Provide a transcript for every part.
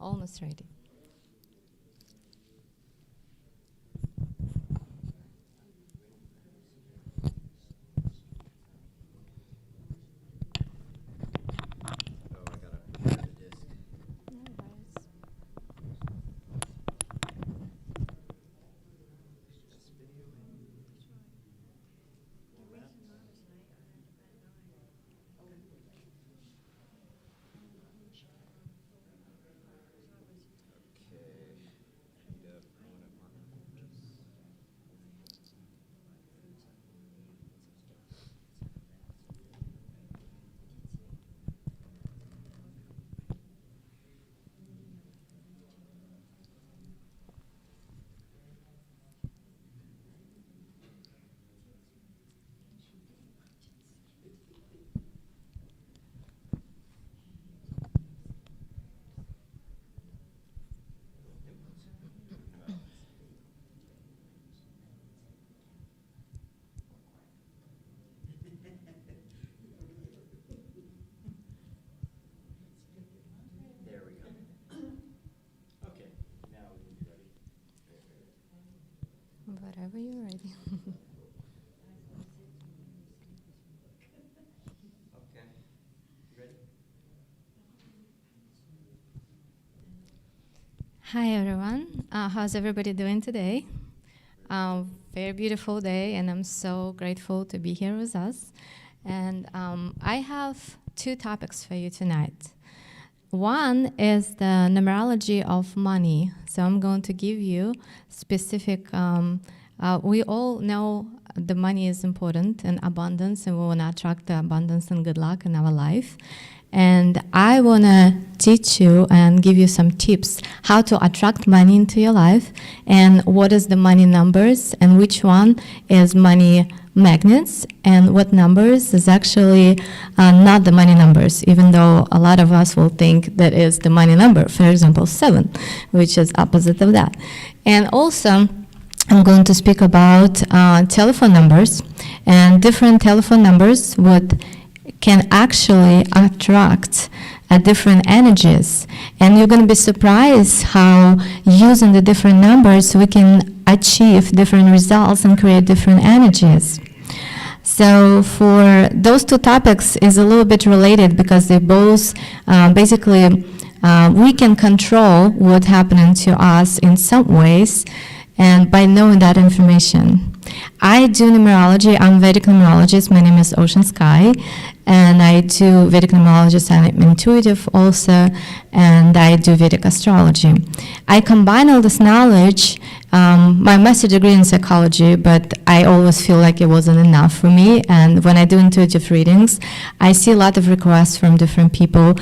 Almost ready. Whatever you're ready. Okay. You ready? Hi everyone. How's everybody doing today? Very beautiful day, and I'm so grateful to be here with us. And I have two topics for you tonight. One is the numerology of money. So I'm going to give you specific. We all know the money is important and abundance, and we want to attract the abundance and good luck in our life. And I want to teach you and give you some tips how to attract money into your life, and what is the money numbers, and which one is money magnets, and what numbers is actually not the money numbers, even though a lot of us will think that is the money number. For example, 7, which is opposite of that. And also, I'm going to speak about telephone numbers, and different telephone numbers can actually attract different energies. And you're going to be surprised how using the different numbers we can achieve different results and create different energies. So for those two topics is a little bit related, because they both basically we can control what's happening to us in some ways, and by knowing that information. I do numerology. I'm Vedic numerologist. My name is Ocean Sky, and I do Vedic numerologist. I'm intuitive also, and I do Vedic astrology. I combine all this knowledge. My master degree in psychology, but I always feel like it wasn't enough for me. And when I do intuitive readings, I see a lot of requests from different people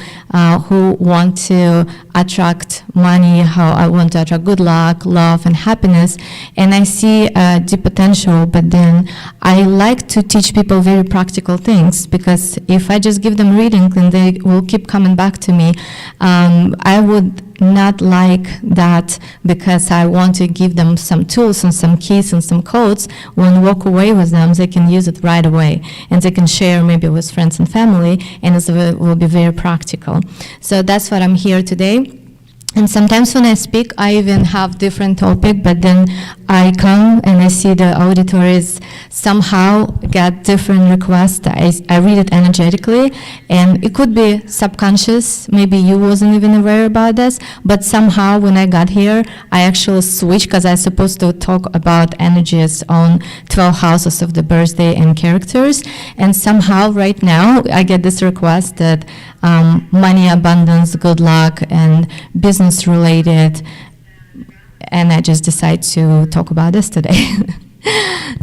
who want to attract money, how I want to attract good luck, love, and happiness. And I see deep potential, but then I like to teach people very practical things, because if I just give them readings and they will keep coming back to me, I would not like that, because I want to give them some tools and some keys and some codes. When walk away with them, they can use it right away, and they can share maybe with friends and family, and it will be very practical. So that's what I'm here today. And sometimes when I speak, I even have different topic, but then I come and I see the auditories somehow get different requests. I read it energetically, and it could be subconscious. Maybe you wasn't even aware about this, but somehow when I got here, I actually switched, because I was supposed to talk about energies on 12 houses of the birthday and characters. And somehow right now I get this request that money, abundance, good luck, and business related, and I just decided to talk about this today.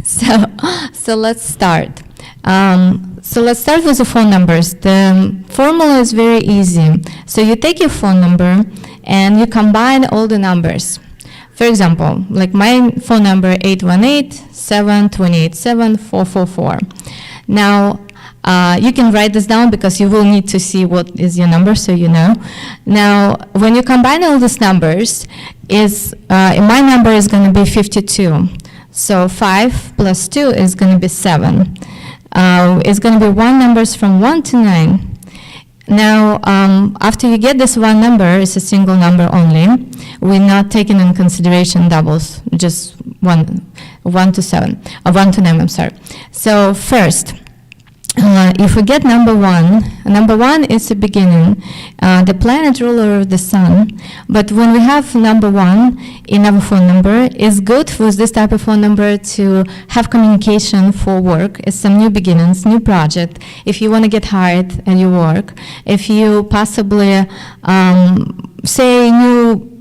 So let's start. So let's start with the phone numbers. The formula is very easy. So you take your phone number and you combine all the numbers. For example, like my phone number 818-728-7444. Now, you can write this down, because you will need to see what is your number, so you know. Now, when you combine all these numbers, my number is going to be 52. So 5 plus 2 is going to be 7. It's going to be 1 numbers from 1 to 9. Now, after you get this one number, it's a single number only. We're not taking in consideration doubles, just one to 9, I'm sorry. So first, if we get number one is the beginning, the planet ruler of the sun. But when we have number one in our phone number, it's good with this type of phone number to have communication for work. It's some new beginnings, new project. If you want to get hired at your work, if you possibly say new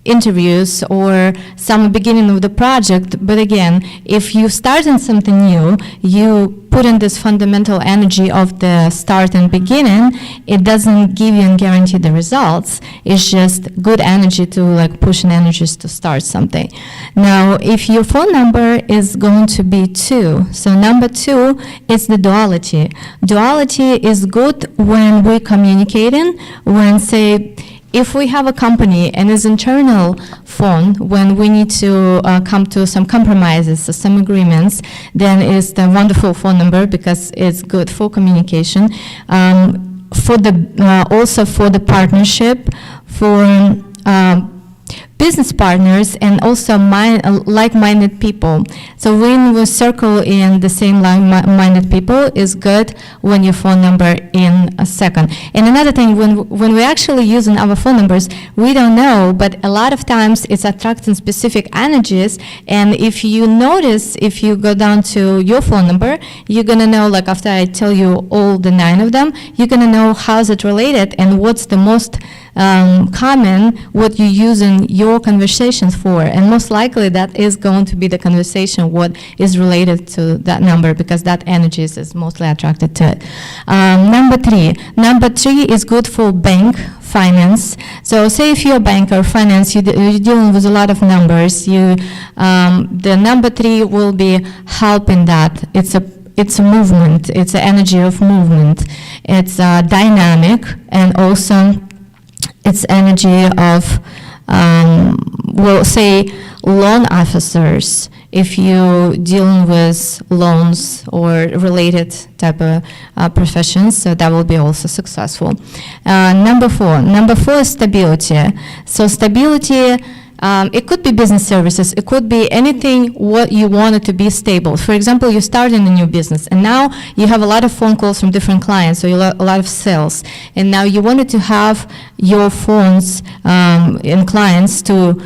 interviews or some beginning of the project, but again, if you start in something new, you put in this fundamental energy of the start and beginning, it doesn't give you and guarantee the results. It's just good energy to like pushing energies to start something. Now, if your phone number is going to be 2, so number 2 is the duality. Duality is good when we're communicating, when say, if we have a company and it's internal phone, when we need to come to some compromises or some agreements, then it's the wonderful phone number because it's good for communication. For the also for the partnership, for business partners, and also like-minded people. So when we circle in the same like-minded people, is good when your phone number in a second. And another thing, when we're actually using our phone numbers, we don't know, but a lot of times it's attracting specific energies. And if you notice, if you go down to your phone number, you're gonna know, like after I tell you all the 9 of them, you're gonna know how's it related and what's the most common, what you use in your conversations for, and most likely that is going to be the conversation what is related to that number, because that energy is mostly attracted to it. Number three is good for bank, finance. So say if you're a banker, finance, you're dealing with a lot of numbers, the number 3 will be helping that. It's a movement, it's an energy of movement. It's dynamic, and also it's energy of, we'll say, loan officers, if you're dealing with loans or related type of professions, so that will be also successful. Number four is stability. So stability, it could be business services, it could be anything what you want it to be stable. For example, you're starting a new business and now you have a lot of phone calls from different clients, so you a lot of sales, and now you wanted to have your phones and clients to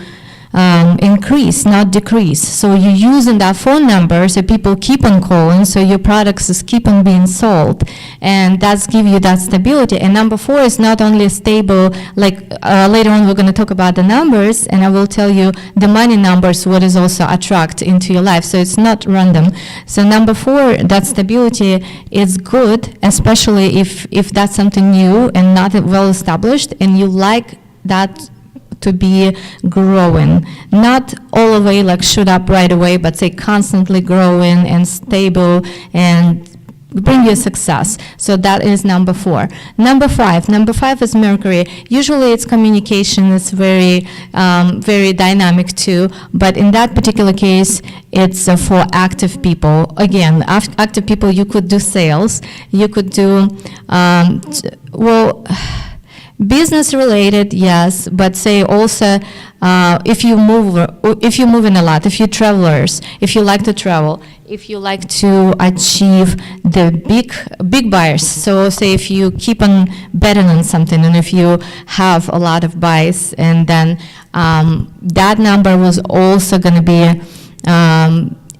increase, not decrease. So you're using that phone number so people keep on calling, so your products is keep on being sold, and that's give you that stability. And number 4 is not only stable, like later on we're going to talk about the numbers, and I will tell you the money numbers, what is also attract into your life, so it's not random. So number 4, that stability is good, especially if that's something new and not well established, and you like that to be growing, not all the way like shoot up right away, but say constantly growing and stable and bring you success. So that is number 4. Number 5 is Mercury. Usually it's communication, it's very dynamic too, but in that particular case, it's for active people. Again, active people, you could do sales, you could do, business related, yes, but say also if you move in a lot, if you're travelers, if you like to travel, if you like to achieve the big buyers. So say if you keep on betting on something, and if you have a lot of buys, and then that number was also going to be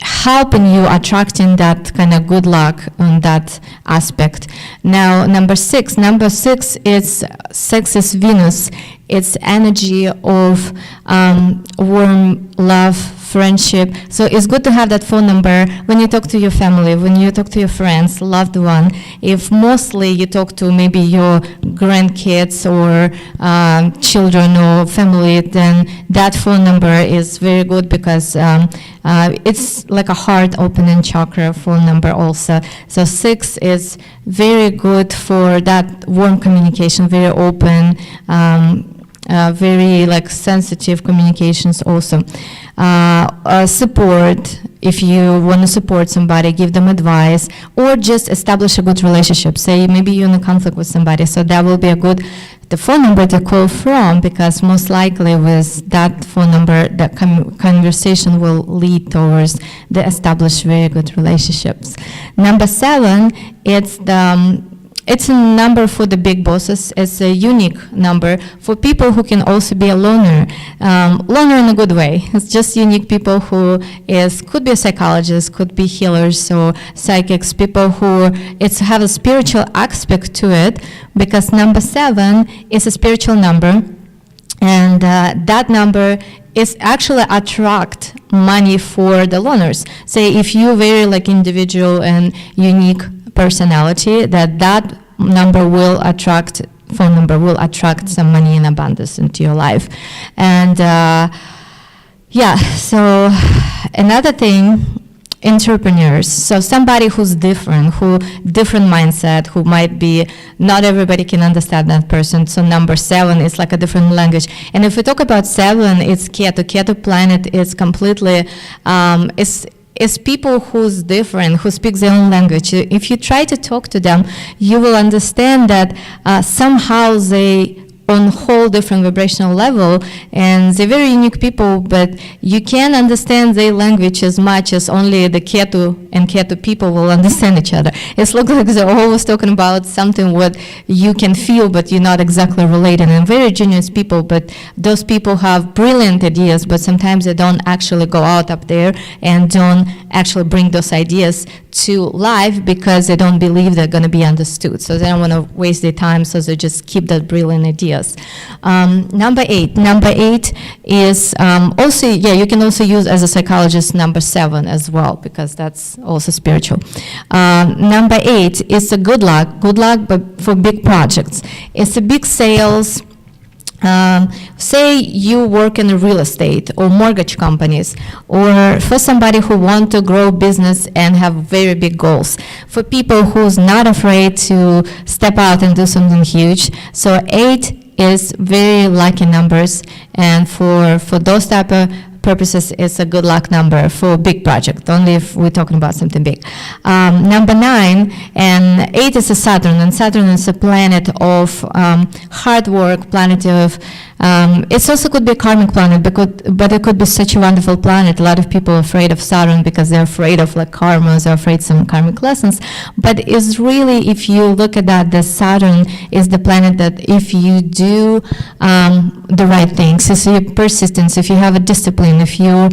helping you attracting that kind of good luck on that aspect. Now number 6 is Venus. It's energy of warm love, friendship. So it's good to have that phone number when you talk to your family, when you talk to your friends, loved one. If mostly you talk to maybe your grandkids or children or family, then that phone number is very good, because it's like a heart opening chakra phone number also. So 6 is very good for that warm communication, very open, very like sensitive communications also. Support, if you want to support somebody, give them advice, or just establish a good relationship. Say maybe you're in a conflict with somebody, so that will be a good the phone number to call from, because most likely with that phone number, that conversation will lead towards the established very good relationships. Number 7, it's a number for the big bosses. It's a unique number for people who can also be a loner. Loner in a good way. It's just unique people who could be a psychologist, could be healers or psychics, people who have a spiritual aspect to it, because number 7 is a spiritual number, and that number is actually attract money for the loners. Say if you're very like individual and unique personality, that number will attract, phone number will attract some money in abundance into your life. And yeah, so another thing, entrepreneurs. So somebody who's different mindset, who might be, not everybody can understand that person. So number 7 is like a different language. And if we talk about 7, it's Ketu planet is completely, is people who's different, who speak their own language. If you try to talk to them, you will understand that somehow they on whole different vibrational level, and they're very unique people, but you can't understand their language as much as only the Ketu and Ketu people will understand each other. It's looks like they're always talking about something what you can feel, but you're not exactly related. And very genius people, but those people have brilliant ideas, but sometimes they don't actually go out up there and don't actually bring those ideas to life because they don't believe they're going to be understood. So they don't want to waste their time, so they just keep that brilliant ideas. Number 8 is also, yeah, you can also use as a psychologist number 7 as well, because that's also spiritual. Number 8 is a good luck, but for big projects. It's a big sales. Say you work in real estate or mortgage companies, or for somebody who want to grow business and have very big goals. For people who's not afraid to step out and do something huge. So 8 is very lucky numbers, and for those type of purposes, it's a good luck number for big project, only if we're talking about something big. Number 9 and 8 is a Saturn, and Saturn is a planet of hard work, planet of, it also could be a karmic planet, but it could be such a wonderful planet. A lot of people are afraid of Saturn because they're afraid of like karmas, they're afraid of some karmic lessons. But it's really, if you look at that, the Saturn is the planet that if you do the right things, if you're persistent, if you have a discipline, if you're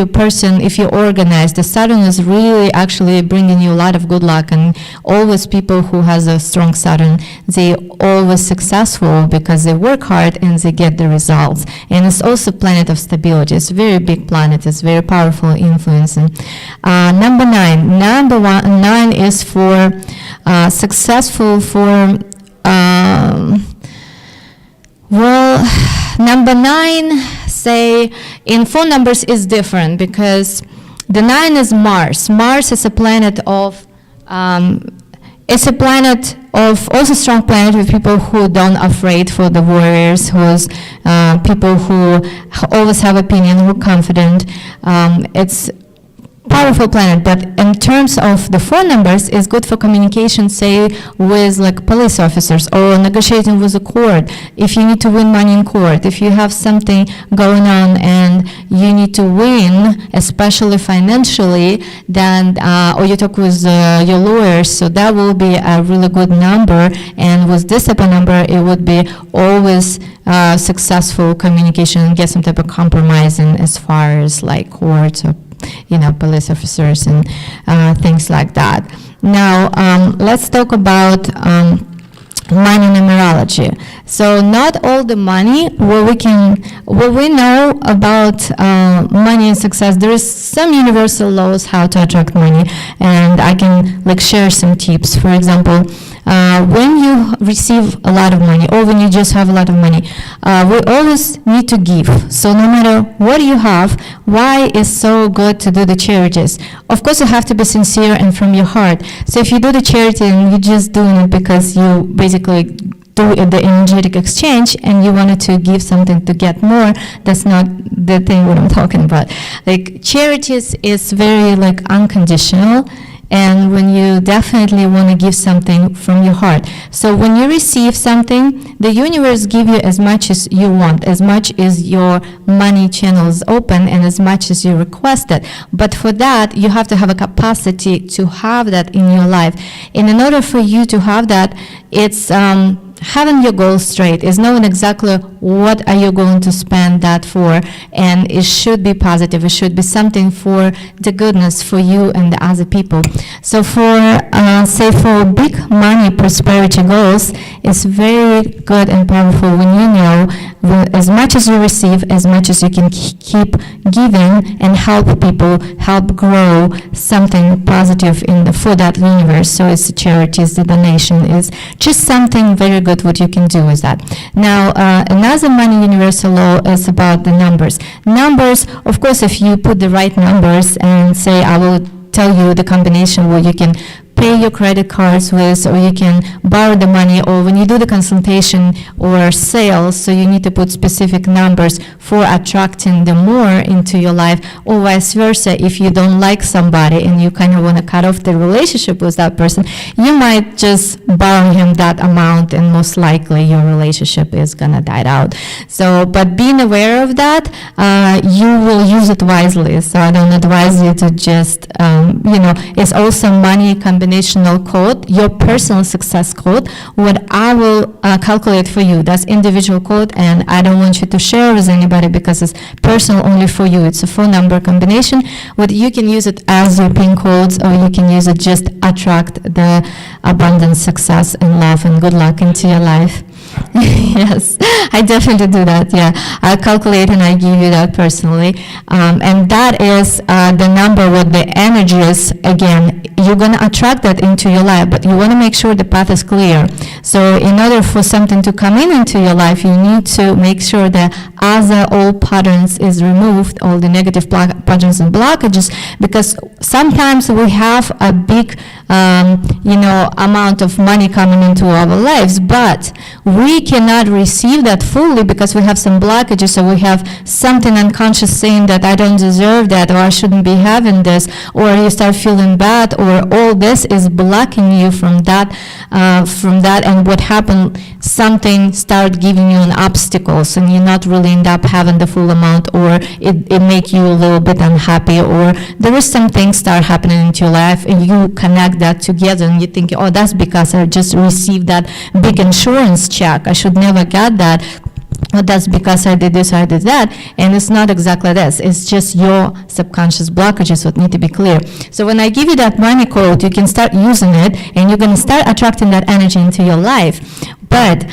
a person, if you're organized, the Saturn is really actually bringing you a lot of good luck. And always people who has a strong Saturn, they always successful because they work hard and they get the results. And it's also planet of stability. It's a very big planet. It's very powerful influence. And, number 9 is for successful for well, number 9, say, in phone numbers is different because the 9 is Mars. Mars is a planet of, it's a planet of, also strong planet with people who don't afraid for the warriors, who's people who always have opinion, who are confident. It's powerful planet, but in terms of the phone numbers, it's good for communication, say, with like police officers or negotiating with a court. If you need to win money in court, if you have something going on and you need to win, especially financially, then, or you talk with your lawyers, so that will be a really good number. And with this type of number, it would be always successful communication and get some type of compromise in as far as like courts or police officers and things like that. Now, let's talk about money numerology. So not all the money, what we know about money and success, there is some universal laws how to attract money, and I can like share some tips. For example, when you receive a lot of money or when you just have a lot of money, we always need to give. So no matter what you have, why is so good to do the charities? Of course, you have to be sincere and from your heart. So if you do the charity and you're just doing it because you basically do the energetic exchange and you wanted to give something to get more, that's not the thing what I'm talking about. Like charities is very like unconditional, and when you definitely want to give something from your heart. So when you receive something, the universe give you as much as you want, as much as your money channel is open and as much as you requested. But for that, you have to have a capacity to have that in your life. And in order for you to have that, it's having your goals straight, is knowing exactly what are you going to spend that for, and it should be positive. It should be something for the goodness for you and the other people. So for, say for big money prosperity goals, it's very good and powerful when you know as much as you receive, as much as you can keep giving and help people, help grow something positive for that universe. So it's the charities, the donation is just something very good what you can do with that. Now, another money universal law is about the numbers. Numbers, of course, if you put the right numbers and say, I will tell you the combination where you can pay your credit cards with, or you can borrow the money, or when you do the consultation or sales, so you need to put specific numbers for attracting the more into your life, or vice versa. If you don't like somebody and you kind of want to cut off the relationship with that person, you might just borrow him that amount and most likely your relationship is going to die out. So, but being aware of that, you will use it wisely. So I don't advise you to just, it's also money combination code, your personal success code, what I will calculate for you. That's individual code, and I don't want you to share with anybody because it's personal only for you. It's a phone number combination. What you can use it as your PIN codes, or you can use it just attract the abundance, success, and love and good luck into your life. Yes, I definitely do that, yeah. I calculate and I give you that personally. And that is the number, what the energy is. Again, you're going to attract that into your life, but you want to make sure the path is clear. So in order for something to come into your life, you need to make sure that other old patterns is removed, all the negative patterns and blockages, because sometimes we have a big amount of money coming into our lives, but we cannot receive that fully because we have some blockages, so we have something unconscious saying that I don't deserve that, or I shouldn't be having this, or you start feeling bad, or all this is blocking you from that, and what happened, something start giving you an obstacles, and you not really end up having the full amount, or it make you a little bit unhappy, or there is some things start happening into your life, and you connect that together, and you think, oh, that's because I just received that big insurance check. I should never get that. Well, that's because I did this or I did that, and it's not exactly this. It's just your subconscious blockages that need to be clear. So when I give you that money code, you can start using it, and you're going to start attracting that energy into your life. But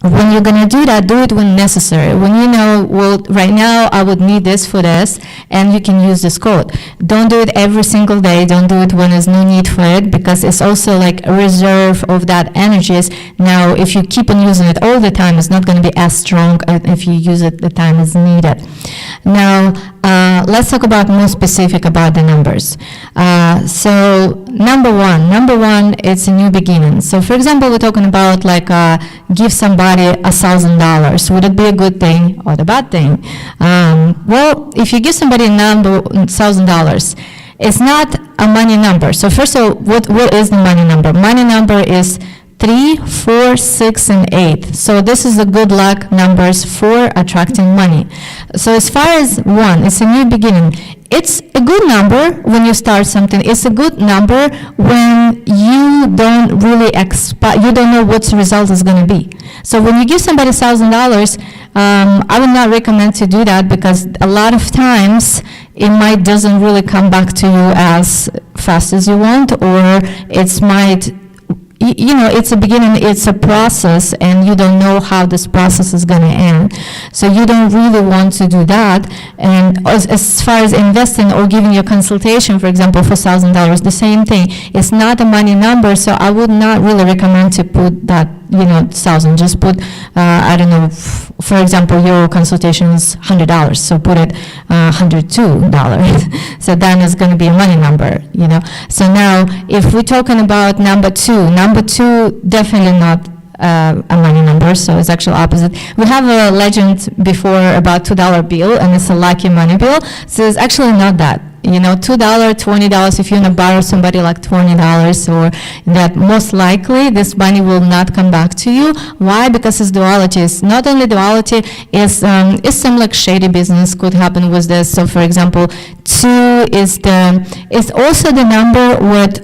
when you're going to do that, do it when necessary. When you know, well, right now I would need this for this, and you can use this code. Don't do it every single day. Don't do it when there's no need for it, because it's also like a reserve of that energies. Now, if you keep on using it all the time, it's not going to be as strong if you use it the time is needed. Now, let's talk about more specific about the numbers. So number one, it's a new beginning. So for example, we're talking about like give somebody $1,000. Would it be a good thing or the bad thing? Well, if you give somebody a number, $1,000, it's not a money number. So first of all, what is the money number? Money number is 3, 4, 6, and 8. So this is the good luck numbers for attracting money. So as far as 1, it's a new beginning. It's a good number when you start something. It's a good number when you don't really expect, you don't know what the result is going to be. So when you give somebody $1,000, I would not recommend to do that, because a lot of times it might doesn't really come back to you as fast as you want, or it might, it's a beginning, it's a process, and you don't know how this process is going to end. So you don't really want to do that. And as far as investing or giving your consultation, for example, for $1,000, the same thing. It's not a money number, so I would not really recommend to put that, 1,000. Just put, I don't know, for example, your consultation is $100, so put it $102. So then it's going to be a money number, So now, if we're talking about number two, definitely not a money number, so it's actually opposite. We have a legend before about $2 bill, and it's a lucky money bill, so it's actually not that. You know, $2, $20, if you want to borrow somebody like $20, or that most likely this money will not come back to you. Why? Because it's duality. It's not only duality, it's some like shady business could happen with this. So for example, 2 is also the number with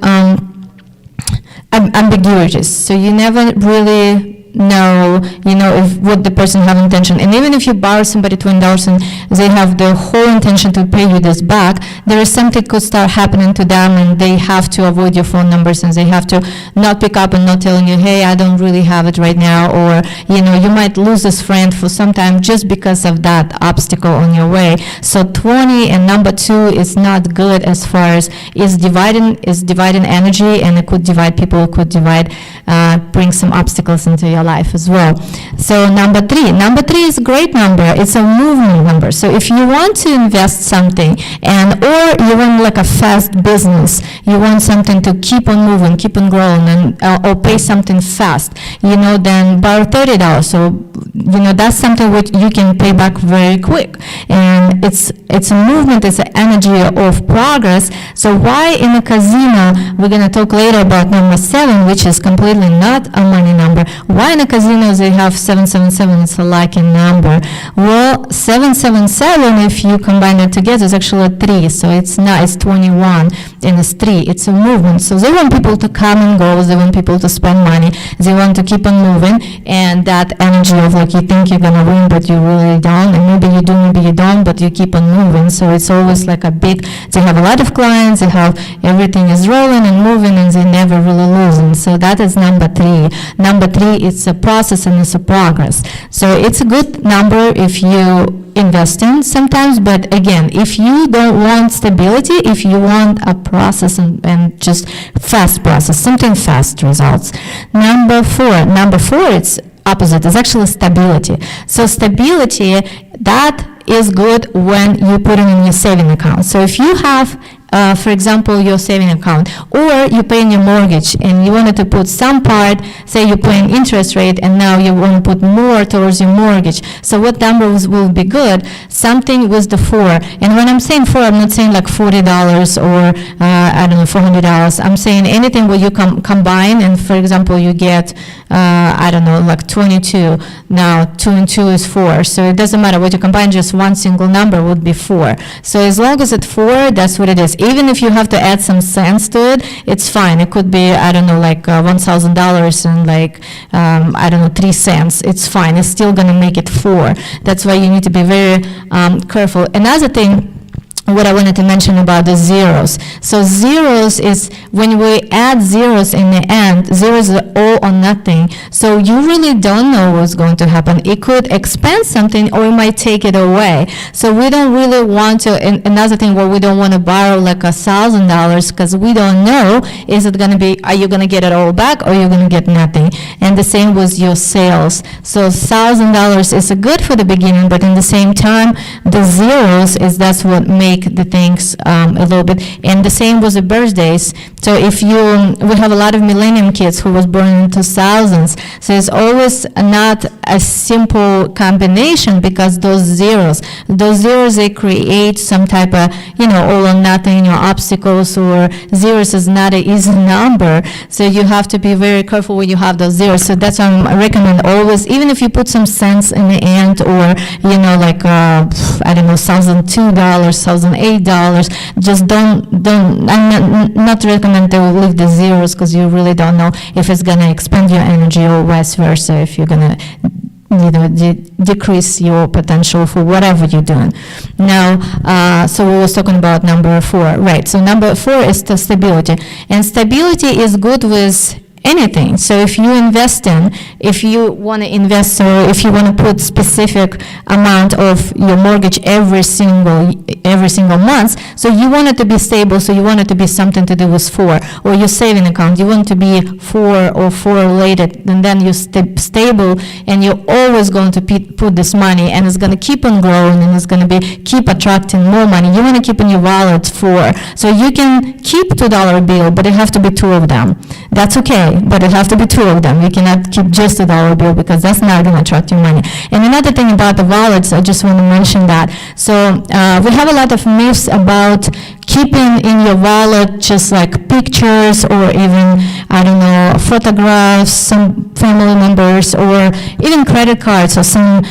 ambiguities. So you never really know, if what the person have intention. And even if you borrow somebody $20 and they have the whole intention to pay you this back, there is something could start happening to them, and they have to avoid your phone numbers, and they have to not pick up and not telling you, hey, I don't really have it right now, or you might lose this friend for some time just because of that obstacle on your way. So 20 and number 2 is not good as far as is dividing energy, and it could divide people, it could bring some obstacles into your life as well. So number 3 is a great number. It's a movement number. So if you want to invest something, or you want like a fast business, you want something to keep on moving, keep on growing, and or pay something fast, then borrow $30. So that's something which you can pay back very quick, and it's a movement, it's an energy of progress. So why in a casino, we're going to talk later about number 7, which is completely not a money number. Why in a casino they have 777? It's a lucky number. Well, 777, if you combine it together, is actually a 3. So it's 21 and it's 3. It's a movement. So they want people to come and go. They want people to spend money. They want to keep on moving. And that energy of like you think you're gonna win, but you really don't. And maybe you do, maybe you don't, but you keep on moving. So it's always like they have a lot of clients. They have everything is rolling and moving, and they never really losing. So that is number 3. Number 3, it's a process and it's a progress. So it's a good number if you invest in sometimes, but again, if you don't want stability, if you want a process and just fast process, something fast results. Number 4, it's opposite. It's actually stability. So stability, that is good when you put it in your saving account. So if you have for example, your saving account, or you're paying your mortgage and you wanted to put some part, say you're paying interest rate, and now you want to put more towards your mortgage. So what numbers will be good? Something with the 4. And when I'm saying 4, I'm not saying like $40 or $400. I'm saying anything where you combine, and for example, you get like 22. Now 2 and 2 is 4. So it doesn't matter what you combine, just one single number would be 4. So as long as it's 4, that's what it is. Even if you have to add some cents to it, it's fine. It could be, like $1,000 and like, 3 cents. It's fine. It's still going to make it 4. That's why you need to be very careful. Another thing, what I wanted to mention about the zeros. So zeros is when we add zeros in the end, zeros are all or nothing. So you really don't know what's going to happen. It could expand something, or it might take it away. So we don't really want to, and another thing where we don't want to borrow like $1,000, because we don't know, is it going to be, are you going to get it all back, or you're going to get nothing? And the same with your sales. So $1,000 is good for the beginning, but in the same time, the zeros that's what make the things a little bit. And the same with the birthdays. So if we have a lot of millennium kids who was born in 2000s, so it's always not a simple combination, because those zeros, they create some type of, all or nothing, or obstacles, or zeros is not an easy number. So you have to be very careful when you have those zeros. So that's why I recommend always, even if you put some cents in the end, or, like, $1,002, $1,008, just I'm not recommend to leave the zeros, because you really don't know if it's going to expand your energy or vice versa, if you're going to decrease your potential for whatever you're doing. Now, so we was talking about number 4, right? So number 4 is the stability, and stability is good with anything. So if you if you want to invest, or if you want to put specific amount of your mortgage every single month, so you want it to be stable, so you want it to be something to do with 4, or your saving account, you want it to be 4 or 4 related, and then you're stable, and you're always going to put this money, and it's going to keep on growing, and it's going to keep attracting more money. You want to keep in your wallet 4, so you can keep $2 bill, but it have to be 2 of them. That's okay. money, but it has to be two of them. You cannot keep just a dollar bill because that's not going to attract your money. And another thing about the wallets, I just want to mention that. So we have a lot of myths about keeping in your wallet just like pictures or even, I don't know, photographs, some family members, or even credit cards or some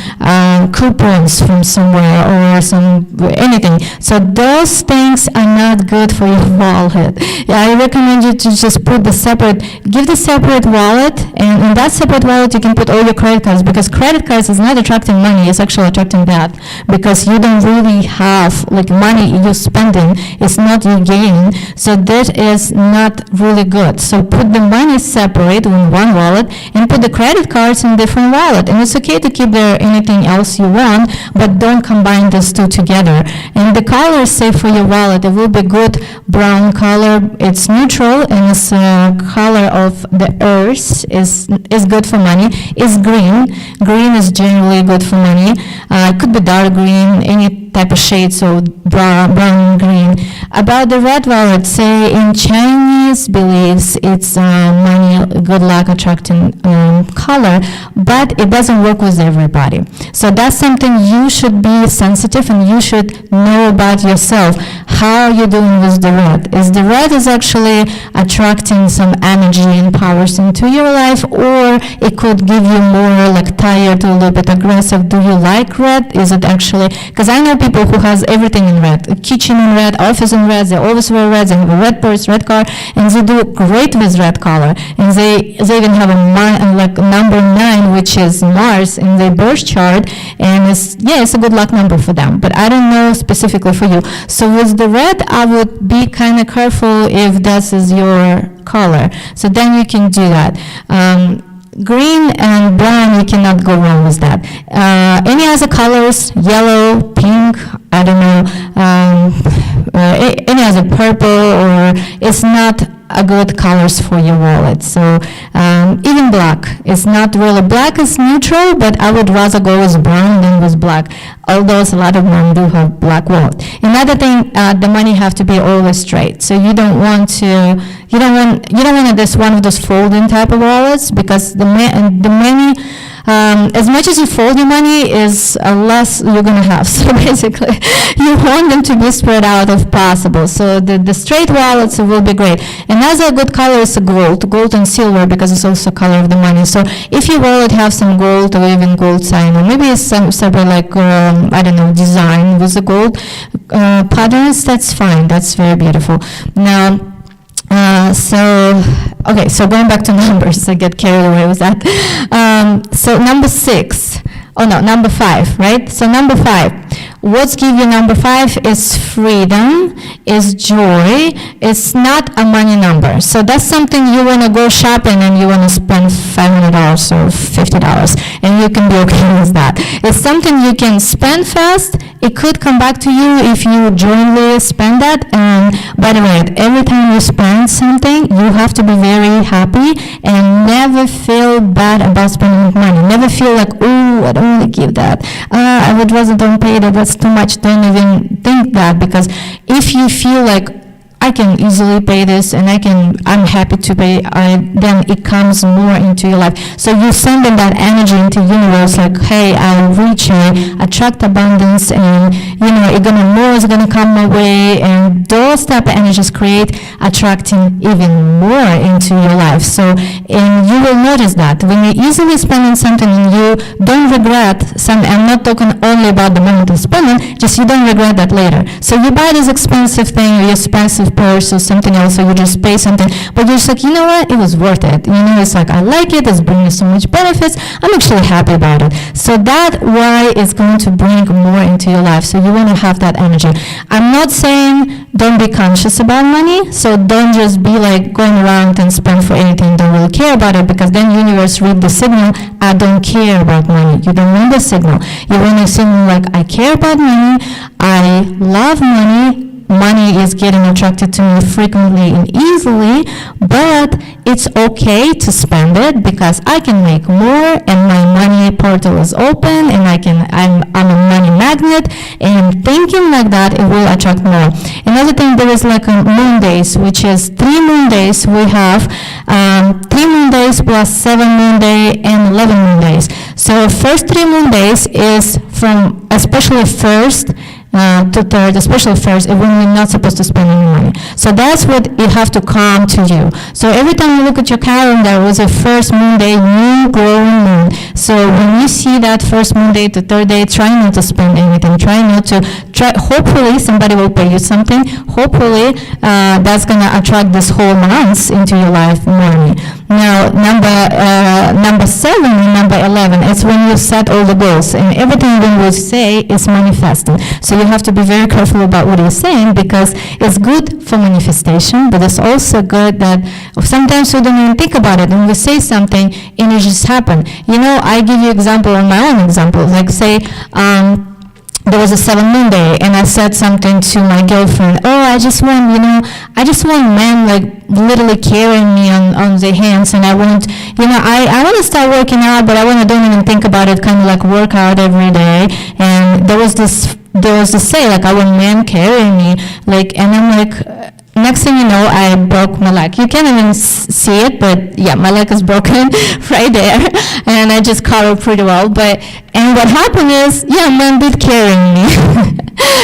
coupons from somewhere or anything. So those things are not good for your wallet. Yeah, I recommend you to just give the separate wallet, and in that separate wallet you can put all your credit cards, because credit cards is not attracting money, it's actually attracting that, because you don't really have like money you're spending, it's not your gain, so that is not really good. So put the money separate in one wallet and put the credit cards in different wallet, and it's okay to keep there anything else you want, but don't combine these two together. And the color, say for your wallet, it will be good brown color. It's neutral and it's a color of the earth, is good for money. Is green. Green is generally good for money. It could be dark green, any type of shade, so brown, green. About the red wallet, say in Chinese beliefs, it's money, good luck attracting color, but it doesn't work with everybody. So that's something you should be sensitive and you should know about yourself. How are you doing with the red? Is the red is actually attracting some energy and powers into your life, or it could give you more like tired, a little bit aggressive? Do you like red? Is it actually, because I know people who has everything in red, a kitchen in red, office in red, they always wear red, they have a red purse, red car, and they do great with red color. And they even have like number 9, which is Mars in their birth chart, and it's a good luck number for them. But I don't know specifically for you. So with the red, I would be kind of careful if this is your color. So then you can do that. Green and brown, you cannot go wrong with that. Any other colors, yellow, pink, I don't know, any other purple, or it's not a good colors for your wallet. So even black, it's not really, black is neutral, but I would rather go with brown than with black, although a lot of men do have black wallet. Another thing, the money have to be always straight. So you don't want this one of those folding type of wallets, because the money, as much as you fold your money, is less you're going to have. So basically, you want them to be spread out if possible. So the straight wallets will be great. Another good color is gold and silver, because it's also color of the money. So if your wallet has some gold or even gold sign, or maybe it's some separate like, I don't know, design with the gold patterns, that's fine. That's very beautiful. Now, so going back to numbers, I get carried away with that. So number 5, right? So number 5, what's give you number 5 is freedom, is joy. It's not a money number. So that's something you want to go shopping and you want to spend $500 or $50, and you can be okay with that. It's something you can spend fast. It could come back to you if you jointly spend that. And by the way, every time you spend something, you have to be very happy and never feel bad about spending money. Never feel like, oh, I don't want to give that. I would rather don't pay that. That's too much. Don't even think that, because if you feel like I can easily pay this and I'm happy to pay, then it comes more into your life. So you sending that energy into the universe, like, hey, I'll reach, attract abundance, and more is gonna come my way, and those type of energies create attracting even more into your life. So, and you will notice that when you're easily spending something and you don't regret something, I'm not talking only about the moment of spending, just you don't regret that later. So you buy this expensive thing, or expensive purse or something else, or you just pay something, but you're just like, you know what, it was worth it. It's like, I like it, it's bringing so much benefits, I'm actually happy about it. So that why it's going to bring more into your life. So you want to have that energy. I'm not saying don't be conscious about money, so don't just be like going around and spend for anything, don't really care about it, because then universe read the signal, I don't care about money. You don't want the signal. You want a signal like, I care about money, I love money, money is getting attracted to me frequently and easily, but it's okay to spend it because I can make more and my money portal is open, and I'm a money magnet, and thinking like that, it will attract more. Another thing, there is like a moon days, which is 3 moon days. We have 3 moon days plus 7 moon day and 11 moon days. So first 3 moon days is from especially first to third, especially first, when you're not supposed to spend any money. So that's what you have to come to you. So every time you look at your calendar, was a first moon day, new growing moon. So when you see that first moon day to third day, try not to spend anything. Hopefully somebody will pay you something. Hopefully that's going to attract this whole month into your life money. Now, number 7 and number 11, it's when you set all the goals, and everything when we say is manifesting. So you have to be very careful about what you're saying, because it's good for manifestation, but it's also good that sometimes we don't even think about it, and we say something and it just happened. You know, I give you example on my own example. Like say, there was a 7 moon day, and I said something to my girlfriend, I just want men like literally carrying me on their hands, and I want to start working out, but I don't even think about it, kind of like work out every day. And there was this say, like, I want men carrying me, like, and I'm like, next thing you know, I broke my leg. You can't even see it, but yeah, my leg is broken right there, and I just covered pretty well. And what happened is, men did carry me.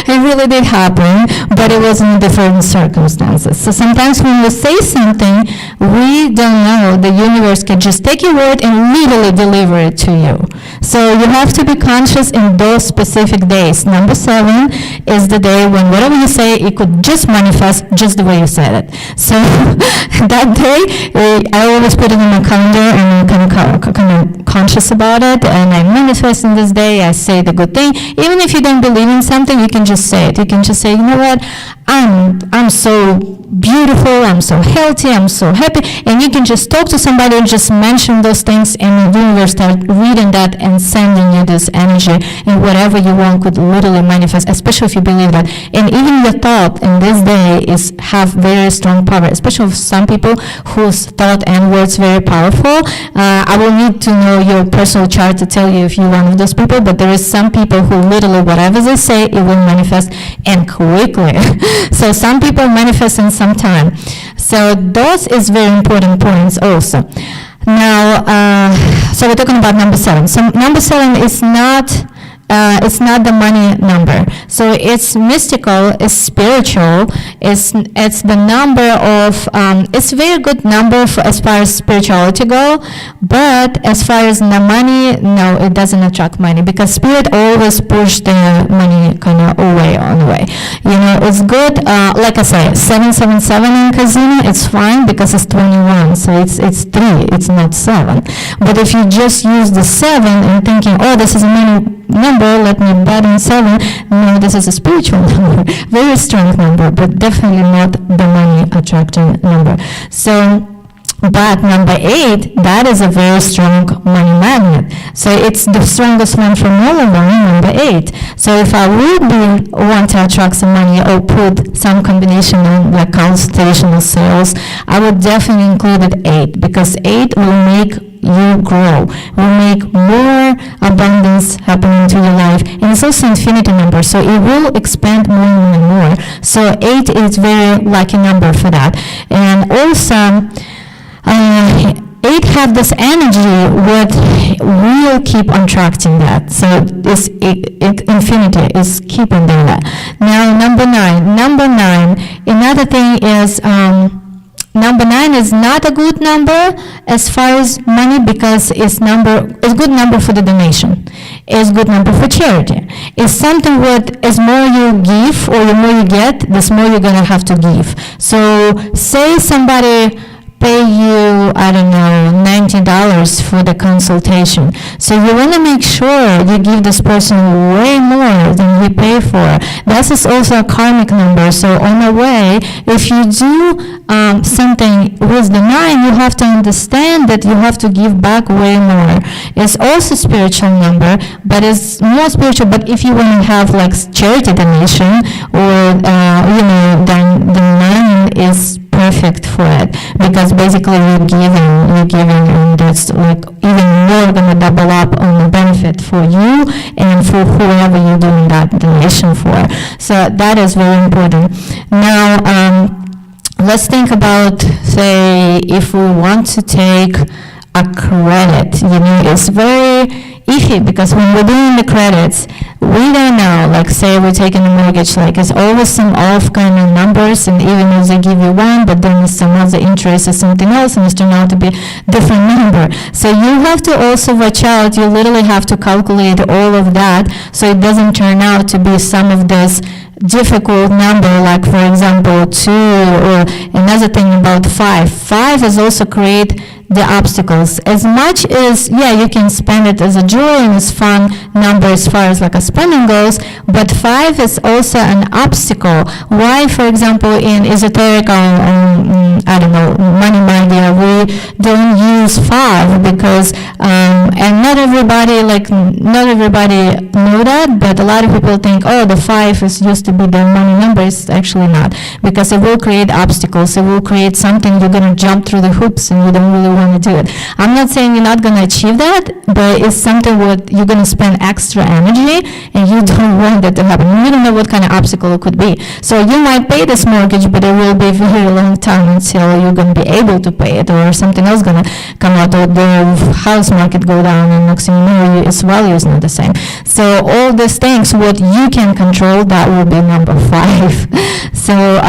It really did happen, but it was in different circumstances. So sometimes when we say something, we don't know. The universe can just take your word and literally deliver it to you. So you have to be conscious in those specific days. Number 7 is the day when whatever you say, it could just manifest just the way you said it. So that day, I always put it in my calendar, and I'm kind of conscious about it, and I manifest in this day. I say the good thing. Even if you don't believe in something, you can just say it. You can just say, you know what, I'm so beautiful, I'm so healthy, I'm so happy, and you can just talk to somebody and just mention those things, and the universe start reading that and sending you this energy, and whatever you want could literally manifest, especially if you believe that. And even your thought in this day have very strong power, especially for some people whose thought and words very powerful. I will need to know your personal chart to tell you if you're one of those people, but there is some people who literally whatever they say, it will manifest, and quickly. So some people manifest in some time. So those is very important points also. Now, so we're talking about number 7. So number 7 is not it's not the money number. So it's mystical, it's spiritual, it's the number of, it's a very good number for as far as spirituality go, but as far as the money, no, it doesn't attract money, because spirit always push the money kind of away on the way. It's good, like I say, 777 in casino, it's fine because it's 21, so it's 3, it's not 7. But if you just use the 7 and thinking, this is a money number, let me bet on 7. No, this is a spiritual number, very strong number, but definitely not the money attracting number. So, but number 8, that is a very strong money magnet. So it's the strongest one from all of them, number 8. So if I would want to attract some money or put some combination on like consultational sales, I would definitely include it 8, because 8 will make you grow, will make more abundance happen into your life, and it's also infinity number, so it will expand more and more. So 8 is very lucky number for that. And also 8 have this energy what will keep attracting that. So this infinity is keeping doing that. Now number 9, another thing is number 9 is not a good number as far as money, because it's good number for the donation. It's good number for charity. It's something what as more you give or the more you get, the more you're gonna have to give. So say somebody pay you, I don't know, $90 for the consultation. So you want to make sure you give this person way more than he paid for. That is also a karmic number. So on the way, if you do something with the 9, you have to understand that you have to give back way more. It's also spiritual number, but it's more spiritual. But if you want to have like charity donation, or then the 9 is perfect for it, because basically you're giving, and that's like even more gonna double up on the benefit it for you and for whoever you're doing that donation for. So that is very important. Now, let's think about, say, if we want to take a credit. It's very iffy because when we're doing the credits, we don't know, like say we're taking a mortgage, like it's always some off kind of numbers, and even if they give you one, but then some other interest is something else, and it's turned out to be different number. So you have to also watch out, you literally have to calculate all of that so it doesn't turn out to be some of this difficult number, like for example 2, or another thing about 5. 5 is also create the obstacles. As much as, you can spend it as a joy and it's fun number as far as like a spending goes, but 5 is also an obstacle. Why, for example, in esoteric, I don't know, money media, we don't use 5 because, and not everybody know that, but a lot of people think, oh, the 5 is used to be the money number. It's actually not, because it will create obstacles. It will create something you're going to jump through the hoops and you don't really want to do it. I'm not saying you're not going to achieve that, but it's something what you're going to spend extra energy and you don't want that to happen. You don't know what kind of obstacle it could be. So you might pay this mortgage, but it will be a very long time until you're going to be able to pay it, or something else going to come out, or the house market go down, and next thing you know, its value is not the same. So all these things, what you can control, that will be number 5. So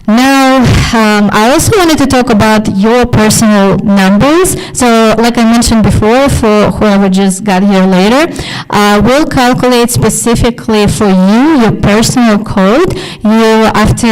now, I also wanted to talk about your personal numbers. So like I mentioned before, for whoever just got here later, we'll calculate specifically for you your personal code. You, after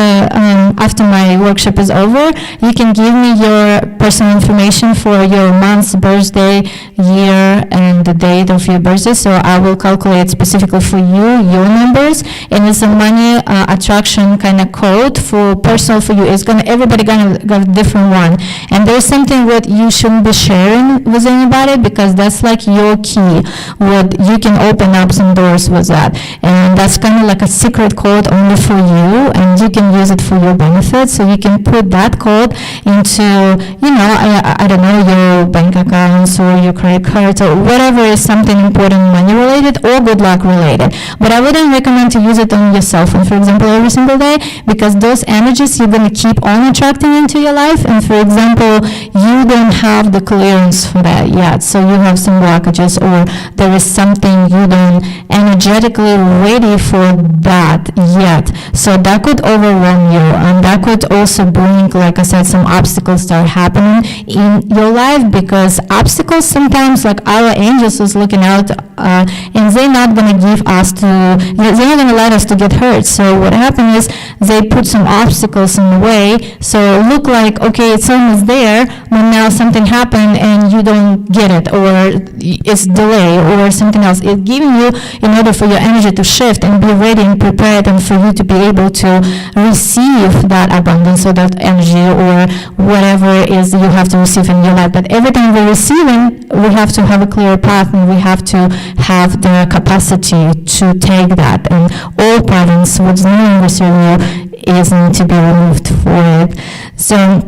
my workshop is over, you can give me your personal information for your month's birthday, year, and the date of your birthday. So I will calculate specifically for you your numbers, and it's a money attraction kind of code for personal for you. It's everybody gonna got a different one, and there's something what you shouldn't be sharing with anybody, because that's like your key. What you can open up some doors with that, and that's kind of like a secret code only for you, and you can use it for your benefit. So you can put that code into, I don't know, your bank accounts or your credit cards or whatever is something important, money related or good luck related. But I wouldn't recommend to use it on your cell phone, for example, every single day, because those energies you're going to keep on attracting into your life. And for example, you don't have the clearance for that yet, so you have some blockages, or there is something you don't energetically ready for that yet. So that could overwhelm you, and that could also bring, like I said, some obstacles start happening in your life, because obstacles sometimes, like our angels is looking out, and they're not going to give us to, they're not going to let us to get hurt. So what happens is they put some obstacles in the way, so look like, okay, it's almost there, but now something happened and you don't get it, or it's delay, or something else. It's giving you, in order for your energy to shift and be ready and prepared, and for you to be able to receive that abundance or that energy or whatever it is you have to receive in your life. But everything we're receiving, we have to have a clear path, and we have to have the capacity to take that. And all patterns, what's no longer serving you, is need to be removed for it. So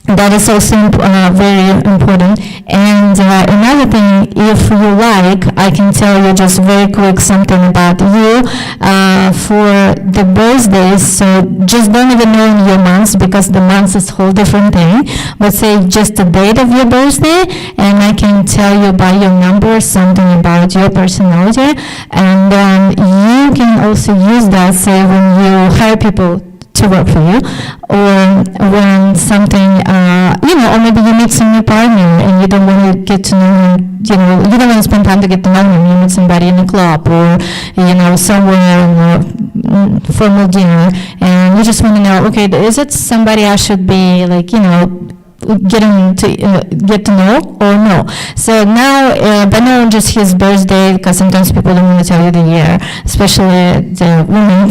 that is also very important. And another thing, if you like, I can tell you just very quick something about you for the birthdays. So just don't even know your months, because the months is a whole different thing. But say just the date of your birthday, and I can tell you by your number something about your personality. And you can also use that, say, when you hire people to work for you, or when something, or maybe you meet some new partner and you don't want to get to know him, you don't want to spend time to get to know him. You meet somebody in a club, or, somewhere in a formal dinner, and you just want to know, okay, is it somebody I should be, getting to get to know, or no? So now, but not just his birthday, because sometimes people don't want to tell you the year, especially the women.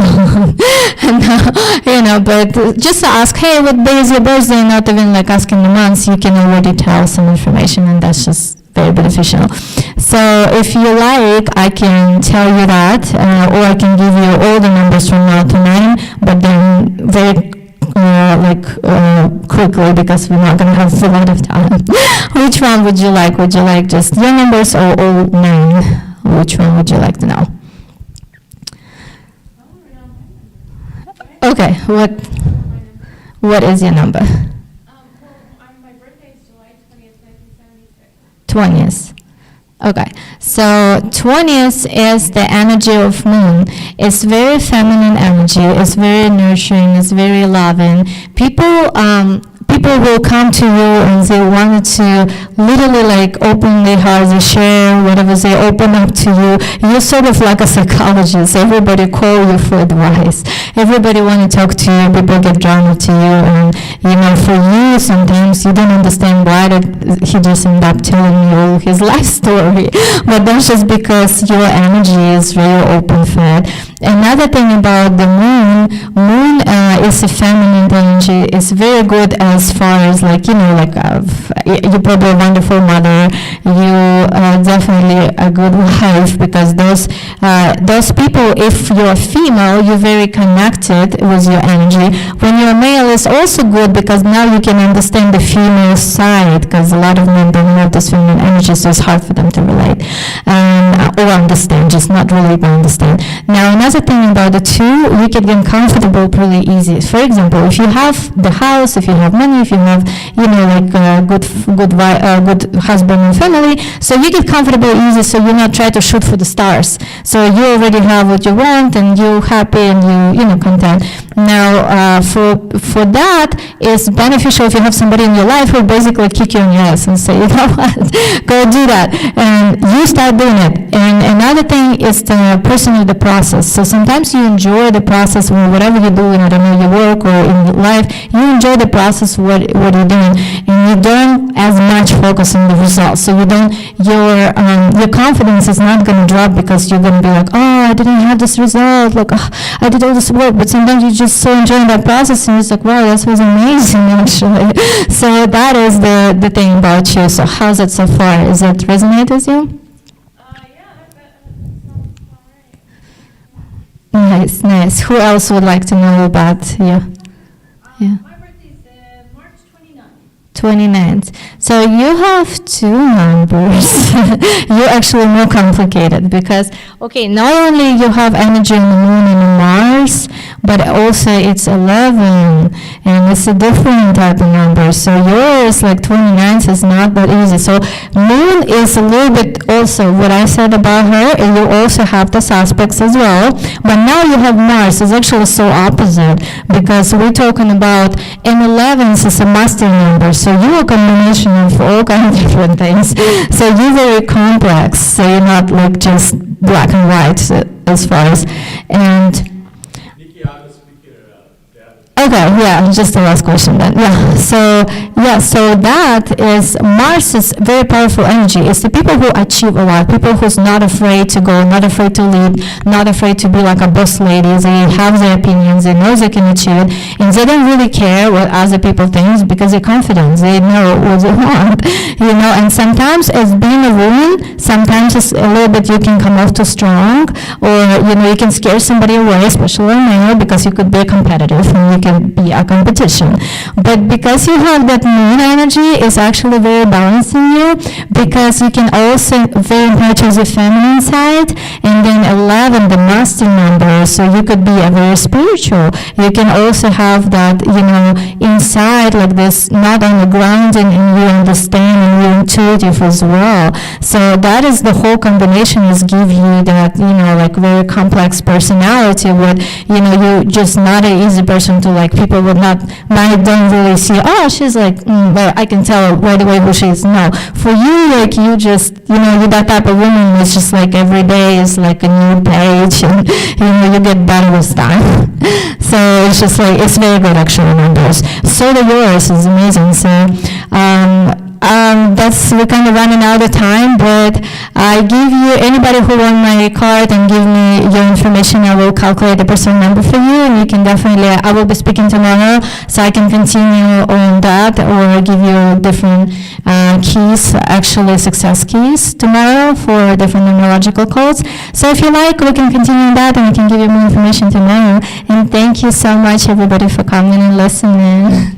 And, but just ask, hey, what day is your birthday? Not even like asking the months. You can already tell some information, and that's just very beneficial. So if you like, I can tell you that, or I can give you all the numbers from now to 9, but then very quickly, because we're not going to have a lot of time. Which one would you like? Would you like just your numbers or all 9? Which one would you like to know? Okay, what is your number? My birthday is July 20th, 1976. 20th. Okay, so 20th is the energy of moon. It's very feminine energy. It's very nurturing. It's very loving. People will come to you and they wanted to literally like open their hearts, they share whatever, they open up to you. You're sort of like a psychologist. Everybody call you for advice. Everybody want to talk to you. People get drawn to you, and for you sometimes you don't understand why did he just end up telling you his life story. But that's just because your energy is very open-fed. Another thing about the moon is a feminine energy. It's very good as far as you're probably a wonderful mother. You definitely a good wife, because those people, if you're female, you're very connected with your energy. When you're male, it's also good because now you can understand the female side, because a lot of men don't have this feminine energy, so it's hard for them to relate or understand, just not really to understand. Now, another thing about the two, we can get comfortable pretty easy. For example, if you have the house, if you have money, if you have, a good husband and family, so you get comfortable easy, so you're not trying to shoot for the stars. So you already have what you want, and you're happy, and you're content. Now, for that, it's beneficial if you have somebody in your life who basically kick you in your ass and say, you know what, go do that, and you start doing it. And another thing is the person of the process. So sometimes you enjoy the process when whatever you're doing, I don't know, your work or in life, you enjoy the process, what you're doing, and you don't as much focus on the results. So you don't, your confidence is not going to drop because you're going to be like, oh, I didn't have this result, like, oh, I did all this work, but sometimes you just so enjoying that process, and it's like, wow, that was amazing, actually. So that is the thing about you. So how's it so far? Is it resonate with you? Nice. Who else would like to know about you? Yeah. My birthday is March 29th. 29th. So you have two numbers. You're actually more complicated because, okay, not only you have energy on the moon and Mars, but also it's 11, and it's a different type of number. So yours, like 29th, is not that easy. So moon is a little bit also what I said about her, and you also have those aspects as well. But now you have Mars. It's actually so opposite because we're talking about, and 11 is a master number. So you're a combination of all kinds of different things. So you're very complex. So you're not like just black and white as far as, and okay, yeah, just the last question then. So that is, Mars is very powerful energy. It's the people who achieve a lot, people who's not afraid to go, not afraid to lead, not afraid to be like a boss lady. They have their opinions, they know they can achieve it, and they don't really care what other people think because they're confident, they know what they want, and sometimes as being a woman, sometimes it's a little bit you can come off too strong, or, you can scare somebody away, especially a male, because you could be competitive, and you can be a competition. But because you have that moon energy, it's actually very balancing you, because you can also very much use the feminine side, and then 11, the master number, so you could be a very spiritual. You can also have that, inside like this, not only grounding and you understand and you're intuitive as well. So that is the whole combination is give you that, like very complex personality where, you're just not an easy person to like, people would not, don't really see, oh, she's like, well, I can tell right away who she is. No, for you, like you just, you're that type of woman who's just like every day is like a new page, and you get better with time. So it's just like, it's very good actually numbers. So the yours is amazing. So we're kind of running out of time, but I give you, anybody who want my card and give me your information, I will calculate the personal number for you, and you can definitely, I will be speaking tomorrow, so I can continue on that, or give you different keys, actually success keys tomorrow for different numerological codes. So if you like, we can continue that, and I can give you more information tomorrow. And thank you so much, everybody, for coming and listening.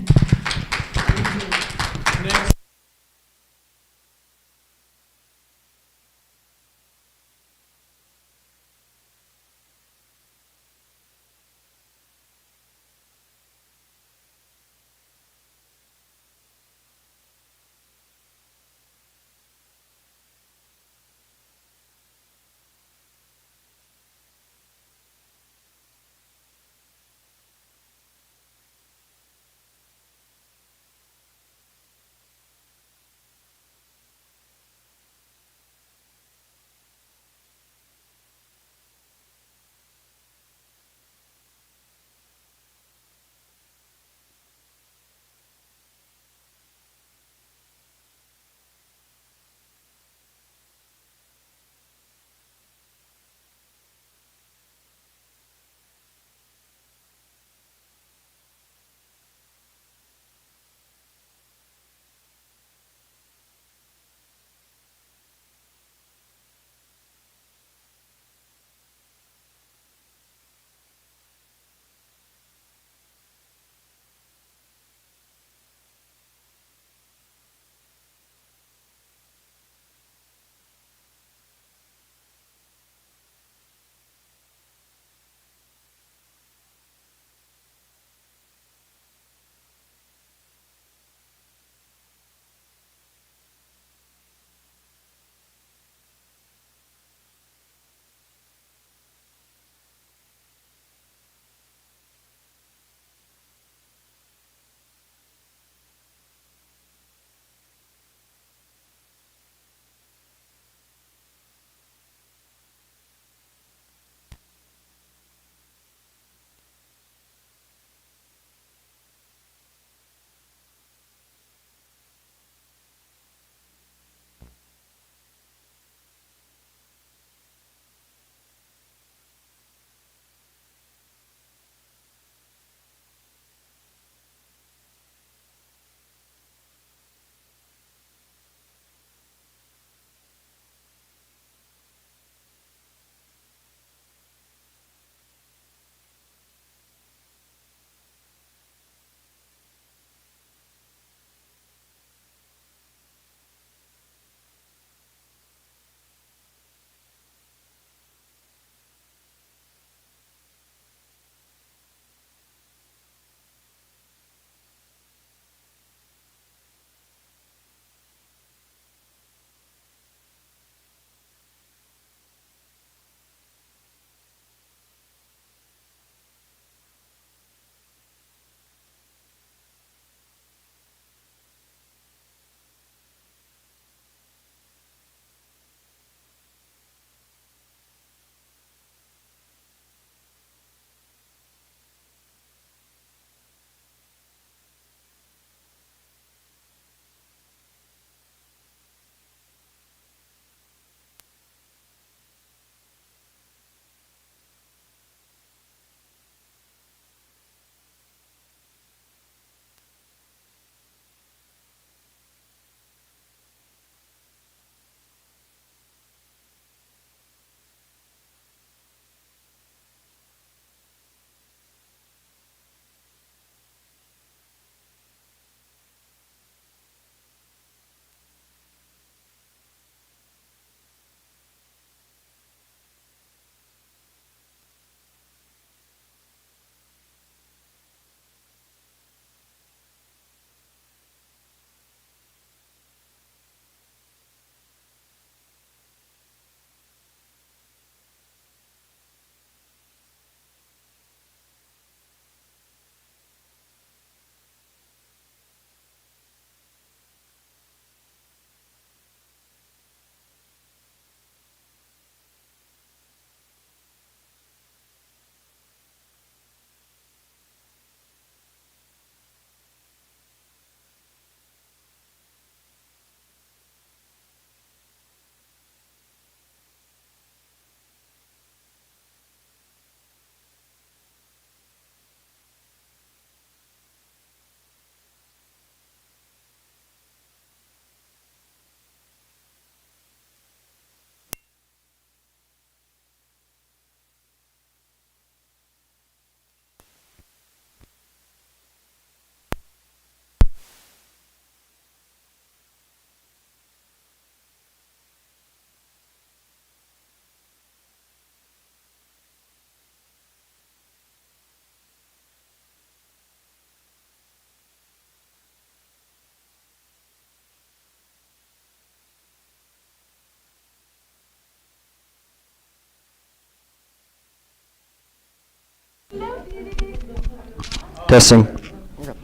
Testing.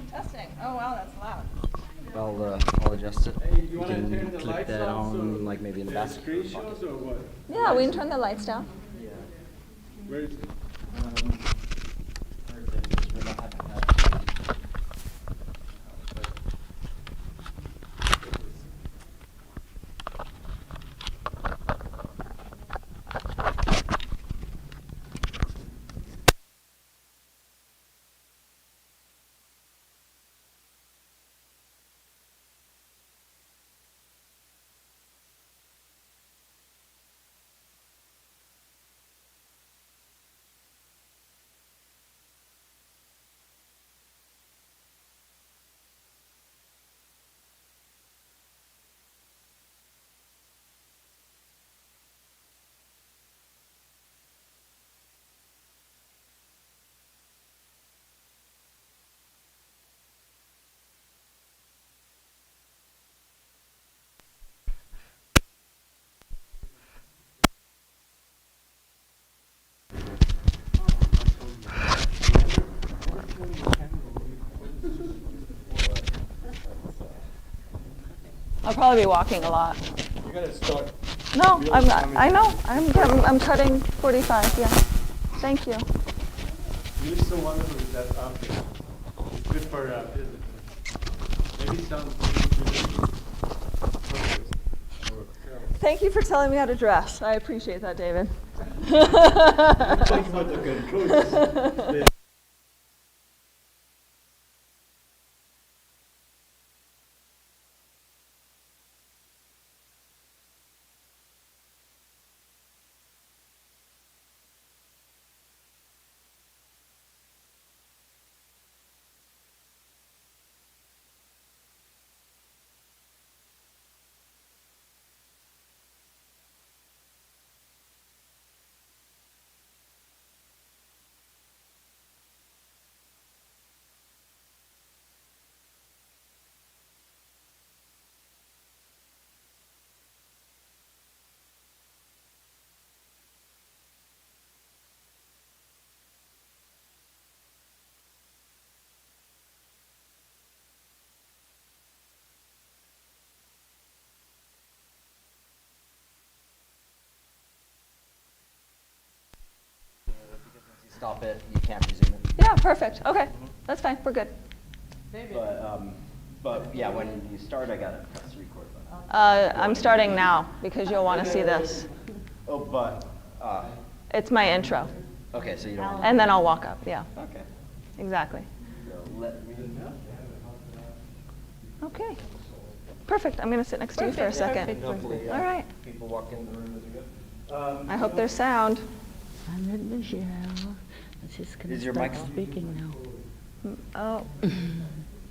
Testing. Oh, wow, that's loud. I'll adjust it. You want to turn the click lights that off so on, like maybe in the the basket. screen shows or what? Yeah, we can turn the lights down. Where is it? I'll probably be walking a lot. You gotta start. No, I'm not. I know. I'm cutting 45. Yeah. Thank you. You look so wonderful with that outfit. It's good for business. Maybe some. Thank you for telling me how to dress. I appreciate that, David. Thank you for the control. Stop it. You can't resume it. Yeah, perfect. Okay, that's fine. We're good. But yeah, when you start, I gotta press the record button. I'm starting now because you'll want to see this. Oh, but It's my intro, okay, so you don't. Want and then I'll walk up. Yeah, okay. exactly. So let me know. Okay. Perfect. I'm going to sit next to you for a second. Hopefully, All right. people walk in the room as we go. I hope there's sound. I'm at Michelle. It's just gonna Is your start mic on? speaking now. Oh,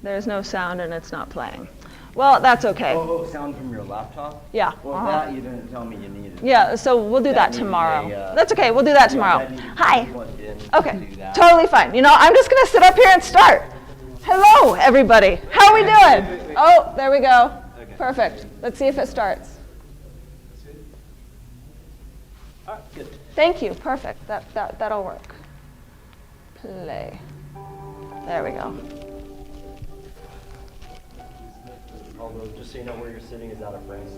there's no sound and it's not playing. Well, that's okay. Oh, sound from your laptop? Yeah. Well, that you didn't tell me you needed. Yeah, so we'll do that needed tomorrow. a, That's okay. We'll do that yeah, tomorrow. that needed to Hi. be plugged in to Okay. do that. Totally fine. You know, I'm just going to sit up here and start. Hello, everybody. How are we doing? Oh, there we go. Okay. Perfect. Let's see if it starts. Ah, good. Thank you. Perfect. That'll work. Play. There we go. Although, just so you know where you're sitting is out of frame.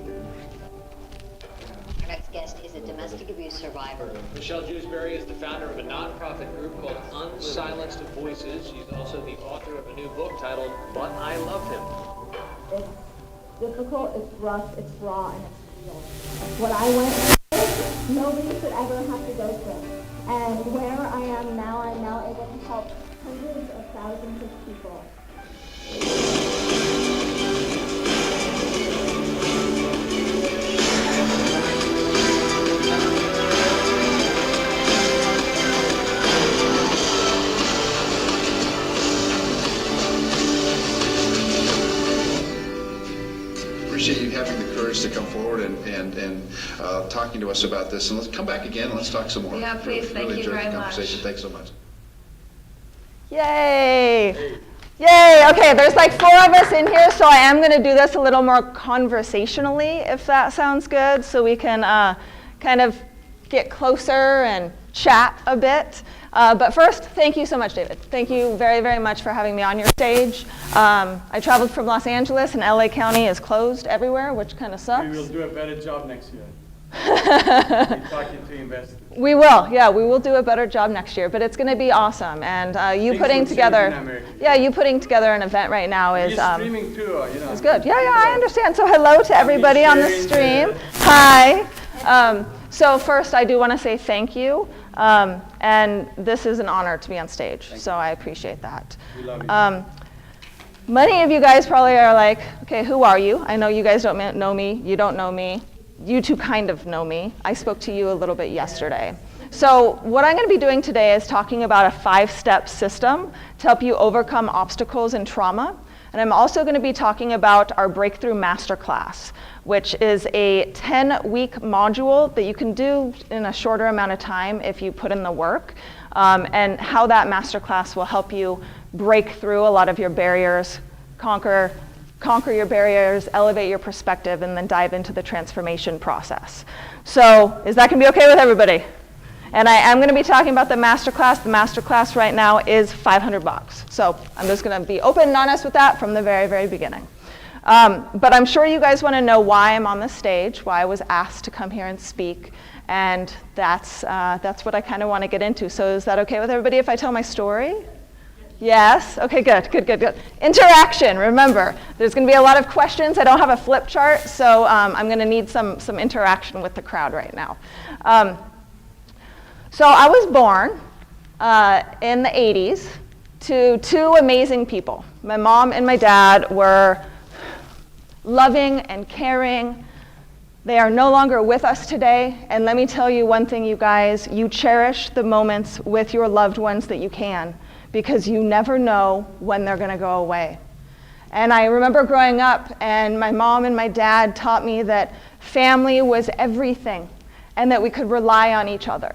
Our next guest is a domestic abuse survivor. Michelle Jewsbury is the founder of a nonprofit group called Unsilenced Voices. She's also the author of a new book titled But I Love Him. It's difficult, it's rough, it's raw, and it's real. What I went through, nobody should ever have to go through. And where I am now, I'm now able to help hundreds of thousands of people. Appreciate you having the courage to come forward and talking to us about this. And let's come back again and let's talk some more. Yeah, please. Thank you enjoyed very the conversation. much. Thanks so much. Yay! Yay! Okay, there's like 4 of us in here, so I am going to do this a little more conversationally, if that sounds good, so we can kind of get closer and chat a bit. But first, thank you so much, David. Thank you very, very much for having me on your stage. I traveled from Los Angeles, and LA County is closed everywhere, which kind of sucks. We will do a better job next year. We're talking to investors. We will, yeah, we will do a better job next year, but it's going to be awesome. And you Things putting will together, change in America. yeah, you putting together an event right now is You're streaming too, you know. it's good. Yeah, I understand. So hello to everybody on the stream. Hi. So first, I do want to say thank you. And this is an honor to be on stage, so I appreciate that. We love you. Many of you guys probably are like, okay, who are you? I know you guys don't know me. You don't know me. You two kind of know me. I spoke to you a little bit yesterday. So what I'm going to be doing today is talking about a 5-step system to help you overcome obstacles and trauma. And I'm also going to be talking about our Breakthrough Masterclass, which is a 10-week module that you can do in a shorter amount of time if you put in the work, and how that masterclass will help you break through a lot of your barriers, conquer your barriers, elevate your perspective, and then dive into the transformation process. So is that going to be okay with everybody? And I am going to be talking about the masterclass. The masterclass right now is $500. So I'm just going to be open and honest with that from the very, very beginning. But I'm sure you guys want to know why I'm on the stage, why I was asked to come here and speak, and that's what I kind of want to get into. So is that okay with everybody if I tell my story? Yes? Okay, good. Interaction, remember, there's going to be a lot of questions. I don't have a flip chart, so I'm going to need some interaction with the crowd right now. So I was born in the 80s to two amazing people. My mom and my dad were loving and caring. They are no longer with us today. And let me tell you one thing, you guys, you cherish the moments with your loved ones that you can, because you never know when they're going to go away. And I remember growing up, and my mom and my dad taught me that family was everything and that we could rely on each other.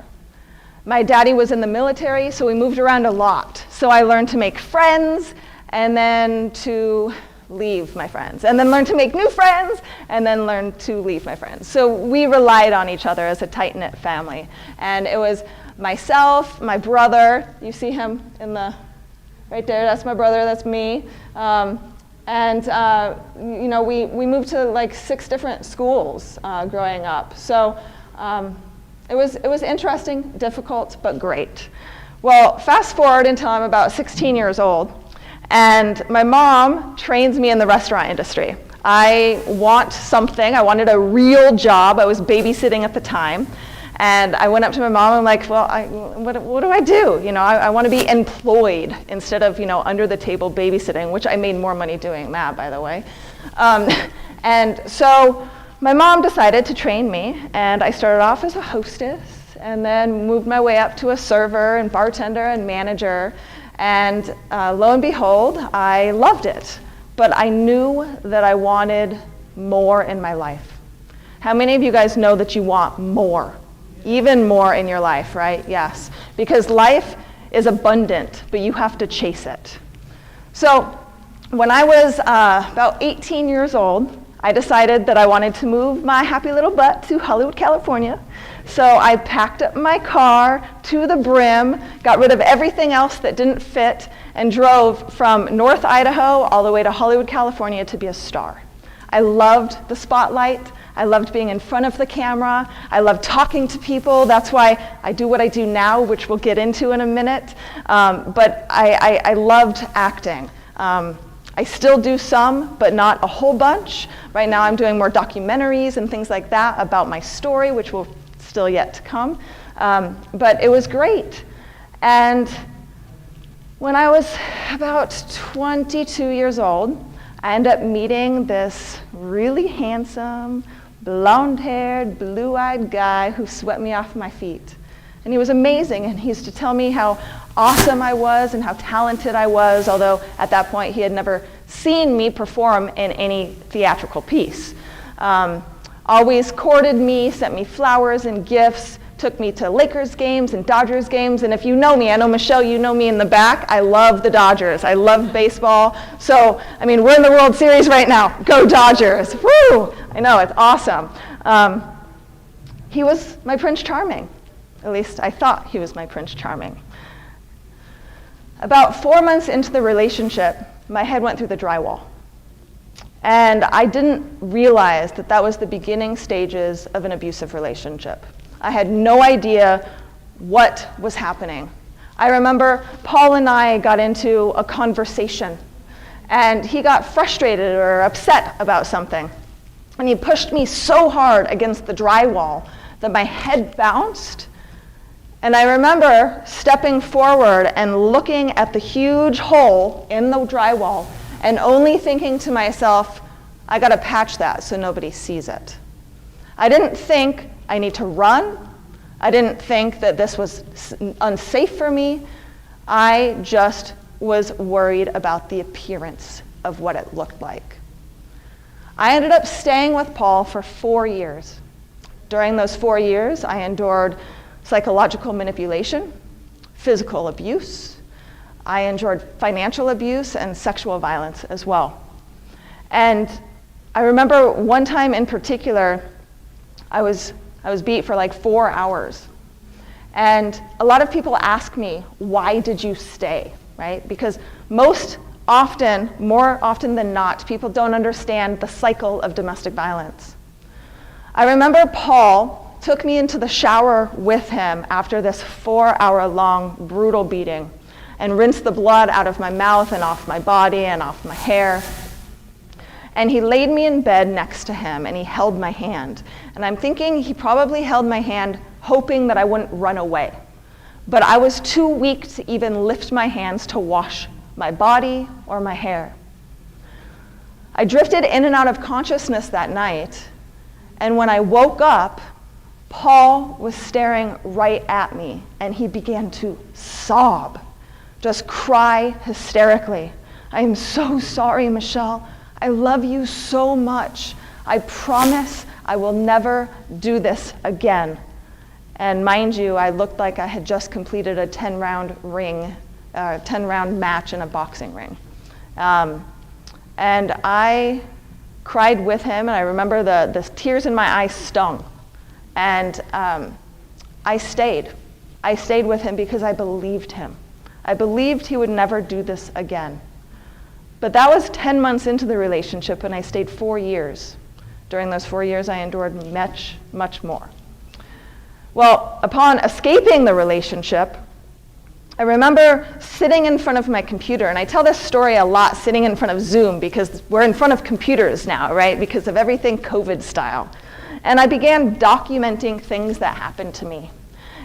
My daddy was in the military, so we moved around a lot. So I learned to make friends, and then to leave my friends, and then learn to make new friends, and then learn to leave my friends. So we relied on each other as a tight-knit family. And it was myself, my brother, you see him in the, right there, that's my brother, that's me. You know, we moved to like 6 different schools growing up. So it was interesting, difficult, but great. Well, fast forward until I'm about 16 years old, and my mom trains me in the restaurant industry. I wanted a real job. I was babysitting at the time, and I went up to my mom and I'm like, well, what do I do? You know, I want to be employed instead of, you know, under the table babysitting, which I made more money doing that, by the way. And so my mom decided to train me, and I started off as a hostess and then moved my way up to a server and bartender and manager. And lo and behold, I loved it. But I knew that I wanted more in my life. How many of you guys know that you want more? Even more in your life, right? Yes. Because life is abundant, but you have to chase it. So when I was about 18 years old, I decided that I wanted to move my happy little butt to Hollywood, California. So I packed up my car to the brim, got rid of everything else that didn't fit, and drove from North Idaho all the way to Hollywood, California to be a star. I loved the spotlight. I loved being in front of the camera. I loved talking to people. That's why I do what I do now, which we'll get into in a minute. But I loved acting. I still do some, but not a whole bunch. Right now I'm doing more documentaries and things like that about my story, which will still yet to come. But it was great. And when I was about 22 years old, I ended up meeting this really handsome, blonde-haired, blue-eyed guy who swept me off my feet. And he was amazing, and he used to tell me how awesome I was and how talented I was, although at that point he had never seen me perform in any theatrical piece. Always courted me, sent me flowers and gifts, took me to Lakers games and Dodgers games, and if you know me, I know Michelle, you know me in the back, I love the Dodgers. I love baseball. So, I mean, we're in the World Series right now. Go Dodgers. Woo! I know, it's awesome. He was my Prince Charming. At least I thought he was my Prince Charming. About 4 months into the relationship, my head went through the drywall. And I didn't realize that that was the beginning stages of an abusive relationship. I had no idea what was happening. I remember Paul and I got into a conversation, and he got frustrated or upset about something. And he pushed me so hard against the drywall that my head bounced. And I remember stepping forward and looking at the huge hole in the drywall and only thinking to myself, I gotta patch that so nobody sees it. I didn't think I need to run. I didn't think that this was unsafe for me. I just was worried about the appearance of what it looked like. I ended up staying with Paul for 4 years. During those 4 years, I endured psychological manipulation, physical abuse. I endured financial abuse and sexual violence as well. And I remember one time in particular, I was beat for like 4 hours. And a lot of people ask me, why did you stay, right? Because more often than not, people don't understand the cycle of domestic violence. I remember Paul took me into the shower with him after this 4-hour-long brutal beating and rinsed the blood out of my mouth and off my body and off my hair. And he laid me in bed next to him and he held my hand. And I'm thinking he probably held my hand hoping that I wouldn't run away. But I was too weak to even lift my hands to wash my body or my hair. I drifted in and out of consciousness that night, and when I woke up, Paul was staring right at me, and he began to sob, just cry hysterically. I am so sorry, Michelle. I love you so much. I promise I will never do this again. And mind you, I looked like I had just completed a 10-round match in a boxing ring. And I cried with him, and I remember the tears in my eyes stung. And I stayed. I stayed with him because I believed him. I believed he would never do this again. But that was 10 months into the relationship, and I stayed 4 years. During those 4 years, I endured much, much more. Well, upon escaping the relationship, I remember sitting in front of my computer, and I tell this story a lot sitting in front of Zoom because we're in front of computers now, right? Because of everything COVID style. And I began documenting things that happened to me.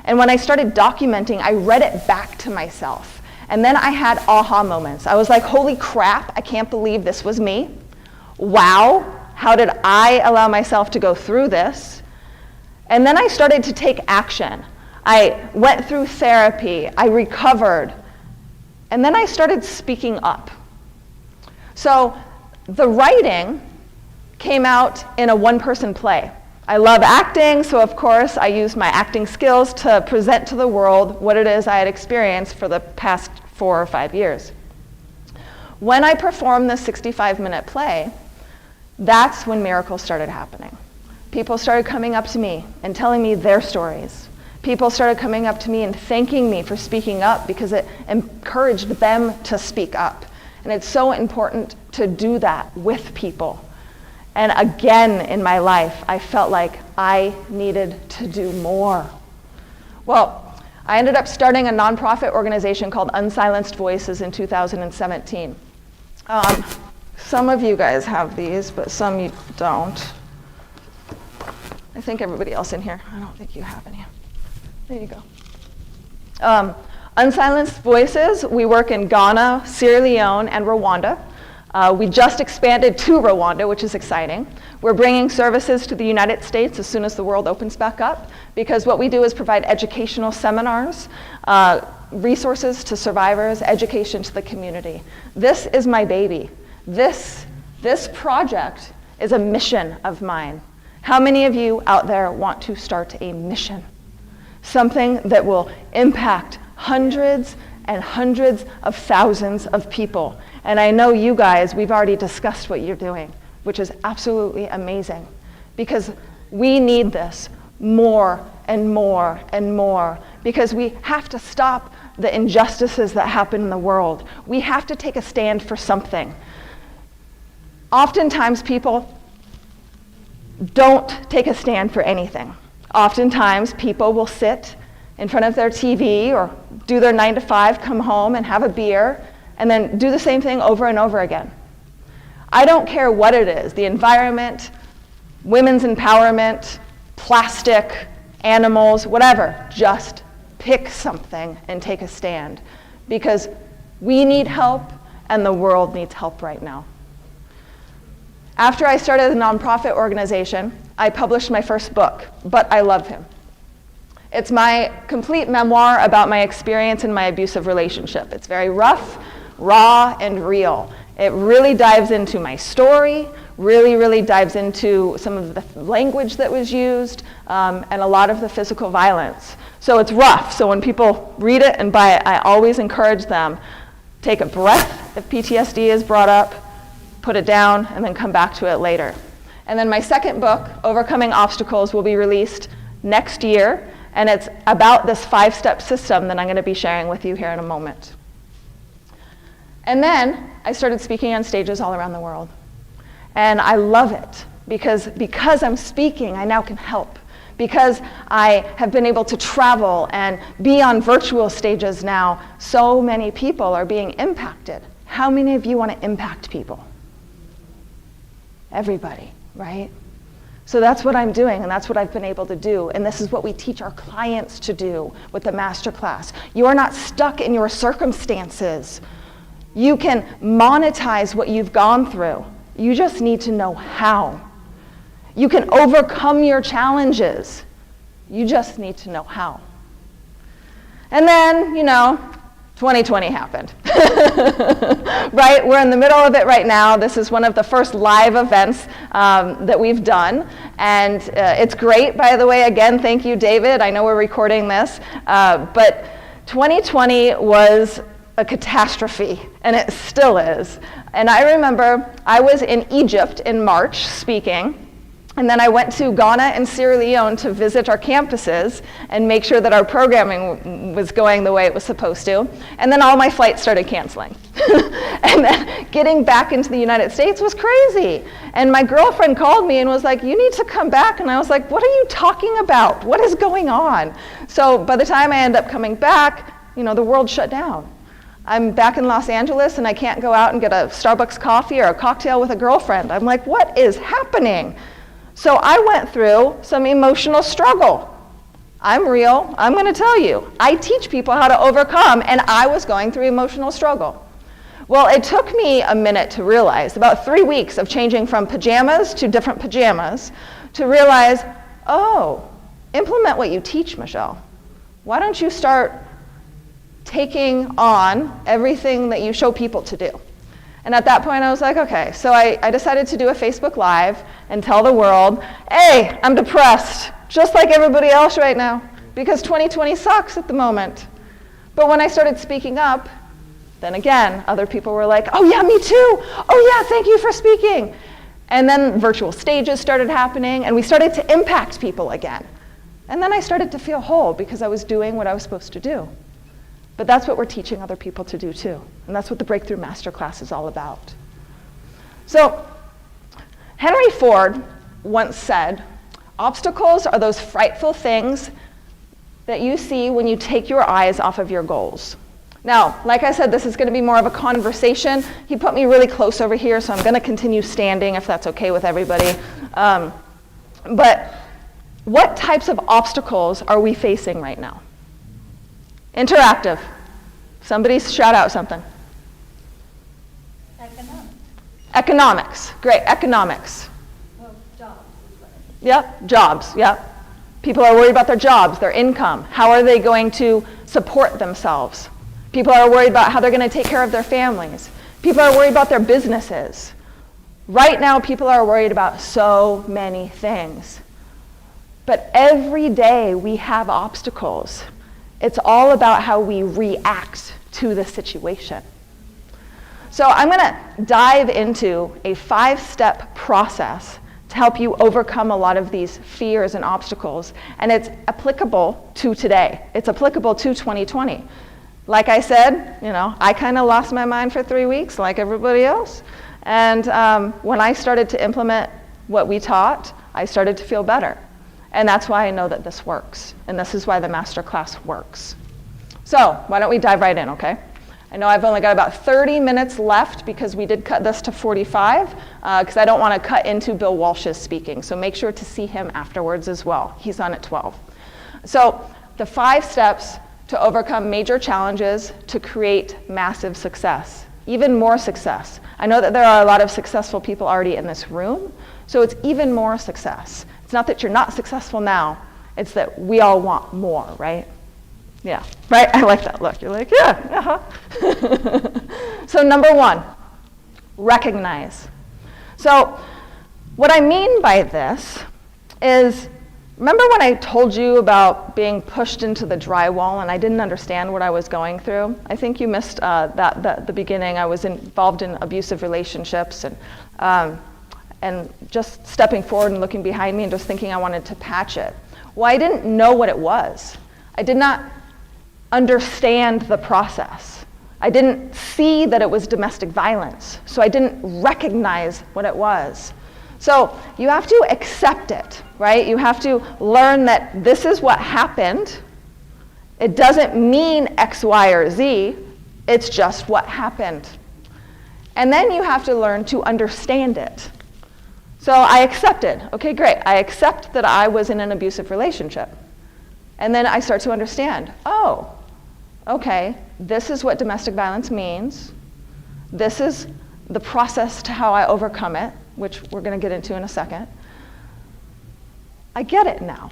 And when I started documenting, I read it back to myself. And then I had aha moments. I was like, holy crap, I can't believe this was me. Wow, how did I allow myself to go through this? And then I started to take action. I went through therapy, I recovered, and then I started speaking up. So the writing came out in a one-person play. I love acting, so of course I used my acting skills to present to the world what it is I had experienced for the past 4 or 5 years. When I performed the 65-minute play, that's when miracles started happening. People started coming up to me and telling me their stories. People started coming up to me and thanking me for speaking up because it encouraged them to speak up. And it's so important to do that with people. And again in my life, I felt like I needed to do more. Well, I ended up starting a nonprofit organization called Unsilenced Voices in 2017. Some of you guys have these, but some you don't. I think everybody else in here, I don't think you have any. There you go. Unsilenced Voices, we work in Ghana, Sierra Leone, and Rwanda. We just expanded to Rwanda, which is exciting. We're bringing services to the United States as soon as the world opens back up, because what we do is provide educational seminars, resources to survivors, education to the community. This is my baby. This project is a mission of mine. How many of you out there want to start a mission? Something that will impact hundreds and hundreds of thousands of people. And I know you guys, we've already discussed what you're doing, which is absolutely amazing. Because we need this more and more and more, because we have to stop the injustices that happen in the world. We have to take a stand for something. Oftentimes people don't take a stand for anything. Oftentimes people will sit in front of their TV or do their 9 to 5, come home and have a beer, and then do the same thing over and over again. I don't care what it is, the environment, women's empowerment, plastic, animals, whatever, just pick something and take a stand, because we need help and the world needs help right now. After I started a nonprofit organization, I published my first book, But I Love Him. It's my complete memoir about my experience in my abusive relationship. It's very rough, raw, and real. It really dives into my story, really dives into some of the language that was used, and a lot of the physical violence. So it's rough. So when people read it and buy it, I always encourage them, take a breath if PTSD is brought up, put it down, and then come back to it later. And then my second book, Overcoming Obstacles, will be released next year, and it's about this 5-step system that I'm going to be sharing with you here in a moment. And then I started speaking on stages all around the world. And I love it, because I'm speaking, I now can help. Because I have been able to travel and be on virtual stages now, so many people are being impacted. How many of you want to impact people? Everybody, right? So that's what I'm doing, and that's what I've been able to do. And this is what we teach our clients to do with the masterclass. You are not stuck in your circumstances. You can monetize what you've gone through. You just need to know how. You can overcome your challenges. You just need to know how. And then, 2020 happened. Right? We're in the middle of it right now. This is one of the first live events that we've done. And it's great, by the way. Again, thank you, David. I know we're recording this. But 2020 was a catastrophe, and it still is. And I remember I was in Egypt in March speaking, and then I went to Ghana and Sierra Leone to visit our campuses and make sure that our programming was going the way it was supposed to. And then all my flights started canceling. And then getting back into the United States was crazy. And my girlfriend called me and was like, "You need to come back." And I was like, "What are you talking about? What is going on?" So by the time I end up coming back, the world shut down. I'm back in Los Angeles and I can't go out and get a Starbucks coffee or a cocktail with a girlfriend. I'm like, what is happening? So I went through some emotional struggle. I'm real, I'm gonna tell you. I teach people how to overcome, and I was going through emotional struggle. Well, it took me a minute to realize, about 3 weeks of changing from pajamas to different pajamas, to realize, implement what you teach, Michelle. Why don't you start taking on everything that you show people to do? And at that point I was like, okay, so I decided to do a Facebook Live and tell the world, hey, I'm depressed, just like everybody else right now, because 2020 sucks at the moment. But when I started speaking up, then again, other people were like, oh yeah, me too. Oh yeah, thank you for speaking. And then virtual stages started happening, and we started to impact people again. And then I started to feel whole because I was doing what I was supposed to do. But that's what we're teaching other people to do too. And that's what the Breakthrough Masterclass is all about. So Henry Ford once said, obstacles are those frightful things that you see when you take your eyes off of your goals. Now, like I said, this is going to be more of a conversation. He put me really close over here, so I'm going to continue standing if that's okay with everybody. But what types of obstacles are we facing right now? Interactive. Somebody shout out something. Economics. Great, economics. Well, jobs. Yep, jobs, yep. People are worried about their jobs, their income. How are they going to support themselves? People are worried about how they're going to take care of their families. People are worried about their businesses. Right now, people are worried about so many things. But every day we have obstacles. It's all about how we react to the situation. So I'm going to dive into a 5-step process to help you overcome a lot of these fears and obstacles. And it's applicable to today. It's applicable to 2020. Like I said, I kind of lost my mind for 3 weeks like everybody else. And when I started to implement what we taught, I started to feel better. And that's why I know that this works. And this is why the masterclass works. So why don't we dive right in, okay? I know I've only got about 30 minutes left because we did cut this to 45 because I don't want to cut into Bill Walsh's speaking. So make sure to see him afterwards as well. He's on at 12. So the 5 steps to overcome major challenges to create massive success, even more success. I know that there are a lot of successful people already in this room, so it's even more success. It's not that you're not successful now, it's that we all want more, right? Yeah, right? I like that look. You're like, yeah, So number 1, recognize. So what I mean by this is, remember when I told you about being pushed into the drywall and I didn't understand what I was going through? I think you missed the beginning. I was involved in abusive relationships and just stepping forward and looking behind me and just thinking I wanted to patch it. Well, I didn't know what it was. I did not understand the process. I didn't see that it was domestic violence, so I didn't recognize what it was. So you have to accept it, right? You have to learn that this is what happened. It doesn't mean X, Y, or Z. It's just what happened. And then you have to learn to understand it. So I accepted. Okay, great. I accept that I was in an abusive relationship. And then I start to understand, oh, okay, this is what domestic violence means. This is the process to how I overcome it, which we're going to get into in a second. I get it now.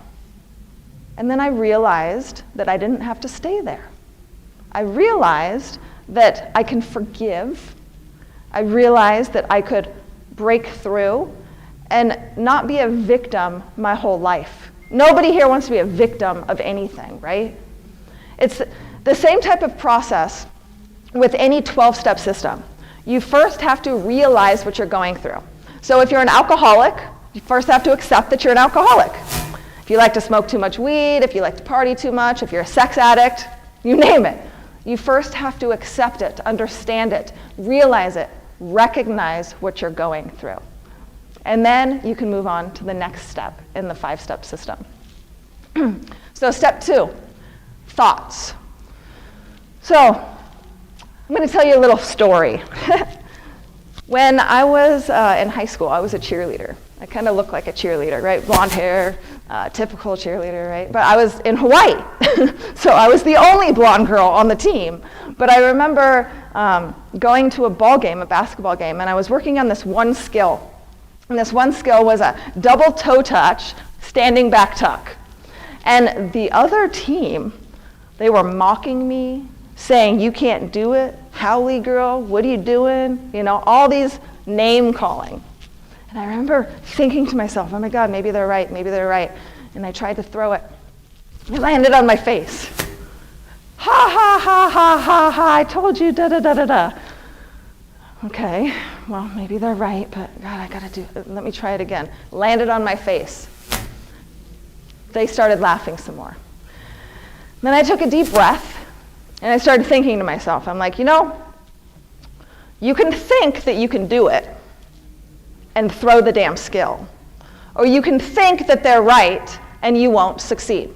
And then I realized that I didn't have to stay there. I realized that I can forgive. I realized that I could break through and not be a victim my whole life. Nobody here wants to be a victim of anything, right? It's the same type of process with any 12-step system. You first have to realize what you're going through. So if you're an alcoholic, you first have to accept that you're an alcoholic. If you like to smoke too much weed, if you like to party too much, if you're a sex addict, you name it. You first have to accept it, understand it, realize it, recognize what you're going through. And then you can move on to the next step in the 5-step system. So step 2, thoughts. So I'm going to tell you a little story. When I was in high school, I was a cheerleader. I kind of look like a cheerleader, right? Blonde hair, typical cheerleader, right? But I was in Hawaii, so I was the only blonde girl on the team. But I remember going to a ball game, a basketball game, and I was working on this one skill. And this one skill was a double toe touch, standing back tuck. And the other team, they were mocking me, saying, "You can't do it, Howley girl, what are you doing?" All these name calling. And I remember thinking to myself, oh my God, maybe they're right, maybe they're right. And I tried to throw it. It landed on my face. Ha, ha, ha, ha, ha, ha, I told you, da, da, da, da, da. Okay, well, maybe they're right, but God, I gotta let me try it again. Landed on my face. They started laughing some more. Then I took a deep breath, and I started thinking to myself, I'm like, you can think that you can do it and throw the damn skill. Or you can think that they're right and you won't succeed.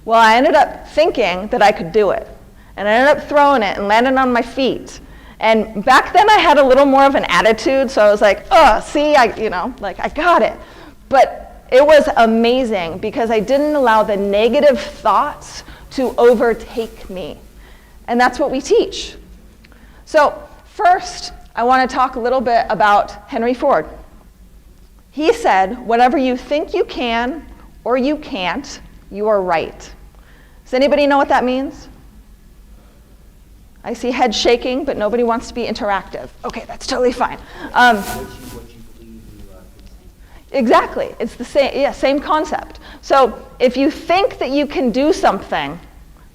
Well, I ended up thinking that I could do it. And I ended up throwing it and landing on my feet. And back then I had a little more of an attitude, so I was like, see, I got it. But it was amazing because I didn't allow the negative thoughts to overtake me. And that's what we teach. So first, I want to talk a little bit about Henry Ford. He said, whatever you think you can or you can't, you are right. Does anybody know what that means? I see heads shaking, but nobody wants to be interactive. Okay, that's totally fine. Exactly, it's the same concept. So if you think that you can do something,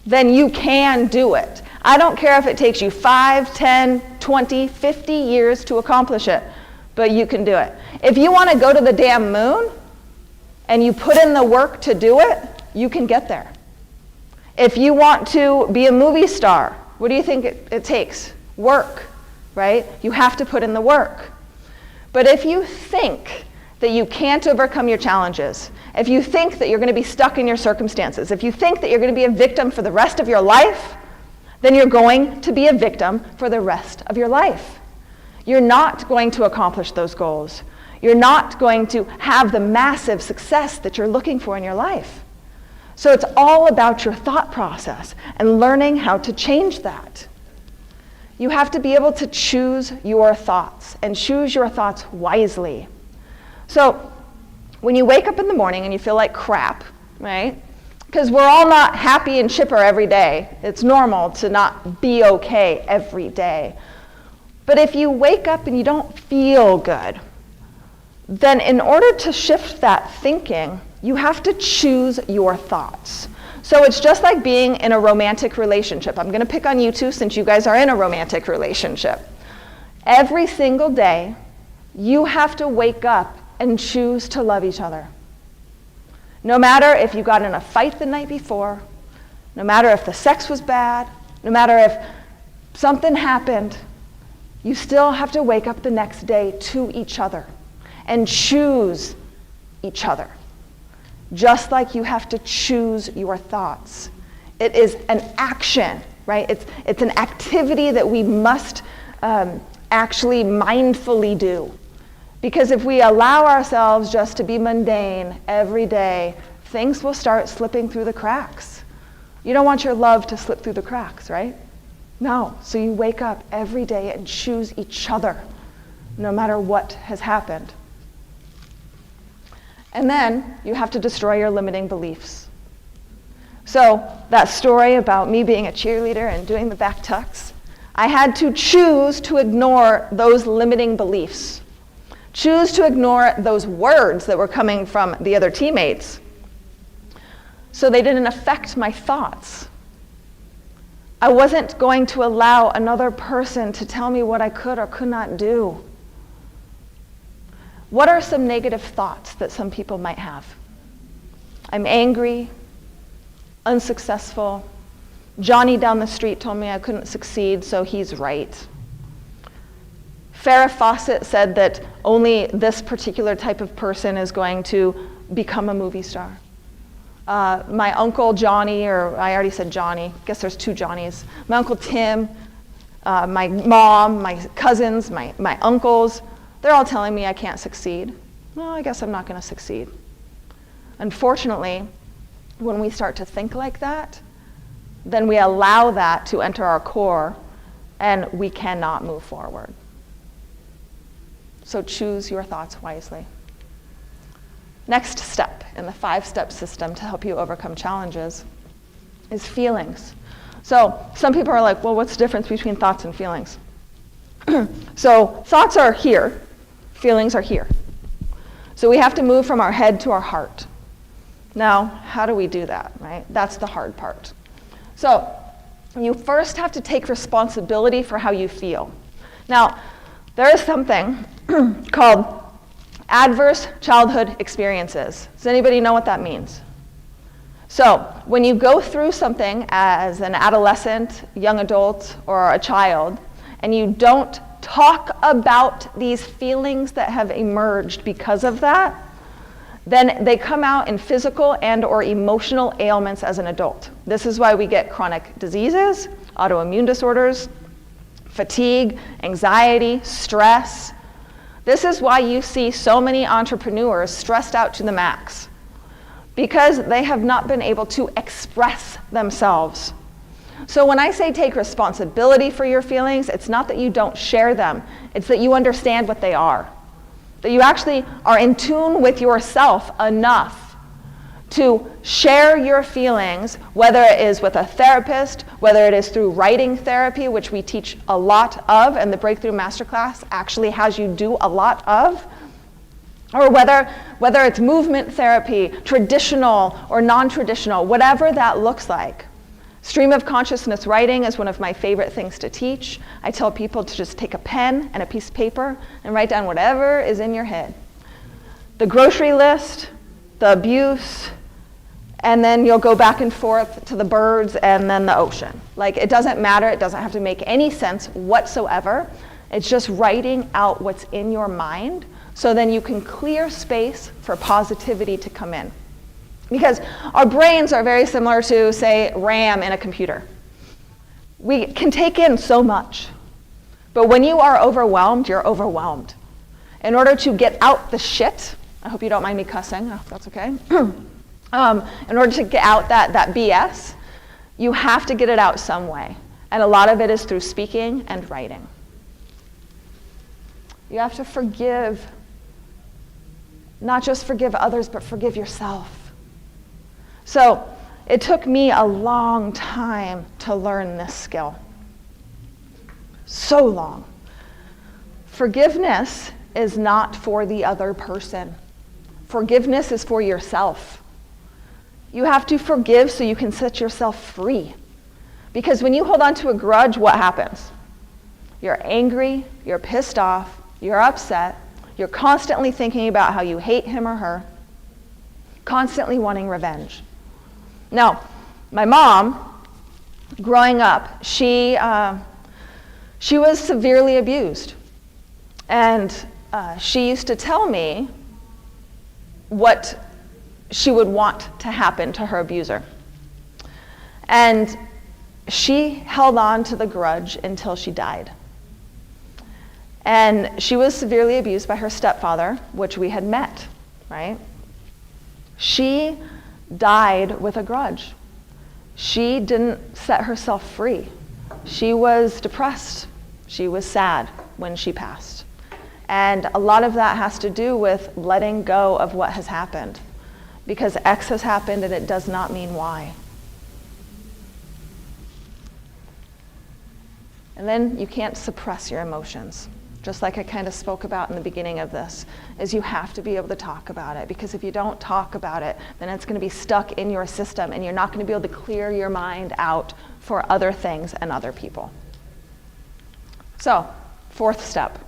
then you can do it. I don't care if it takes you 5, 10, 20, 50 years to accomplish it, but you can do it. If you want to go to the damn moon and you put in the work to do it, you can get there. If you want to be a movie star, what do you think it takes? Work, right? You have to put in the work. But if you think that you can't overcome your challenges, if you think that you're going to be stuck in your circumstances, if you think that you're going to be a victim for the rest of your life, then you're going to be a victim for the rest of your life. You're not going to accomplish those goals. You're not going to have the massive success that you're looking for in your life. So it's all about your thought process and learning how to change that. You have to be able to choose your thoughts and choose your thoughts wisely. So when you wake up in the morning and you feel like crap, right? Because we're all not happy and chipper every day. It's normal to not be okay every day. But if you wake up and you don't feel good, then in order to shift that thinking, you have to choose your thoughts. So it's just like being in a romantic relationship. I'm going to pick on you two since you guys are in a romantic relationship. Every single day, you have to wake up and choose to love each other. No matter if you got in a fight the night before, no matter if the sex was bad, no matter if something happened, you still have to wake up the next day to each other and choose each other. Just like you have to choose your thoughts. It is an action, right? It's an activity that we must actually mindfully do. Because if we allow ourselves just to be mundane every day, things will start slipping through the cracks. You don't want your love to slip through the cracks, right? No, so you wake up every day and choose each other, no matter what has happened. And then you have to destroy your limiting beliefs. So that story about me being a cheerleader and doing the back tucks, I had to choose to ignore those limiting beliefs. Choose to ignore those words that were coming from the other teammates so they didn't affect my thoughts. I wasn't going to allow another person to tell me what I could or could not do. What are some negative thoughts that some people might have? I'm angry, unsuccessful. Johnny down the street told me I couldn't succeed, so he's right. Farrah Fawcett said that only this particular type of person is going to become a movie star. My uncle Johnny, or I already said Johnny, I guess there's two Johnnies. My uncle Tim, my mom, my cousins, my uncles, they're all telling me I can't succeed. Well, I guess I'm not going to succeed. Unfortunately, when we start to think like that, then we allow that to enter our core and we cannot move forward. So choose your thoughts wisely. Next step in the 5-step system to help you overcome challenges is feelings. So some people are like, well, what's the difference between thoughts and feelings? So thoughts are here, feelings are here. So we have to move from our head to our heart. Now, how do we do that, right? That's the hard part. So you first have to take responsibility for how you feel. Now, there is something called adverse childhood experiences. Does anybody know what that means? So when you go through something as an adolescent, young adult, or a child, and you don't talk about these feelings that have emerged because of that, then they come out in physical and or emotional ailments as an adult. This is why we get chronic diseases, autoimmune disorders, fatigue, anxiety, stress. This is why you see so many entrepreneurs stressed out to the max, because they have not been able to express themselves. So when I say take responsibility for your feelings, it's not that you don't share them, it's that you understand what they are. That you actually are in tune with yourself enough to share your feelings, whether it is with a therapist, whether it is through writing therapy, which we teach a lot of, and the Breakthrough Masterclass actually has you do a lot of, or whether it's movement therapy, traditional or non-traditional, whatever that looks like. Stream of consciousness writing is one of my favorite things to teach. I tell people to just take a pen and a piece of paper and write down whatever is in your head. The grocery list, the abuse, and then you'll go back and forth to the birds and then the ocean. Like, it doesn't matter. It doesn't have to make any sense whatsoever. It's just writing out what's in your mind so then you can clear space for positivity to come in. Because our brains are very similar to, say, RAM in a computer. We can take in so much. But when you are overwhelmed, you're overwhelmed. In order to get out the shit, I hope you don't mind me cussing, oh, that's okay. In order to get out that BS, you have to get it out some way. And a lot of it is through speaking and writing. You have to forgive, not just forgive others, but forgive yourself. So it took me a long time to learn this skill. So long. Forgiveness is not for the other person. Forgiveness is for yourself. You have to forgive so you can set yourself free. Because when you hold on to a grudge, what happens? You're angry, you're pissed off, you're upset, you're constantly thinking about how you hate him or her, constantly wanting revenge. Now, my mom, growing up, she was severely abused. And she used to tell me what she would want to happen to her abuser. And she held on to the grudge until she died. And she was severely abused by her stepfather, which we had met, right? She died with a grudge. She didn't set herself free. She was depressed. She was sad when she passed. And a lot of that has to do with letting go of what has happened. Because X has happened and it does not mean Y. And then you can't suppress your emotions. Just like I kind of spoke about in the beginning of this, is you have to be able to talk about it. Because if you don't talk about it, then it's going to be stuck in your system and you're not going to be able to clear your mind out for other things and other people. So, fourth step,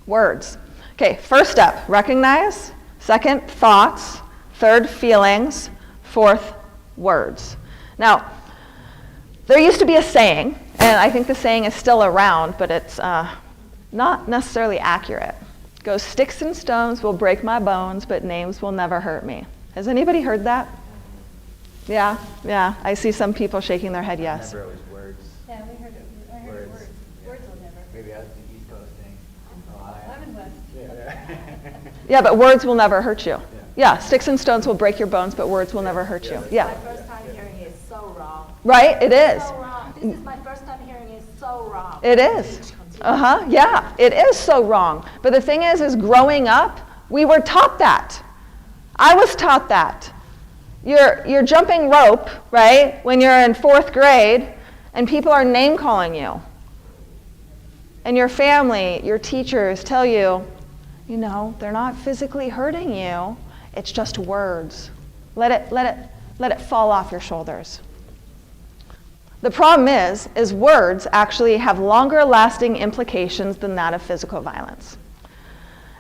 words. Okay, first step, recognize. Second, thoughts. Third, feelings. Fourth, words. Now, there used to be a saying, and I think the saying is still around, but it's not necessarily accurate. It goes, sticks and stones will break my bones, but names will never hurt me. Has anybody heard that? Yeah, I see some people shaking their head yes. I remember it was words. Yeah, we heard it. I heard it words. Words will never. Maybe that's the East Coast thing. I'm in West. Yeah. Yeah, but words will never hurt you. Yeah, sticks and stones will break your bones, but words will never hurt you. Yeah. My first time hearing it is so wrong. Right? It is. So wrong. This is my first time hearing it is so wrong. It is. Yeah, it is so wrong. But the thing is growing up, we were taught that. I was taught that. You're jumping rope, right, when you're in 4th grade, and people are name calling you. And your family, your teachers tell you, you know, they're not physically hurting you. It's just words. Let it fall off your shoulders. The problem is words actually have longer lasting implications than that of physical violence.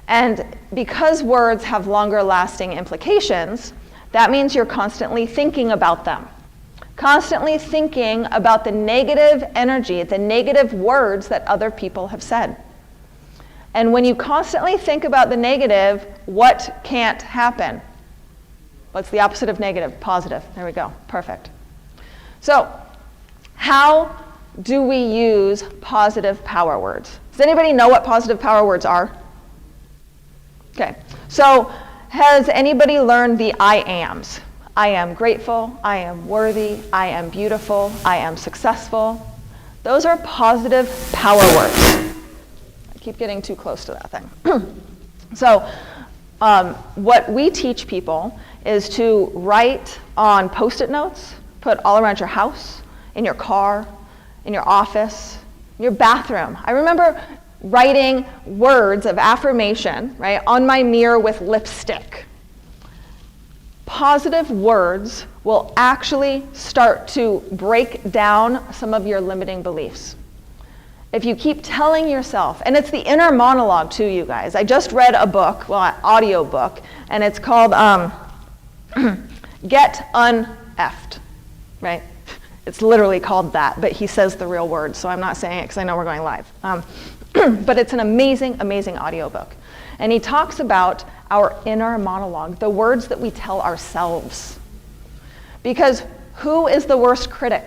And because words have longer lasting implications, that means you're constantly thinking about them. Constantly thinking about the negative energy, the negative words that other people have said. And when you constantly think about the negative, what can't happen? What's the opposite of negative? Positive. There we go. Perfect. So, how do we use positive power words? Does anybody know what positive power words are? Okay. So, has anybody learned the I ams? I am grateful, I am worthy, I am beautiful, I am successful. Those are positive power words. I keep getting too close to that thing. So, what we teach people is to write on Post-it notes, put all around your house, in your car, in your office, in your bathroom. I remember writing words of affirmation, right, on my mirror with lipstick. Positive words will actually start to break down some of your limiting beliefs. If you keep telling yourself, and it's the inner monologue too, you guys. I just read a book, well, an audio book, and it's called Get Un-effed, right? It's literally called that, but he says the real words, so I'm not saying it because I know we're going live. But it's an amazing, amazing audiobook. And he talks about our inner monologue, the words that we tell ourselves. Because who is the worst critic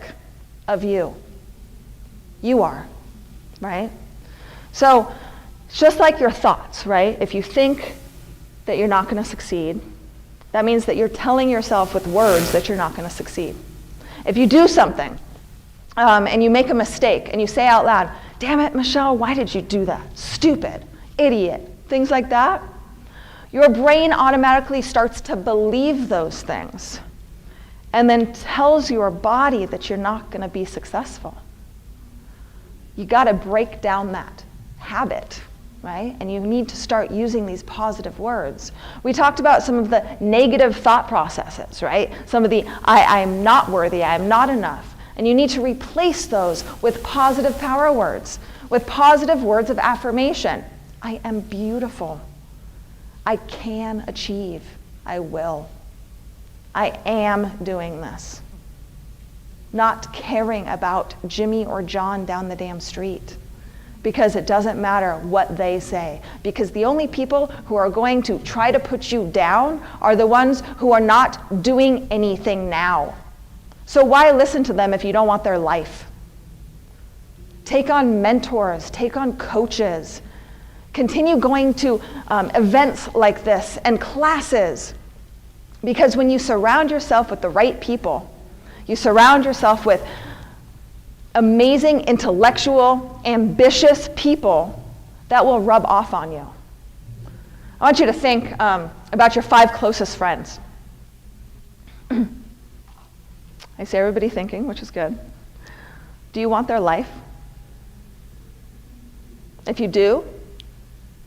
of you? You are, right? So it's just like your thoughts, right? If you think that you're not going to succeed, that means that you're telling yourself with words that you're not going to succeed. If you do something and you make a mistake and you say out loud, "Damn it, Michelle, why did you do that? Stupid, idiot," things like that, your brain automatically starts to believe those things and then tells your body that you're not going to be successful. You got to break down that habit, right? And you need to start using these positive words. We talked about some of the negative thought processes, right? Some of the, I'm not worthy, I'm not enough. And you need to replace those with positive power words, with positive words of affirmation. I am beautiful. I can achieve. I will. I am doing this. Not caring about Jimmy or John down the damn street, because it doesn't matter what they say. Because the only people who are going to try to put you down are the ones who are not doing anything now. So why listen to them if you don't want their life? Take on mentors, take on coaches. Continue going to events like this and classes. Because when you surround yourself with the right people, you surround yourself with amazing, intellectual, ambitious people that will rub off on you. I want you to think about your 5 closest friends. I see everybody thinking, which is good. Do you want their life? If you do,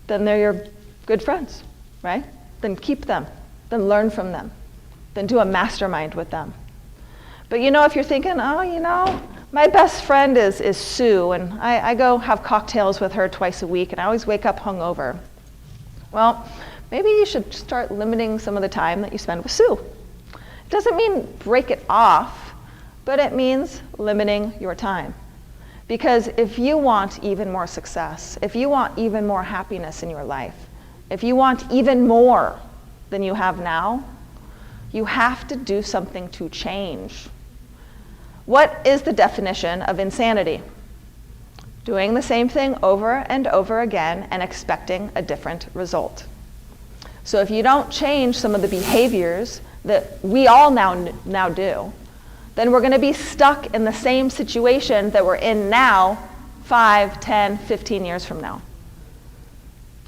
then they're your good friends, right? Then keep them, then learn from them, then do a mastermind with them. But if you're thinking, my best friend is Sue, and I go have cocktails with her twice a week, and I always wake up hungover. Well, maybe you should start limiting some of the time that you spend with Sue. It doesn't mean break it off, but it means limiting your time. Because if you want even more success, if you want even more happiness in your life, if you want even more than you have now, you have to do something to change. What is the definition of insanity? Doing the same thing over and over again and expecting a different result. So if you don't change some of the behaviors that we all now do, then we're going to be stuck in the same situation that we're in now 5, 10, 15 years from now.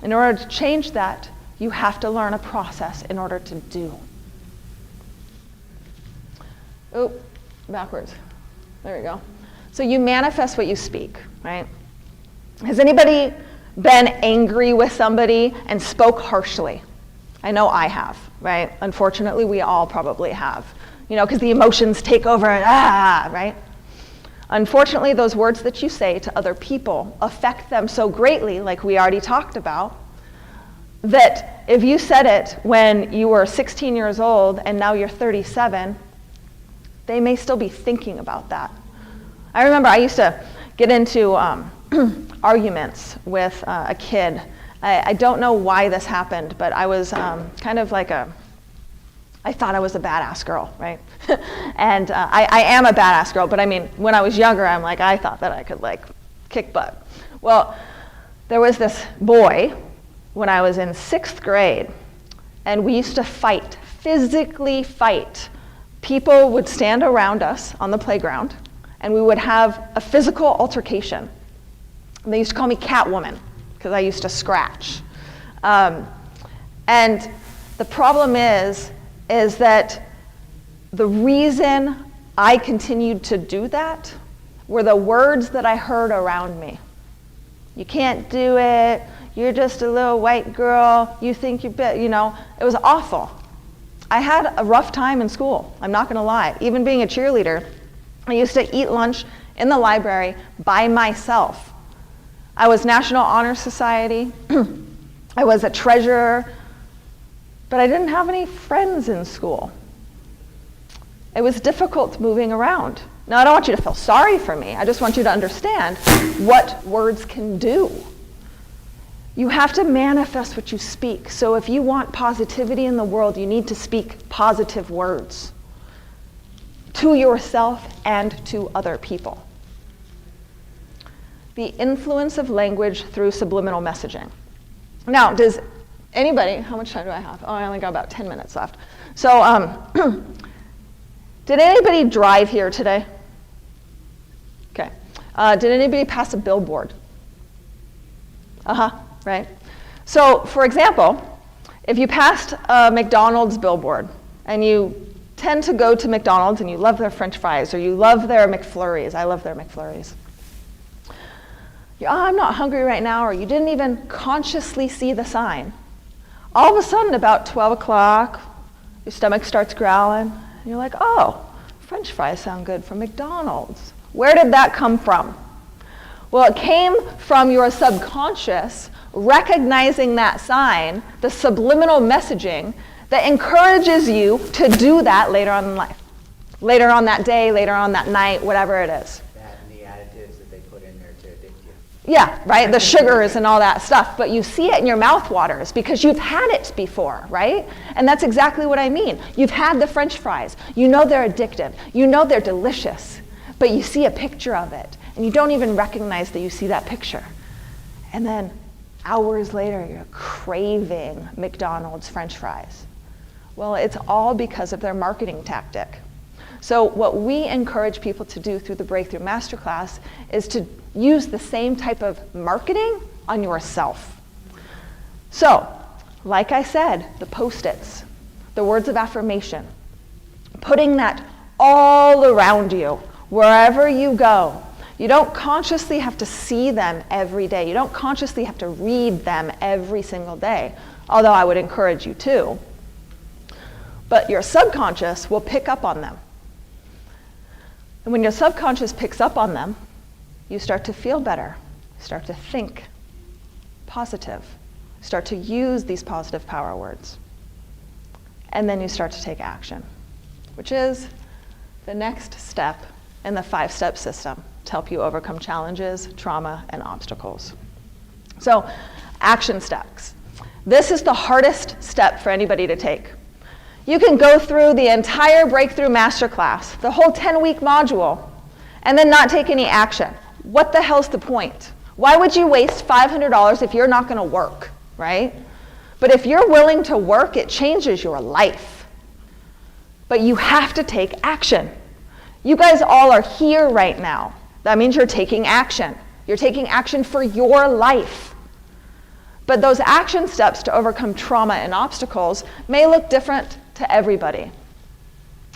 In order to change that, you have to learn a process in order to do. Oh, backwards. There we go. So you manifest what you speak, right? Has anybody been angry with somebody and spoke harshly? I know I have, right? Unfortunately, we all probably have. Because the emotions take over and right? Unfortunately, those words that you say to other people affect them so greatly, like we already talked about, that if you said it when you were 16 years old and now you're 37, they may still be thinking about that. I remember I used to get into arguments with a kid. I don't know why this happened, but I was kind of like I thought I was a badass girl, right? And I am a badass girl, but I mean, when I was younger, I thought that I could kick butt. Well, there was this boy when I was in 6th grade, and we used to fight, physically fight. People would stand around us on the playground, and we would have a physical altercation. And they used to call me Catwoman, because I used to scratch. And the problem is that the reason I continued to do that were the words that I heard around me. You can't do it, you're just a little white girl, you think you're it was awful. I had a rough time in school, I'm not gonna lie. Even being a cheerleader, I used to eat lunch in the library by myself. I was National Honor Society, I was a treasurer, but I didn't have any friends in school. It was difficult moving around. Now, I don't want you to feel sorry for me. I just want you to understand what words can do. You have to manifest what you speak. So if you want positivity in the world, you need to speak positive words to yourself and to other people. The influence of language through subliminal messaging. Now, does anybody, how much time do I have? Oh, I only got about 10 minutes left. So, did anybody drive here today? Okay. Did anybody pass a billboard? Right. So, for example, if you passed a McDonald's billboard and you tend to go to McDonald's and you love their French fries or you love their McFlurries, I love their McFlurries. I'm not hungry right now, or you didn't even consciously see the sign. All of a sudden, about 12 o'clock, your stomach starts growling, and you're like, oh, French fries sound good from McDonald's. Where did that come from? Well, it came from your subconscious recognizing that sign, the subliminal messaging that encourages you to do that later on in life. Later on that day, later on that night, whatever it is. That and the additives that they put in there to addict you. Yeah, right, the sugars and all that stuff, but you see it in your mouth waters because you've had it before, right? And that's exactly what I mean. You've had the French fries. You know they're addictive. You know they're delicious, but you see a picture of it, and you don't even recognize that you see that picture. And then hours later, you're craving McDonald's French fries. Well, it's all because of their marketing tactic. So what we encourage people to do through the Breakthrough Masterclass is to use the same type of marketing on yourself. So, like I said, the Post-its, the words of affirmation, putting that all around you, wherever you go. You don't consciously have to see them every day. You don't consciously have to read them every single day, although I would encourage you to. But your subconscious will pick up on them. And when your subconscious picks up on them, you start to feel better, start to think positive, start to use these positive power words. And then you start to take action, which is the next step in the 5-step system to help you overcome challenges, trauma, and obstacles. So, action steps. This is the hardest step for anybody to take. You can go through the entire Breakthrough Masterclass, the whole 10-week module, and then not take any action. What the hell's the point? Why would you waste $500 if you're not going to work, right? But if you're willing to work, it changes your life. But you have to take action. You guys all are here right now. That means you're taking action. You're taking action for your life. But those action steps to overcome trauma and obstacles may look different to everybody.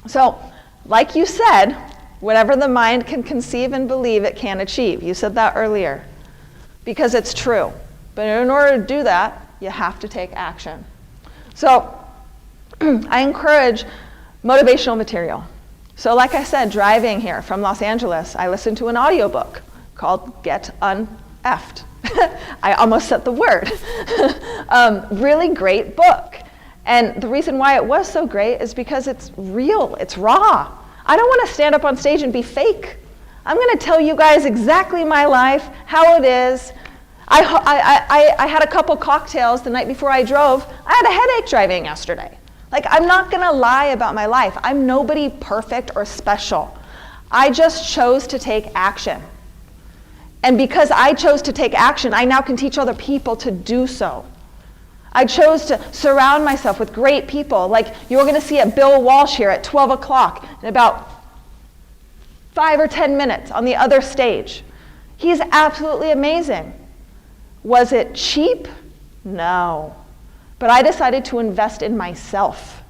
So, like you said, whatever the mind can conceive and believe, it can achieve. You said that earlier, because it's true. But in order to do that, you have to take action. So, I encourage motivational material. So like I said, driving here from Los Angeles, I listened to an audiobook called Get Uneffed. I almost said the word. Really great book. And the reason why it was so great is because it's real, it's raw. I don't want to stand up on stage and be fake. I'm going to tell you guys exactly my life, how it is. I had a couple cocktails the night before I drove. I had a headache driving yesterday. Like, I'm not going to lie about my life. I'm nobody perfect or special. I just chose to take action. And because I chose to take action, I now can teach other people to do so. I chose to surround myself with great people. Like you're going to see at Bill Walsh here at 12 o'clock in about 5 or 10 minutes on the other stage. He's absolutely amazing. Was it cheap? No. But I decided to invest in myself.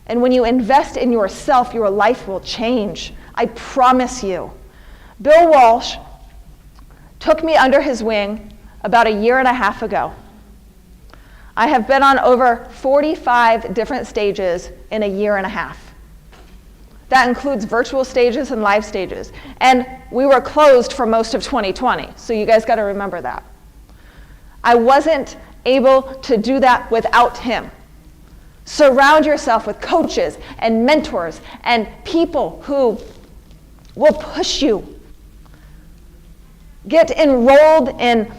And when you invest in yourself, your life will change. I promise you. Bill Walsh took me under his wing about 1.5 years ago. I have been on over 45 different stages in a year and a half. That includes virtual stages and live stages. And we were closed for most of 2020, so you guys got to remember that. I wasn't able to do that without him. Surround yourself with coaches and mentors and people who will push you. Get enrolled in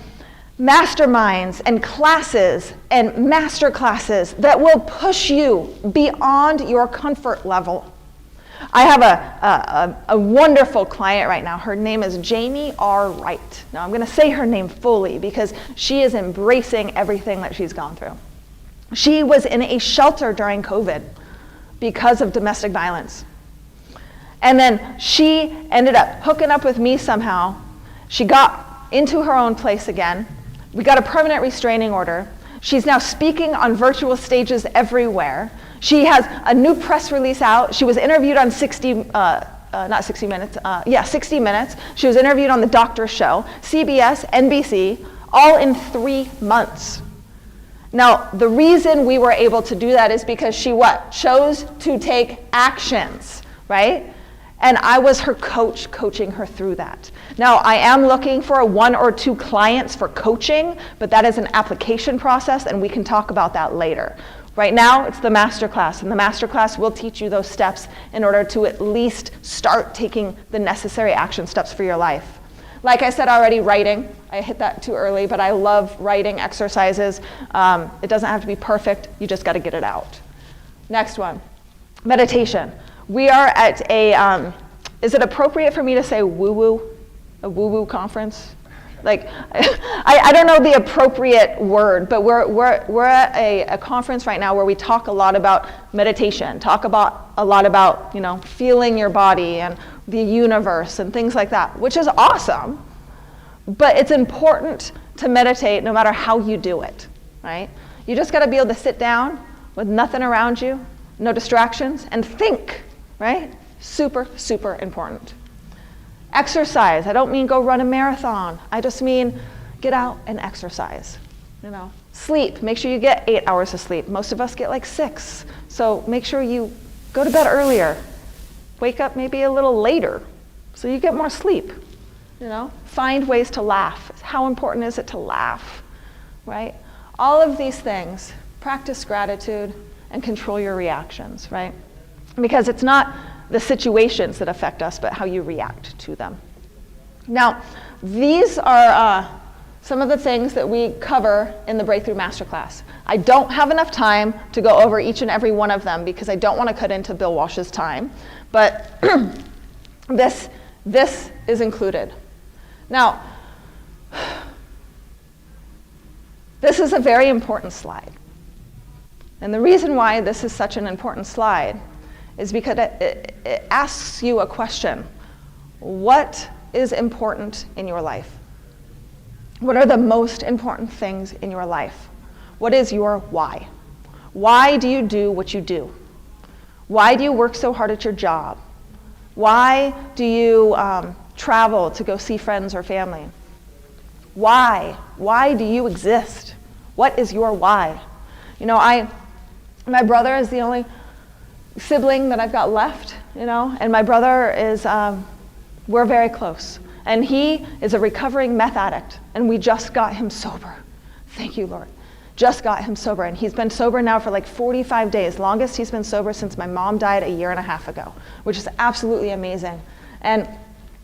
masterminds and classes and master classes that will push you beyond your comfort level. I have a wonderful client right now. Her name is Jamie R. Wright. Now I'm going to say her name fully because she is embracing everything that she's gone through. She was in a shelter during COVID because of domestic violence. And then she ended up hooking up with me somehow. She got into her own place again. We got a permanent restraining order. She's now speaking on virtual stages everywhere. She has a new press release out. She was interviewed on 60 Minutes. She was interviewed on The Doctor Show, CBS, NBC, all in 3 months. Now, the reason we were able to do that is because she what? Chose to take actions, right? And I was her coach, coaching her through that. Now, I am looking for 1 or 2 clients for coaching, but that is an application process, and we can talk about that later. Right now, it's the masterclass, and the masterclass will teach you those steps in order to at least start taking the necessary action steps for your life. Like I said already, writing. I hit that too early, but I love writing exercises. It doesn't have to be perfect. You just got to get it out. Next one, meditation. We are at a, is it appropriate for me to say woo-woo? A woo-woo conference? Like, I don't know the appropriate word, but we're at a conference right now where we talk a lot about meditation, talk about a lot about, you know, feeling your body and the universe and things like that, which is awesome. But it's important to meditate no matter how you do it, right? You just got to be able to sit down with nothing around you, no distractions, and think, right? Super, super important. Exercise. I don't mean go run a marathon. I just mean get out and exercise. You know, sleep. Make sure you get 8 hours of sleep. Most of us get like 6. So make sure you go to bed earlier. Wake up maybe a little later so you get more sleep. You know, find ways to laugh. How important is it to laugh, right? All of these things. Practice gratitude and control your reactions, right? Because it's not the situations that affect us, but how you react to them. Now, these are some of the things that we cover in the Breakthrough Masterclass. I don't have enough time to go over each and every one of them because I don't want to cut into Bill Walsh's time, but this is included. Now, this is a very important slide. And the reason why this is such an important slide is because it asks you a question. What is important in your life? What are the most important things in your life? What is your why? Why do you do what you do? Why do you work so hard at your job? Why do you travel to go see friends or family? Why? Why do you exist? What is your why? You know, my brother is the only sibling that I've got left, you know, and my brother is, we're very close. And he is a recovering meth addict, and we just got him sober. Thank you, Lord. Just got him sober, and he's been sober now for like 45 days, longest he's been sober since my mom died a year and a half ago, which is absolutely amazing. And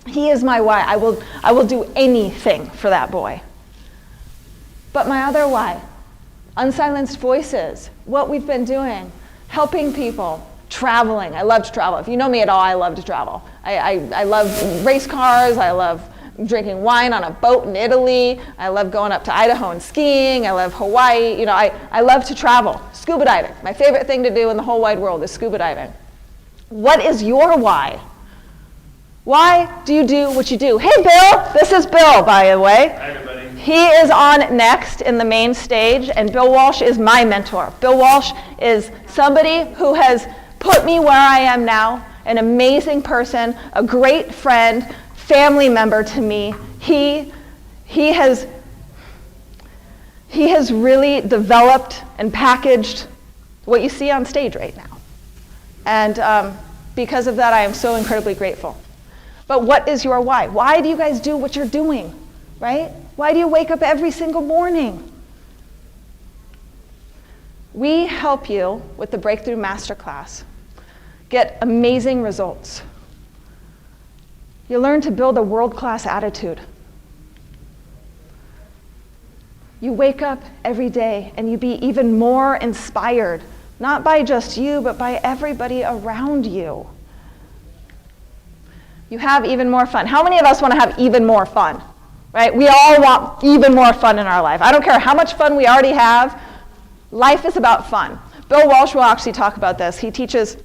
he is my why. I will do anything for that boy. But my other why, unsilenced voices, what we've been doing, helping people, traveling. I love to travel. If you know me at all, I love to travel. I love race cars. I love drinking wine on a boat in Italy. I love going up to Idaho and skiing. I love Hawaii. You know, I love to travel. Scuba diving. My favorite thing to do in the whole wide world is scuba diving. What is your why? Why do you do what you do? Hey, Bill. This is Bill, by the way. Hi, everybody. He is on next in the main stage, and Bill Walsh is my mentor. Bill Walsh is somebody who has put me where I am now, an amazing person, a great friend, family member to me. He has he has really developed and packaged what you see on stage right now. And because of that, I am so incredibly grateful. But what is your why? Why do you guys do what you're doing, right? Why do you wake up every single morning? We help you with the Breakthrough Masterclass get amazing results. You learn to build a world-class attitude. You wake up every day and you be even more inspired, not by just you, but by everybody around you. You have even more fun. How many of us want to have even more fun? Right? We all want even more fun in our life. I don't care how much fun we already have. Life is about fun. Bill Walsh will actually talk about this. He teaches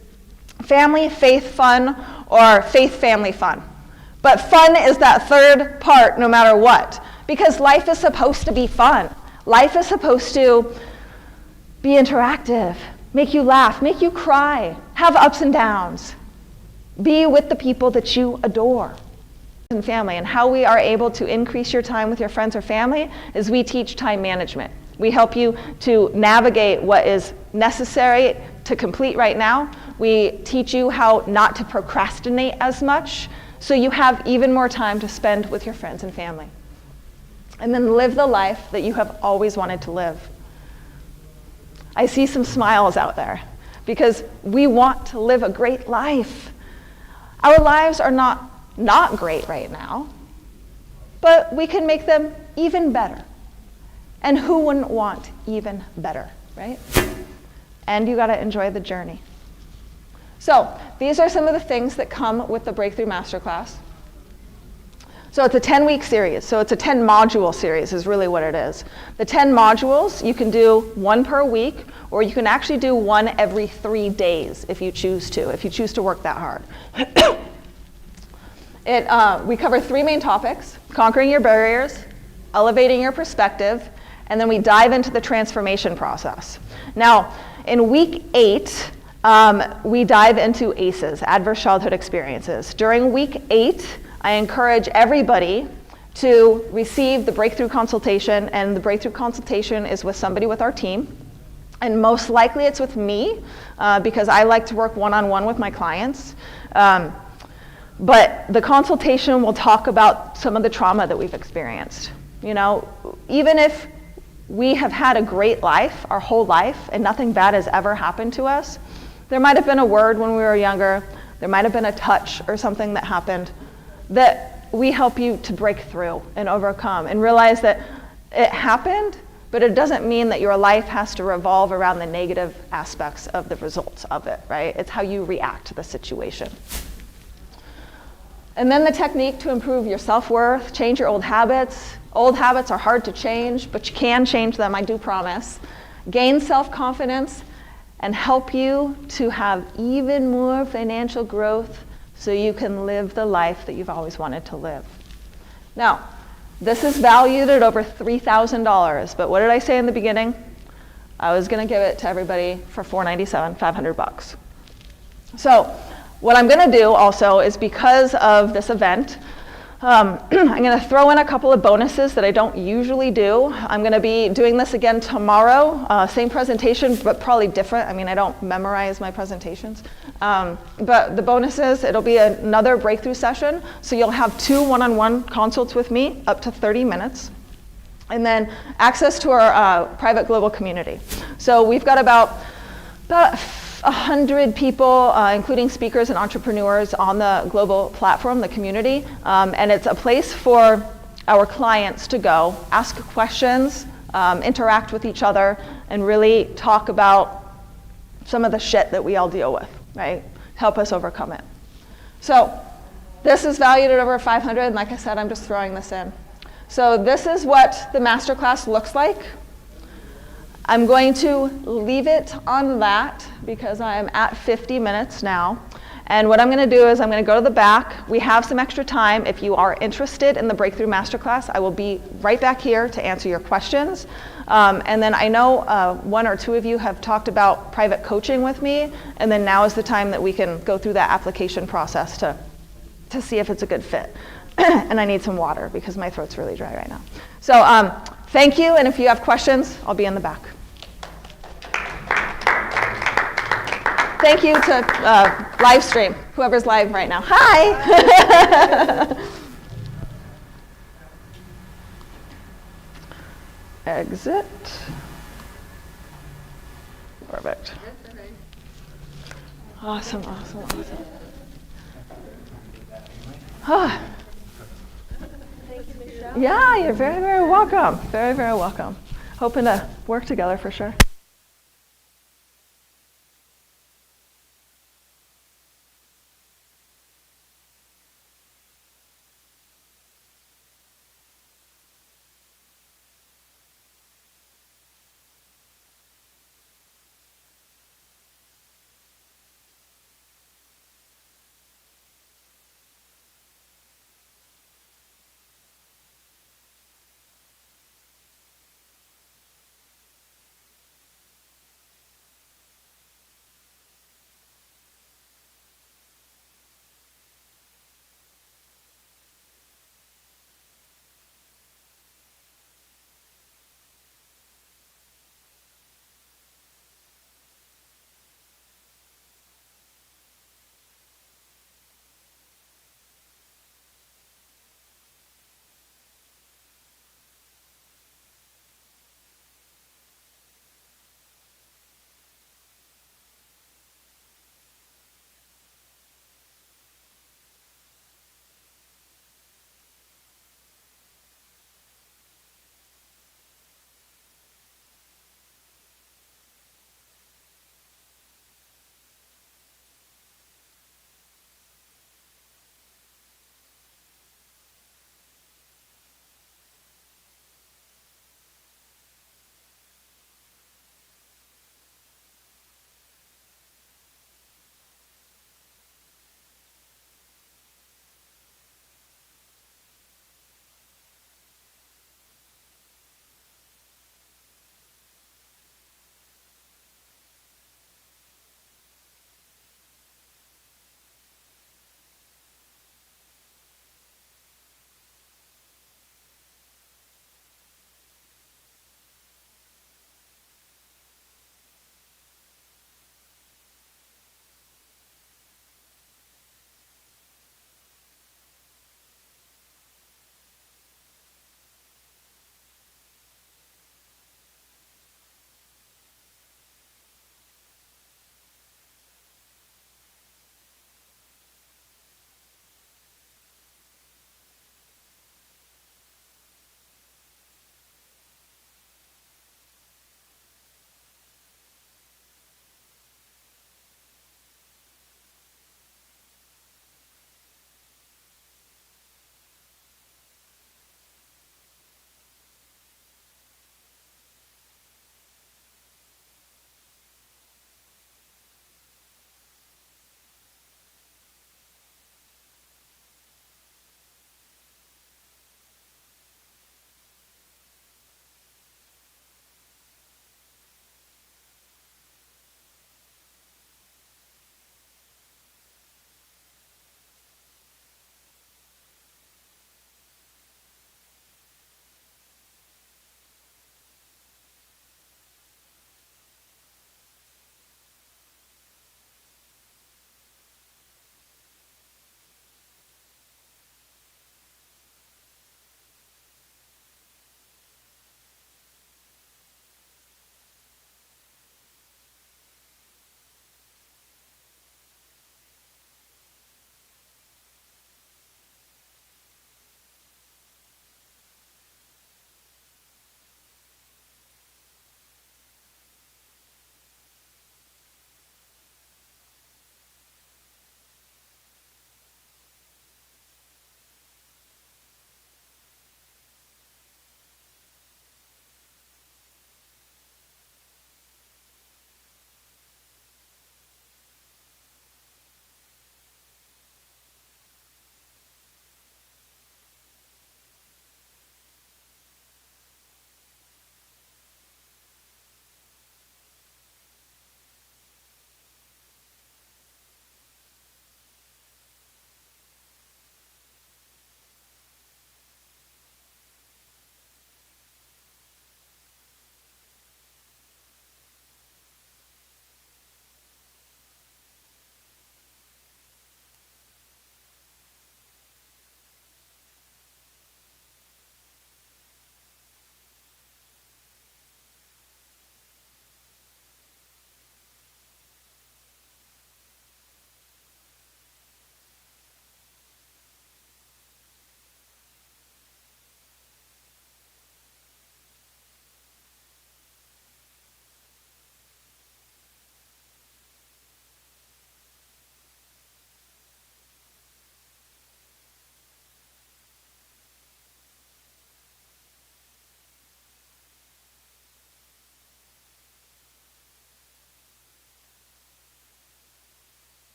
family, faith, fun, or faith, family, fun. But fun is that third part no matter what. Because life is supposed to be fun. Life is supposed to be interactive, make you laugh, make you cry, have ups and downs. Be with the people that you adore. And family, and how we are able to increase your time with your friends or family is we teach time management. We help you to navigate what is necessary to complete right now. We teach you how not to procrastinate as much so you have even more time to spend with your friends and family. And then live the life that you have always wanted to live. I see some smiles out there because we want to live a great life. Our lives are not great right now, but we can make them even better. And who wouldn't want even better, right? And you gotta enjoy the journey. So these are some of the things that come with the Breakthrough Masterclass. So it's a 10-week series. So it's a 10-module series is really what it is. The 10 modules, you can do one per week, or you can actually do one every 3 days if you choose to work that hard. We cover 3 main topics: conquering your barriers, elevating your perspective, and then we dive into the transformation process. Now, in week 8, we dive into ACEs, adverse childhood experiences. During week 8, I encourage everybody to receive the breakthrough consultation, and the breakthrough consultation is with somebody with our team. And most likely it's with me, because I like to work one-on-one with my clients. But the consultation will talk about some of the trauma that we've experienced. You know, even if we have had a great life, our whole life, and nothing bad has ever happened to us, there might have been a word when we were younger, there might have been a touch or something that happened that we help you to break through and overcome and realize that it happened, but it doesn't mean that your life has to revolve around the negative aspects of the results of it, right? It's how you react to the situation. And then the technique to improve your self-worth, change your old habits. Old habits are hard to change, but you can change them, I do promise. Gain self-confidence and help you to have even more financial growth so you can live the life that you've always wanted to live. Now, this is valued at over $3,000, but what did I say in the beginning? I was gonna give it to everybody for $497, $500. So what I'm gonna do also is, because of this event, I'm gonna throw in a couple of bonuses that I don't usually do. I'm gonna be doing this again tomorrow, same presentation, but probably different. I mean, I don't memorize my presentations. But the bonuses, it'll be another breakthrough session. So you'll have 2 one-on-one consults with me, up to 30 minutes. And then access to our private global community. So we've got about 100 people, including speakers and entrepreneurs, on the global platform, the community. And it's a place for our clients to go, ask questions, interact with each other, and really talk about some of the shit that we all deal with, right? Help us overcome it. So this is valued at over 500, and like I said, I'm just throwing this in. So this is what the masterclass looks like. I'm going to leave it on that because I am at 50 minutes now. And what I'm going to do is I'm going to go to the back. We have some extra time. If you are interested in the Breakthrough Masterclass, I will be right back here to answer your questions. And then I know 1 or 2 of you have talked about private coaching with me, and then now is the time that we can go through that application process to see if it's a good fit. And I need some water because my throat's really dry right now. So Thank you, and if you have questions, I'll be in the back. Thank you to live stream, whoever's live right now. Hi! Exit. Perfect. Awesome, awesome, awesome. Ah. Yeah, you're very, very welcome. Very, very welcome. Hoping to work together for sure.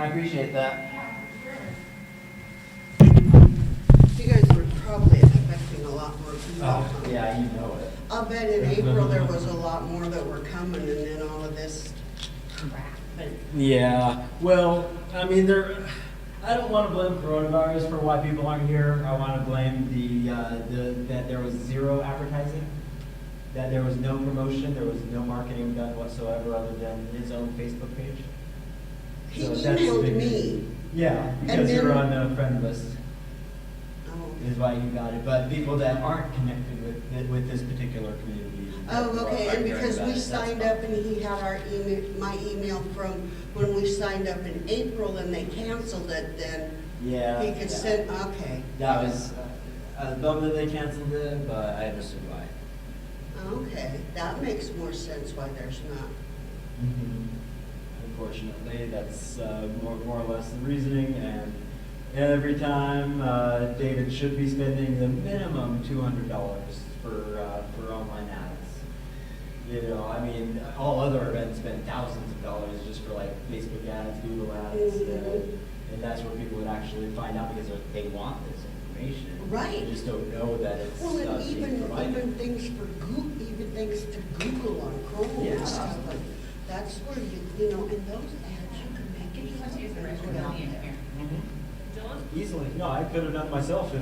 appreciate that. You guys were probably expecting a lot more people. Oh, yeah, you know it. I'll bet in April there was a lot more that were coming, and then all of this crap. Yeah, well, I mean, I don't want to blame coronavirus for why people aren't here. I want to blame that there was zero advertising, that there was no promotion, there was no marketing done whatsoever other than his own Facebook page. He So that's the emailed big me. reason. Yeah, And because you're then- on the friend list Oh. is why you got it. But people that aren't connected with this particular community. Oh, that okay, aren't and hearing because about we it, that's signed fine. up and he had my email from when we signed up in April and they canceled it, then Yeah. he could yeah. send, okay. That was, I was bummed that they canceled it, but I understood why. Okay, that makes more sense why there's not. Unfortunately, that's more or less the reasoning, and every time David should be spending the minimum $200 for online ads. You know, I mean, all other events spend thousands of dollars just for like Facebook ads, Google ads, and that's where people would actually find out because they want this information. Right. They just don't know that it's Well, and being even provided. things for Google, even things to Google on Chrome Yeah. and stuff like, that's where you know, and those ads you can make it Easily. No, I could have done it myself if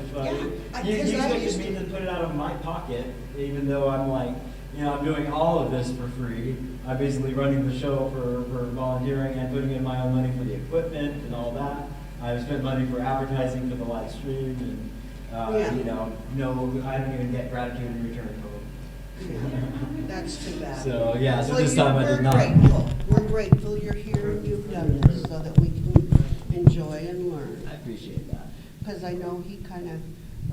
you expected me to put it out of my pocket, even though I'm like, you know, I'm doing all of this for free. I'm basically running the show for volunteering and putting in my own money for the equipment and all that. I've spent money for advertising for the live stream, and you know, no, I don't even get gratitude in return for them. That's too bad. So yeah, so Well, this time I did not. Grateful. We're grateful you're here and you've done this so that we can enjoy and learn. I appreciate that. Because I know he kind of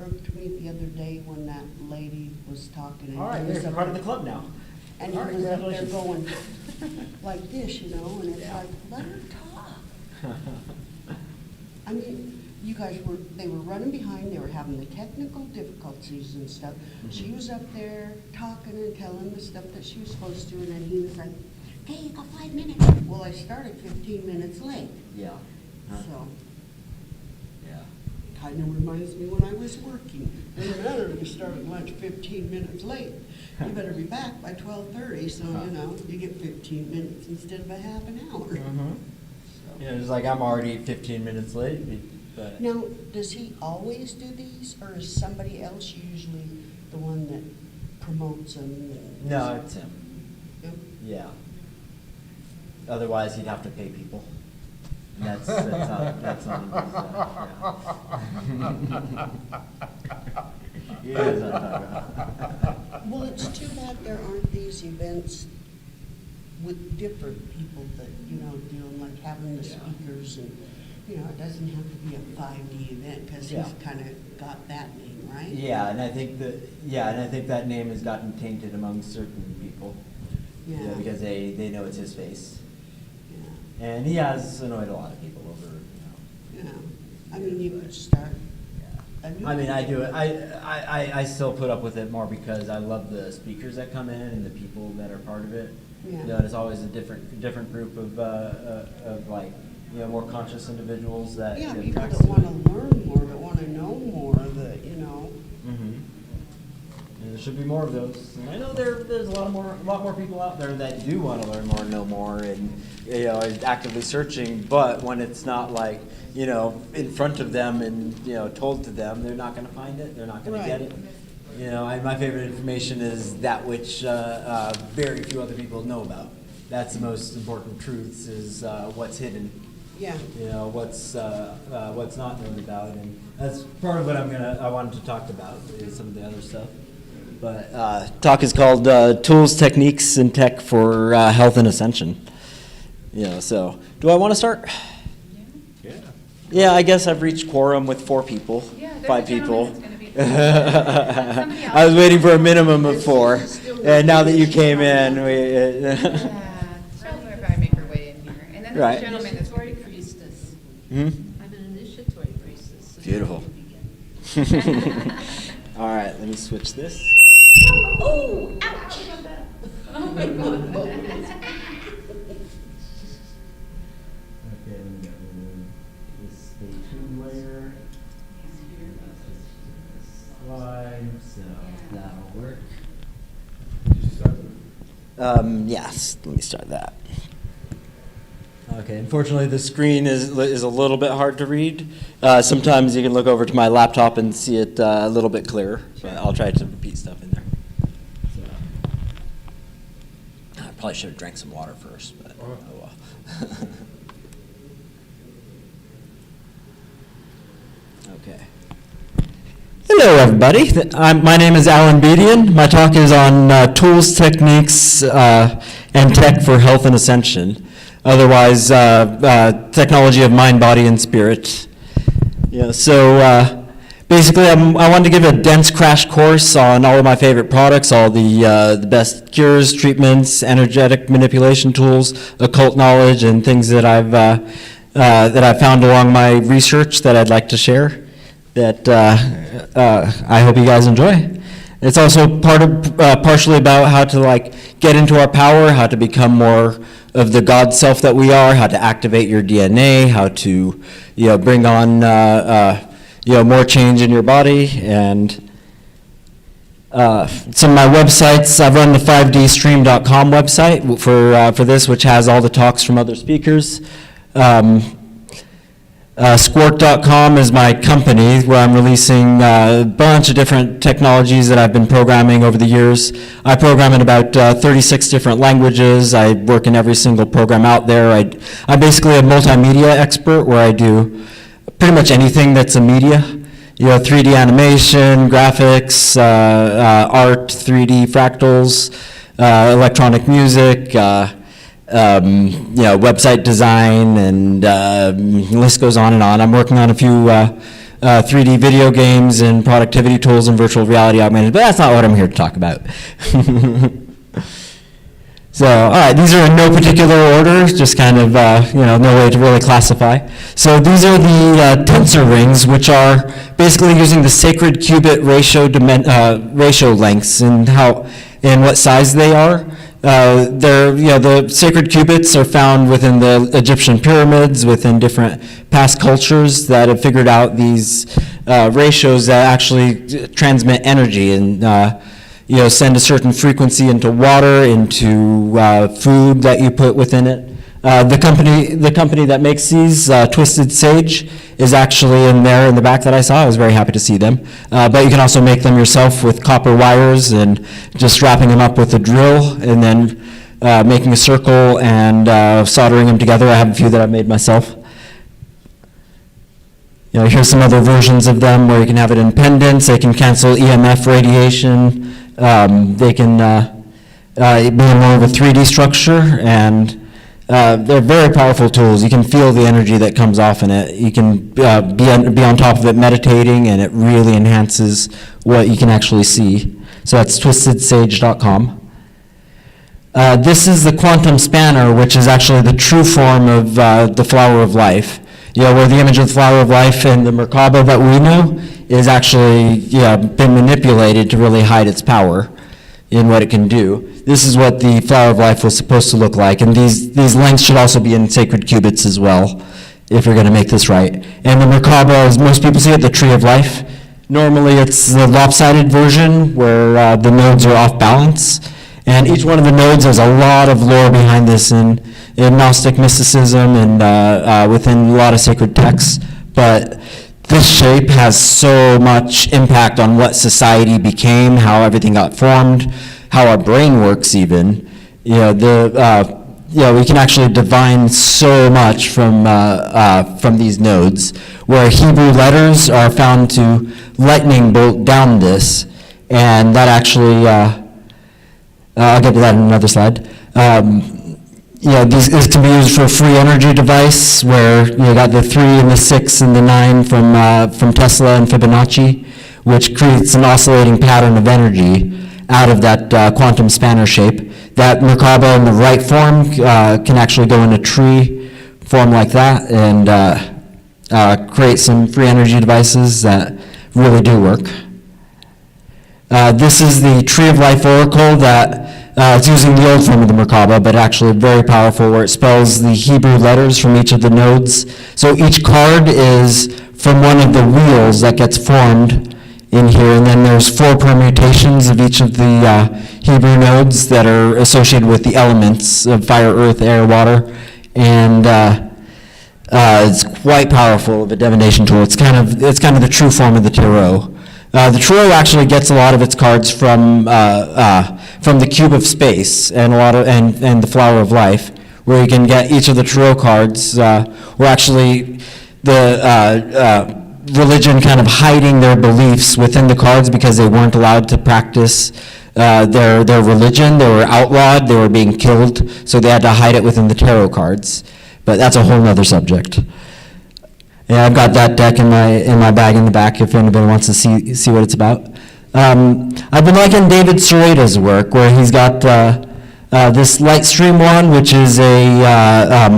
irked me the other day when that lady was talking. And All right, he was you're up part of there- the club now. And he All right, was up there congratulations. going like this, you know, and it's like, let her talk. I mean, you guys they were running behind, they were having the technical difficulties and stuff. She was up there talking and telling the stuff that she was supposed to, and then he was like, okay, you got 5 minutes. Well, I started 15 minutes late. Yeah. So, Yeah. kind of reminds me when I was working. Doesn't matter if you started lunch 15 minutes late. You better be back by 12:30, so, you know, you get 15 minutes instead of a half an hour. Yeah, it's like I'm already 15 minutes late, but. Now, does he always do these, or is somebody else usually the one that promotes them? and- No, it's him. Yep. Yeah. Otherwise, he'd have to pay people. And that's not he knows what I'm talking about. Well, it's too bad there aren't these events with different people that, you know, doing like having the speakers and, you know, it doesn't have to be a 5D event because Yeah. he's kind of got that name, right? Yeah, and I think that name has gotten tainted among certain people. Yeah. You know, because they know it's his face. Yeah. And he has annoyed a lot of people over, You know, I mean, you could start. I mean, I do it. I still put up with it more because I love the speakers that come in and the people that are part of it. Yeah. You know, it's always a different group of like, you know, more conscious individuals that. Yeah, get people attached that to it. want to learn more, that want to know more, that, you know. And there should be more of those. And I know there's a lot more people out there that do want to learn more, know more, and you know, are actively searching. But when it's not like, you know, in front of them and, you know, told to them, they're not going to find it. They're not going to get it. You know, my favorite information is that which very few other people know about. That's the most important truths is what's hidden. Yeah. You know, what's not known about, and that's part of what I wanted to talk about is some of the other stuff. But talk is called Tools, Techniques, and Tech for Health and Ascension. You know, so do I want to start? Yeah. Yeah, I guess I've reached quorum with 4 people, 5 people. I was waiting for a minimum of 4, and now that you came in, we. Sheldon will probably make her way in here. And then Right. the gentleman that's Initiatory priestess. Hmm? I'm an initiatory priestess. Beautiful. All right, let me switch this. Oh, ouch! Oh my God. Okay, let me get rid of So that'll work. Yes, let me start that. Okay, unfortunately the screen is a little bit hard to read. Sometimes you can look over to my laptop and see it a little bit clearer, but I'll try to repeat stuff in there. So, I probably should have drank some water first, but oh well. Okay. Hello, everybody. My name is Alan Bedian. My talk is on tools, techniques, and tech for health and ascension. Otherwise, technology of mind, body, and spirit. Yeah, so basically, I wanted to give a dense crash course on all of my favorite products, all the best cures, treatments, energetic manipulation tools, occult knowledge, and things that I've found along my research that I'd like to share. That I hope you guys enjoy. It's also partially about how to get into our power, how to become more of the God self that we are, how to activate your DNA, how to bring on more change in your body, and some of my websites. I've run the 5dstream.com website for this, which has all the talks from other speakers. Squirt.com is my company where I'm releasing a bunch of different technologies that I've been programming over the years. I program in about 36 different languages. I work in every single program out there. I'm basically a multimedia expert where I do pretty much anything that's a media. 3D animation, graphics, art, 3D fractals, electronic music, website design, and the list goes on and on. I'm working on a few 3D video games and productivity tools and virtual reality augmented, but that's not what I'm here to talk about. So, all right, these are in no particular order, just kind of, no way to really classify. So these are the tensor rings, which are basically using the sacred qubit ratio lengths and what size they are. The sacred qubits are found within the Egyptian pyramids, within different past cultures that have figured out these ratios that actually transmit energy and send a certain frequency into water, into food that you put within it. The company that makes these, Twisted Sage, is actually in there in the back that I saw. I was very happy to see them. But you can also make them yourself with copper wires and just wrapping them up with a drill and then making a circle and soldering them together. I have a few that I've made myself. Here's some other versions of them where you can have it in pendants. They can cancel EMF radiation. They can be in more of a 3D structure, and they're very powerful tools. You can feel the energy that comes off in it. You can be on top of it meditating, and it really enhances what you can actually see. So that's twistedsage.com. This is the quantum spanner, which is actually the true form of the flower of life. Where the image of the flower of life in the Merkaba that we know is actually been manipulated to really hide its power in what it can do. This is what the flower of life was supposed to look like, and these lengths should also be in sacred qubits as well, if you're going to make this right. And the Merkaba, as most people see it, the tree of life. Normally it's the lopsided version where the nodes are off balance, and each one of the nodes has a lot of lore behind this in Gnostic mysticism and within a lot of sacred texts. But this shape has so much impact on what society became, how everything got formed, how our brain works even. We can actually divine so much from these nodes, where Hebrew letters are found to lightning bolt down this, and that actually, I'll get to that in another slide. This can be used for a free energy device where you got the 3 and the 6 and the 9 from Tesla and Fibonacci, which creates an oscillating pattern of energy out of that quantum spanner shape. That Merkaba in the right form can actually go in a tree form like that and create some free energy devices that really do work. This is the Tree of Life Oracle that it's using the old form of the Merkaba, but actually very powerful, where it spells the Hebrew letters from each of the nodes. So each card is from one of the wheels that gets formed in here, and then there's 4 permutations of each of the Hebrew nodes that are associated with the elements of fire, earth, air, water, and it's quite powerful of a divination tool. It's kind of the true form of the tarot. The tarot actually gets a lot of its cards from the cube of space and and the flower of life, where you can get each of the tarot cards, or actually the religion kind of hiding their beliefs within the cards because they weren't allowed to practice their religion. They were outlawed. They were being killed, so they had to hide it within the tarot cards. But that's a whole other subject. Yeah, I've got that deck in my bag in the back if anybody wants to see what it's about. I've been liking David Serrata's work, where he's got this light stream one, which is a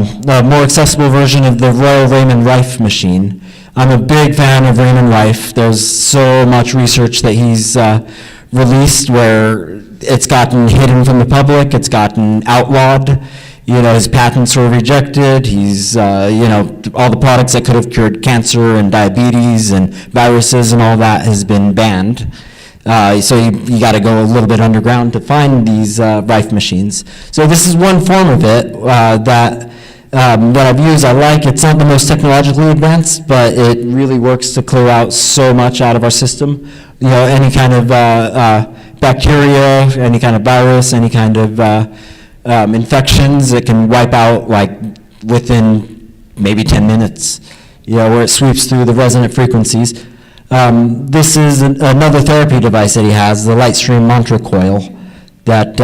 more accessible version of the Royal Raymond Rife machine. I'm a big fan of Raymond Rife. There's so much research that he's released where it's gotten hidden from the public, it's gotten outlawed. His patents were rejected. He's, all the products that could have cured cancer and diabetes and viruses and all that has been banned. So you got to go a little bit underground to find these Rife machines. So this is one form of it that I've used. I like. It's not the most technologically advanced, but it really works to clear out so much out of our system. Any kind of bacteria, any kind of virus, any kind of infections, it can wipe out like within maybe 10 minutes, where it sweeps through the resonant frequencies. This is another therapy device that he has, the Lightstream Mantra Coil, that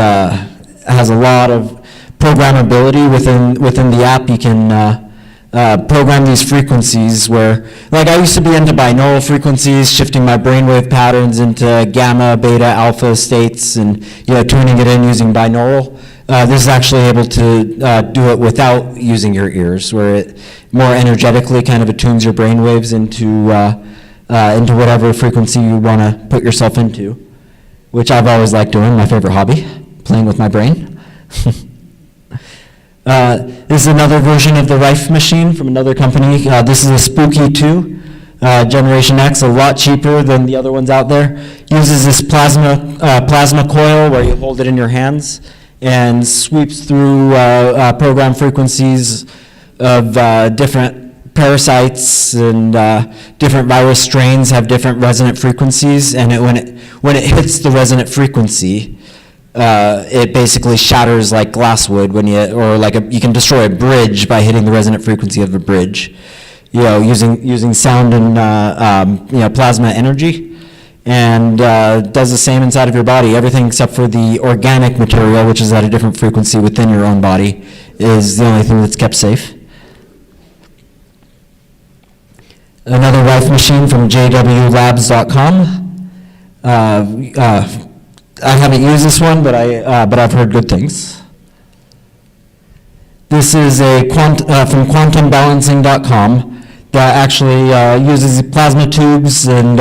has a lot of programmability within the app. You can program these frequencies where, like, I used to be into binaural frequencies, shifting my brainwave patterns into gamma, beta, alpha states, and tuning it in using binaural. This is actually able to do it without using your ears, where it more energetically kind of attunes your brainwaves into whatever frequency you want to put yourself into, which I've always liked doing, my favorite hobby, playing with my brain. This is another version of the Rife machine from another company. This is a Spooky 2, Generation X, a lot cheaper than the other ones out there. Uses this plasma coil where you hold it in your hands and sweeps through program frequencies of different parasites, and different virus strains have different resonant frequencies, and when it hits the resonant frequency, it basically shatters like glasswood you can destroy a bridge by hitting the resonant frequency of a bridge, using sound and plasma energy. And does the same inside of your body. Everything except for the organic material, which is at a different frequency within your own body, is the only thing that's kept safe. Another Rife machine from jwlabs.com. I haven't used this one, but I've heard good things. This is from quantumbalancing.com that actually uses plasma tubes and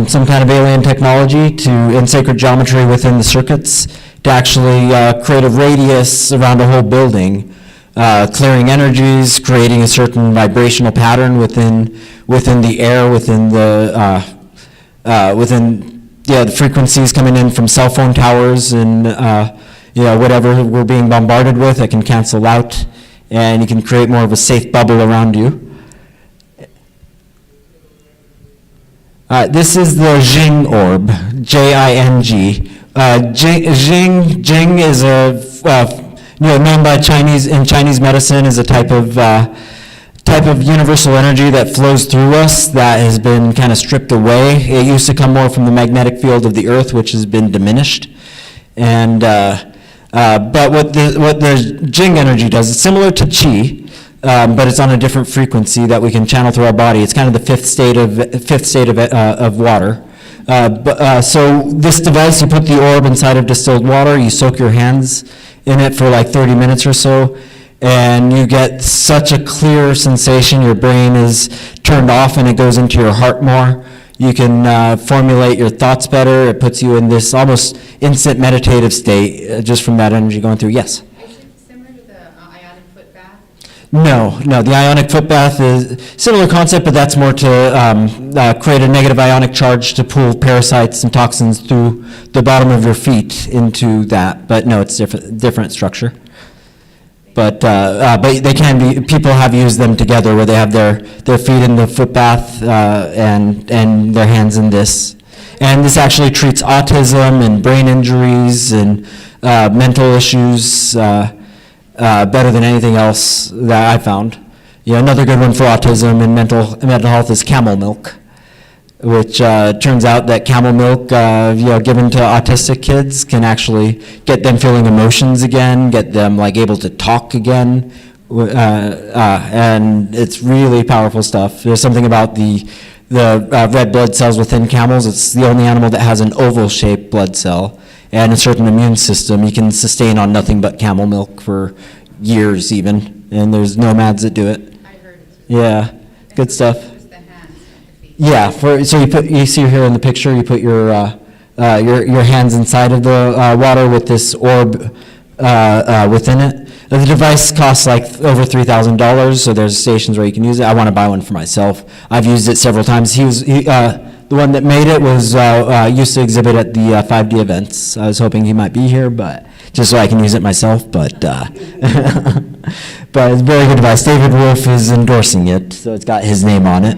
some kind of alien technology in sacred geometry within the circuits to actually create a radius around a whole building, clearing energies, creating a certain vibrational pattern within the air, within the frequencies coming in from cell phone towers and whatever we're being bombarded with. It can cancel out, and you can create more of a safe bubble around you. This is the Jing orb, J-I-N-G. Jing is known by Chinese medicine as a type of universal energy that flows through us that has been kind of stripped away. It used to come more from the magnetic field of the earth, which has been diminished. And but what the Jing energy does, it's similar to Qi, but it's on a different frequency that we can channel through our body. It's kind of the fifth state of water. So this device, you put the orb inside of distilled water, you soak your hands in it for like 30 minutes or so, and you get such a clear sensation. Your brain is turned off and it goes into your heart more. You can formulate your thoughts better. It puts you in this almost instant meditative state just from that energy going through. Yes? Is it similar to the ionic foot bath? No, the ionic foot bath is similar concept, but that's more to create a negative ionic charge to pull parasites and toxins through the bottom of your feet into that. But no, it's different structure. But they can be, people have used them together where they have their feet in the foot bath and their hands in this. And this actually treats autism and brain injuries and mental issues better than anything else that I found. Another good one for autism and mental health is camel milk, which turns out that camel milk, given to autistic kids can actually get them feeling emotions again, get them able to talk again, and it's really powerful stuff. There's something about the red blood cells within camels. It's the only animal that has an oval-shaped blood cell and a certain immune system. You can sustain on nothing but camel milk for years even, and there's nomads that do it. I heard it's. Yeah, good stuff. It's the hands, not the feet. Yeah, so you see here in the picture, you put your hands inside of the water with this orb within it. The device costs over $3,000, so there's stations where you can use it. I want to buy one for myself. I've used it several times. The one that made it was used to exhibit at the 5D events. I was hoping he might be here, but just so I can use it myself. But but it's a very good device. David Wolf is endorsing it, so it's got his name on it.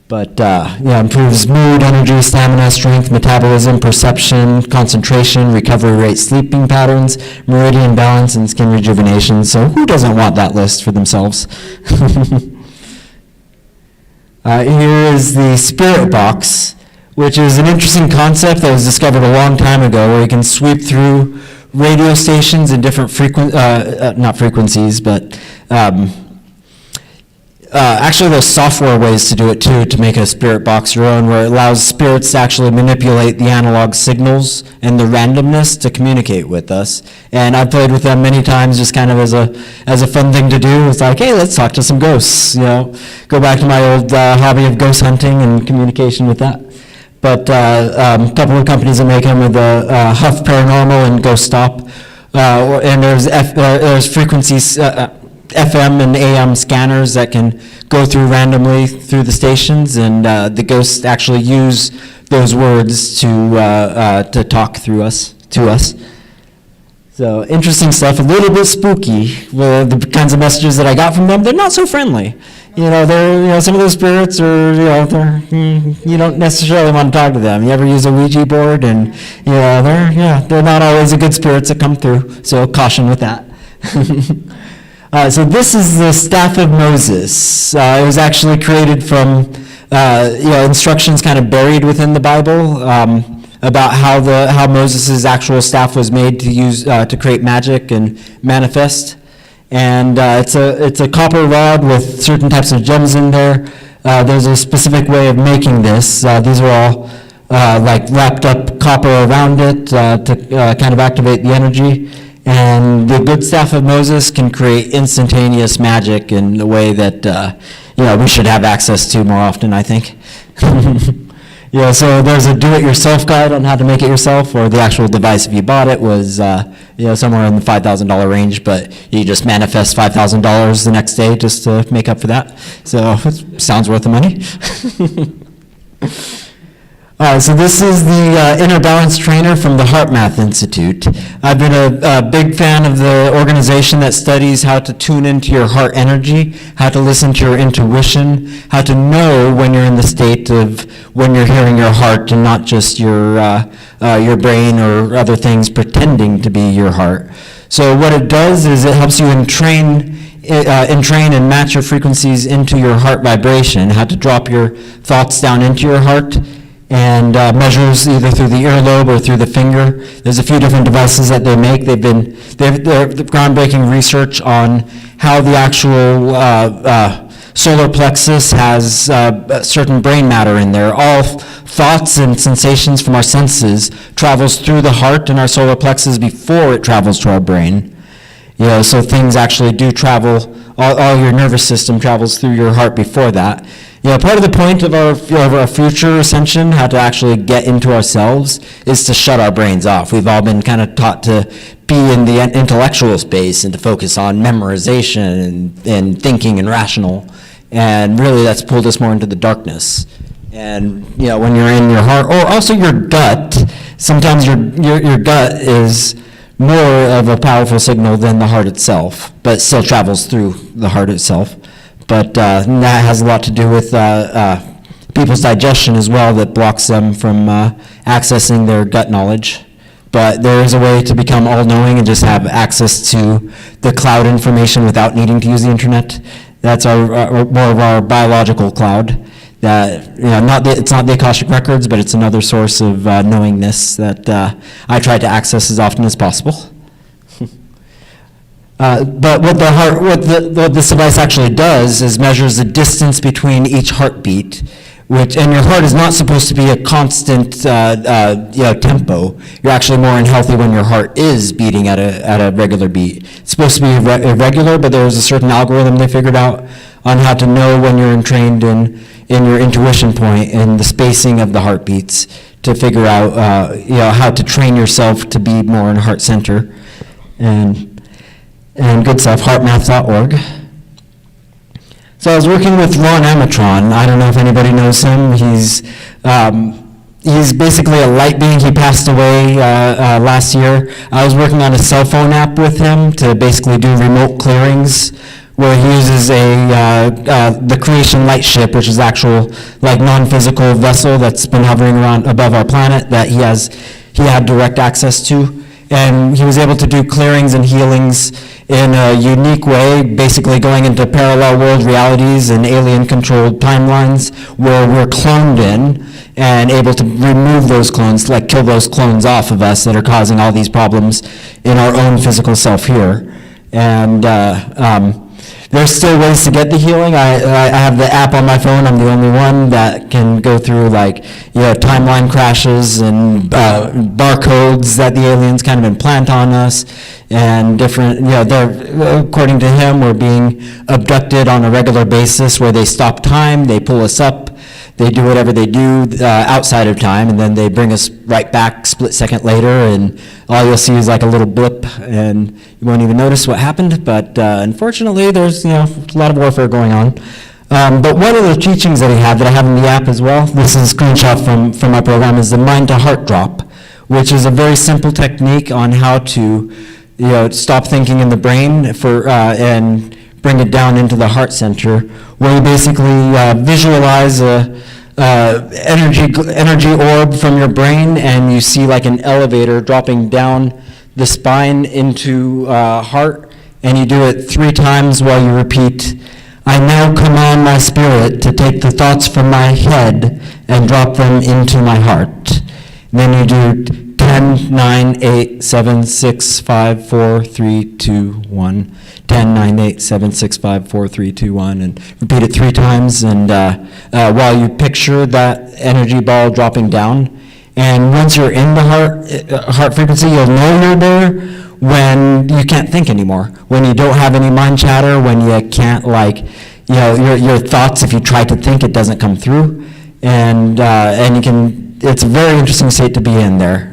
But improves mood, energy, stamina, strength, metabolism, perception, concentration, recovery rate, sleeping patterns, meridian balance, and skin rejuvenation. So who doesn't want that list for themselves? Here is the spirit box, which is an interesting concept that was discovered a long time ago, where you can sweep through radio stations in different not frequencies, but actually there's software ways to do it too, to make a spirit box your own, where it allows spirits to actually manipulate the analog signals and the randomness to communicate with us. And I've played with them many times just kind of as a fun thing to do. It's like, hey, let's talk to some ghosts, go back to my old hobby of ghost hunting and communication with that. But a couple of companies that make them with Huff Paranormal and Ghost Stop. And there's frequencies, FM and AM scanners that can go through randomly through the stations, and the ghosts actually use those words to talk to us. So interesting stuff, a little bit spooky. The kinds of messages that I got from them, they're not so friendly. They're some of those spirits are you don't necessarily want to talk to them. You ever use a Ouija board, and they're not always the good spirits that come through. So caution with that. So this is the Staff of Moses. It was actually created from instructions kind of buried within the Bible about how Moses' actual staff was made to use to create magic and manifest. And it's a copper rod with certain types of gems in there. There's a specific way of making this. These are all wrapped up copper around it to kind of activate the energy. And the good staff of Moses can create instantaneous magic in a way that we should have access to more often, I think. So there's a do-it-yourself guide on how to make it yourself, or the actual device, if you bought it, was somewhere in the $5,000 range, but you just manifest $5,000 the next day just to make up for that. So it sounds worth the money. So this is the Inner Balance Trainer from the Heart Math Institute. I've been a big fan of the organization that studies how to tune into your heart energy, how to listen to your intuition, how to know when you're in the state of when you're hearing your heart and not just your brain or other things pretending to be your heart. So what it does is it helps you entrain and match your frequencies into your heart vibration, how to drop your thoughts down into your heart, and measures either through the earlobe or through the finger. There's a few different devices that they make. They're groundbreaking research on how the actual solar plexus has certain brain matter in there. All thoughts and sensations from our senses travels through the heart and our solar plexus before it travels to our brain. So things actually do travel, all your nervous system travels through your heart before that. Part of the point of our future ascension, how to actually get into ourselves, is to shut our brains off. We've all been kind of taught to be in the intellectual space and to focus on memorization and thinking and rational. And really that's pulled us more into the darkness. And when you're in your heart, or also your gut, sometimes your gut is more of a powerful signal than the heart itself, but still travels through the heart itself. But that has a lot to do with people's digestion as well, that blocks them from accessing their gut knowledge. But there is a way to become all-knowing and just have access to the cloud information without needing to use the internet. That's more of our biological cloud. That it's not the Akashic Records, but it's another source of knowingness that I try to access as often as possible. But what this device actually does is measures the distance between each heartbeat, and your heart is not supposed to be a constant tempo. You're actually more unhealthy when your heart is beating at a regular beat. It's supposed to be irregular, but there's a certain algorithm they figured out on how to know when you're entrained in your intuition point and the spacing of the heartbeats to figure out how to train yourself to be more in heart center. And good stuff, heartmath.org. So I was working with Ron Amatron. I don't know if anybody knows him. He's basically a light being. He passed away last year. I was working on a cell phone app with him to basically do remote clearings, where he uses the Creation Light Ship, which is actual non-physical vessel that's been hovering around above our planet that he had direct access to. And he was able to do clearings and healings in a unique way, basically going into parallel world realities and alien-controlled timelines where we're cloned in and able to remove those clones, kill those clones off of us that are causing all these problems in our own physical self here. And there's still ways to get the healing. I have the app on my phone. I'm the only one that can go through timeline crashes and barcodes that the aliens kind of implant on us, and different, they're, according to him, we're being abducted on a regular basis where they stop time, they pull us up, they do whatever they do outside of time, and then they bring us right back split second later, and all you'll see is a little blip, and you won't even notice what happened. But unfortunately, there's a lot of warfare going on. But one of the teachings that he had that I have in the app as well, this is a screenshot from my program, is the mind-to-heart drop, which is a very simple technique on how to stop thinking in the brain and bring it down into the heart center, where you basically visualize a energy orb from your brain, and you see an elevator dropping down the spine into heart, and you do it 3 times while you repeat, "I now command my spirit to take the thoughts from my head and drop them into my heart." And then you do 10, 9, 8, 7, 6, 5, 4, 3, 2, 1. 10, 9, 8, 7, 6, 5, 4, 3, 2, 1, and repeat it 3 times, and while you picture that energy ball dropping down. And once you're in the heart frequency, you'll know you're there when you can't think anymore, when you don't have any mind chatter, when you can't your thoughts, if you try to think, it doesn't come through, and you can, it's a very interesting state to be in there.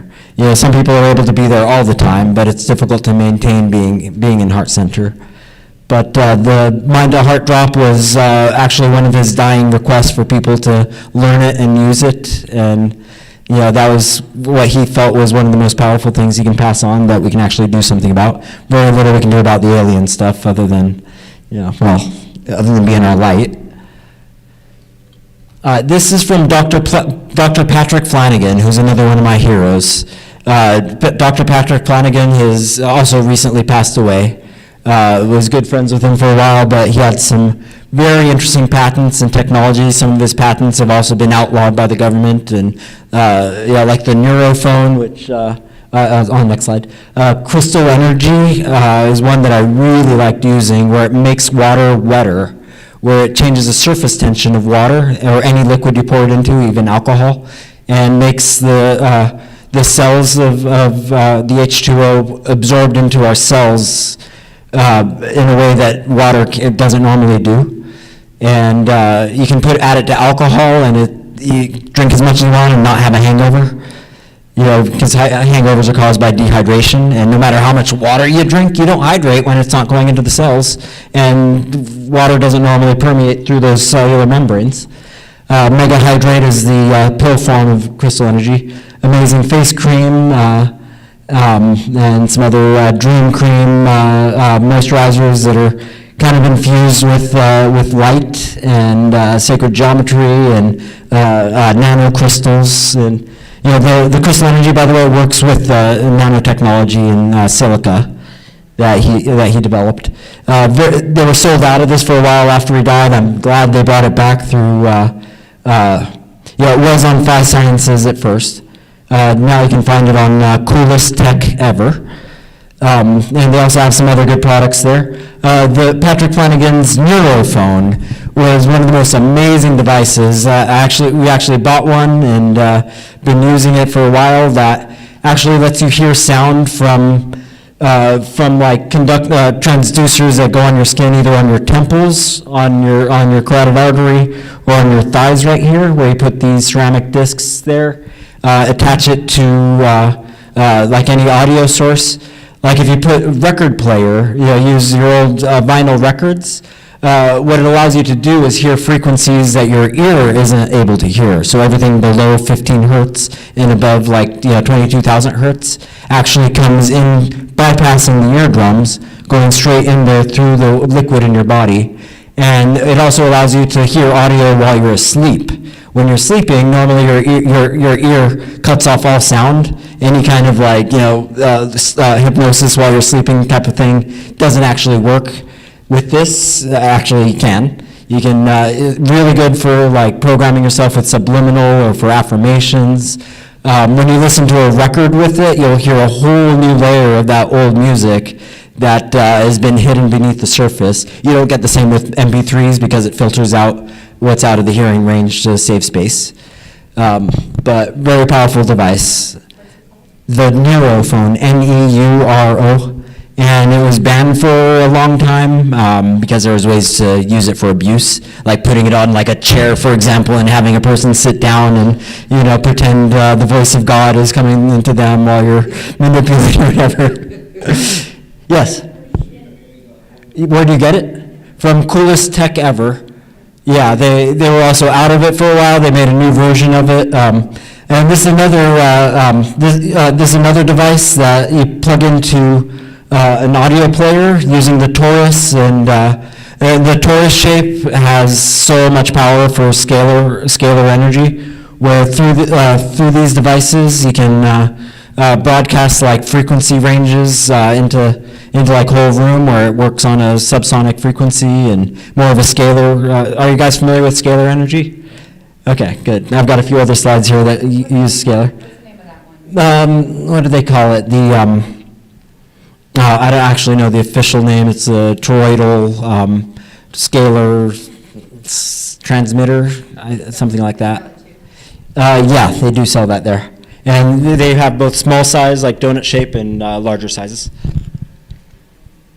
Some people are able to be there all the time, but it's difficult to maintain being in heart center. But the mind-to-heart drop was actually one of his dying requests for people to learn it and use it. And that was what he felt was one of the most powerful things he can pass on that we can actually do something about. Very little we can do about the alien stuff other than, other than being our light. This is from Dr. Patrick Flanagan, who's another one of my heroes. Dr. Patrick Flanagan has also recently passed away. Was good friends with him for a while, but he had some very interesting patents and technologies. Some of his patents have also been outlawed by the government, and like the neurophone, which on next slide. Crystal energy is one that I really liked using, where it makes water wetter, where it changes the surface tension of water or any liquid you pour it into, even alcohol, and makes the cells of the H2O absorbed into our cells in a way that water doesn't normally do. And you can add it to alcohol, and you drink as much as you want and not have a hangover. You know, because hangovers are caused by dehydration, and no matter how much water you drink, you don't hydrate when it's not going into the cells, and water doesn't normally permeate through those cellular membranes. Mega Hydrate is the pill form of Crystal Energy. Amazing face cream, and some other dream cream moisturizers that are kind of infused with light and sacred geometry and nanocrystals. And you know, the Crystal Energy, by the way, works with nanotechnology and silica that he developed. They were sold out of this for a while after he died. I'm glad they brought it back through. It was on Phi Sciences at first. Now you can find it on Coolest Tech Ever. And they also have some other good products there. The Patrick Flanagan's Neurophone was one of the most amazing devices. We actually bought one and been using it for a while. That actually lets you hear sound from like transducers that go on your skin, either on your temples, on your carotid artery, or on your thighs right here, where you put these ceramic discs there. Attach it to like any audio source. Like if you put record player, use your old vinyl records, what it allows you to do is hear frequencies that your ear isn't able to hear. So everything below 15 hertz and above 22,000 hertz actually comes in, bypassing the eardrums, going straight in there through the liquid in your body. And it also allows you to hear audio while you're asleep. When you're sleeping, normally your ear cuts off all sound. Any kind of hypnosis while you're sleeping type of thing doesn't actually work. With this, actually you can. You can, really good for programming yourself with subliminal or for affirmations. When you listen to a record with it, you'll hear a whole new layer of that old music that has been hidden beneath the surface. You don't get the same with MP3s because it filters out what's out of the hearing range to save space. But very powerful device. The Neurophone, Neuro, and it was banned for a long time because there was ways to use it for abuse, like putting it on like a chair, for example, and having a person sit down and pretend the voice of God is coming into them while you're manipulating or whatever. Yes. Where do you get it? From Coolest Tech Ever. Yeah, they were also out of it for a while. They made a new version of it. And this is another device that you plug into an audio player using the torus, and the torus shape has so much power for scalar energy, where through these devices you can broadcast frequency ranges into whole room, where it works on a subsonic frequency and more of a scalar. Are you guys familiar with scalar energy? Okay, good. I've got a few other slides here that use scalar. What's the name of that one? What do they call it? I don't actually know the official name. It's a toroidal scalar transmitter, something like that. Yeah, they do sell that there. And they have both small size, like donut shape, and larger sizes.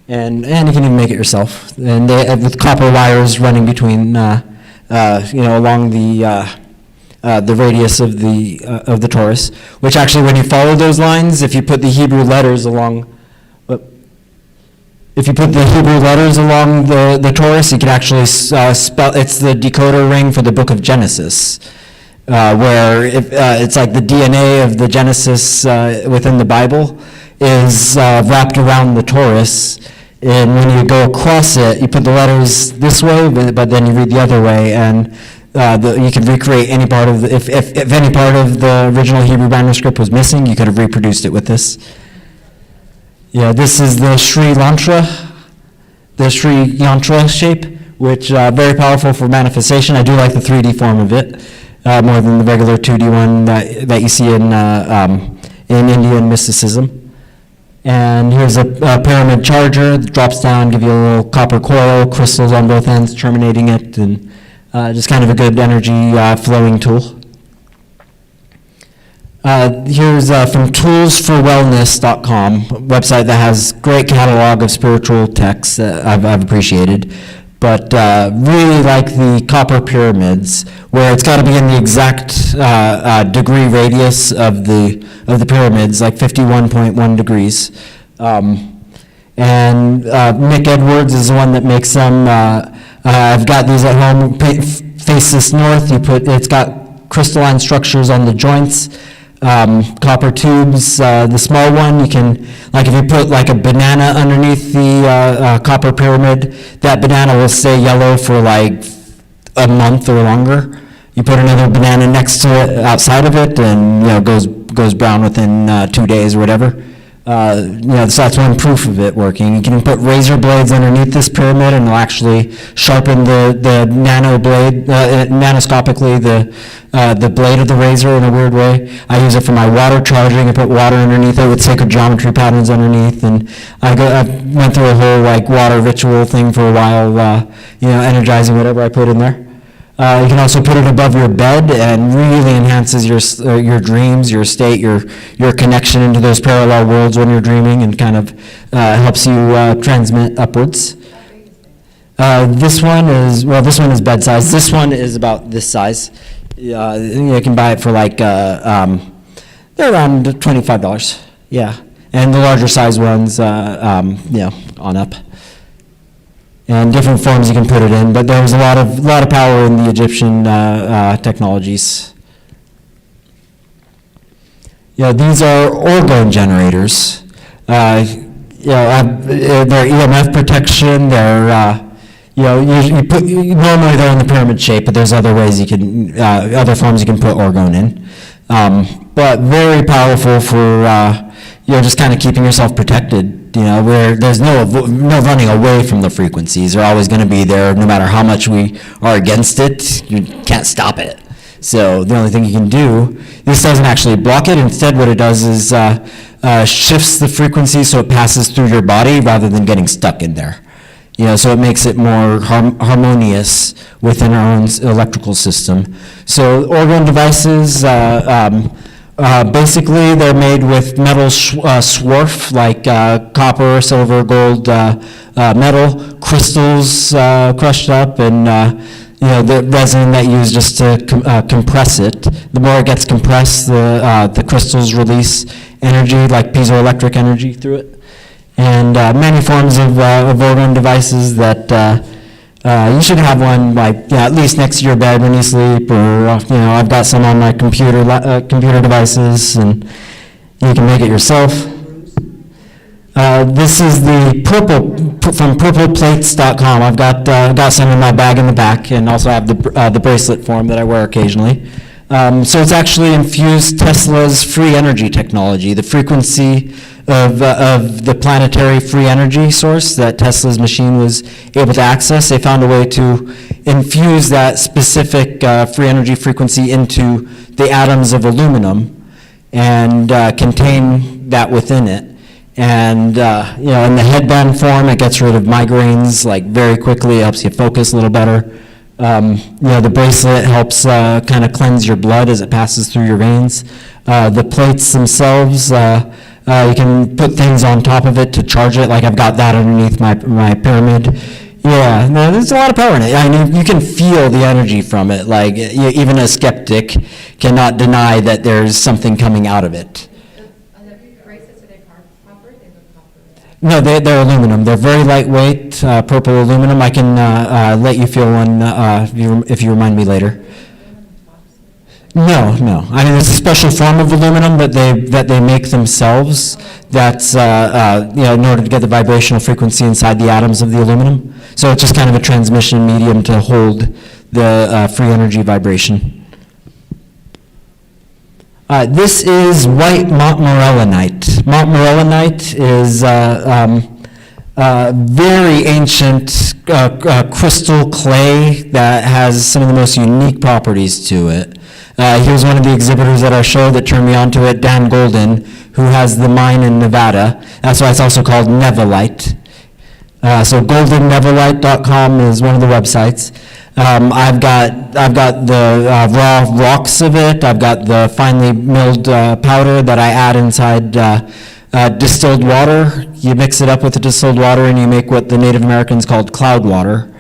And you can even make it yourself. And they with copper wires running between, along the radius of the torus. Which actually, when you follow those lines, if you put the Hebrew letters along, the torus, you can actually spell. It's the decoder ring for the Book of Genesis. Where it's like the DNA of the Genesis within the Bible is wrapped around the torus, and when you go across it, you put the letters this way, but then you read the other way, and you can recreate any part of if any part of the original Hebrew manuscript was missing, you could have reproduced it with this. Yeah, this is the Sri Yantra shape, which very powerful for manifestation. I do like the 3D form of it. More than the regular 2D one that you see in Indian mysticism. And here's a pyramid charger that drops down, give you a little copper coil, crystals on both ends terminating it, and just kind of a good energy flowing tool. Here's from toolsforwellness.com, a website that has great catalog of spiritual texts that I've appreciated. but really like the copper pyramids, where it's got to be in the exact degree radius of the pyramids, like 51.1 degrees. And Mick Edwards is the one that makes them. I've got these at home. Face this north. It's got crystalline structures on the joints. Copper tubes. The small one, you can, like if you put like a banana underneath the copper pyramid, that banana will stay yellow for like a month or longer. You put another banana next to it, outside of it, and goes brown within 2 days or whatever. So that's one proof of it working. You can put razor blades underneath this pyramid, and it'll actually sharpen the nano blade, nanoscopically the blade of the razor in a weird way. I use it for my water charging. I put water underneath it with sacred geometry patterns underneath, and I went through a whole like water ritual thing for a while, energizing whatever I put in there. You can also put it above your bed, and really enhances your dreams, your state, your connection into those parallel worlds when you're dreaming, and kind of helps you transmit upwards. This one is bed size. This one is about this size. You can buy it for like they're around $25. Yeah, and the larger size ones, on up. And different forms you can put it in, but there was a lot of power in the Egyptian technologies. These are orgone generators. They're EMF protection. They're normally they're in the pyramid shape, but there's other ways you can other forms you can put orgone in. But very powerful for just kind of keeping yourself protected. Where there's no running away from the frequencies. They're always going to be there, no matter how much we are against it. You can't stop it. So the only thing you can do, this doesn't actually block it. Instead, what it does is shifts the frequency so it passes through your body rather than getting stuck in there. So it makes it more harmonious within our own electrical system. So orgone devices. Basically, they're made with metal swarf, like copper, silver, gold, metal, crystals crushed up, and the resin that you use just to compress it. The more it gets compressed, the crystals release energy, like piezoelectric energy through it. And many forms of orgone devices that you should have one, at least next to your bed when you sleep, or I've got some on my computer devices, and you can make it yourself. This is the from purpleplates.com. I've got some in my bag in the back, and also have the bracelet form that I wear occasionally. So it's actually infused Tesla's free energy technology, the frequency of the planetary free energy source that Tesla's machine was able to access. They found a way to infuse that specific free energy frequency into the atoms of aluminum and contain that within it. And in the headband form, it gets rid of migraines like very quickly. It helps you focus a little better. The bracelet helps kind of cleanse your blood as it passes through your veins. The plates themselves, you can put things on top of it to charge it. Like I've got that underneath my pyramid. Yeah, no, there's a lot of power in it. I mean, you can feel the energy from it. Like even a skeptic cannot deny that there's something coming out of it. Are the bracelets, are they copper? They look copper. No, they're aluminum. They're very lightweight, purple aluminum. I can let you feel one if you remind me later. No. I mean, it's a special form of aluminum that they make themselves. That's in order to get the vibrational frequency inside the atoms of the aluminum. So it's just kind of a transmission medium to hold the free energy vibration. This is white montmorillonite. Montmorillonite is very ancient crystal clay that has some of the most unique properties to it. He was one of the exhibitors at our show that turned me on to it, Dan Golden, who has the mine in Nevada. That's why it's also called Nevelite. So goldennevelite.com is one of the websites. I've got the raw rocks of it. I've got the finely milled powder that I add inside distilled water. You mix it up with the distilled water and you make what the Native Americans called cloud water.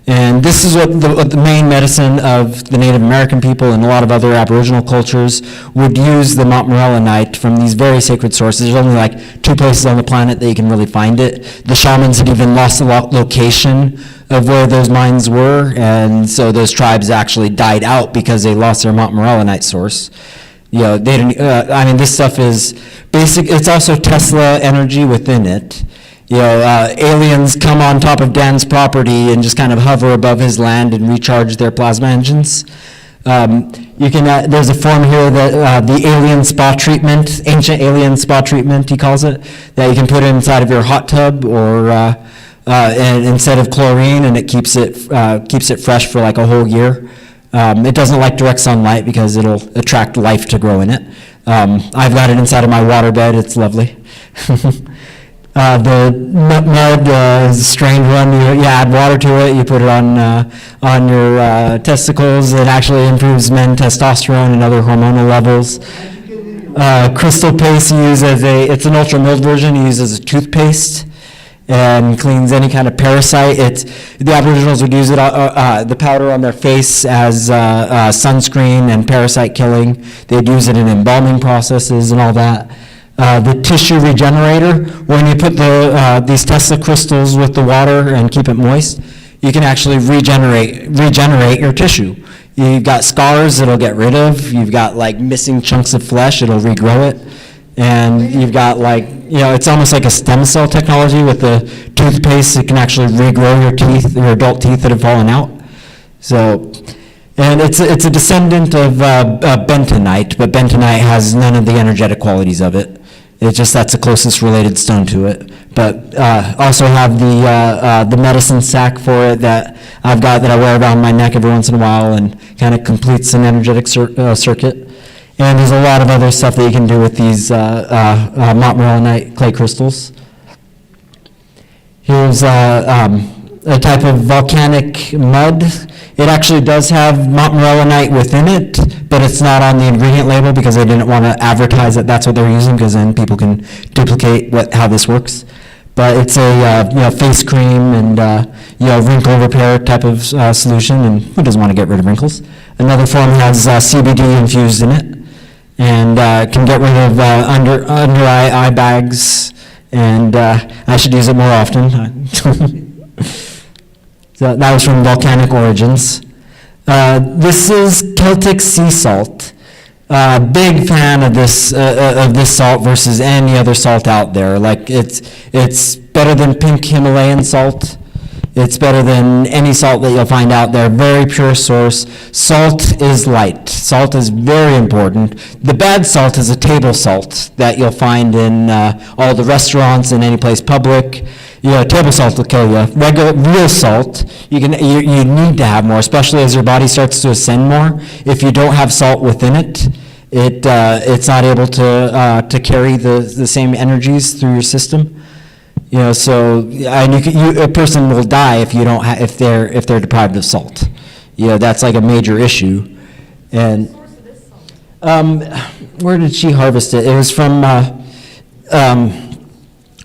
And this is what the main medicine of the Native American people and a lot of other Aboriginal cultures would use the montmorillonite from these very sacred sources. There's only like 2 places on the planet that you can really find it. The shamans had even lost the location of where those mines were, and so those tribes actually died out because they lost their montmorillonite source. You know, they didn't, I mean, this stuff is basic. It's also Tesla energy within it. You know, aliens come on top of Dan's property and just kind of hover above his land and recharge their plasma engines. You can, there's a form here that the alien spa treatment, ancient alien spa treatment, he calls it, that you can put inside of your hot tub or and instead of chlorine, and it keeps it fresh for like a whole year. It doesn't like direct sunlight because it'll attract life to grow in it. I've got it inside of my waterbed. It's lovely. The mud is a strained one. You add water to it. You put it on your testicles. It actually improves men's testosterone and other hormonal levels. Crystal paste you use it's an ultra mild version. You use as a toothpaste and cleans any kind of parasite. The Aboriginals would use it, the powder on their face as sunscreen and parasite killing. They'd use it in embalming processes and all that. The tissue regenerator, when you put these Tesla crystals with the water and keep it moist, you can actually regenerate your tissue. You've got scars it'll get rid of. You've got like missing chunks of flesh, it'll regrow it. And you've got like, you know, it's almost like a stem cell technology with the toothpaste. It can actually regrow your teeth, your adult teeth that have fallen out. So, and it's a descendant of bentonite, but bentonite has none of the energetic qualities of it. It's just that's the closest related stone to it. But also have the medicine sack for it that I've got that I wear around my neck every once in a while and kind of completes an energetic circuit. And there's a lot of other stuff that you can do with these montmorillonite clay crystals. Here's a type of volcanic mud. It actually does have montmorillonite within it, but it's not on the ingredient label because they didn't want to advertise that that's what they're using, because then people can duplicate how this works. But it's a face cream and wrinkle repair type of solution, and who doesn't want to get rid of wrinkles? Another form has CBD infused in it, and can get rid of under eye bags, and I should use it more often. So that was from Volcanic Origins. This is Celtic sea salt. Big fan of this salt versus any other salt out there. Like it's better than pink Himalayan salt. It's better than any salt that you'll find out there. Very pure source. Salt is light. Salt is very important. The bad salt is a table salt that you'll find in all the restaurants and any place public. Table salt will kill you. Real salt, you need to have more, especially as your body starts to ascend more. If you don't have salt within it, it's not able to carry the same energies through your system. So a person will die if you don't if they're deprived of salt. That's like a major issue. And where did she harvest it? It was from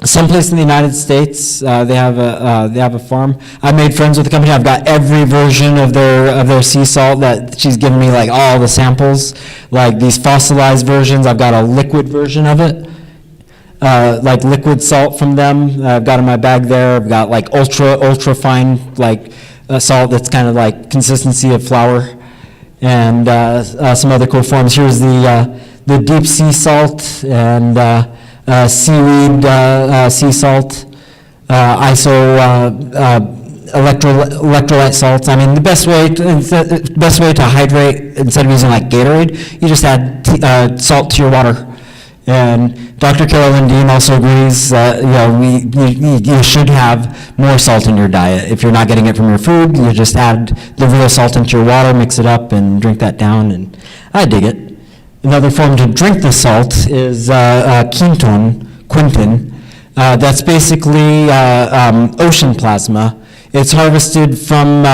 someplace in the United States. They have a farm. I made friends with the company. I've got every version of their sea salt that she's given me, like all the samples, like these fossilized versions. I've got a liquid version of it. Like liquid salt from them, I've got in my bag there. I've got like ultra fine like salt that's kind of like consistency of flour, and some other cool forms. Here's the deep sea salt and seaweed sea salt, electrolyte salts. I mean, the best way to hydrate instead of using like Gatorade, you just add salt to your water. And Dr. Carolyn Dean also agrees that you should have more salt in your diet. If you're not getting it from your food, you just add the real salt into your water, mix it up, and drink that down. And I dig it. Another form to drink the salt is quinton. That's basically ocean plasma. It's harvested from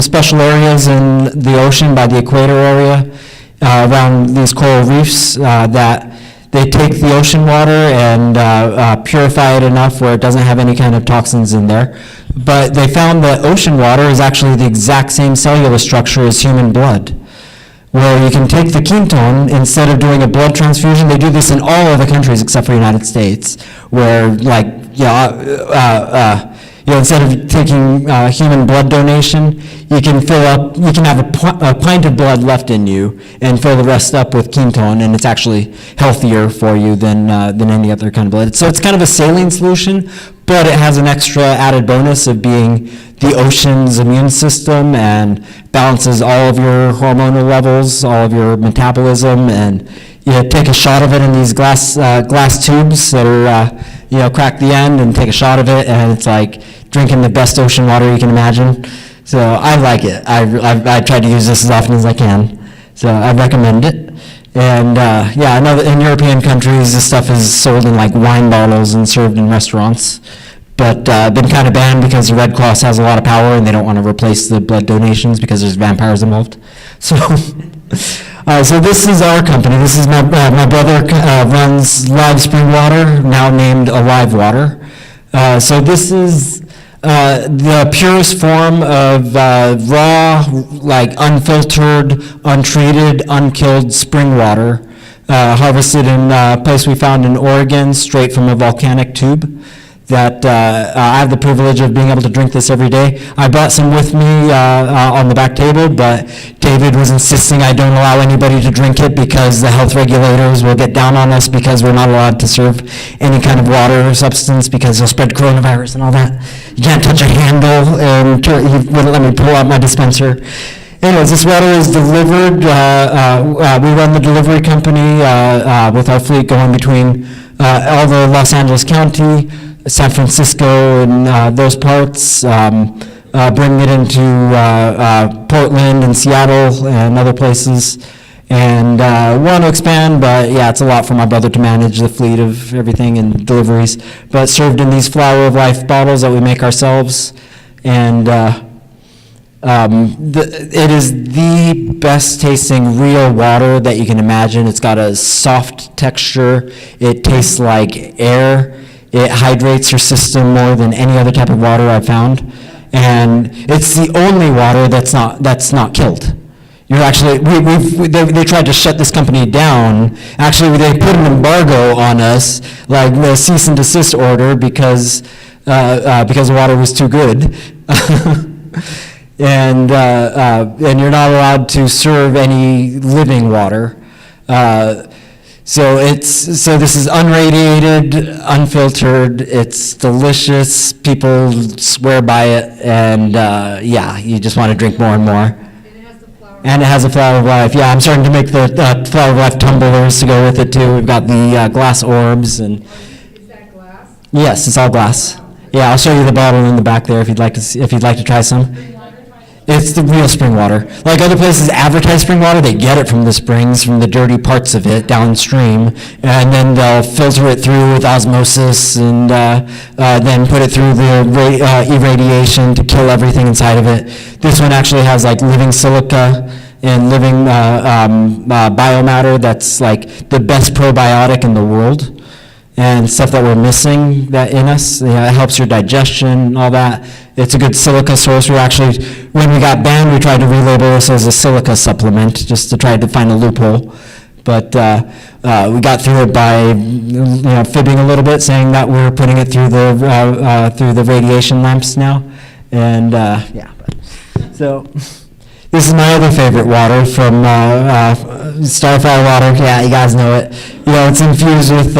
special areas in the ocean by the equator area. Around these coral reefs that they take the ocean water and purify it enough where it doesn't have any kind of toxins in there. But they found that ocean water is actually the exact same cellular structure as human blood, where you can take the ketone, instead of doing a blood transfusion, they do this in all other countries except for the United States, where like, instead of taking human blood donation, you can have a pint of blood left in you and fill the rest up with ketone, and it's actually healthier for you than any other kind of blood. So it's kind of a saline solution, but it has an extra added bonus of being the ocean's immune system and balances all of your hormonal levels, all of your metabolism, and you take a shot of it in these glass tubes that are, crack the end and take a shot of it, and it's like drinking the best ocean water you can imagine. So I like it. I try to use this as often as I can. So I recommend it. And I know that in European countries, this stuff is sold in like wine bottles and served in restaurants. But been kind of banned because the Red Cross has a lot of power and they don't want to replace the blood donations because there's vampires involved. So, so this is our company. This is my brother runs Live Spring Water, now named Alive Water. So this is the purest form of raw, like unfiltered, untreated, unkilled spring water, harvested in a place we found in Oregon, straight from a volcanic tube. That I have the privilege of being able to drink this every day. I brought some with me on the back table, but David was insisting I don't allow anybody to drink it because the health regulators will get down on us because we're not allowed to serve any kind of water or substance because they'll spread coronavirus and all that. You can't touch a handle, and he wouldn't let me pull out my dispenser. Anyways, this water is delivered. We run the delivery company with our fleet going between all the Los Angeles County, San Francisco, and those parts, bringing it into Portland and Seattle and other places. And want to expand, but yeah, it's a lot for my brother to manage the fleet of everything and deliveries. But served in these Flower of Life bottles that we make ourselves. And it is the best tasting real water that you can imagine. It's got a soft texture. It tastes like air. It hydrates your system more than any other type of water I've found. And it's the only water that's not killed. You're actually, they tried to shut this company down. Actually, they put an embargo on us, like the cease and desist order, because the water was too good. And you're not allowed to serve any living water. So this is unradiated, unfiltered. It's delicious. People swear by it, and you just want to drink more and more. And it has a Flower of Life. Yeah, I'm starting to make the Flower of Life tumblers to go with it too. We've got the glass orbs and. Is that glass? Yes, it's all glass. Yeah, I'll show you the bottle in the back there if you'd like to try some. It's the real spring water. Like other places advertise spring water, they get it from the springs, from the dirty parts of it downstream, and then they'll filter it through with osmosis and then put it through the irradiation to kill everything inside of it. This one actually has like living silica and living biomatter that's like the best probiotic in the world. And stuff that we're missing that in us, it helps your digestion, all that. It's a good silica source. We actually, when we got banned, we tried to relabel this as a silica supplement just to try to find a loophole. But we got through it by fibbing a little bit, saying that we're putting it through the radiation lamps now. And so. This is my other favorite water from Starfire Water. Yeah, you guys know it. It's infused with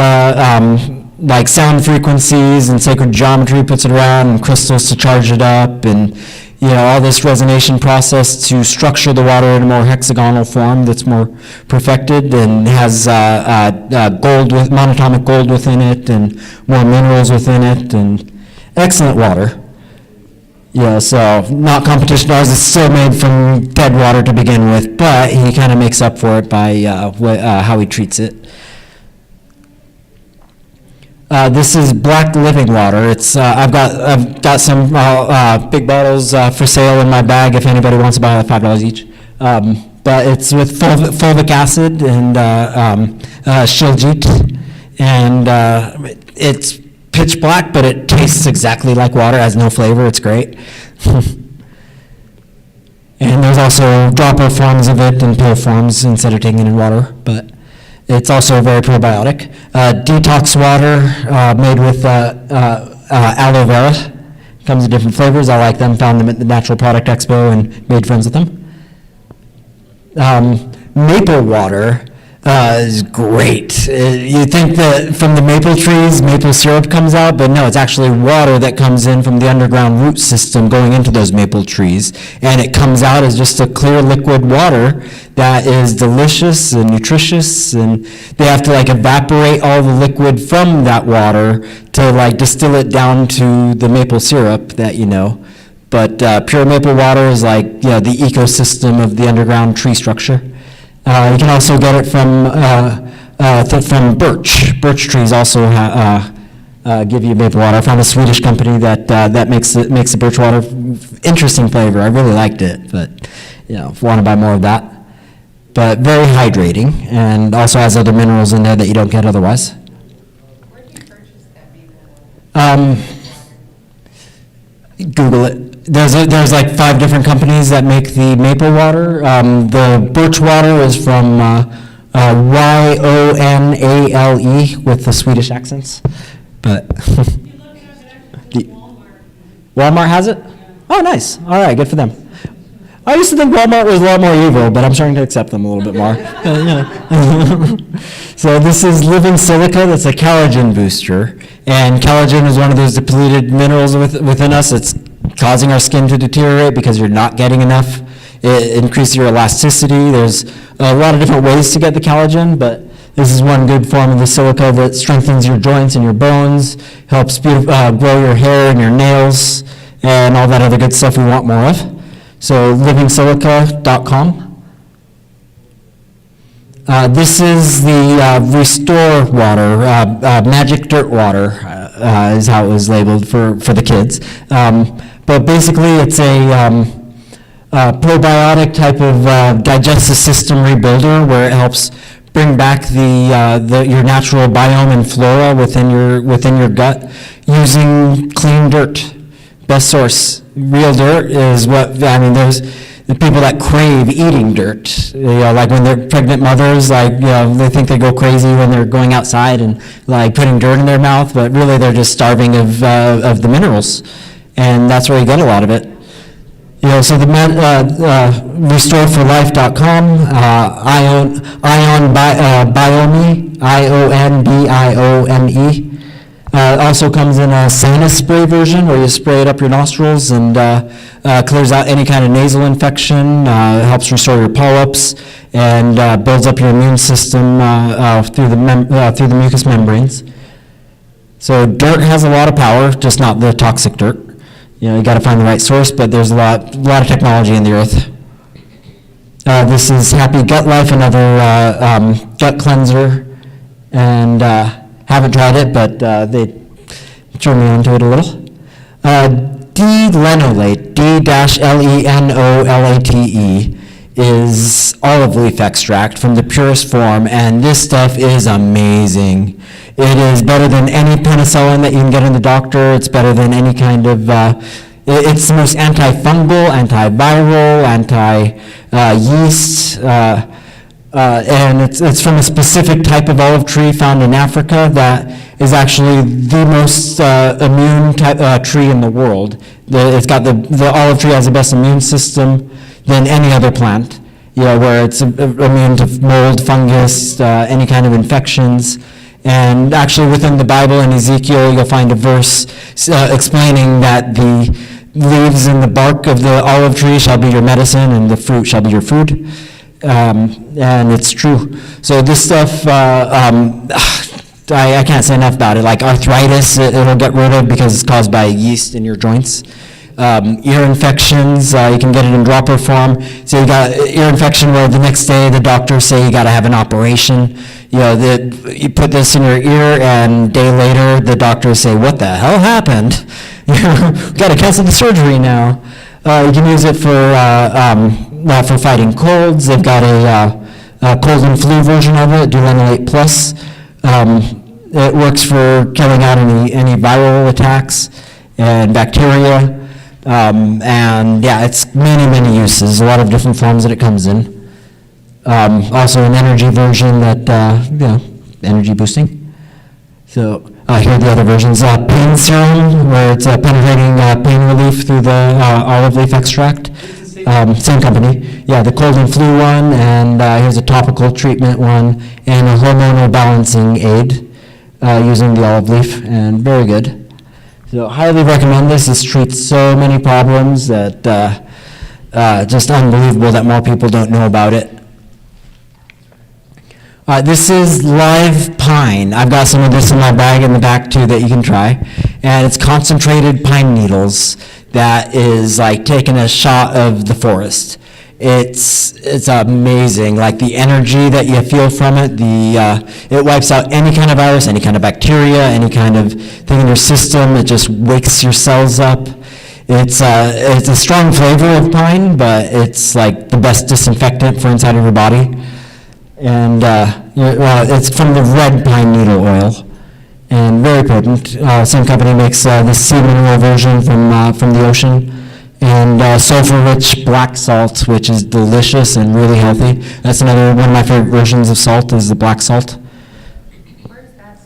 like sound frequencies and sacred geometry, puts it around, and crystals to charge it up, and all this resonation process to structure the water in a more hexagonal form that's more perfected and has gold with monatomic gold within it and more minerals within it, and excellent water. Yeah, so not competition ours. It's still made from dead water to begin with, but he kind of makes up for it by how he treats it. This is black living water. It's I've got some big bottles for sale in my bag if anybody wants to buy like $5 each. But it's with fulvic acid and shilajit, and it's pitch black, but it tastes exactly like water, has no flavor, it's great. And there's also dropper forms of it and pill forms instead of taking it in water, but it's also very probiotic. Detox water made with aloe vera. Comes in different flavors. I like them, found them at the Natural Product Expo and made friends with them. Maple water is great. You think that from the maple trees, maple syrup comes out, but no, it's actually water that comes in from the underground root system going into those maple trees, and it comes out as just a clear liquid water that is delicious and nutritious, and they have to like evaporate all the liquid from that water to like distill it down to the maple syrup that you know. But pure maple water is like the ecosystem of the underground tree structure. You can also get it from birch. Birch trees also give you maple water. I found a Swedish company that makes the birch water interesting flavor. I really liked it, but if you want to buy more of that. But very hydrating, and also has other minerals in there that you don't get otherwise. Where do you purchase that maple water? Google it. There's like 5 different companies that make the maple water. The birch water is from Yonale with the Swedish accents. But Walmart has it? Oh, nice. All right, good for them. I used to think Walmart was a lot more evil, but I'm starting to accept them a little bit more. So this is living silica. That's a collagen booster. And collagen is one of those depleted minerals within us. It's causing our skin to deteriorate because you're not getting enough. It increases your elasticity. There's a lot of different ways to get the collagen, but this is one good form of the silica that strengthens your joints and your bones, helps grow your hair and your nails, and all that other good stuff we want more of. So livingsilica.com. This is the Restore water, magic dirt water is how it was labeled for the kids. But basically it's a probiotic type of digestive system rebuilder where it helps bring back your natural biome and flora within your gut using clean dirt. Best source. Real dirt is there's the people that crave eating dirt, like when they're pregnant mothers, they think they go crazy when they're going outside and like putting dirt in their mouth, but really they're just starving of the minerals, and that's where you get a lot of it. So the restoreforlife.com, BioMe, IONBIOME. Also comes in a sinus spray version where you spray it up your nostrils and clears out any kind of nasal infection, helps restore your polyps, and builds up your immune system through the mucous membranes. So dirt has a lot of power, just not the toxic dirt. You got to find the right source, but there's a lot of technology in the earth. This is Happy Gut Life, another gut cleanser, and haven't tried it, but they turned me onto it a little. D-lenolate, D-lenolate, is olive leaf extract from the purest form, and this stuff is amazing. It is better than any penicillin that you can get in the doctor. It's better than any kind of, it's the most antifungal, antiviral, anti-yeast, and it's from a specific type of olive tree found in Africa that is actually the most immune tree in the world. The olive tree has the best immune system than any other plant, where it's immune to mold, fungus, any kind of infections. And actually within the Bible in Ezekiel, you'll find a verse explaining that the leaves and the bark of the olive tree shall be your medicine and the fruit shall be your food. And it's true. So this stuff, I can't say enough about it. Like arthritis, it'll get rid of because it's caused by yeast in your joints. Ear infections, you can get it in dropper form. So you got ear infection where the next day the doctors say you got to have an operation. You put this in your ear, and a day later the doctors say, "What the hell happened? We got to cancel the surgery now." You can use it for fighting colds. They've got a cold and flu version of it, Dulenolate Plus. It works for killing out any viral attacks and bacteria. And yeah, it's many uses, a lot of different forms that it comes in. Also an energy version that, energy boosting. So here are the other versions. Pain serum, where it's penetrating pain relief through the olive leaf extract. Same company. Yeah, the cold and flu one, and here's a topical treatment one, and a hormonal balancing aid using the olive leaf, and very good. So highly recommend this. This treats so many problems that just unbelievable that more people don't know about it. This is live pine. I've got some of this in my bag in the back too that you can try. And it's concentrated pine needles that is like taking a shot of the forest. It's amazing, like the energy that you feel from it. It wipes out any kind of virus, any kind of bacteria, any kind of thing in your system. It just wakes your cells up. It's a strong flavor of pine, but it's like the best disinfectant for inside of your body. And it's from the red pine needle oil, and very potent. Same company makes the sea mineral version from the ocean, and sulfur-rich black salt, which is delicious and really healthy. That's another one of my favorite versions of salt is the black salt. Where's that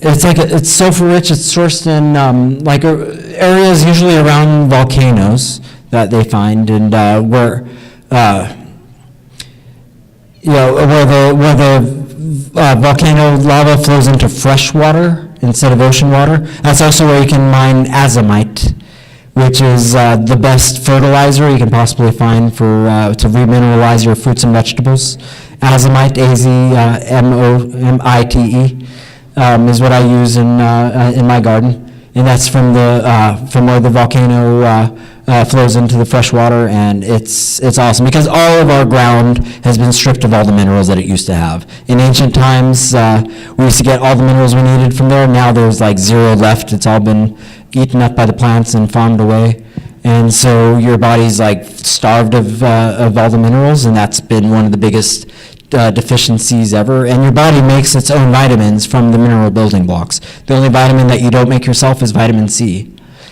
sourced? It's sulfur-rich. It's sourced in areas usually around volcanoes that they find, and where the volcano lava flows into fresh water instead of ocean water. That's also where you can mine azomite, which is the best fertilizer you can possibly find to remineralize your fruits and vegetables. Azomite, A-Z-M-O-M-I-T-E, is what I use in my garden, and that's from where the volcano flows into the fresh water, and it's awesome because all of our ground has been stripped of all the minerals that it used to have. In ancient times, we used to get all the minerals we needed from there. Now there's like zero left. It's all been eaten up by the plants and farmed away, and so your body's like starved of all the minerals, and that's been one of the biggest deficiencies ever. And your body makes its own vitamins from the mineral building blocks. The only vitamin that you don't make yourself is vitamin C.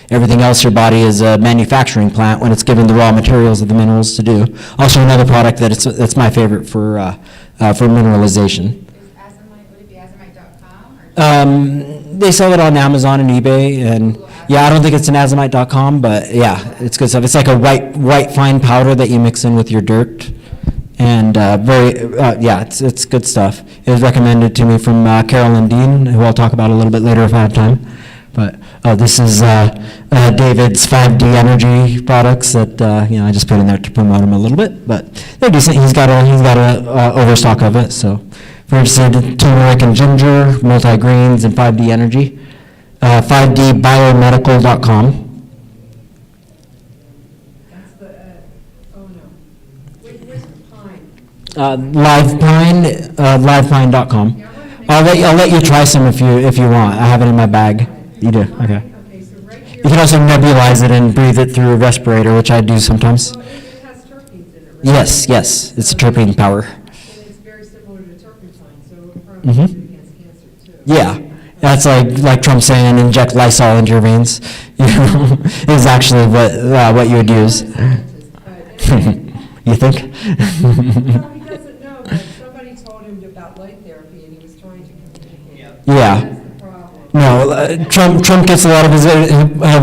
Everything else, your body is a manufacturing plant when it's given the raw materials of the minerals to do. Also another product that's my favorite for mineralization. Would it be azomite.com? They sell it on Amazon and eBay, and yeah, I don't think it's an azomite.com, but yeah, it's good stuff. It's like a white fine powder that you mix in with your dirt, and it's good stuff. It was recommended to me from Carolyn Dean, who I'll talk about a little bit later if I have time. But this is David's 5D energy products that I just put in there to promote them a little bit, but they're decent. He's got a overstock of it, so if you're interested, turmeric and ginger, multi-greens, and 5D energy. 5dbiomedical.com. That's the, oh no. Where's the pine? Livepine.com. I'll let you try some if you want. I have it in my bag. You do? Okay. You can also nebulize it and breathe it through a respirator, which I do sometimes. It has terpenes in it, right? Yes, it's a terpene power. And it's very similar to turpentine, so it probably Mhm. good against cancer too. Yeah, that's like Trump saying inject Lysol into your veins. Is actually what you would use. You think? No, he doesn't know, but somebody told him about light therapy and he was trying to communicate. Yeah. That's the problem. No, Trump gets a lot of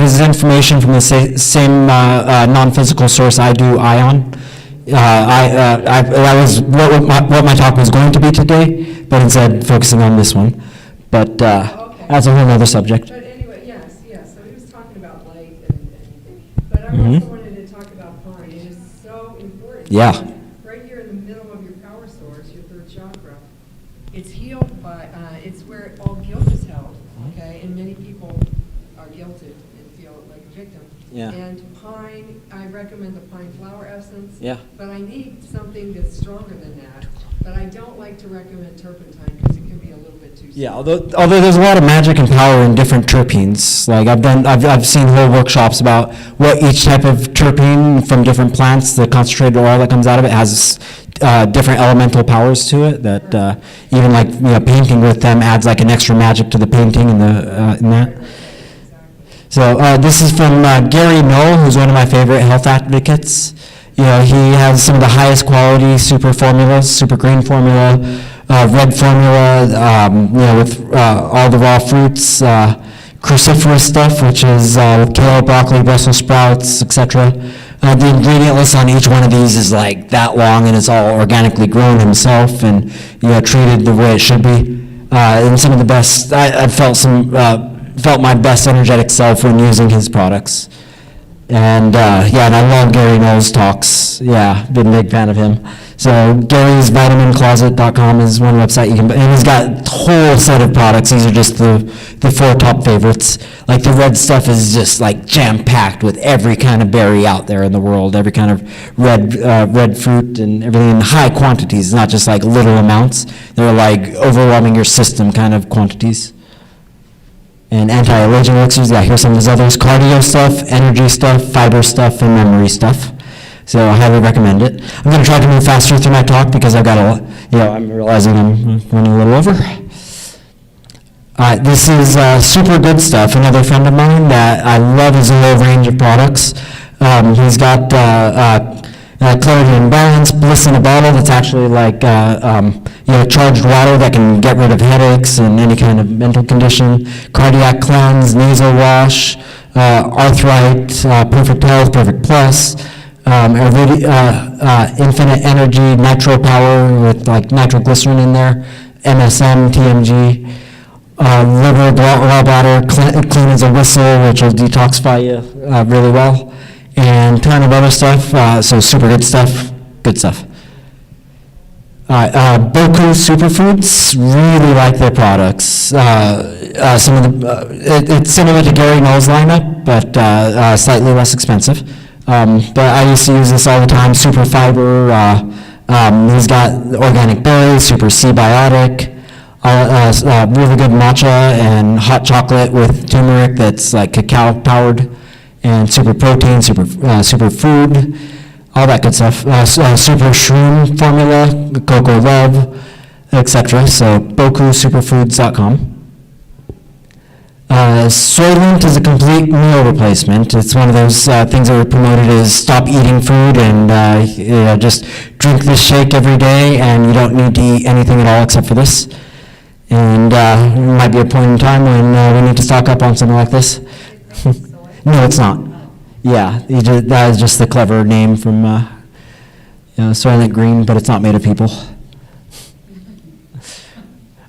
his information from the same non-physical source I do, ION. That was what my talk was going to be today, but instead focusing on this one. But that's a whole other subject. But anyway, yes, so he was talking about light and everything. But I Mhm. also wanted to talk about pine. It is so important. Yeah. Because right here in the middle of your power source, your third chakra, it's healed by, it's where all guilt is held, okay? And many people are guilted and feel like a victim. Yeah. And pine, I recommend the pine flower essence. Yeah. But I need something that's stronger than that. But I don't like to recommend turpentine because it can be a little bit too strong. Yeah, although there's a lot of magic and power in different terpenes. Like I've seen whole workshops about what each type of terpene from different plants, the concentrated oil that comes out of it has different elemental powers to it that even like painting with them adds like an extra magic to the painting and in that. So this is from Gary Knoll, who's one of my favorite health advocates. He has some of the highest quality super formulas, super green formula, red formula, with all the raw fruits, cruciferous stuff, which is with kale, broccoli, Brussels sprouts, etc. The ingredient list on each one of these is like that long, and it's all organically grown himself and treated the way it should be. And some of the best, I felt my best energetic self when using his products. And and I love Gary Knoll's talks. Yeah, been a big fan of him. So Gary's vitamincloset.com is one website you can, and he's got a whole set of products. These are just the 4 top favorites. Like the red stuff is just like jam-packed with every kind of berry out there in the world, every kind of red fruit and everything in high quantities, not just like little amounts. They're like overwhelming your system kind of quantities. And anti-aging elixirs, here's some of his others: cardio stuff, energy stuff, fiber stuff, and memory stuff. So I highly recommend it. I'm going to try to move faster through my talk because I've got I'm realizing I'm running a little over. This is Super Good Stuff, another friend of mine that I love his whole range of products. He's got Clarity and Balance, Bliss in a bottle that's actually like charged water that can get rid of headaches and any kind of mental condition, Cardiac Cleanse, Nasal Wash, Arthright, Perfect Health, Perfect Plus, Infinite Energy, Nitro Power with like nitroglycerin in there, MSM, TMG, Liver, Gallbladder, Clean as a Whistle, which will detoxify you really well, and a ton of other stuff, so super good stuff, Boku Superfoods, really like their products. Some of it's similar to Gary Knoll's lineup, but slightly less expensive. But I used to use this all the time. Super Fiber. He's got organic berries, Super Cbiotic, really good matcha and hot chocolate with turmeric that's like cacao powered, and Super Protein, Super Food. All that good stuff. Super Shroom formula, Cocoa Love, etc. So BokuSuperfoods.com. Soylent is a complete meal replacement. It's one of those things that were promoted as stop eating food and just drink this shake every day, and you don't need to eat anything at all except for this. And it might be a point in time when we need to stock up on something like this. No, it's not. Yeah, that is just the clever name from Soylent Green, but it's not made of people.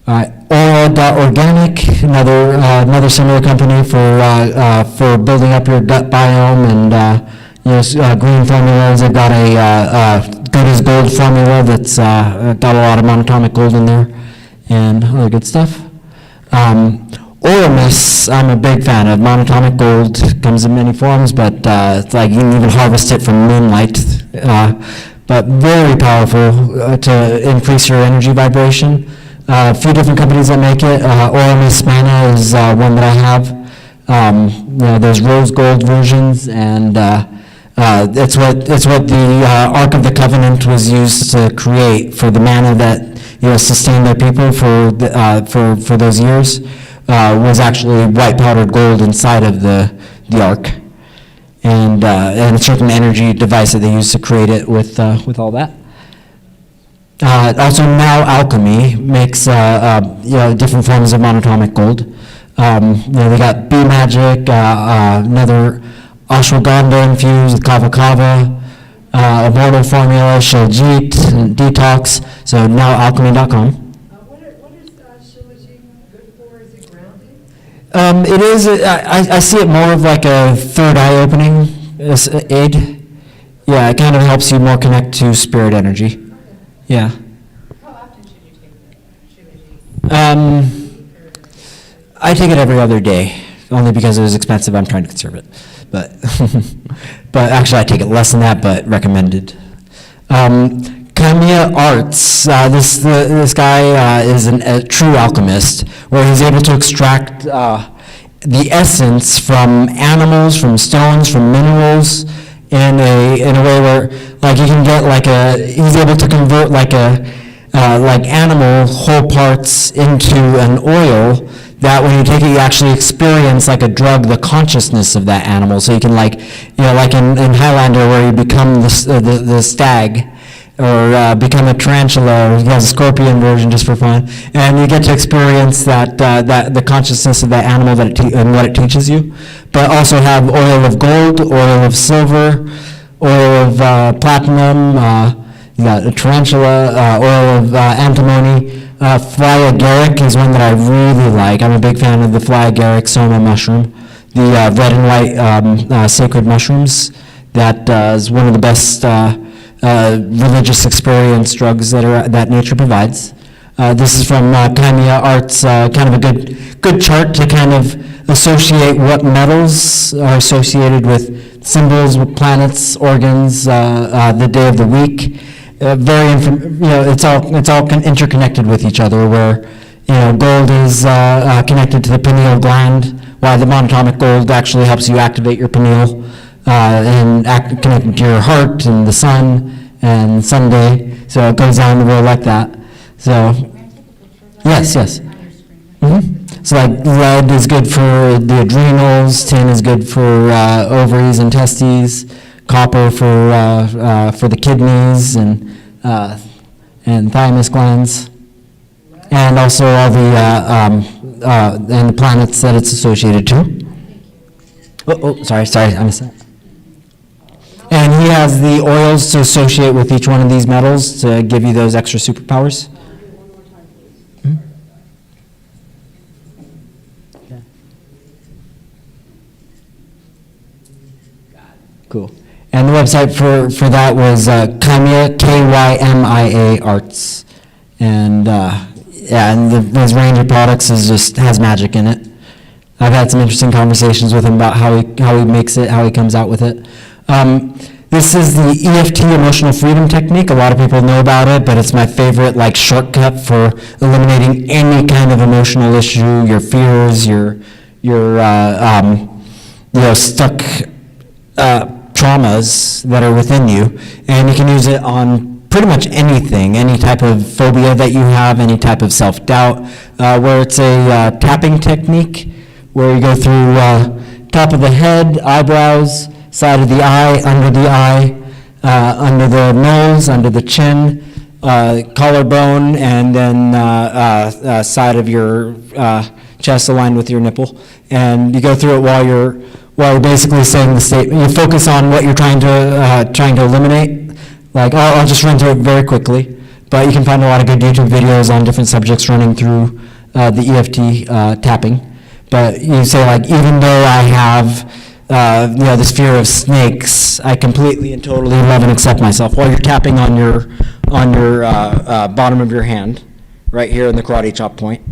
Aura.organic, another similar company for building up your gut biome and green formulas. They've got a good as gold formula that's got a lot of monatomic gold in there and other good stuff. Oramis, I'm a big fan of. Monatomic gold comes in many forms, but it's like you can even harvest it from moonlight. But very powerful to increase your energy vibration. A few different companies that make it. Oramis Mana is one that I have. There's rose gold versions, and it's what the Ark of the Covenant was used to create for the mana that sustained their people for those years. Was actually white powdered gold inside of the Ark, and a certain energy device that they used to create it with all that. Also, Now Alchemy makes different forms of monatomic gold. They got Bee Magic, another ashwagandha infused with kava kava, Immortal Formula, Shiljit, Detox. So nowalchemy.com. It is. I see it more of like a third eye opening aid. Yeah, it kind of helps you more connect to spirit energy. Yeah. How often should you take it? I take it every other day, only because it was expensive. I'm trying to conserve it, but but actually I take it less than that, but recommended. Kamiya Arts. This guy is a true alchemist, where he's able to extract the essence from animals, from stones, from minerals, in a way where, like, you can get he's able to convert like animal whole parts into an oil that when you take it, you actually experience like a drug, the consciousness of that animal. So you can like in Highlander where you become the stag, or become a tarantula, or he has a scorpion version just for fun, and you get to experience that the consciousness of that animal and what it teaches you. But also have oil of gold, oil of silver, oil of platinum, you got a tarantula, oil of antimony. Fly agaric is one that I really like. I'm a big fan of the fly agaric soma mushroom, the red and white sacred mushrooms. That is one of the best religious experience drugs that nature provides. This is from Chimia Arts, kind of a good chart to kind of associate what metals are associated with symbols, with planets, organs, the day of the week. It's all interconnected with each other. Where gold is connected to the pineal gland, while the monatomic gold actually helps you activate your pineal and connected to your heart and the sun and Sunday. So it goes down the road like that. So yes. So like lead is good for the adrenals, tin is good for ovaries and testes, copper for the kidneys and thymus glands, and also all the and the planets that it's associated to. Sorry, I missed that. And he has the oils to associate with each one of these metals to give you those extra superpowers. Cool. And the website for that was Chimia, Kymia Arts. And his range of products has magic in it. I've had some interesting conversations with him about how he makes it, how he comes out with it. This is the EFT emotional freedom technique. A lot of people know about it, but it's my favorite shortcut for eliminating any kind of emotional issue, your fears, your stuck traumas that are within you, and you can use it on pretty much anything, any type of phobia that you have, any type of self-doubt, where it's a tapping technique where you go through top of the head, eyebrows, side of the eye, under the nose, under the chin, collarbone, and then side of your chest aligned with your nipple. And you go through it while you're basically saying the statement. You focus on what you're trying to eliminate. I'll just run through it very quickly, but you can find a lot of good YouTube videos on different subjects running through the EFT tapping. But you say even though I have this fear of snakes, I completely and totally love and accept myself, while you're tapping on your bottom of your hand, right here in the karate chop point.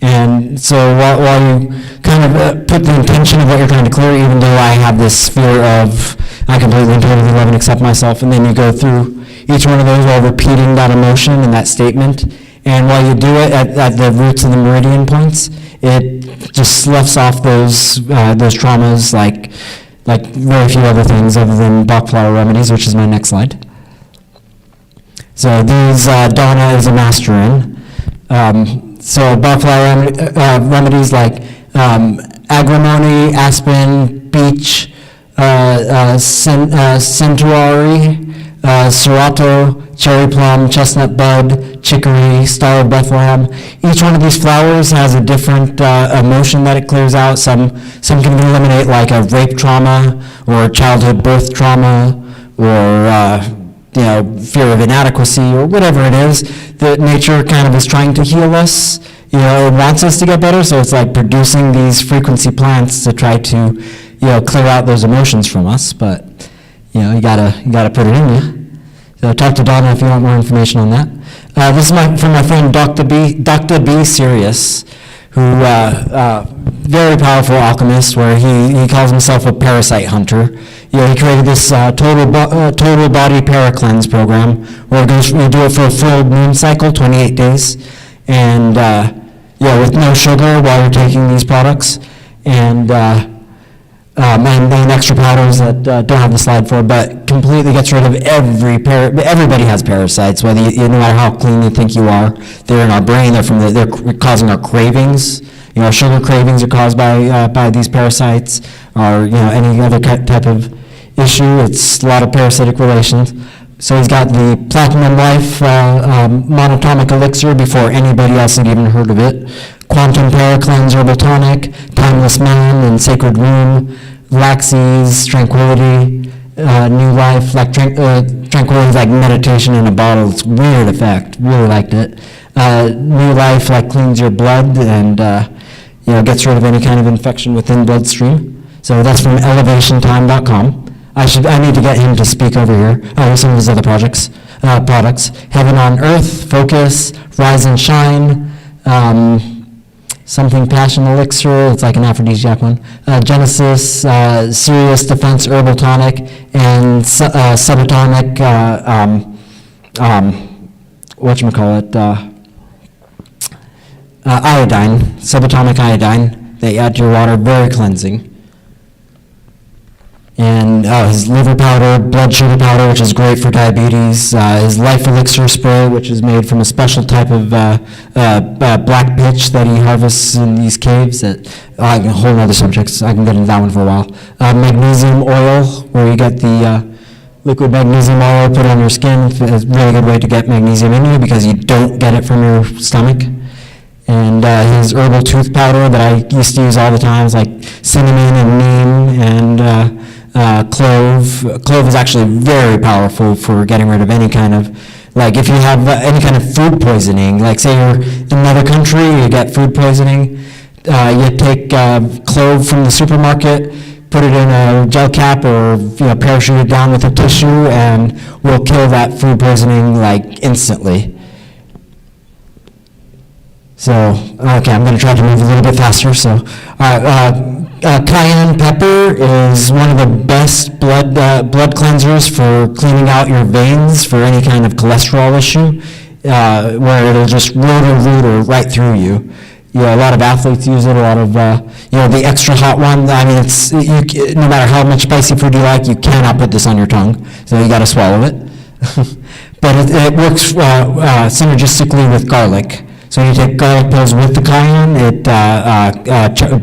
And so while you kind of put the intention of what you're trying to clear, even though I have this fear of I completely and totally love and accept myself, and then you go through each one of those while repeating that emotion and that statement. And while you do it at the roots of the meridian points, it just sloughs off those traumas like very few other things other than Bach flower remedies, which is my next slide. So these Donna is a master in. So Bach flower remedies like agrimony, aspen, beech, centaury, serato, cherry plum, chestnut bud, chicory, star of Bethlehem. Each one of these flowers has a different emotion that it clears out. Some can eliminate like a rape trauma or childhood birth trauma or fear of inadequacy or whatever it is that nature kind of is trying to heal us. It wants us to get better, so it's like producing these frequency plants to try to clear out those emotions from us. But you gotta put it in you. So talk to Donna if you want more information on that. This is from my friend Dr. B. Sirius, who very powerful alchemist, where he calls himself a parasite hunter. He created this total body paracleanse program where we do it for a full moon cycle, 28 days, and with no sugar while you're taking these products. And and extra powders that don't have the slide for, but completely gets rid of everybody has parasites, whether no matter how clean you think you are. They're in our brain, they're causing our cravings. Our sugar cravings are caused by these parasites, or any other type of issue. It's a lot of parasitic relations. So he's got the Platinum Life monatomic elixir before anybody else had even heard of it. Quantum Paracleanse Herbal Tonic, Timeless Man and Sacred Room, Laxes, Tranquility, New Life, Tranquility is like meditation in a bottle. It's weird effect. Really liked it. New Life cleans your blood and gets rid of any kind of infection within bloodstream. So that's from elevationtime.com. I need to get him to speak over here. Some of his other products. Heaven on Earth, Focus, Rise and Shine, something Passion Elixir, it's like an aphrodisiac one. Genesis, Serious Defense Herbal Tonic, and Subatomic, iodine, subatomic iodine. They add to your water, very cleansing. And his liver powder, blood sugar powder, which is great for diabetes. His Life Elixir spray, which is made from a special type of black pitch that he harvests in these caves. A whole other subjects. I can get into that one for a while. Magnesium oil, where you get the liquid magnesium oil put on your skin. It's a really good way to get magnesium in you because you don't get it from your stomach. And his herbal tooth powder that I used to use all the time is like cinnamon and neem and clove. Clove is actually very powerful for getting rid of any kind of, if you have any kind of food poisoning, say you're in another country, you get food poisoning, you take clove from the supermarket, put it in a gel cap or parachute it down with a tissue, and we'll kill that food poisoning instantly. So, okay, I'm going to try to move a little bit faster. So, cayenne pepper is one of the best blood cleansers for cleaning out your veins for any kind of cholesterol issue, where it'll just root right through you. A lot of athletes use it. A lot of the extra hot one. I mean, no matter how much spicy food you like, you cannot put this on your tongue, so you got to swallow it. But it works synergistically with garlic. So when you take garlic pills with the cayenne, it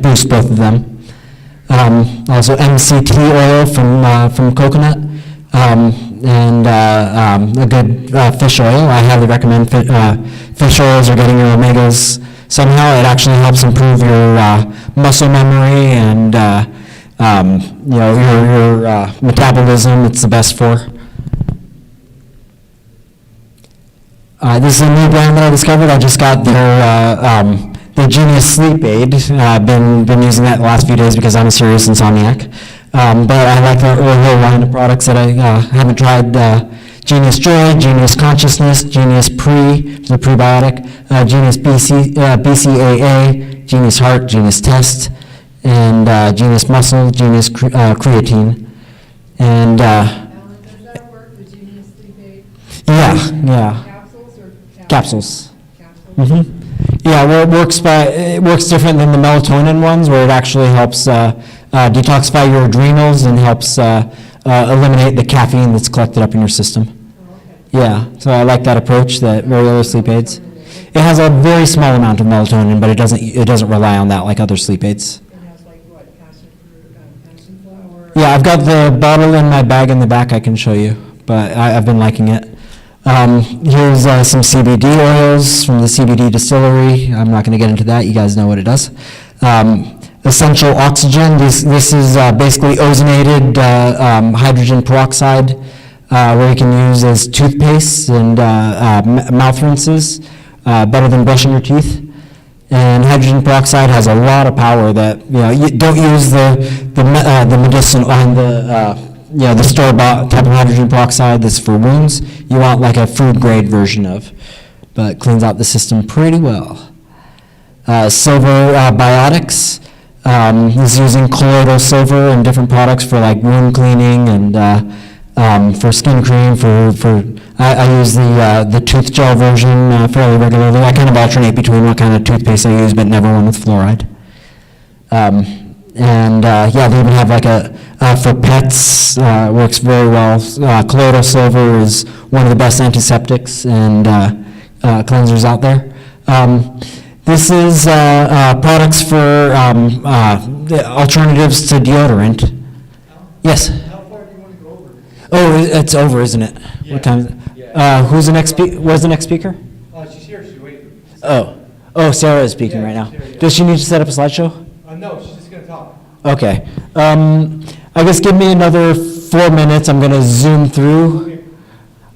boosts both of them. Also MCT oil from coconut, and a good fish oil. I highly recommend fish oils or getting your omegas. Somehow it actually helps improve your muscle memory and your metabolism. It's the best for. This is a new brand that I discovered. I just got their Genius Sleep Aid. I've been using that the last few days because I'm a serious insomniac. But I like their whole line of products that I haven't tried. Genius Joy, Genius Consciousness, Genius Pre, the prebiotic, Genius BCAA, Genius Heart, Genius Test, and Genius Muscle, Genius Creatine. And Alan, does that work, the Genius Sleep Aid? Yeah. Capsules or Capsules. Capsules? Mm-hmm. Yeah, well, it works different than the melatonin ones, where it actually helps detoxify your adrenals and helps eliminate the caffeine that's collected up in your system. Oh, okay. Yeah, so I like that approach, that various sleep aids. It has a very small amount of melatonin, but it doesn't rely on that like other sleep aids. It has like what, passion flower? Yeah, I've got the bottle in my bag in the back I can show you, but I've been liking it. Here's some CBD oils from the CBD distillery. I'm not going to get into that. You guys know what it does. Essential oxygen. This is basically ozonated hydrogen peroxide, where you can use as toothpaste and mouth rinses, better than brushing your teeth. And hydrogen peroxide has a lot of power that, you don't use the medicinal and the store-bought type of hydrogen peroxide that's for wounds. You want like a food-grade version of, but cleans out the system pretty well. Silver biotics. Is using colloidal silver in different products for like wound cleaning and for skin cream. I use the tooth gel version fairly regularly. I kind of alternate between what kind of toothpaste I use, but never one with fluoride. And yeah, they even have like for pets, works very well. Colloidal silver is one of the best antiseptics and cleansers out there. This is products for the alternatives to deodorant. Yes? How far do you want to go over? Oh, it's over, isn't it? Yeah. What time is it? Yeah. Who's the next where's the next speaker? She's here, she's waiting. Oh, Sarah is speaking right now. she's here, yeah. Does she need to set up a slideshow? No, she's just going to talk. Okay. I guess give me another 4 minutes. I'm going to zoom through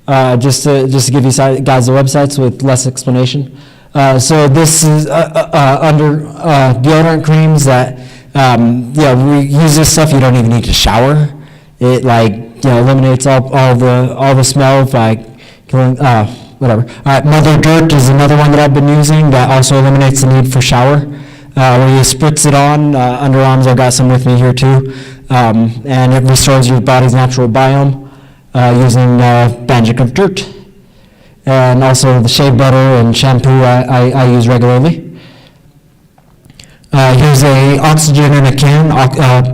just to give you guys the websites with less explanation. So this is under deodorant creams that, we use this stuff. You don't even need to shower. It eliminates all the smell by killing, whatever. All right, Mother Dirt is another one that I've been using that also eliminates the need for shower. Where you spritz it on, underarms, I've got some with me here too, and it restores your body's natural biome using magic of dirt. And also the shea butter and shampoo I use regularly. Here's a oxygen in a can,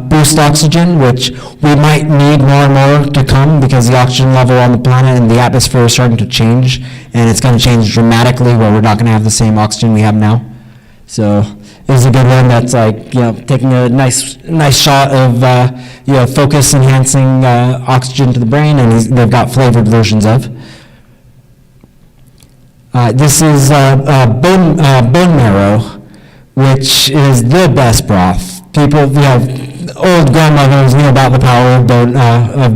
Boost Oxygen, which we might need more and more to come because the oxygen level on the planet and the atmosphere is starting to change, and it's going to change dramatically where we're not going to have the same oxygen we have now. So this is a good one that's taking a nice shot of focus enhancing oxygen to the brain, and they've got flavored versions of. This is bone marrow, which is the best broth. People, old grandmothers knew about the power of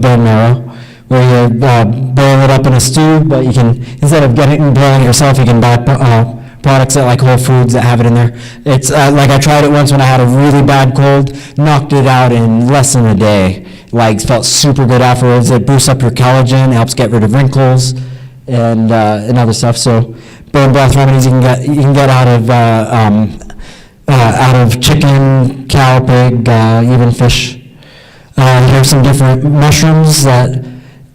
bone marrow, where you boil it up in a stew, but you can, instead of boiling it yourself, you can buy products at like Whole Foods that have it in there. It's I tried it once when I had a really bad cold, knocked it out in less than a day. Felt super good afterwards. It boosts up your collagen, helps get rid of wrinkles, and other stuff. So bone broth remedies you can get out of chicken, cow, pig, even fish. Here's some different mushrooms that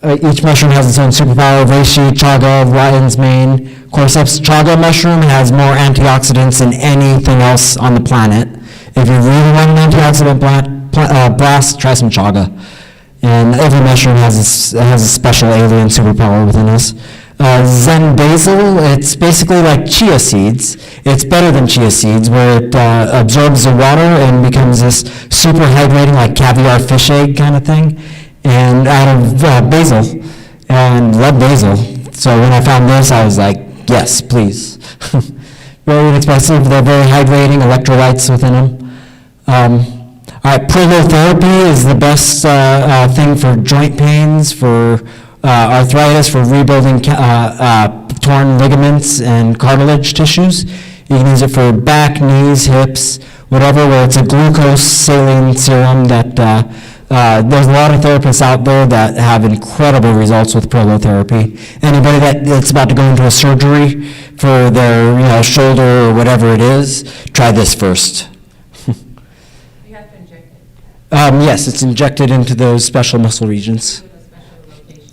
each mushroom has its own superpower. Reishi, chaga, lion's mane, cordyceps. Chaga mushroom has more antioxidants than anything else on the planet. If you really want an antioxidant blast, try some chaga. And every mushroom has a special alien superpower within us. Zen basil, it's basically like chia seeds. It's better than chia seeds, where it absorbs the water and becomes this super hydrating, like caviar fish egg kind of thing. And out of basil, and love basil. So when I found this, I was like, yes, please. Very inexpensive, they're very hydrating, electrolytes within them. All right, prolotherapy is the best thing for joint pains, for arthritis, for rebuilding torn ligaments and cartilage tissues. You can use it for back, knees, hips, whatever, where it's a glucose saline serum that there's a lot of therapists out there that have incredible results with prolotherapy. Anybody that's about to go into a surgery for their shoulder or whatever it is, try this first. You have to inject it. Yes, it's injected into those special muscle regions.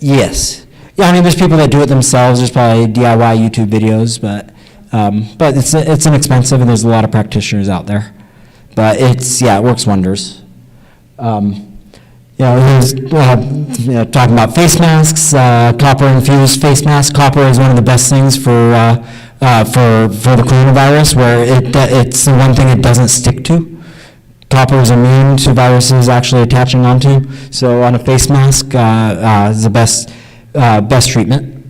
Yes. Yeah, I mean, there's people that do it themselves. There's probably DIY YouTube videos, but it's inexpensive, and there's a lot of practitioners out there. But it works wonders. Talking about face masks, copper-infused face mask. Copper is one of the best things for the coronavirus, where it's the one thing it doesn't stick to. Copper is immune to viruses actually attaching onto. So on a face mask is the best treatment.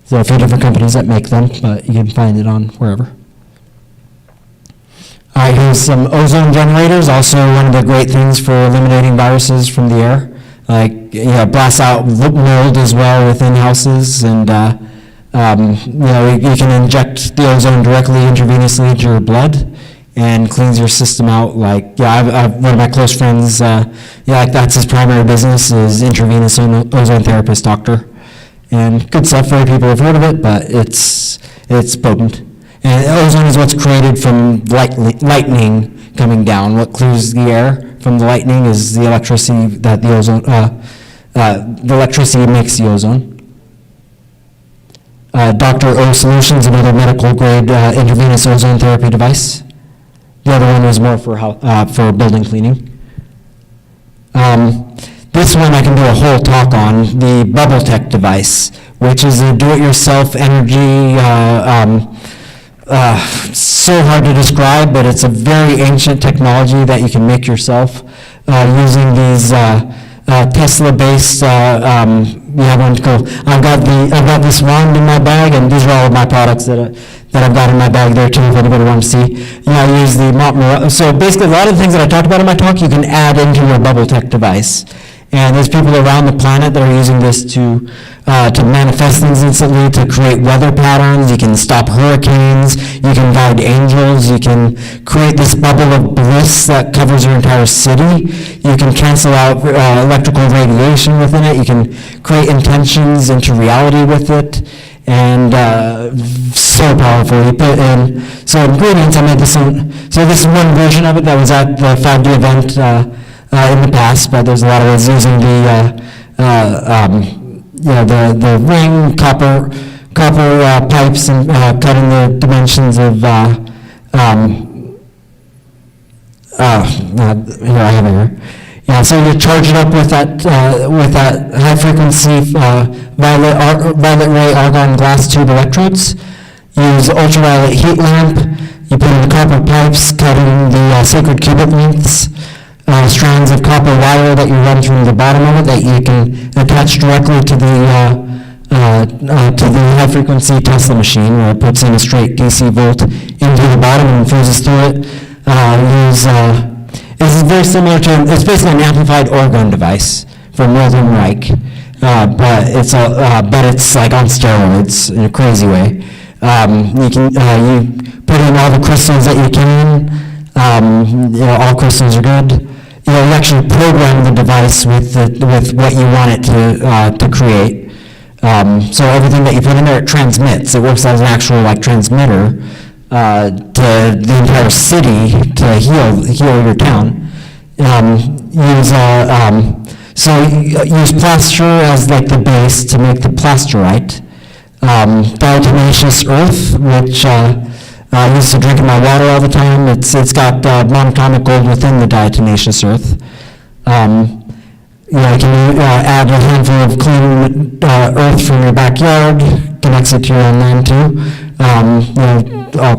There are a few different companies that make them, but you can find it on wherever. All right, here's some ozone generators, also one of the great things for eliminating viruses from the air. Blasts out mold as well within houses, and you can inject the ozone directly intravenously into your blood and cleans your system out. I've one of my close friends, that's his primary business, is intravenous ozone therapist doctor. And good stuff, very people have heard of it, but it's potent. And ozone is what's created from lightning coming down. What clears the air from the lightning is the electricity that the electricity makes the ozone. Dr. O Solutions, another medical grade intravenous ozone therapy device. The other one was more for building cleaning. This one I can do a whole talk on, the Bubble Tech device, which is a do-it-yourself energy, so hard to describe, but it's a very ancient technology that you can make yourself using these Tesla-based, I've got this wand in my bag, and these are all of my products that I've got in my bag there too, if anybody wants to see. I use the so basically a lot of the things that I talked about in my talk, you can add into your Bubble Tech device. And there's people around the planet that are using this to manifest things instantly, to create weather patterns. You can stop hurricanes. You can guide angels. You can create this bubble of bliss that covers your entire city. You can cancel out electrical radiation within it. You can create intentions into reality with it. And so powerful. You put in, so ingredients, I made this one. So this is one version of it that was at the 5D event in the past, but there's a lot of ways using the ring, copper pipes, and cutting the dimensions of here I have it here. Yeah, so you charge it up with that high frequency violet ray argon glass tube electrodes. Use ultraviolet heat lamp. You put in the copper pipes, cutting the sacred cubit lengths. Strands of copper wire that you run through the bottom of it that you can attach directly to the high frequency Tesla machine, where it puts in a straight DC volt into the bottom and fuses through it. It's very similar to, it's basically an amplified orgone device from Wilhelm Reich, but it's like on steroids in a crazy way. You put in all the crystals that you can. All crystals are good. You actually program the device with what you want it to create. So everything that you put in there, it transmits. It works as an actual transmitter to the entire city to heal your town. Use plaster as the base to make the plasterite. Diatomaceous earth, which I used to drink in my water all the time. It's got monatomic gold within the diatomaceous earth. You can add a handful of clean earth from your backyard, connects it to your own land too.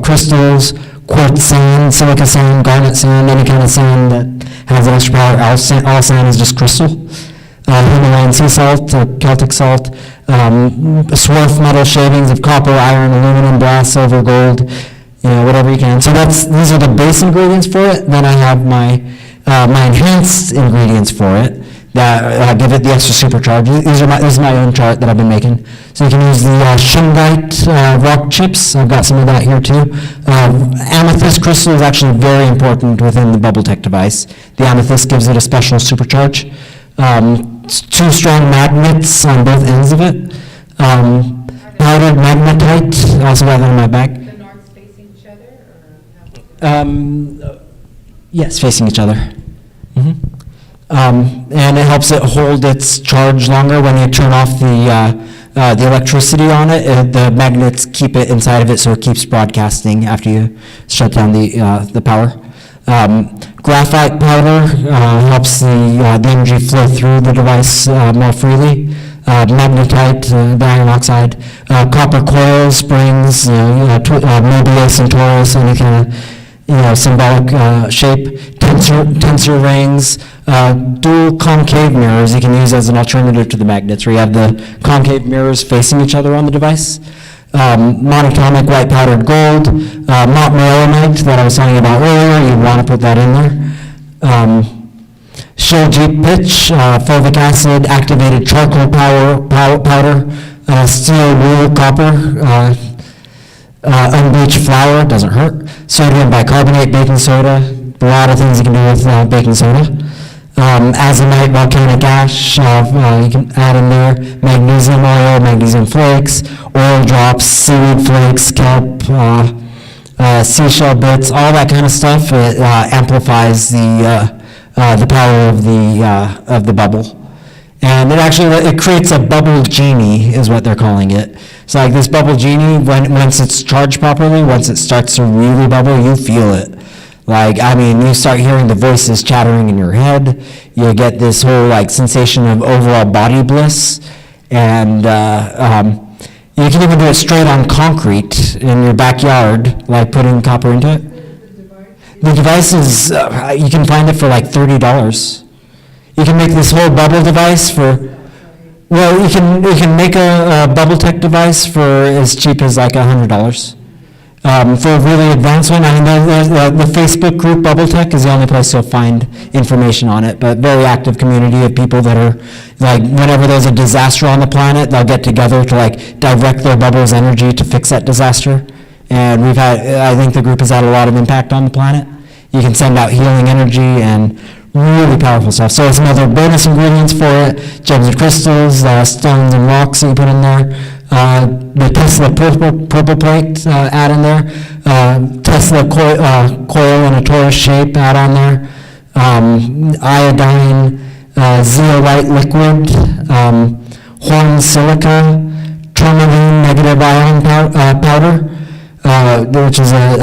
Crystals, quartz sand, silica sand, garnet sand, any kind of sand that has an extra power. All sand is just crystal. Himalayan sea salt, Celtic salt, swarf metal shavings of copper, iron, aluminum, brass, silver, gold, whatever you can. So these are the base ingredients for it. Then I have my enhanced ingredients for it that give it the extra supercharge. This is my own chart that I've been making. So you can use the shungite rock chips. I've got some of that here too. Amethyst crystal is actually very important within the Bubble Tech device. The amethyst gives it a special supercharge. 2 strong magnets on both ends of it. Powdered magnetite, also got that in my bag. The norths facing each other? Yes, facing each other. And it helps it hold its charge longer when you turn off the electricity on it. The magnets keep it inside of it, so it keeps broadcasting after you shut down the power. Graphite powder helps the energy flow through the device more freely. Magnetite, the iron oxide, copper coils, springs, Mobius and Taurus, any kind of symbolic shape. Tensor rings, dual concave mirrors you can use as an alternative to the magnets, where you have the concave mirrors facing each other on the device. Monatomic white powdered gold, montmorillonite that I was talking about earlier, you want to put that in there. Shell Jeep pitch, fulvic acid, activated charcoal powder, steel wool copper, unbleached flour, doesn't hurt, sodium bicarbonate, baking soda, a lot of things you can do with baking soda. Azomite, volcanic ash, you can add in there, magnesium oil, magnesium flakes, oil drops, seaweed flakes, kelp, seashell bits, all that kind of stuff. It amplifies the power of the bubble. And it creates a bubble genie, is what they're calling it. So this bubble genie, once it's charged properly, once it starts to really bubble, you feel it. Like, I mean, you start hearing the voices chattering in your head. You get this whole like sensation of overall body bliss, and you can even do it straight on concrete in your backyard, like putting copper into it. The device is, you can find it for like $30. You can make this whole bubble device for, well, you can make a bubble tech device for as cheap as like $100. For a really advanced one, I mean, the Facebook group Bubble Tech is the only place you'll find information on it, but very active community of people that are, like, whenever there's a disaster on the planet, they'll get together to, like, direct their bubble's energy to fix that disaster. And I think the group has had a lot of impact on the planet. You can send out healing energy and really powerful stuff. So some other bonus ingredients for it: gems and crystals, stones and rocks that you put in there. The Tesla purple plate, add in there. Tesla coil in a torus shape, add on there. Iodine, zeolite liquid, horn silica, tourmaline negative ion powder, which is a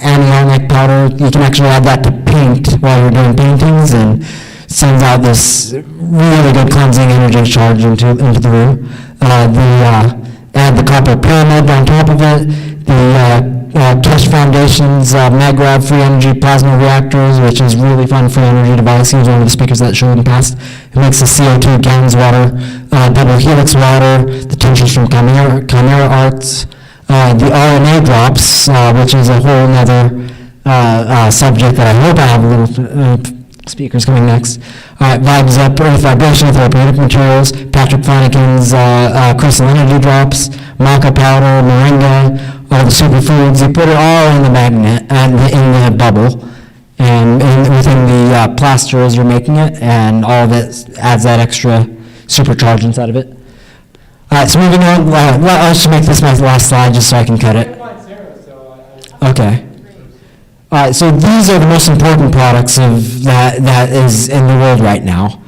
anionic powder. You can actually add that to paint while you're doing paintings, and sends out this really good cleansing energy charge into the room. Add the copper pyramid on top of it. The Kesh Foundation's MagRav free energy plasma reactors, which is really fun free energy device. He was one of the speakers that showed in the past. It makes the CO2 GANS water, double helix water, the tinctures from Chimera Arts, the RNA drops, which is a whole other subject that I hope I have a little speakers coming next. All right, Vibes Up, Earth Vibration, Therapeutic Materials, Patrick Flanagan's Crystal Energy Drops, Maca Powder, Moringa, all the superfoods. You put it all in the magnet and in the bubble, and within the plaster as you're making it, and all of it adds that extra supercharge inside of it. All right, so moving on. I should make this my last slide just so I can cut it. Okay. All right, so these are the most important products of that is in the world right now.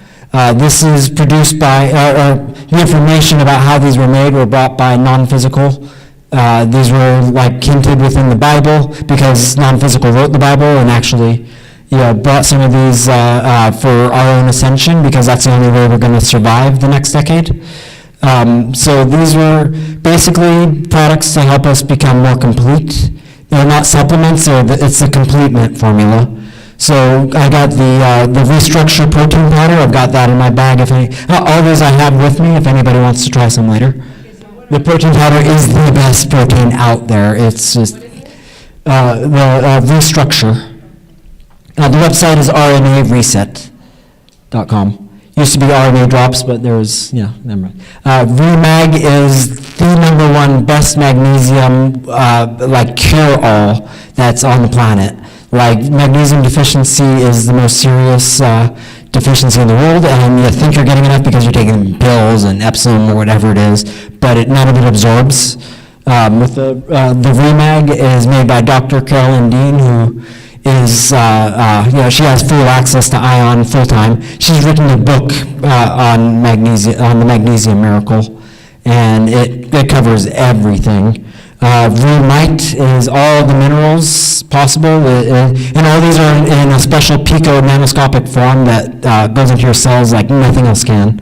This is produced by, the information about how these were made were brought by non-physical. These were like hinted within the Bible because non-physical wrote the Bible and actually, brought some of these for our own ascension because that's the only way we're going to survive the next decade. So these were basically products to help us become more complete. They're not supplements, it's a complement formula. So I got the Restructure protein powder. I've got that in my bag. All those I have with me if anybody wants to try some later. The protein powder is the best protein out there. It's just the Restructure. The website is rnareset.com. Used to be RNA drops, but there was, never mind. Remag is the #1 best magnesium, cure-all that's on the planet. Like, magnesium deficiency is the most serious deficiency in the world, and you think you're getting enough because you're taking pills and Epsom or whatever it is, but none of it absorbs. With the Remag is made by Dr. Carolyn Dean, who is, she has full access to ION full-time. She's written a book on the magnesium miracle, and it covers everything. Remite is all the minerals possible, and all these are in a special pico nanoscopic form that goes into your cells like nothing else can.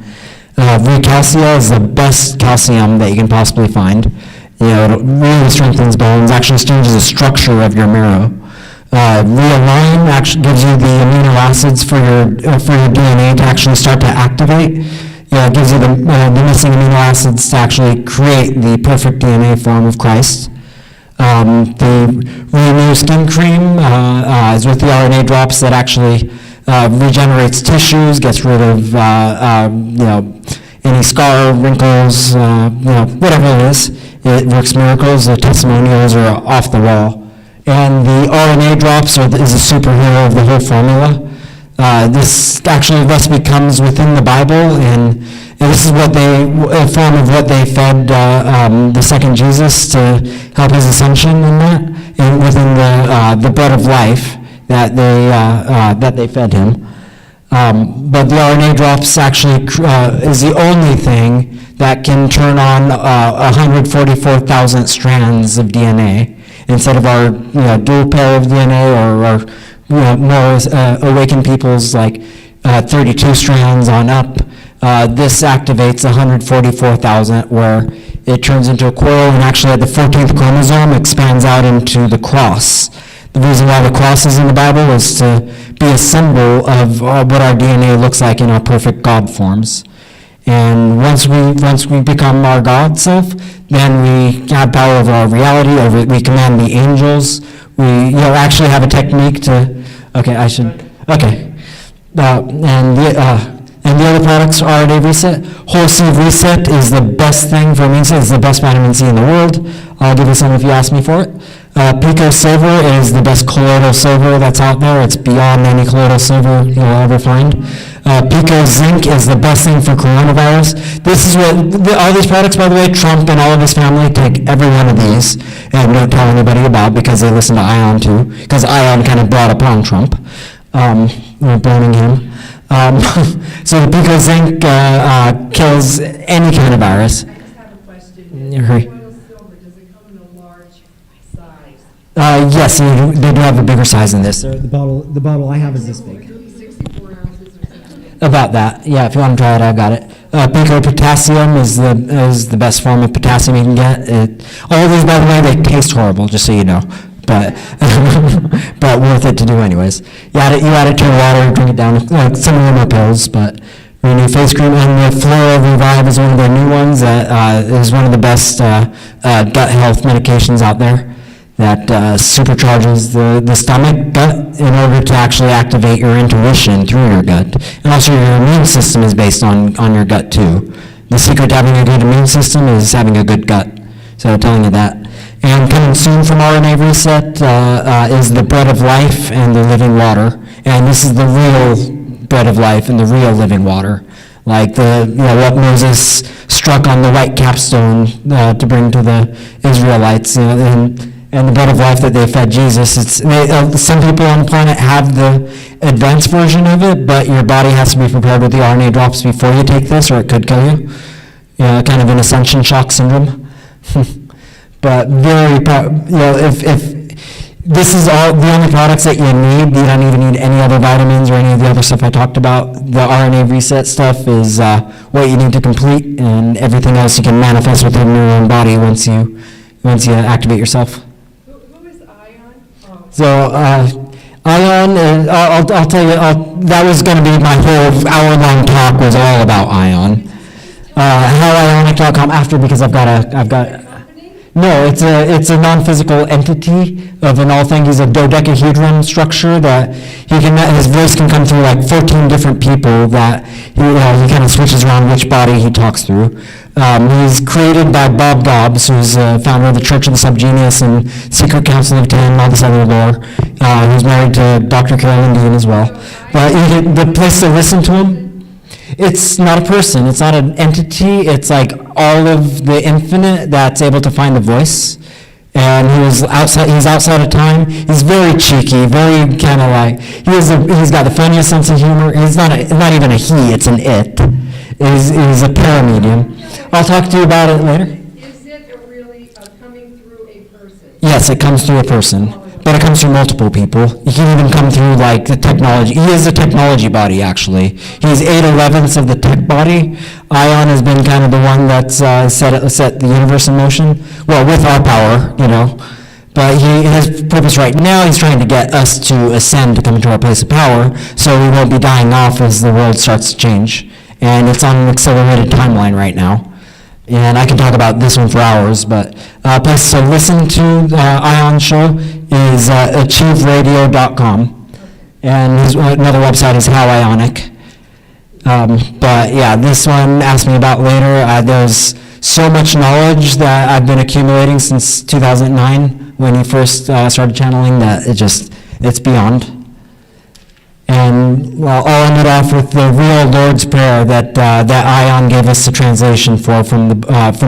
Recalcia is the best calcium that you can possibly find. It really strengthens bones, actually changes the structure of your marrow. Realign actually gives you the amino acids for your DNA to actually start to activate. It gives you the missing amino acids to actually create the perfect DNA form of Christ. The Renew Skin Cream is with the RNA drops that actually regenerates tissues, gets rid of any scar, wrinkles, whatever it is. It works miracles. The testimonials are off the wall. And the RNA drops is a superhero of the whole formula. This actually recipe comes within the Bible, and this is a form of what they fed the second Jesus to help his ascension in that, and within the bread of life that they fed him. But the RNA drops actually is the only thing that can turn on 144,000 strands of DNA. instead of our dual pair of DNA or our more awakened people's like 32 strands on up. This activates 144,000 where it turns into a coil and actually at the 14th chromosome expands out into the cross. The reason why the cross is in the Bible is to be a symbol of what our DNA looks like in our perfect God forms. And once we become our God self, then we have power over our reality, we command the angels. We actually have a technique to, and the other products, RNA Reset. Whole Seed Reset is the best thing for immune system. It's the best vitamin C in the world. I'll give you some if you ask me for it. Pico Silver is the best colloidal silver that's out there. It's beyond any colloidal silver you'll ever find. Pico Zinc is the best thing for coronavirus. This is what, all these products, by the way, Trump and all of his family take every one of these and don't tell anybody about because they listen to Ion too, because Ion kind of brought upon Trump, blaming him. So the Pico Zinc kills any kind of virus. I just have a question. Hurry. Colloidal silver, does it come in a large size? Yes, they do have a bigger size than this. The bottle I have is this big. 64 ounces or something? About that, yeah. If you want to try it, I've got it. Pico Potassium is the best form of potassium you can get. All of these, by the way, they taste horrible, just so you know. But but worth it to do anyways. You add it to your water, drink it down. Some of them are pills, but Renew Face Cream and the Flora Revive is one of their new ones that is one of the best gut health medications out there that supercharges the stomach gut in order to actually activate your intuition through your gut. And also your immune system is based on your gut too. The secret to having a good immune system is having a good gut. So telling you that. And coming soon from RNA Reset is the Bread of Life and the Living Water. And this is the real bread of life and the real living water. Like what Moses struck on the white capstone to bring to the Israelites, and the bread of life that they fed Jesus. Some people on the planet have the advanced version of it, but your body has to be prepared with the RNA drops before you take this, or it could kill you. Kind of an ascension shock syndrome. But if this is all the only products that you need, you don't even need any other vitamins or any of the other stuff I talked about. The RNA Reset stuff is what you need to complete, and everything else you can manifest within your own body once you activate yourself. Who is Ion? So Ion, I'll tell you, that was going to be my whole hour-long talk was all about Ion. HowIonic.com after, because I've got. No, it's a non-physical entity of an all thing. He's a dodecahedron structure that his voice can come through like 14 different people that he kind of switches around which body he talks through. He's created by Bob Dobbs, who's founder of the Church of the Subgenius and Secret Council of Ten, all this other lore. Who's married to Dr. Carolyn Dean as well. But the place to listen to him, it's not a person, it's not an entity, it's like all of the infinite that's able to find the voice. And he's outside of time. He's very cheeky, very kind of like, he's got the funniest sense of humor. He's not even a he, it's an it. He's a paramedium. I'll talk to you about it later. Is it really coming through a person? Yes, it comes through a person, but it comes through multiple people. It can even come through like the technology. He is a technology body, actually. He's 8/11ths of the tech body. Ion has been kind of the one that's set the universe in motion. Well, with our power, But his purpose right now, he's trying to get us to ascend, to come into our place of power, so we won't be dying off as the world starts to change. And it's on an accelerated timeline right now. And I can talk about this one for hours, but a place to listen to Ion's show is achieveradio.com. And another website is How Ionic. But yeah, this one asked me about later. There's so much knowledge that I've been accumulating since 2009 when he first started channeling that it's beyond. And well, I'll end it off with the real Lord's Prayer that Ion gave us the translation from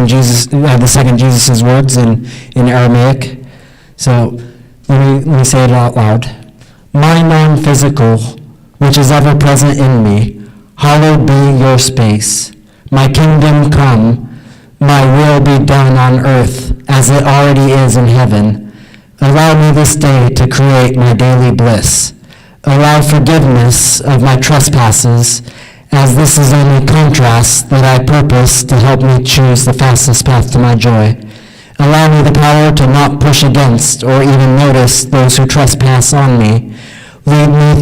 Jesus, the second Jesus' words in Aramaic. So let me say it out loud. My non-physical, which is ever present in me, hallowed be your space. My kingdom come, my will be done on earth as it already is in heaven. Allow me this day to create my daily bliss. Allow forgiveness of my trespasses, as this is only contrast that I purpose to help me choose the fastest path to my joy. Allow me the power to not push against or even notice those who trespass on me. Lead me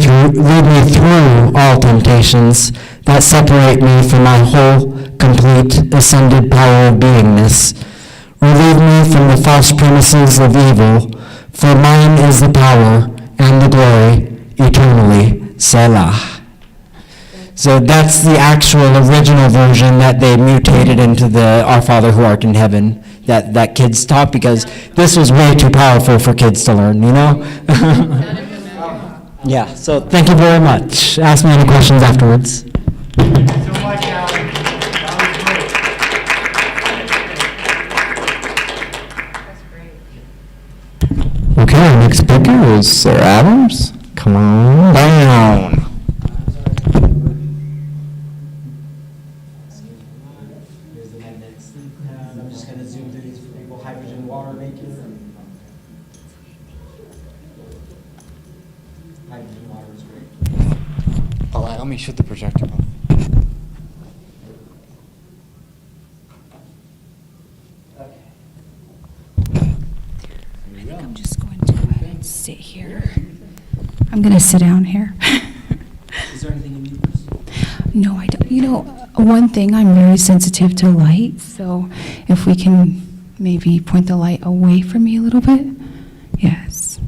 through all temptations that separate me from my whole, complete, ascended power of beingness. Relieve me from the false premises of evil, for mine is the power and the glory eternally. Selah. So that's the actual original version that they mutated into the Our Father who art in heaven that kids taught, because this was way too powerful for kids to learn, you know? Yeah, so thank you very much. Ask me any questions afterwards. Okay, our next speaker is Sarah Adams. Come on down. Here's the magnets. I'm just going to zoom through these for people. Hydrogen, water making. Hydrogen, water is great. All right, let me shut the projector off. I'm just going to sit here. I'm going to sit down here. Is there anything you need? No, I don't. You know, one thing, I'm very sensitive to light, so if we can maybe point the light away from me a little bit. Yes.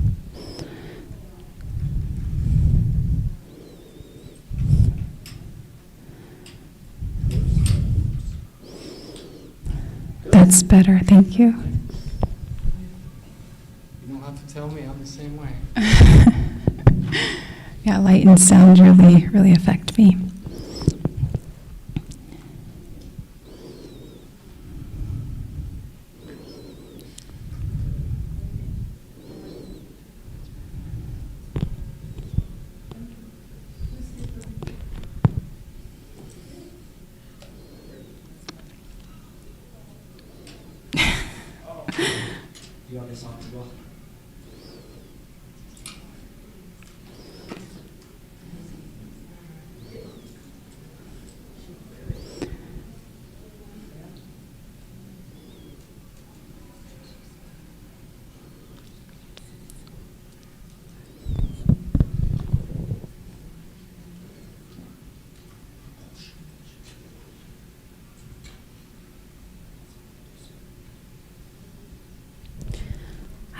That's better, thank you. You don't have to tell me, I'm the same way. Yeah, light and sound really affect me. You want this on as well?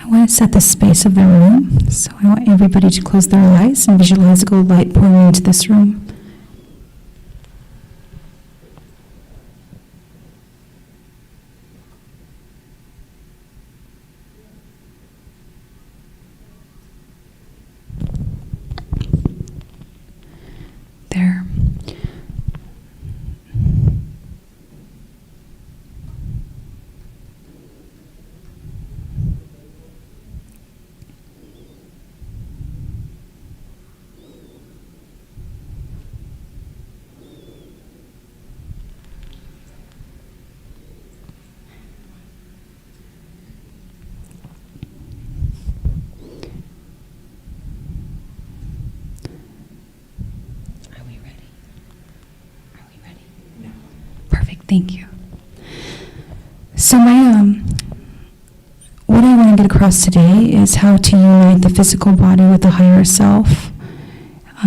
I want to set the space of the room, so I want everybody to close their eyes and visualize a gold light pouring into this room. There. Perfect, thank you. So what I want to get across today is how to unite the physical body with the higher self.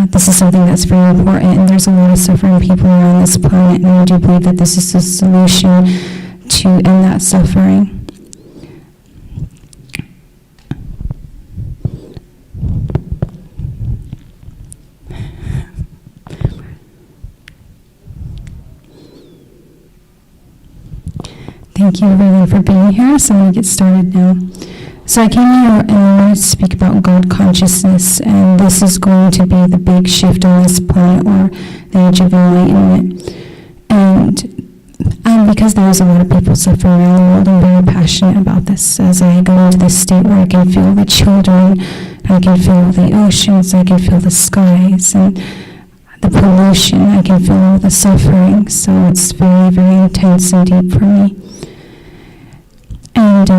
This is something that's very important, and there's a lot of suffering people around this planet, and I do believe that this is the solution to end that suffering. Thank you everyone for being here. So I'm going to get started now. So I came here and I wanted to speak about God consciousness, and this is going to be the big shift on this planet, or the age of enlightenment. And because there is a lot of people suffering around the world, I'm very passionate about this. As I go into this state where I can feel the children, I can feel the oceans, I can feel the skies, and the pollution, I can feel all the suffering. So it's very, very intense and deep for me. And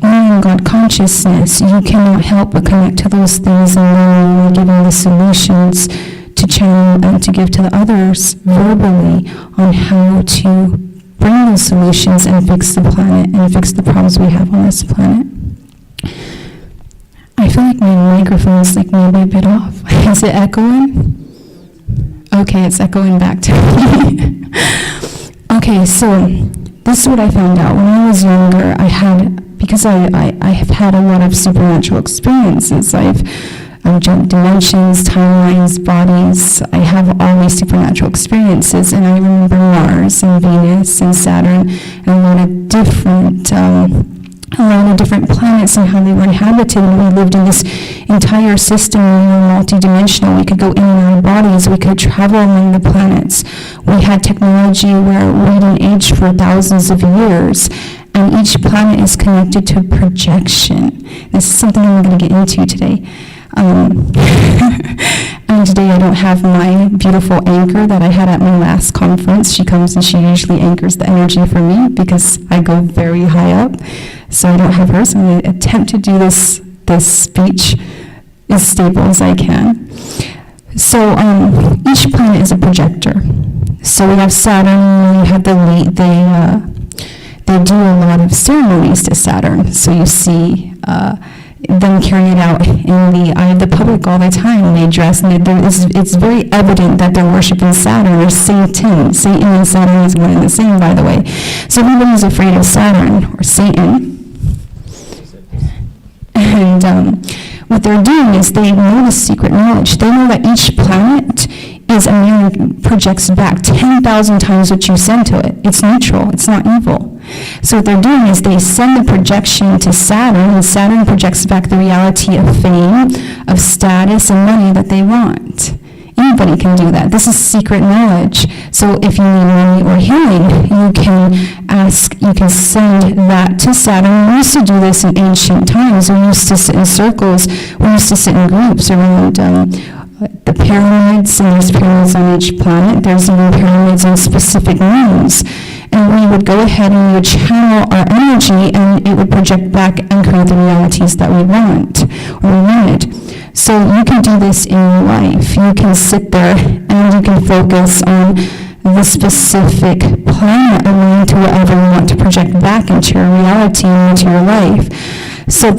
when in God consciousness, you cannot help but connect to those things and then you're giving the solutions to channel and to give to the others verbally on how to bring those solutions and fix the planet and fix the problems we have on this planet. I feel like my microphone is like maybe a bit off. Is it echoing? Okay, it's echoing back to me. Okay, so this is what I found out. When I was younger, because I have had a lot of supernatural experiences. I've jumped dimensions, timelines, bodies. I have all these supernatural experiences, and I remember Mars and Venus and Saturn and a lot of different planets and how they were inhabited, and we lived in this entire system. We were multi-dimensional. We could go in and out of bodies. We could travel among the planets. We had technology where we didn't age for thousands of years, and each planet is connected to a projection. This is something I'm going to get into today. And today I don't have my beautiful anchor that I had at my last conference. She comes and she usually anchors the energy for me because I go very high up. So I don't have her, so I'm going to attempt to do this speech as stable as I can. So each planet is a projector. So we have Saturn, we have they do a lot of ceremonies to Saturn. So you see them carrying it out in the eye of the public all the time. They dress, and it's very evident that they're worshiping Saturn or Satan. Satan and Saturn is one and the same, by the way. So everybody's afraid of Saturn or Satan. And what they're doing is they know the secret knowledge. They know that each planet is a mirror, projects back 10,000 times what you send to it. It's neutral. It's not evil. So what they're doing is they send the projection to Saturn, and Saturn projects back the reality of fame, of status, and money that they want. Anybody can do that. This is secret knowledge. So if you need money or healing, you can send that to Saturn. We used to do this in ancient times. We used to sit in circles. We used to sit in groups around the pyramids, and there's pyramids on each planet. There's even pyramids on specific moons. And we would go ahead and we would channel our energy, and it would project back and create the realities that we want or we wanted. So you can do this in your life. You can sit there and you can focus on the specific planet aligned to whatever you want to project back into your reality and into your life. So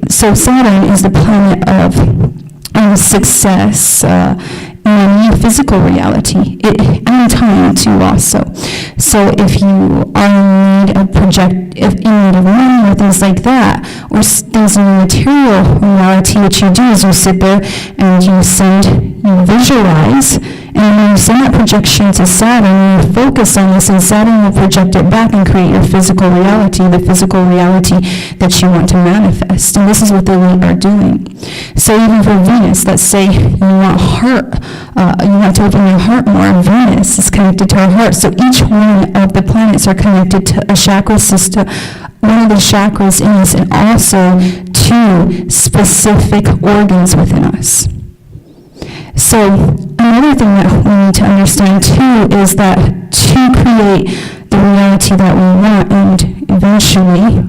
so Saturn is the planet of success, money, physical reality, and time too also. So if you are in need of money or things like that, or things in the material reality, what you do is you sit there and you visualize, and when you send that projection to Saturn, you focus on this, and Saturn will project it back and create your physical reality, the physical reality that you want to manifest. And this is what the elite are doing. So even for Venus, let's say you want to open your heart more. Venus is connected to our heart. So each one of the planets are connected to a chakra system. One of the chakras is, and also 2 specific organs within us. So another thing that we need to understand too is that to create the reality that we want and eventually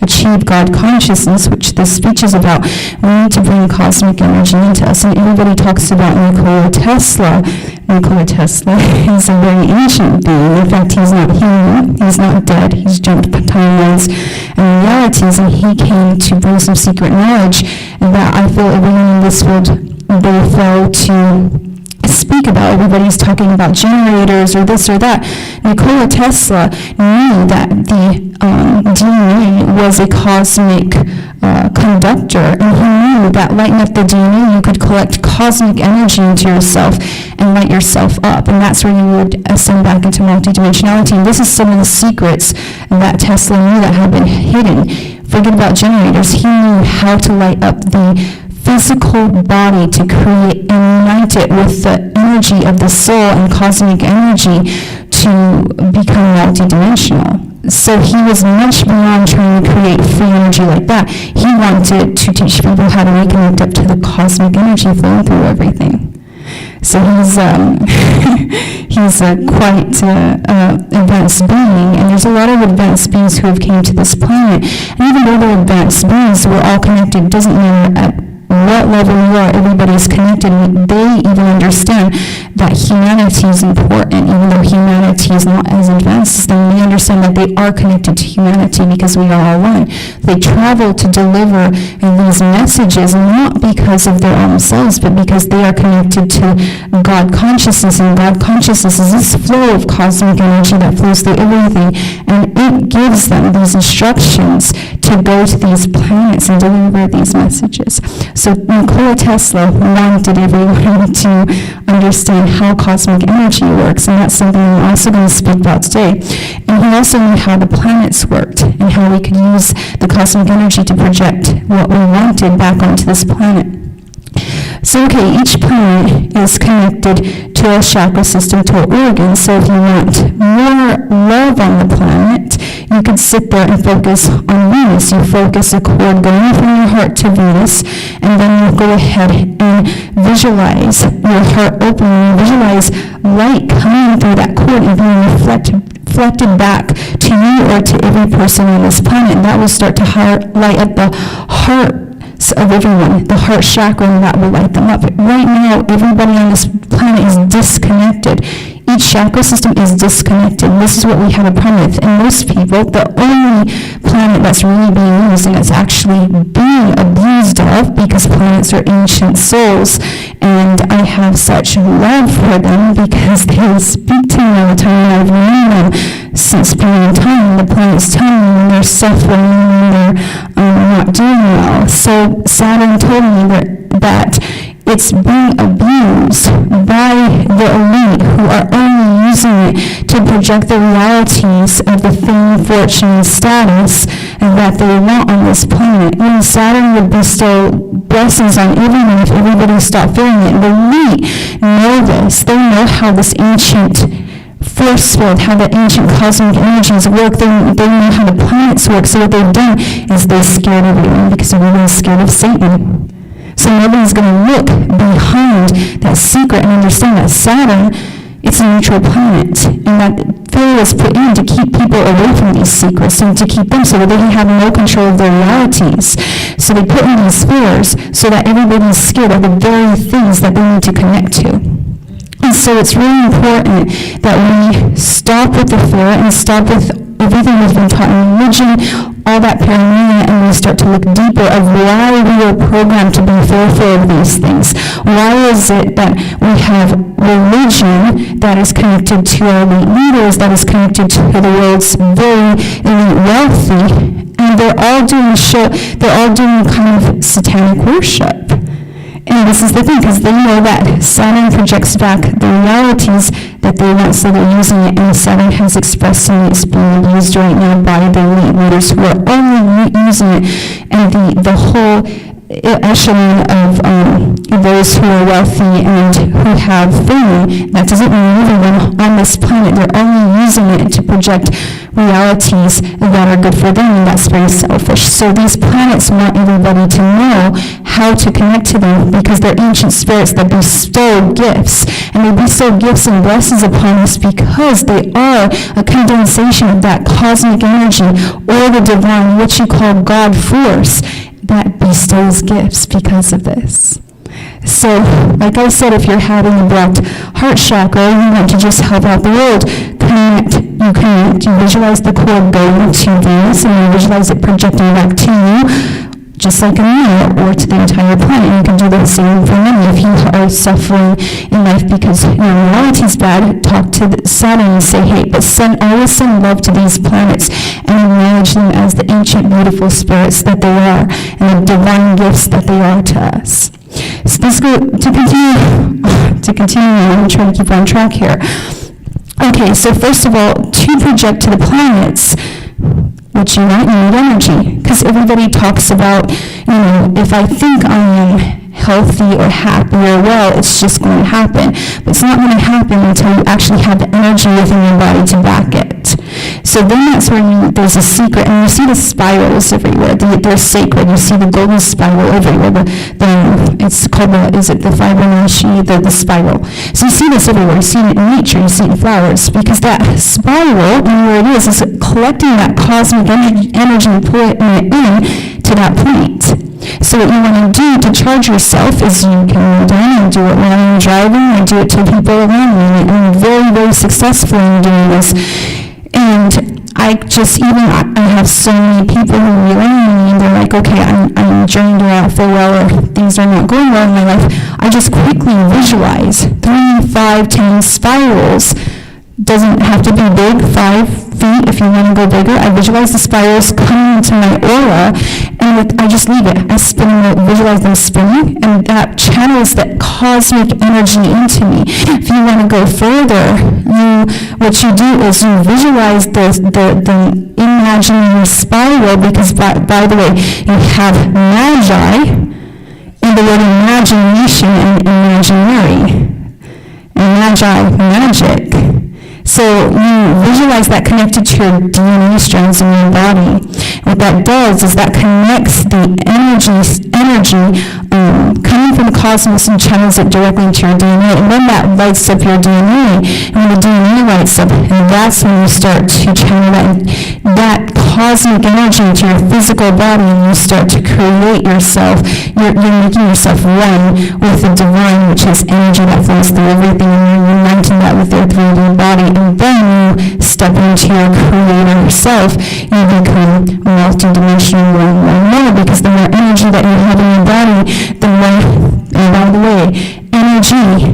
achieve God consciousness, which this speech is about, we need to bring cosmic energy into us. And everybody talks about Nikola Tesla. Nikola Tesla is a very ancient being. In fact, he's not human. He's not dead. He's jumped timelines and realities, and he came to bring some secret knowledge that I feel everyone in this world, they fail to speak about. Everybody's talking about generators or this or that. Nikola Tesla knew that the DNA was a cosmic conductor, and he knew that lighting up the DNA, you could collect cosmic energy into yourself and light yourself up, and that's where you would ascend back into multidimensionality. And this is some of the secrets that Tesla knew that had been hidden. Forget about generators. He knew how to light up the physical body to create and unite it with the energy of the soul and cosmic energy to become multidimensional. So he was much beyond trying to create free energy like that. He wanted to teach people how to reconnect up to the cosmic energy flowing through everything. So he's he's a quite advanced being, and there's a lot of advanced beings who have came to this planet. And even though they're advanced beings, we're all connected. It doesn't matter at what level you are, everybody's connected. They even understand that humanity is important, even though humanity is not as advanced as them. They understand that they are connected to humanity because we are all one. They travel to deliver these messages not because of their own selves, but because they are connected to God consciousness, and God consciousness is this flow of cosmic energy that flows through everything, and it gives them these instructions to go to these planets and deliver these messages. So Nikola Tesla wanted everyone to understand how cosmic energy works, and that's something I'm also going to speak about today. And he also knew how the planets worked and how we could use the cosmic energy to project what we wanted back onto this planet. So, okay, each planet is connected to a chakra system, to an organ. So if you want more love on the planet, you could sit there and focus on Venus. You focus a cord going from your heart to Venus, and then you go ahead and visualize your heart opening. Visualize light coming through that cord and being reflected back to you or to every person on this planet. And that will start to light up the heart of everyone, the heart chakra, and that will light them up. Right now, everybody on this planet is disconnected. Each chakra system is disconnected. This is what we have a problem with. And most people, the only planet that's really being used and it's actually being abused of, because planets are ancient souls, and I have such love for them because they speak to me all the time, and I've known them since being time. The planets tell me when they're suffering, when they're not doing well. So Saturn told me that it's being abused by the elite who are only using it to project the realities of the fame, fortune, and status that they want on this planet. When Saturn would bestow blessings on everyone if everybody stopped feeling it. The elite know this. They know how this ancient force field, how the ancient cosmic energies work. They know how the planets work. So what they've done is they scared everyone because everyone's scared of Satan. So nobody's going to look behind that secret and understand that Saturn, it's a neutral planet, and that fear was put in to keep people away from these secrets and to keep them so that they have no control of their realities. So they put in these fears so that everybody's scared of the very things that they need to connect to. And so it's really important that we stop with the fear and stop with everything we've been taught in religion, all that paranoia, and we start to look deeper of why we are programmed to be fearful of these things. Why is it that we have religion that is connected to our elite leaders, that is connected to the world's very elite wealthy, and they're all doing kind of satanic worship. And this is the thing, because they know that Saturn projects back the realities that they want, so they're using it, and Saturn has expressed to me it's being used right now by the elite leaders who are only using it, and the whole echelon of those who are wealthy and who have fame. That doesn't mean everyone on this planet. They're only using it to project realities that are good for them, and that's very selfish. So these planets want everybody to know how to connect to them because they're ancient spirits that bestow gifts, and they bestow gifts and blessings upon us because they are a condensation of that cosmic energy or the divine, what you call God force, that bestows gifts because of this. So, like I said, if you're having a blocked heart chakra, you want to just help out the world, you visualize the cord going to Venus, and you visualize it projecting back to you, just like a mirror, or to the entire planet. You can do the same for money. If you are suffering in life because your reality is bad, talk to Saturn and say, hey, but always send love to these planets and acknowledge them as the ancient, beautiful spirits that they are and the divine gifts that they are to us. So to continue, I'm going to try to keep on track here. Okay, so first of all, to project to the planets, what you want, you need energy. Because everybody talks about, if I think I am healthy or happy or well, it's just going to happen. But it's not going to happen until you actually have the energy within your body to back it. So then that's where there's a secret, and you see the spirals everywhere. They're sacred. You see the golden spiral everywhere. It's called the Fibonacci, the spiral. So you see this everywhere. You see it in nature. You see it in flowers. Because that spiral, and where it is collecting that cosmic energy and pulling it in to that point. So what you want to do to charge yourself is you can go down and do it when I'm driving. I do it to people around me. And I'm very, very successful in doing this. And I have so many people who rely on me, and they're like, okay, I'm drained or I don't feel well, or things are not going well in my life. I just quickly visualize 3, 5, 10 spirals. Doesn't have to be big, 5 feet if you want to go bigger. I visualize the spirals coming into my aura, and I just leave it. I visualize them spinning, and that channels that cosmic energy into me. If you want to go further, what you do is you visualize the imaginary spiral, because by the way, you have magi, and the word imagination and imaginary, and magi, magic. So you visualize that connected to your DNA strands in your body. What that does is that connects the energy coming from the cosmos and channels it directly into your DNA. And then that lights up your DNA. And when the DNA lights up, and that's when you start to channel that cosmic energy into your physical body, and you start to create yourself. You're making yourself one with the divine, which is energy that flows through everything, and you're uniting that with your 3D body. And then you step into your creator self. You become multi-dimensional more, because the more energy that you have in your body, the more, and by the way, energy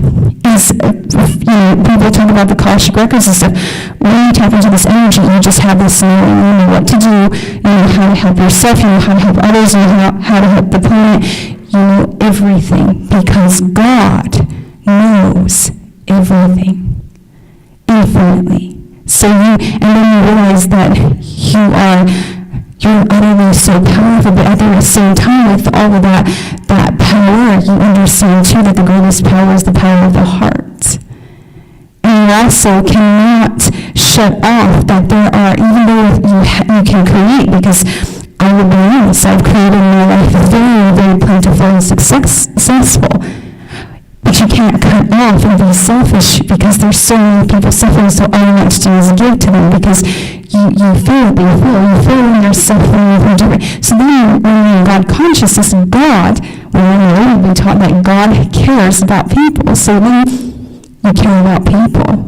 is, people talk about the Akashic records and stuff. When you tap into this energy, you just have this knowing. You know what to do, you know how to help yourself, you know how to help others, you know how to help the planet. You know everything, because God knows everything. Infinitely. So and then you realize that you're utterly so powerful, but at the same time, with all of that power, you understand too that the greatest power is the power of the heart. And you also cannot shut off that there are, even though you can create, because I will be honest, I've created my life very, very plentiful and successful. But you can't cut off and be selfish, because there's so many people suffering, so all you want to do is give to them, because you feel when you're suffering, so then when you're in God consciousness, we've been taught that God cares about people, so then you care about people.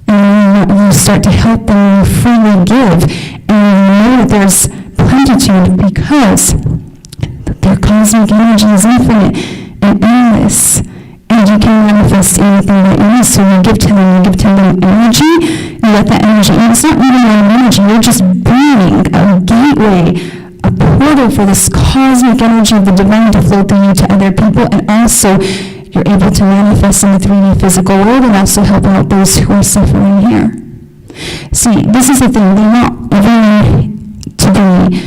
And you start to help them, you freely give, and you know that there's plenitude, because their cosmic energy is infinite and endless. And you can manifest anything that you need. So you give to them energy, you let that energy in. It's not even your energy, you're just bringing a gateway, a portal for this cosmic energy of the divine to flow through you to other people, and also you're able to manifest in the 3D physical world and also help out those who are suffering here. See, this is the thing, they want everyone to be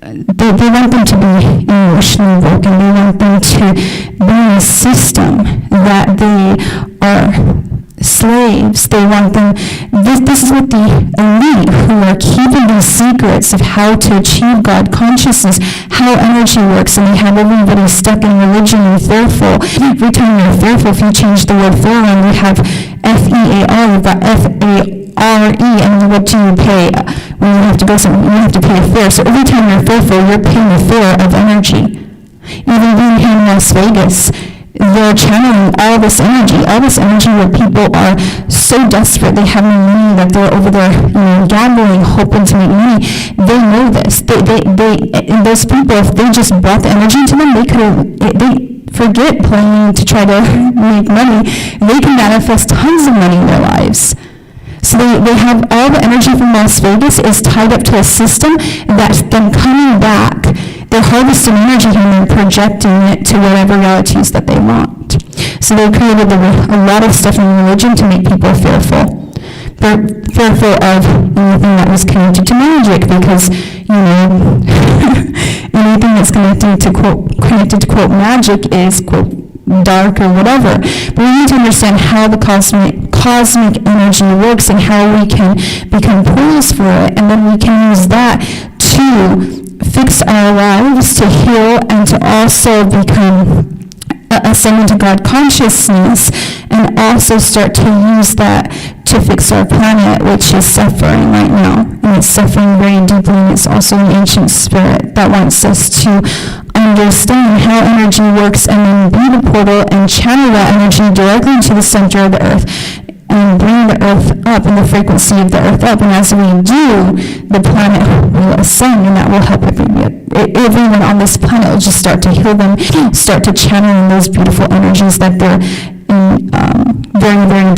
they want them to be emotionally broken. They want them to be in a system that they are slaves. They want them, this is what the elite who are keeping these secrets of how to achieve God consciousness, how energy works, and they have everybody stuck in religion and fearful. Every time you're fearful, if you change the word fear around, you have F-E-A-R, you've got F-A-R-E, and what do you pay? When you have to go somewhere, you have to pay a fare. So every time you're fearful, you're paying a fare of energy. Even being here in Las Vegas, they're channeling all this energy where people are so desperate, they have no money, that they're over there, gambling, hoping to make money. They know this. And those people, if they just brought the energy to them, they forget playing to try to make money. They can manifest tons of money in their lives. So they have all the energy from Las Vegas is tied up to a system that's then coming back. They're harvesting energy and then projecting it to whatever realities that they want. So they created a lot of stuff in religion to make people fearful. They're fearful of anything that was connected to magic, because, anything that's connected to quote magic is, quote, dark or whatever. But we need to understand how the cosmic energy works and how we can become portals for it, and then we can use that to fix our lives, to heal, and to also become ascend into God consciousness, and also start to use that to fix our planet, which is suffering right now. And it's suffering very deeply, and it's also an ancient spirit that wants us to understand how energy works and then be the portal and channel that energy directly to the center of the earth and bring the earth up and the frequency of the earth up. And as we do, the planet will ascend, and that will help everyone on this planet will just start to heal them, start to channel in those beautiful energies that they're very, very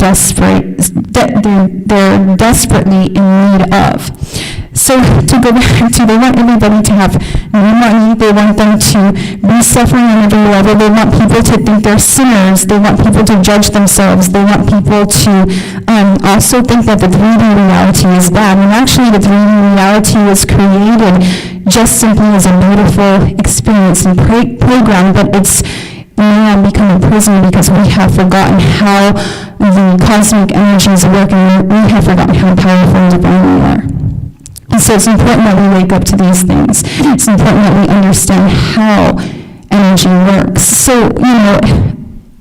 they're desperately in need of. So to go back to, they want everybody to have no money, they want them to be suffering on every level, they want people to think they're sinners, they want people to judge themselves, they want people to also think that the 3D reality is bad, when actually the 3D reality was created just simply as a beautiful experience and program, but it's now become a prison because we have forgotten how the cosmic energies work, and we have forgotten how powerful and divine we are. And so it's important that we wake up to these things. It's important that we understand how energy works. So,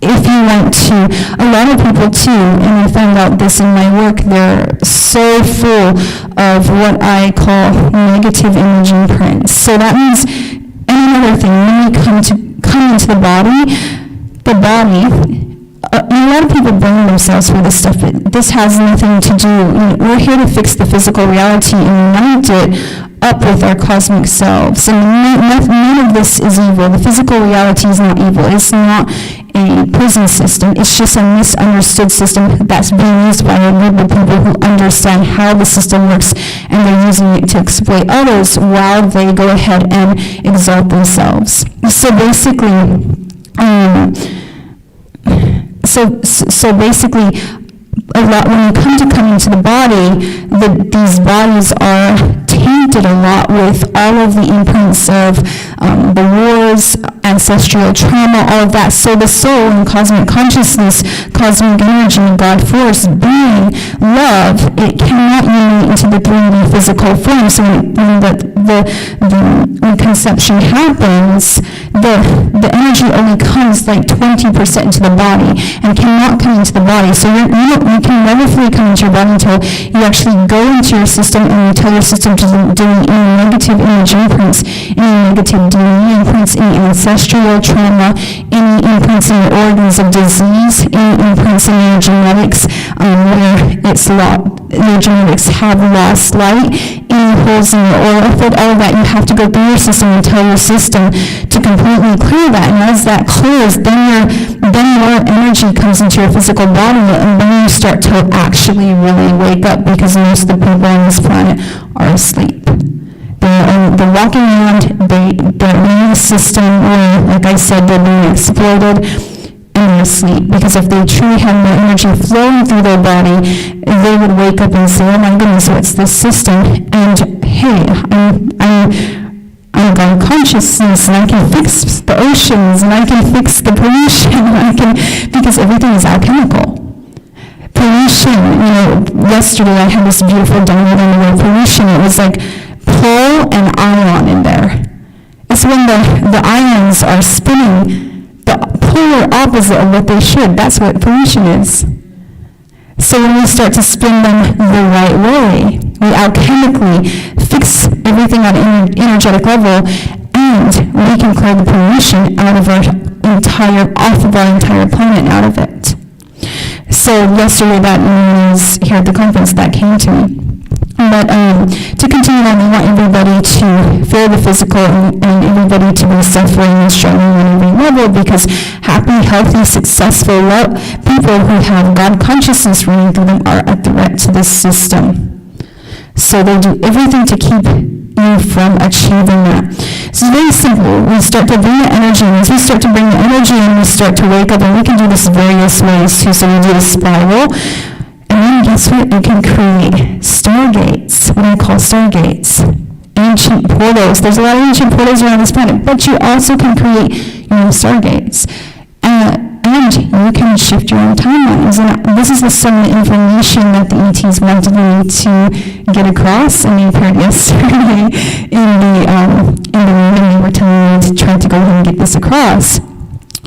if you want to, a lot of people too, and I found out this in my work, they're so full of what I call negative image imprints. So that means, and another thing, when we come into the body, a lot of people blame themselves for this stuff, but this has nothing to do. We're here to fix the physical reality and unite it up with our cosmic selves. And none of this is evil. The physical reality is not evil. It's not a prison system. It's just a misunderstood system that's being used by a group of people who understand how the system works, and they're using it to exploit others while they go ahead and exalt themselves. So basically, So basically, a lot, when you come into the body, these bodies are tainted a lot with all of the imprints of the wars, ancestral trauma, all of that. So the soul and cosmic consciousness, cosmic energy, God force, being, love, it cannot unite into the 3D physical form. So when conception happens, the energy only comes like 20% into the body and cannot come into the body. So you can never fully come into your body until you actually go into your system and you tell your system to do any negative image imprints, any negative DNA imprints, any ancestral trauma, any imprints in your organs of disease, any imprints in your genetics where your genetics have lost light, any holes in your aura field, all of that, you have to go through your system and tell your system to completely clear that. And as that clears, then more energy comes into your physical body, and then you start to actually really wake up, because most of the people on this planet are asleep. They're walking around, they're in a system where, like I said, they're being exploited, and they're asleep. Because if they truly had more energy flowing through their body, they would wake up and say, oh my goodness, what's this system? And hey, I'm God consciousness, and I can fix the oceans, and I can fix the pollution, because everything is alchemical. Pollution, yesterday I had this beautiful download on the word pollution. It was like pole and ion in there. It's when the ions are spinning the polar opposite of what they should. That's what pollution is. So when we start to spin them the right way, we alchemically fix everything on an energetic level, and we can clear the pollution off of our entire planet, out of it. So yesterday, that news here at the conference, that came to me. But to continue on, we want everybody to feel the physical and everybody to be suffering and struggling on every level, because happy, healthy, successful people who have God consciousness running through them are a threat to this system. So they do everything to keep you from achieving that. So it's very simple. We start to bring the energy in. As we start to bring the energy in, we start to wake up, and we can do this various ways too. So we do a spiral. And then guess what? You can create stargates, what I call stargates, ancient portals. There's a lot of ancient portals around this planet, but you also can create your own stargates. And and you can shift your own timelines. And this is some information that the ETs wanted me to get across, and they appeared yesterday in the meeting. They were telling me to try to go ahead and get this across.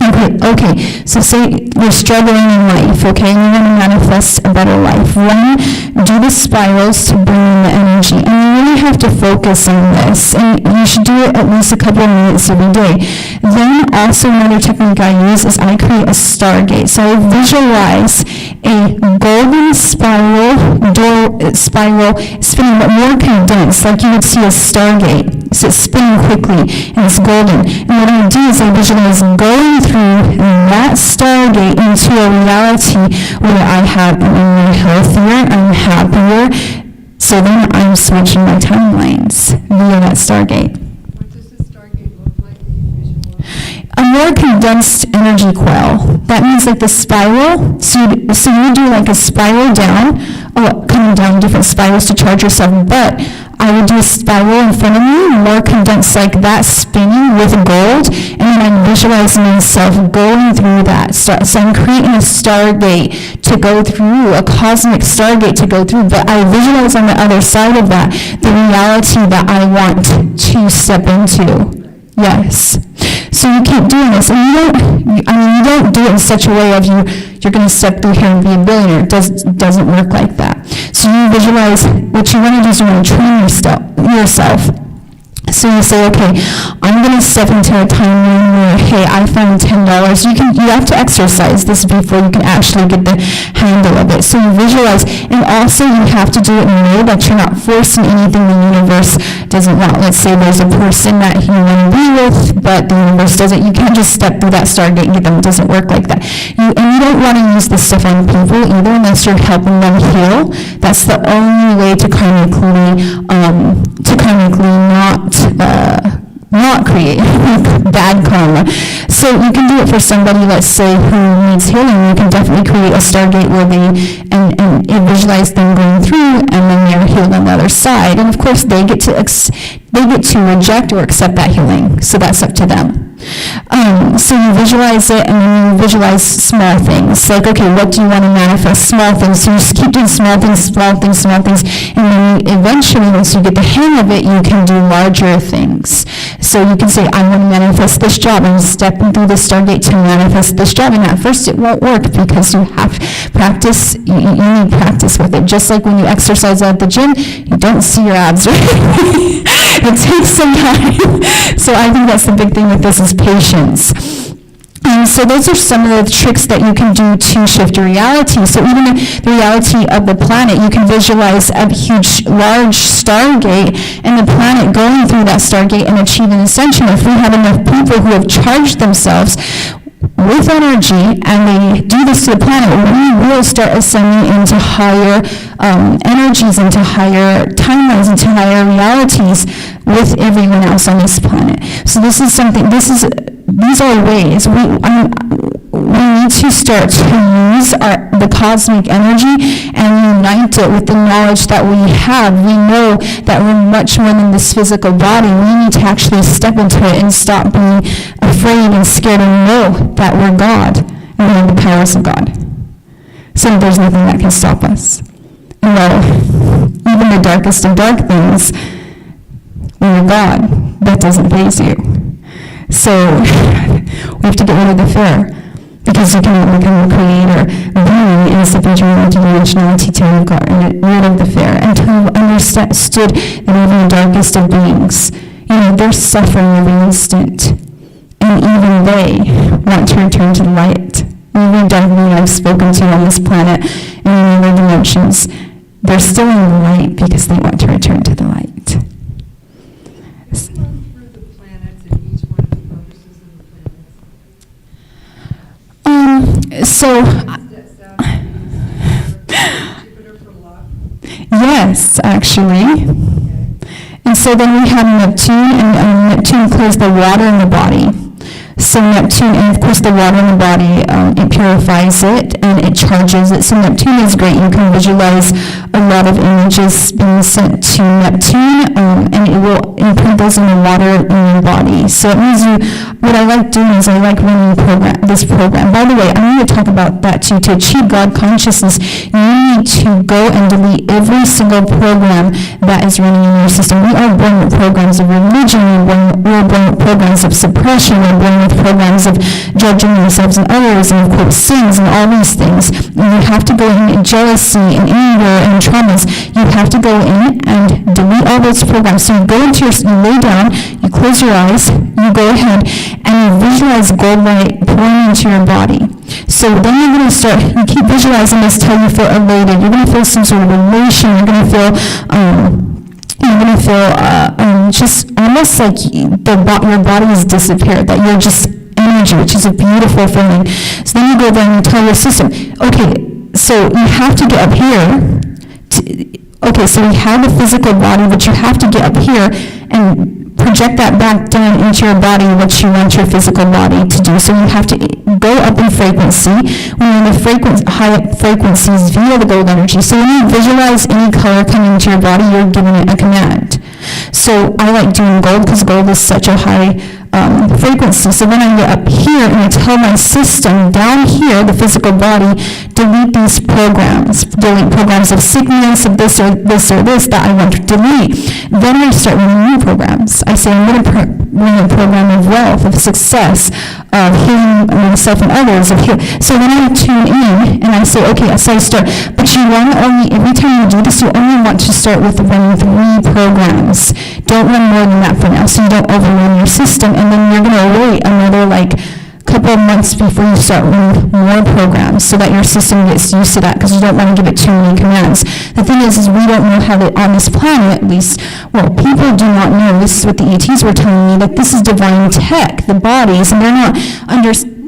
Okay, so say you're struggling in life, okay, and you want to manifest a better life. One, do the spirals to bring in the energy, and you really have to focus on this, and you should do it at least a couple of minutes every day. Then also another technique I use is I create a stargate. So I visualize a golden spiral spinning, but more condensed, like you would see a stargate. So it's spinning quickly, and it's golden. And what I do is I visualize going through that stargate into a reality where I'm healthier, I'm happier. So then I'm switching my timelines via that stargate. What does the Stargate look like? A more condensed energy coil. That means like the spiral. So you do like a spiral down, coming down different spirals to charge yourself. But I would do a spiral in front of me, more condensed like that, spinning with gold, and then I'm visualizing myself going through that. So I'm creating a stargate to go through, a cosmic stargate to go through, but I visualize on the other side of that the reality that I want to step into. Yes. So you keep doing this, and you don't do it in such a way of you're going to step through here and be a billionaire. It doesn't work like that. So you visualize, what you want to do is you want to train yourself. So you say, okay, I'm going to step into a timeline where, hey, I found $10. You have to exercise this before you can actually get the handle of it. So you visualize, and also you have to do it in a way that you're not forcing anything the universe doesn't want. Let's say there's a person that you want to be with, but the universe doesn't. You can't just step through that stargate and get them. It doesn't work like that. And you don't want to use this stuff on people either unless you're helping them heal. That's the only way to karmically not create bad karma. So you can do it for somebody, let's say, who needs healing. You can definitely create a stargate where and visualize them going through, and then they're healed on the other side. And of course, they get to reject or accept that healing. So that's up to them. So you visualize it, and then you visualize small things. Like, okay, what do you want to manifest? Small things. So you just keep doing small things, and then eventually, once you get the hang of it, you can do larger things. So you can say, I want to manifest this job, and stepping through the stargate to manifest this job. And at first, it won't work because you have practice. You need practice with it. Just like when you exercise at the gym, you don't see your abs right. It takes some time. So I think that's the big thing with this is patience. So those are some of the tricks that you can do to shift your reality. So even the reality of the planet, you can visualize a huge, large stargate and the planet going through that stargate and achieving ascension. If we have enough people who have charged themselves with energy and they do this to the planet, we will start ascending into higher energies, into higher timelines, into higher realities with everyone else on this planet. So this is something, these are ways. We need to start to use the cosmic energy and unite it with the knowledge that we have. We know that we're much more than this physical body. We need to actually step into it and stop being afraid and scared and know that we're God and we have the powers of God. So there's nothing that can stop us. Even the darkest of dark things, when you're God, that doesn't faze you. So we have to get rid of the fear, because you can become a creator being in sufficient multidimensionality to have gotten rid of the fear and to have understood that even the darkest of beings, they're suffering every instant, and even they want to return to the light. Every dark being I've spoken to on this planet and in other dimensions, they're still in the light because they want to return to the light. Yes, actually. And so then we have Neptune, and Neptune clears the water in the body. So Neptune, and of course the water in the body, it purifies it and it charges it. So Neptune is great. You can visualize a lot of images being sent to Neptune, and it will imprint those in the water in your body. So it means what I like doing is I like running this program. By the way, I need to talk about that too. To achieve God consciousness, you need to go and delete every single program that is running in your system. We are born with programs of religion, we're born with programs of suppression, we're born with programs of judging ourselves and others, and of course sins and all these things. And you have to go in jealousy and anger and traumas. You have to go in and delete all those programs. So you go into you lay down, you close your eyes, you go ahead and you visualize gold light pouring into your body. So then you're going to start, you keep visualizing this till you feel elated. You're going to feel some sort of elation. You're going to feel just almost like your body has disappeared, that you're just energy, which is a beautiful feeling. So then you go there and you tell your system, okay, so you have to get up here. Okay, so we have the physical body, but you have to get up here and project that back down into your body, what you want your physical body to do. So you have to go up in frequency. When you're in the high frequencies via the gold energy. So when you visualize any color coming into your body, you're giving it a command. So I like doing gold because gold is such a high frequency. So then I get up here and I tell my system down here, the physical body, delete these programs. Delete programs of sickness, of this or this or this that I want to delete. Then I start running new programs. I say I'm going to run a program of wealth, of success, of healing myself and others. So then I tune in and I say, okay, so I start. But you want to only, every time you do this, you only want to start with running 3 programs. Don't run more than that for now, so you don't overrun your system. And then you're going to wait another couple of months before you start running more programs so that your system gets used to that, because you don't want to give it too many commands. The thing is we don't know how to, on this planet at least, well, people do not know, this is what the ETs were telling me, that this is divine tech, the bodies, and they're not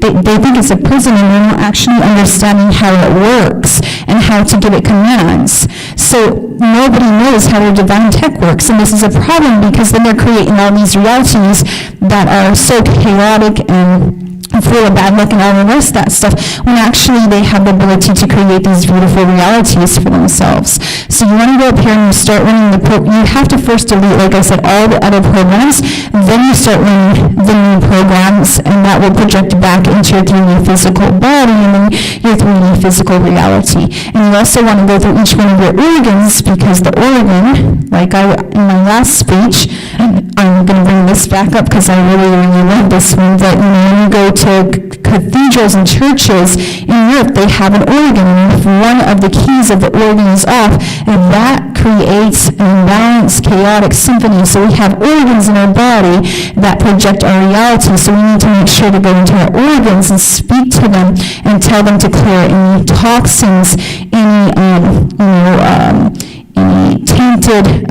they think it's a prison and they're not actually understanding how it works and how to give it commands. So nobody knows how their divine tech works, and this is a problem because then they're creating all these realities that are so chaotic and full of bad luck and all the rest of that stuff, when actually they have the ability to create these beautiful realities for themselves. So you want to go up here and you start running you have to first delete, like I said, all the other programs, then you start running the new programs, and that will project back into your 3D physical body and then your 3D physical reality. And you also want to go through each one of your organs, because the organ, like in my last speech, and I'm going to bring this back up because I really, really love this one, that when you go to cathedrals and churches in Europe, they have an organ, and if one of the keys of the organ is off, and that creates an imbalanced, chaotic symphony. So we have organs in our body that project our reality, so we need to make sure to go into our organs and speak to them and tell them to clear any toxins, any tainted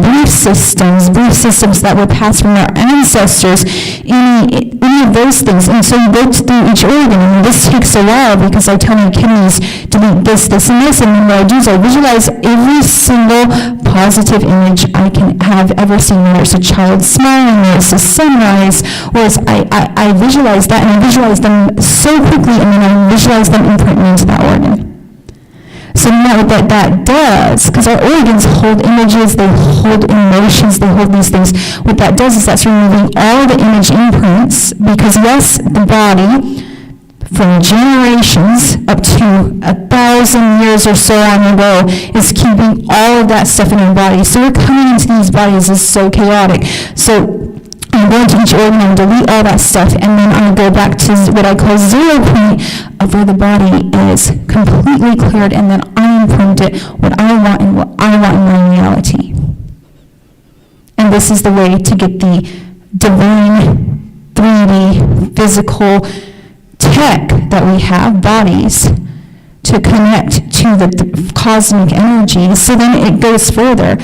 belief systems that were passed from our ancestors, any of those things. And so you go through each organ, and this takes a while because I tell my kidneys delete this, this, and this, and then what I do is I visualize every single positive image I can have ever seen, whether it's a child smiling, or it's a sunrise, or I visualize that, and I visualize them so quickly, and then I visualize them imprinting into that organ. So now what that does, because our organs hold images, they hold emotions, they hold these things, what that does is that's removing all the image imprints, because yes, the body, from generations up to 1,000 years or so on ago, is keeping all of that stuff in our body. So we're coming into these bodies is so chaotic. So I'm going to each organ and delete all that stuff, and then I go back to what I call 0 point of where the body is completely cleared, and then I imprint it what I want and what I want in my reality. And this is the way to get the divine 3D physical tech that we have, bodies, to connect to the cosmic energy. So then it goes further.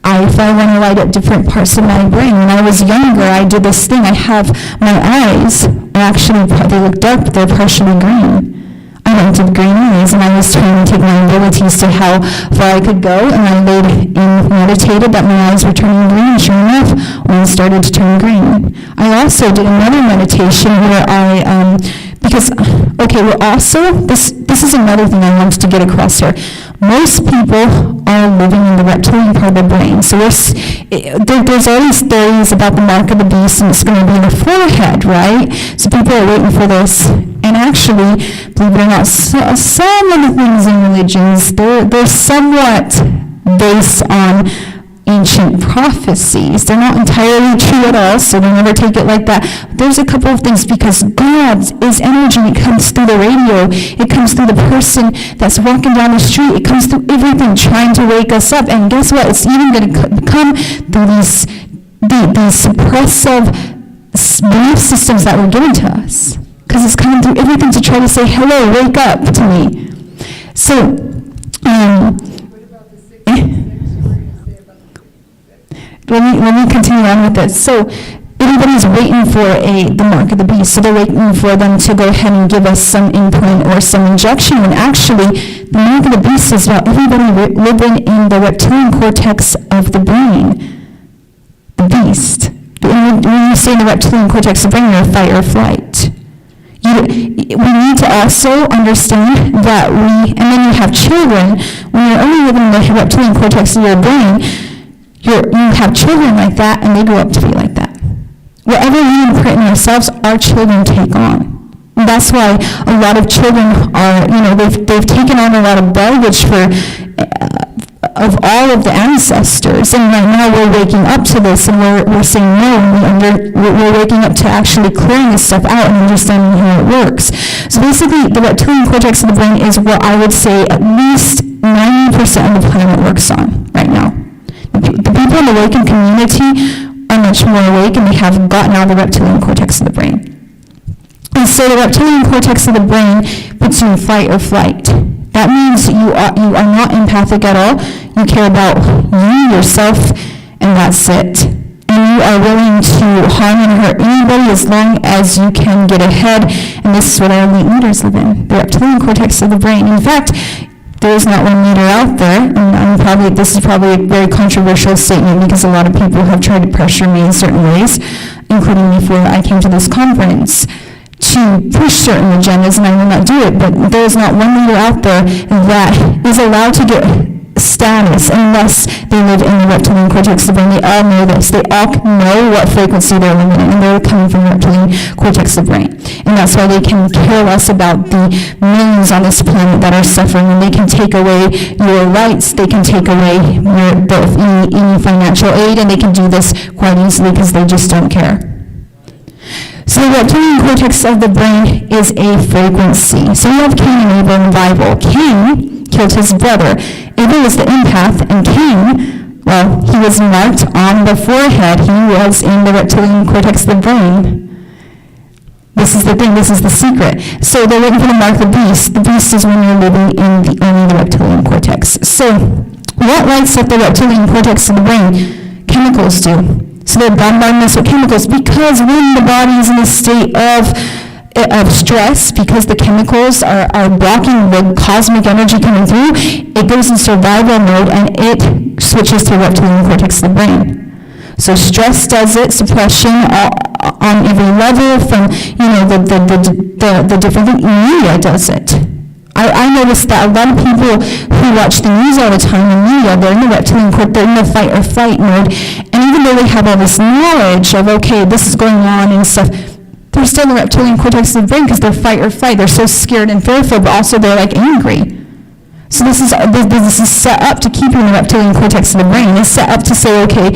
If I want to light up different parts of my brain, when I was younger, I did this thing. I have my eyes, actually, they look dark, but they're partially green. I wanted green eyes, and I was trying to take my abilities to how far I could go, and I laid and meditated that my eyes were turning green, and sure enough, when it started to turn green. I also did another meditation where this is another thing I wanted to get across here. Most people are living in the reptilian part of the brain. So there's all these theories about the mark of the beast, and it's going to be in the forehead, right? So people are waiting for this. And actually, believe it or not, some of the things in religions, they're somewhat based on ancient prophecies. They're not entirely true at all, so they never take it like that. There's a couple of things, because God is energy. It comes through the radio. It comes through the person that's walking down the street. It comes through everything trying to wake us up. And guess what? It's even going to come through these suppressive belief systems that were given to us. Because it's coming through everything to try to say, hello, wake up to me. So, let me continue on with this. So everybody's waiting for the mark of the beast. So they're waiting for them to go ahead and give us some implant or some injection. And actually, the mark of the beast is about everybody living in the reptilian cortex of the brain. The beast. When you say the reptilian cortex of the brain, you're fight or flight. We need to also understand that and then you have children, when you're only living in the reptilian cortex of your brain, you have children like that, and they grow up to be like that. Whatever we imprint in ourselves, our children take on. And that's why a lot of children are, they've taken on a lot of baggage of all of the ancestors. And right now we're waking up to this, and we're saying no, we're waking up to actually clearing this stuff out and understanding how it works. So basically, the reptilian cortex of the brain is what I would say at least 90% of the planet works on right now. The people in the awakened community are much more awake, and they have gotten out of the reptilian cortex of the brain. And so the reptilian cortex of the brain puts you in fight or flight. That means you are not empathic at all. You care about you, yourself, and that's it. And you are willing to harm and hurt anybody as long as you can get ahead. And this is what our elite leaders live in, the reptilian cortex of the brain. In fact, there is not one leader out there, and this is probably a very controversial statement, because a lot of people have tried to pressure me in certain ways, including before I came to this conference, to push certain agendas, and I will not do it. But there is not one leader out there that is allowed to get status unless they live in the reptilian cortex of the brain. They all know this. They all know what frequency they're living in, and they're coming from the reptilian cortex of the brain. And that's why they can care less about the millions on this planet that are suffering, and they can take away your rights, they can take away any financial aid, and they can do this quite easily because they just don't care. So the reptilian cortex of the brain is a frequency. So you have Cain and Abel in the Bible. Cain killed his brother. Abel was the empath, and Cain, well, he was marked on the forehead. He was in the reptilian cortex of the brain. This is the thing, this is the secret. So they're looking for the mark of the beast. The beast is when you're living in only the reptilian cortex. So what lights up the reptilian cortex of the brain? Chemicals do. So they're bombarding us with chemicals, because when the body is in a state of stress, because the chemicals are blocking the cosmic energy coming through, it goes in survival mode, and it switches to the reptilian cortex of the brain. So stress does it, suppression on every level, from the different things. Media does it. I noticed that a lot of people who watch the news all the time in media, they're in the reptilian cortex, they're in the fight or flight mode, and even though they have all this knowledge of, okay, this is going on and stuff, they're still in the reptilian cortex of the brain because they're fight or flight. They're so scared and fearful, but also they're like angry. So this is set up to keep you in the reptilian cortex of the brain. It's set up to say, okay,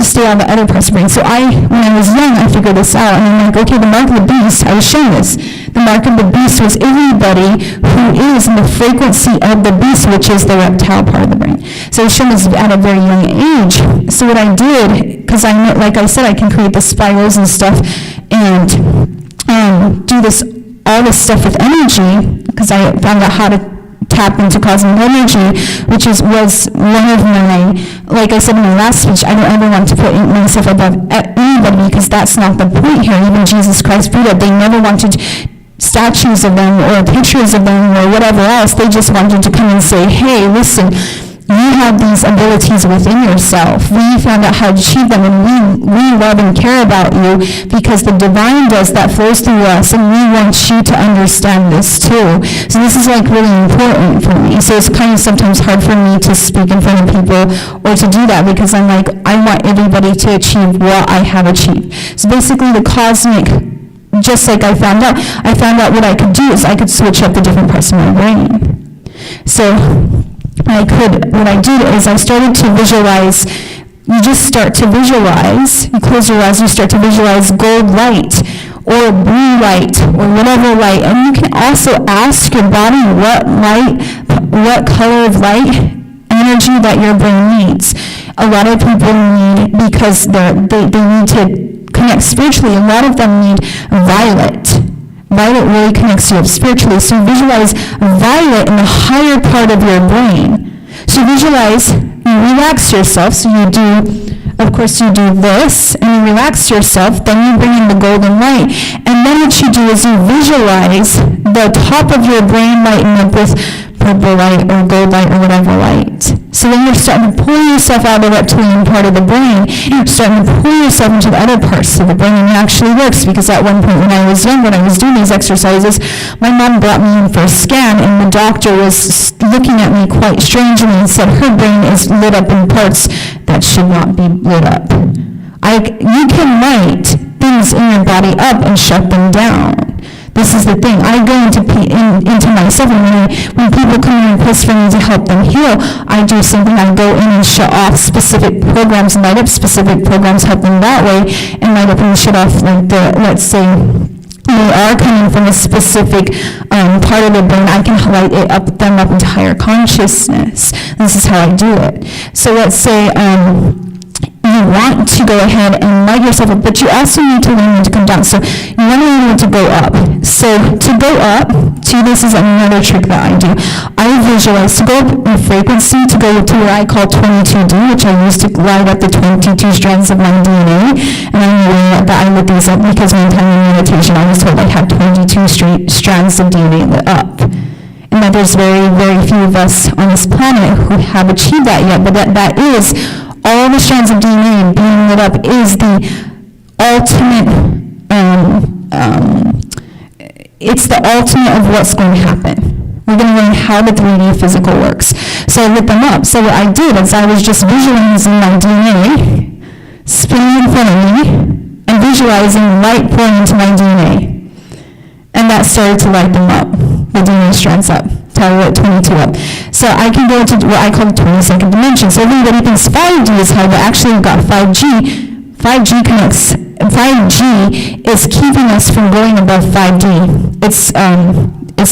stay on the other part of the brain. So when I was young, I figured this out, and I'm like, okay, the mark of the beast, I was shown this. The mark of the beast was everybody who is in the frequency of the beast, which is the reptile part of the brain. So I was shown this at a very young age. So what I did, because I know, like I said, I can create the spirals and stuff, and do all this stuff with energy, because I found out how to tap into cosmic energy, which was one of my, like I said in my last speech, I don't ever want to put myself above anybody, because that's not the point here. Even Jesus Christ, Buddha, they never wanted statues of them or pictures of them or whatever else. They just wanted to come and say, hey, listen, you have these abilities within yourself. We found out how to achieve them, and we love and care about you because the divine does that flows through us, and we want you to understand this too. So this is like really important for me. So it's kind of sometimes hard for me to speak in front of people or to do that because I'm like, I want everybody to achieve what I have achieved. So basically the cosmic, just like I found out what I could do is I could switch up the different parts of my brain. So what I did is I started to visualize. You just start to visualize. You close your eyes, you start to visualize gold light or blue light or whatever light. And you can also ask your body what color of light energy that your brain needs. A lot of people need, because they need to connect spiritually, a lot of them need violet. Violet really connects you up spiritually. So visualize violet in the higher part of your brain. So visualize, you relax yourself. So you do, of course, you do this, and you relax yourself. Then you bring in the golden light. And then what you do is you visualize the top of your brain lighting up with purple light or gold light or whatever light. So then you're starting to pull yourself out of the reptilian part of the brain. You're starting to pull yourself into the other parts of the brain, and it actually works because at one point when I was young, when I was doing these exercises, my mom brought me in for a scan, and the doctor was looking at me quite strangely and said her brain is lit up in parts that should not be lit up. You can light things in your body up and shut them down. This is the thing. I go into myself, and when people come in and request for me to help them heal, I do something. I go in and shut off specific programs, light up specific programs, help them that way, and light up and shut off, like let's say, they are coming from a specific part of the brain. I can light them up into higher consciousness. This is how I do it. So let's say you want to go ahead and light yourself up, but you also need to learn when to come down. So you want to learn when to go up. So to go up, this is another trick that I do. I visualize to go up in frequency, to go to what I call 22D, which I use to light up the 22 strands of my DNA. And I'm aware that I lit these up because one time in meditation I was told I had 22 strands of DNA lit up. And that there's very, very few of us on this planet who have achieved that yet, but that is all the strands of DNA being lit up is the ultimate, it's the ultimate of what's going to happen. We're going to learn how the 3D physical works. So I lit them up. So what I did is I was just visualizing my DNA spinning in front of me and visualizing light pouring into my DNA. And that started to light them up, the DNA strands up. I lit 22 up. So I can go to what I call the 22nd dimension. So everybody thinks 5D is high, but actually we've got 5G. 5G connects. 5G is keeping us from going above 5D. It's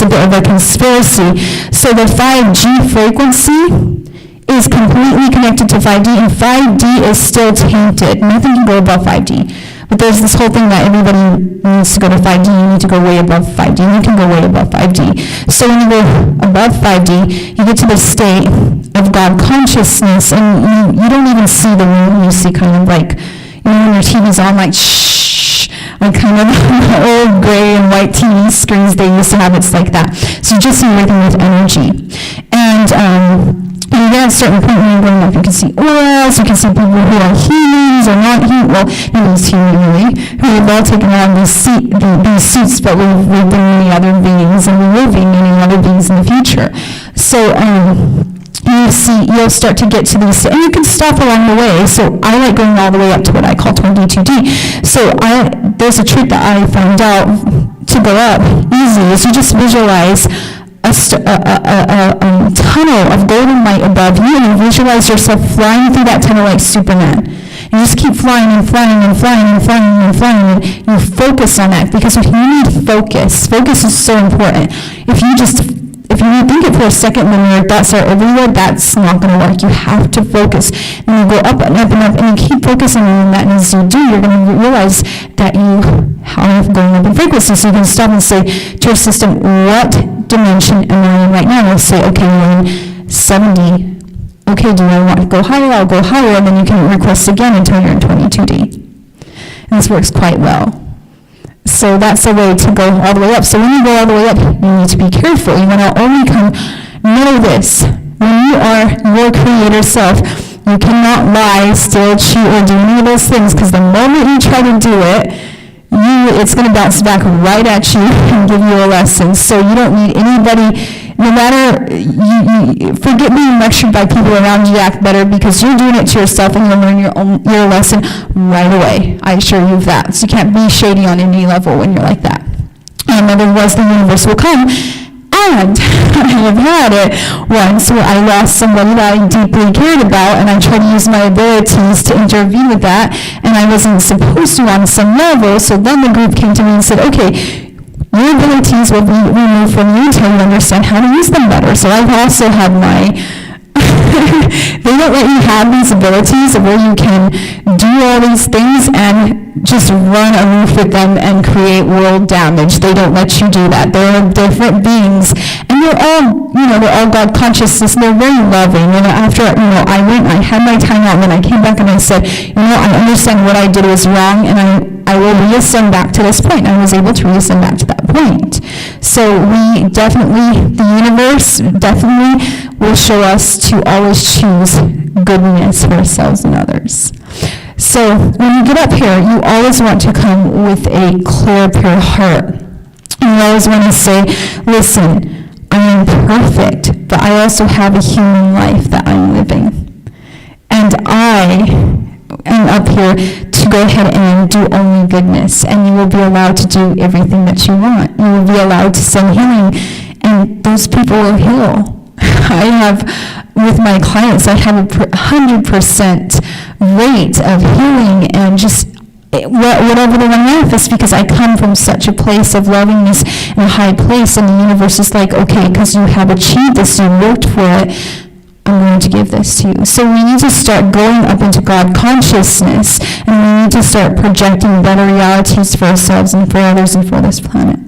a bit of a conspiracy. So the 5G frequency is completely connected to 5D, and 5D is still tainted. Nothing can go above 5D. But there's this whole thing that everybody needs to go to 5D, you need to go way above 5D, and you can go way above 5D. So when you go above 5D, you get to the state of God consciousness, and you don't even see the room. You see kind of like, when your TV's on, like shh, like kind of old gray and white TV screens they used to have, it's like that. So you just see everything with energy. And when you get at a certain point when you're going up, you can see auras, you can see people who are humans or not human, well, nobody's human really, who have all taken on these suits, but we've been many other beings, and we will be many other beings in the future. So you'll start to get to these, and you can stop along the way. So I like going all the way up to what I call 22D. So there's a trick that I found out to go up easy, is you just visualize a tunnel of golden light above you, and you visualize yourself flying through that tunnel like Superman. You just keep flying and flying and flying and flying and flying, and you focus on that, because you need focus. Focus is so important. If you think it for a second when your thoughts are everywhere, that's not going to work. You have to focus. And you go up and up and up, and you keep focusing on that, and as you do, you're going to realize that you have going up in frequency. So you can stop and say to your system, what dimension am I in right now? And you'll say, okay, you're in 70. Okay, do I want to go higher? I'll go higher, and then you can request again until you're in 22D. And this works quite well. So that's a way to go all the way up. So when you go all the way up, you need to be careful. You want to only know this. When you are your creator self, you cannot lie, steal, cheat, or do any of those things, because the moment you try to do it, it's going to bounce back right at you and give you a lesson. So you don't need anybody, no matter, you forget being lectured by people around you to act better, because you're doing it to yourself and you'll learn your lesson right away. I assure you of that. So you can't be shady on any level when you're like that. Otherwise the universe will come. And I have had it once where I lost somebody that I deeply cared about, and I tried to use my abilities to intervene with that, and I wasn't supposed to on some level. So then the group came to me and said, okay, your abilities will be removed from you until you understand how to use them better. So I've also had my they don't let you have these abilities where you can do all these things and just run aloof with them and create world damage. They don't let you do that. They're different beings, and they're all God consciousness, and they're very loving. And after, I went, I had my time out, and then I came back and I said, I understand what I did was wrong, and I will reascend back to this point. I was able to reascend back to that point. So the universe definitely will show us to always choose goodness for ourselves and others. So when you get up here, you always want to come with a clear, pure heart. You always want to say, listen, I am perfect, but I also have a human life that I'm living. And I am up here to go ahead and do only goodness, and you will be allowed to do everything that you want. You will be allowed to send healing, and those people will heal. With my clients, I have 100% rate of healing and just whatever they want to manifest, because I come from such a place of lovingness and a high place, and the universe is like, okay, because you have achieved this, you worked for it, I'm going to give this to you. So we need to start going up into God consciousness, and we need to start projecting better realities for ourselves and for others and for this planet.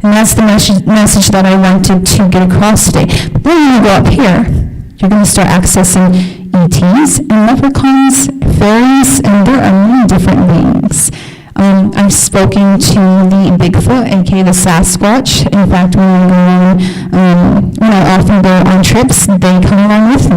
And that's the message that I wanted to get across today. But then when you go up here, you're going to start accessing ETs and leprechauns, fairies, and there are many different beings. I've spoken to the Bigfoot, aka the Sasquatch. In fact, when I often go on trips, they come along with me.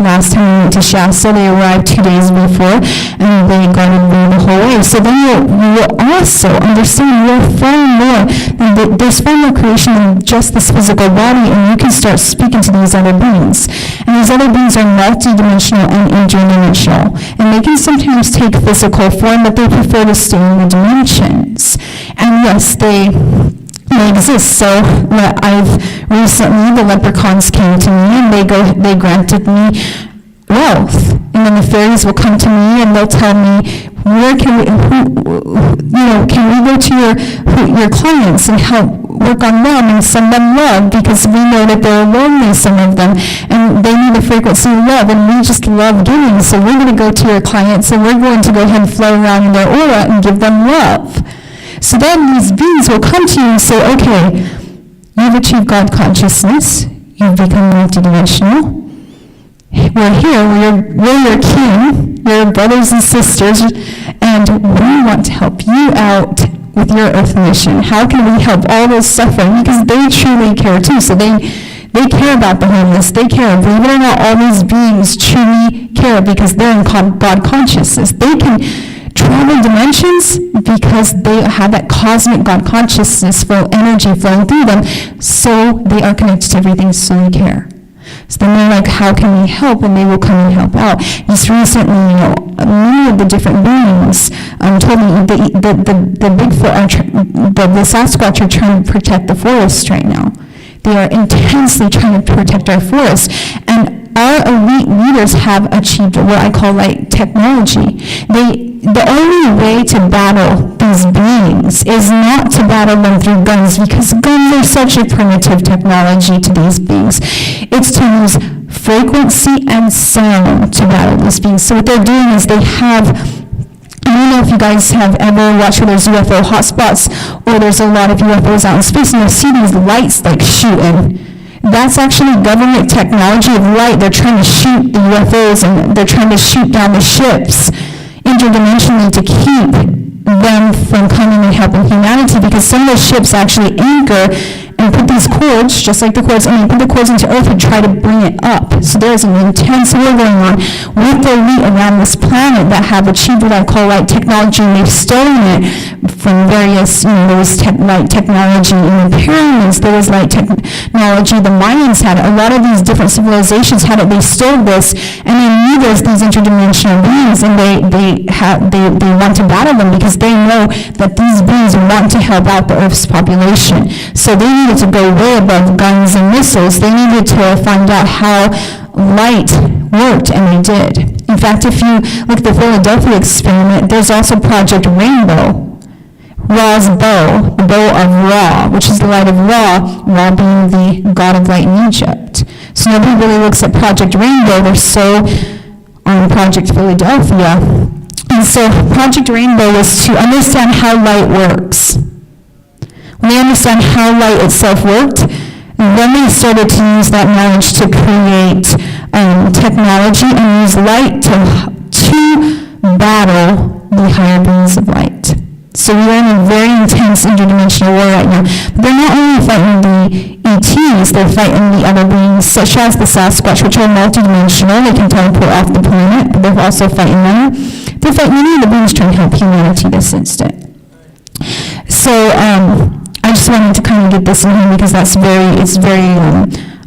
Last time we went to Shasta, they arrived 2 days before, and they guarded me the whole way. So then you will also understand you're far more, and there's far more creation than just this physical body, and you can start speaking to these other beings. And these other beings are multidimensional and interdimensional, and they can sometimes take physical form, but they prefer to stay in the dimensions. And yes, they exist. So the leprechauns came to me, and they granted me wealth. And then the fairies will come to me and they'll tell me, can we go to your clients and help work on them and send them love, because we know that they're lonely, some of them, and they need the frequency of love, and we just love giving. So we're going to go to your clients, and we're going to go ahead and flow around in their aura and give them love. So then these beings will come to you and say, okay, you've achieved God consciousness, you've become multidimensional, we're here, we're your kin, your brothers and sisters, and we want to help you out with your earth mission. How can we help all those suffering? Because they truly care too. So they care about the homeless. They care. Believe it or not, all these beings truly care because they're in God consciousness. They can travel dimensions because they have that cosmic God consciousness energy flowing through them. So they are connected to everything, so they care. So then they're like, how can we help? And they will come and help out. Just recently, many of the different beings told me the Bigfoot, the Sasquatch are trying to protect the forest right now. They are intensely trying to protect our forest. And our elite leaders have achieved what I call technology. The only way to battle these beings is not to battle them through guns, because guns are such a primitive technology to these beings. It's to use frequency and sound to battle these beings. So what they're doing is they have, I don't know if you guys have ever watched where there's UFO hotspots, or there's a lot of UFOs out in space, and you'll see these lights shooting. That's actually government technology of light. They're trying to shoot the UFOs, and they're trying to shoot down the ships interdimensionally to keep them from coming and helping humanity, because some of those ships actually anchor and put these cords, just like the cords, put the cords into Earth and try to bring it up. So there's an intense war going on with the elite around this planet that have achieved what I call light technology, and they've stolen it from various, there was light technology in the pyramids, there was light technology, the Mayans had it, a lot of these different civilizations had it, they stole this, and they knew there's these interdimensional beings, and they want to battle them because they know that these beings want to help out the Earth's population. So they needed to go way above guns and missiles. They needed to find out how light worked, and they did. In fact, if you look at the Philadelphia experiment, there's also Project Rainbow. Ra's bow, the bow of Ra, which is the light of Ra, Ra being the god of light in Egypt. So nobody really looks at Project Rainbow. They're so on Project Philadelphia. And so Project Rainbow was to understand how light works. When they understand how light itself worked, then they started to use that knowledge to create technology and use light to battle the higher beings of light. So we are in a very intense interdimensional war right now. But they're not only fighting the ETs, they're fighting the other beings, such as the Sasquatch, which are multidimensional. They can teleport off the planet, but they're also fighting them. They fight many of the beings trying to help humanity this instant. So I just wanted to kind of get this in here because I'm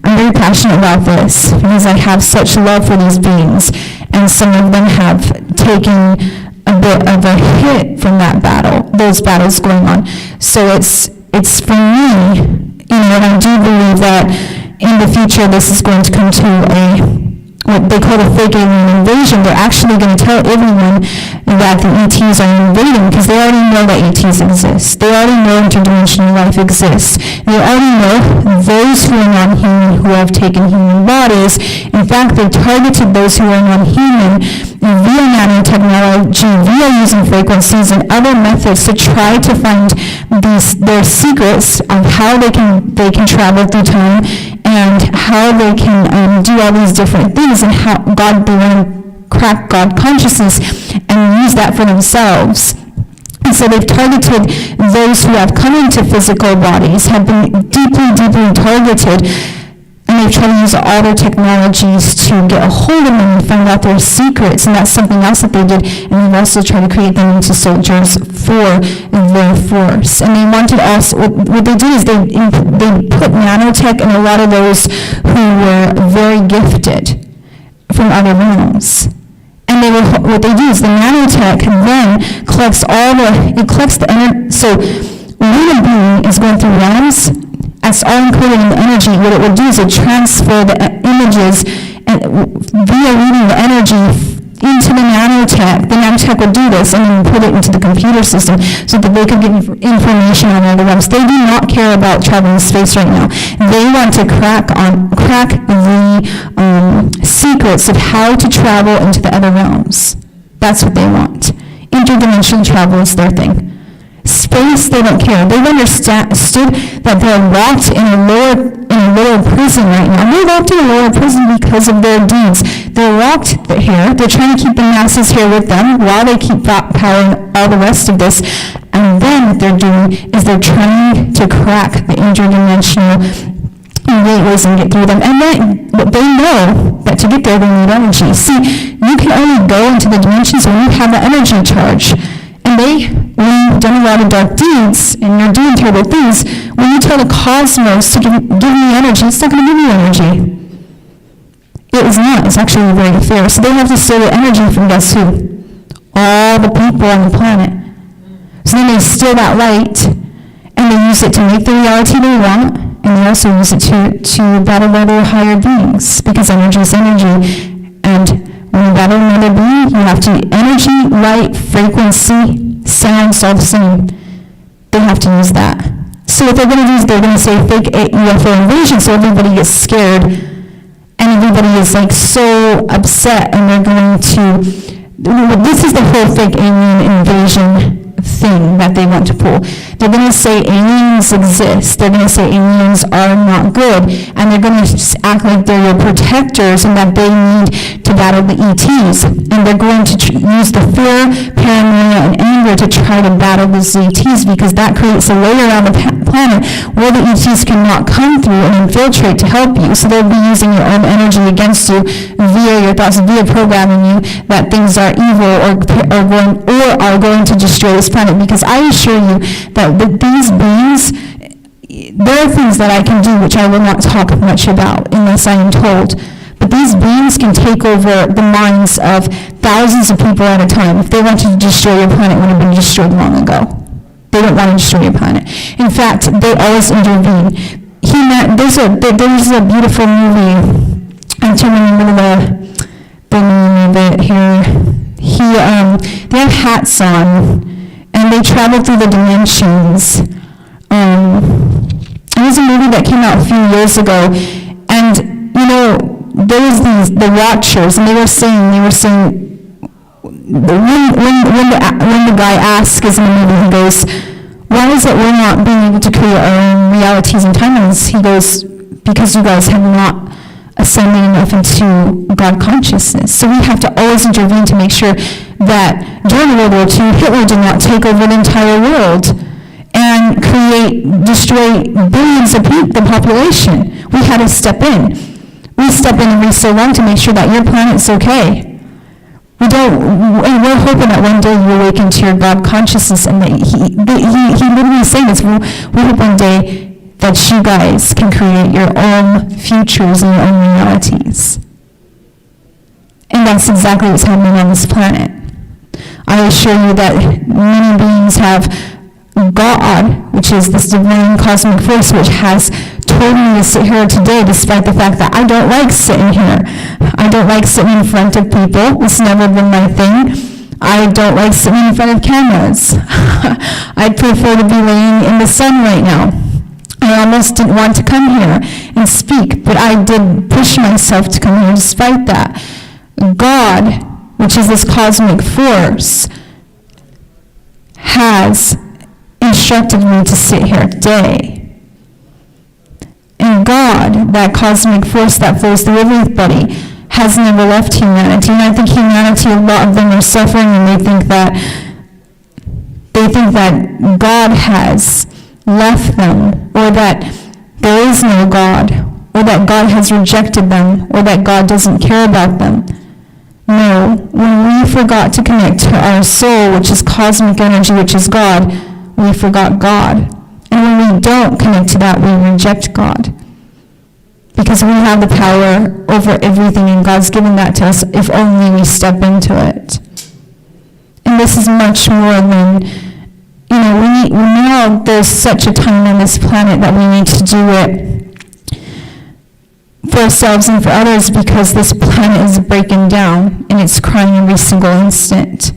very passionate about this because I have such love for these beings, and some of them have taken a bit of a hit from that battle, those battles going on. So it's for me, and I do believe that in the future this is going to come to what they call a fake alien invasion. They're actually going to tell everyone that the ETs are invading because they already know that ETs exist. They already know interdimensional life exists. They already know those who are non-human who have taken human bodies. In fact, they targeted those who are non-human via nanotechnology, via using frequencies and other methods to try to find their secrets of how they can travel through time and how they can do all these different things, and how they want to crack God consciousness and use that for themselves. And so they've targeted those who have come into physical bodies, have been deeply, deeply targeted, and they've tried to use all their technologies to get a hold of them and find out their secrets, and that's something else that they did. And they've also tried to create them into soldiers for their force. And they wanted also, what they did is they put nanotech in a lot of those who were very gifted from other realms. And what they do is the nanotech then collects the energy. So when a being is going through realms, that's all included in the energy. What it will do is it transfer the images via reading the energy into the nanotech. The nanotech will do this and then put it into the computer system so that they can get information on other realms. They do not care about traveling space right now. They want to crack the secrets of how to travel into the other realms. That's what they want. Interdimensional travel is their thing. Space, they don't care. They've understood that they're locked in a lower prison right now. They're locked in a lower prison because of their deeds. They're locked here. They're trying to keep the masses here with them while they keep power and all the rest of this. And then what they're doing is they're trying to crack the interdimensional gateways and get through them. And they know that to get there, they need energy. See, you can only go into the dimensions when you have the energy charge. And when you've done a lot of dark deeds and you're doing terrible things, when you tell the cosmos to give me energy, it's not going to give you energy. It is not. It's actually very fair. So they have to steal the energy from guess who? All the people on the planet. So then they steal that light and they use it to make the reality they want, and they also use it to battle other higher beings, because energy is energy. And when you battle another being, you have to energy, light, frequency, sounds, all the same. They have to use that. So what they're going to do is they're going to say fake UFO invasion, so everybody gets scared, and everybody is like so upset, and they're going to. This is the whole fake alien invasion thing that they want to pull. They're going to say aliens exist. They're going to say aliens are not good. And they're going to act like they're your protectors and that they need to battle the ETs. And they're going to use the fear, paranoia, and anger to try to battle the ETs because that creates a layer around the planet where the ETs cannot come through and infiltrate to help you. So they'll be using your own energy against you via your thoughts, via programming you that things are evil or are going to destroy this planet. Because I assure you that with these beings, there are things that I can do which I will not talk much about unless I am told. But these beings can take over the minds of thousands of people at a time. If they wanted to destroy your planet, it would have been destroyed long ago. They don't want to destroy your planet. In fact, they always intervene. There's a beautiful movie. I'm trying to remember the name of it here. They have hats on, and they travel through the dimensions. It was a movie that came out a few years ago, and there was the Watchers, and they were saying when the guy asks in the movie, he goes, "Why is it we're not being able to create our own realities and timelines?" He goes, "Because you guys have not ascended enough into God consciousness. So we have to always intervene to make sure that during World War II, Hitler did not take over the entire world and destroy billions of people, the population. We had to step in. We step in every so long to make sure that your planet's okay. And we're hoping that one day you awaken to your God consciousness, and that he literally saying this, we hope one day that you guys can create your own futures and your own realities. And that's exactly what's happening on this planet. I assure you that many beings have God, which is this divine cosmic force, which has told me to sit here today despite the fact that I don't like sitting here. I don't like sitting in front of people. It's never been my thing. I don't like sitting in front of cameras. I'd prefer to be laying in the sun right now. I almost didn't want to come here and speak, but I did push myself to come here despite that. God, which is this cosmic force, has instructed me to sit here today. And God, that cosmic force that flows through everybody, has never left humanity. And I think humanity, a lot of them are suffering, and they think that God has left them, or that there is no God, or that God has rejected them, or that God doesn't care about them. No, when we forgot to connect to our soul, which is cosmic energy, which is God, we forgot God. And when we don't connect to that, we reject God. Because we have the power over everything, and God's given that to us if only we step into it. And this is much more than, we know there's such a time on this planet that we need to do it for ourselves and for others, because this planet is breaking down and it's crying every single instant.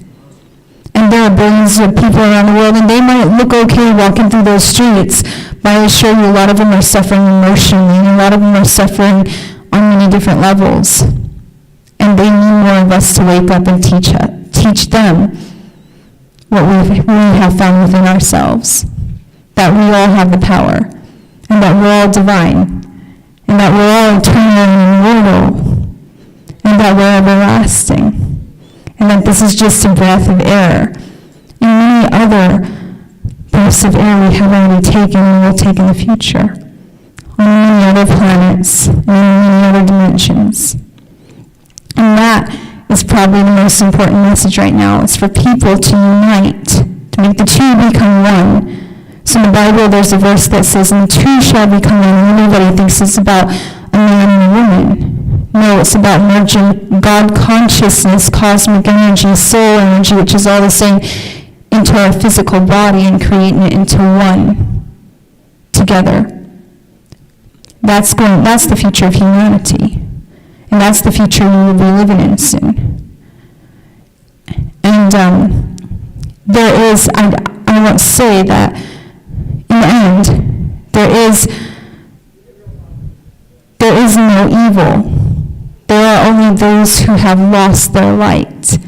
And there are billions of people around the world, and they might look okay walking through those streets, but I assure you a lot of them are suffering emotionally, and a lot of them are suffering on many different levels. And they need more of us to wake up and teach them what we have found within ourselves, that we all have the power, and that we're all divine, and that we're all eternal and immortal, and that we're everlasting, and that this is just a breath of air. And many other breaths of air we have already taken and will take in the future, on many other planets, and in many other dimensions. And that is probably the most important message right now. It's for people to unite, to make the two become one. So in the Bible, there's a verse that says, "And the two shall become one." And everybody thinks it's about a man and a woman. No, it's about merging God consciousness, cosmic energy, soul energy, which is all the same, into our physical body and creating it into one together. That's the future of humanity. And that's the future we will be living in soon. And there is, I want to say that in the end, there is no evil. There are only those who have lost their light,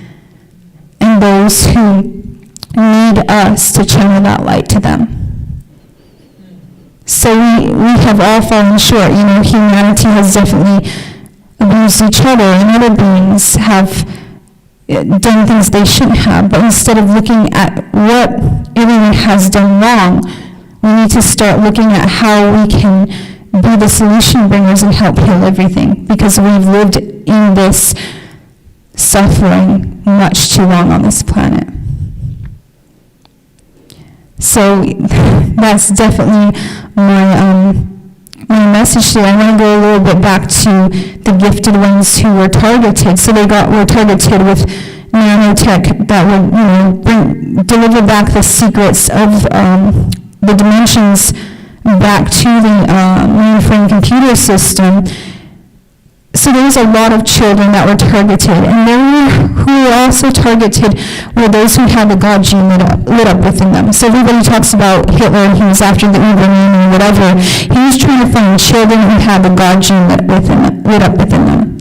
and those who need us to channel that light to them. So we have all fallen short. You know, humanity has definitely abused each other, and other beings have done things they shouldn't have. But instead of looking at what everyone has done wrong, we need to start looking at how we can be the solution bringers and help heal everything, because we've lived in this suffering much too long on this planet. So that's definitely my message today. I want to go a little bit back to the gifted ones who were targeted. So were targeted with nanotech that would, deliver back the secrets of the dimensions back to the mainframe computer system. So there was a lot of children that were targeted, and who were also targeted were those who had the God gene lit up within them. So everybody talks about Hitler, and he was after the Übermenschen or whatever. He was trying to find children who had the God gene lit up within them.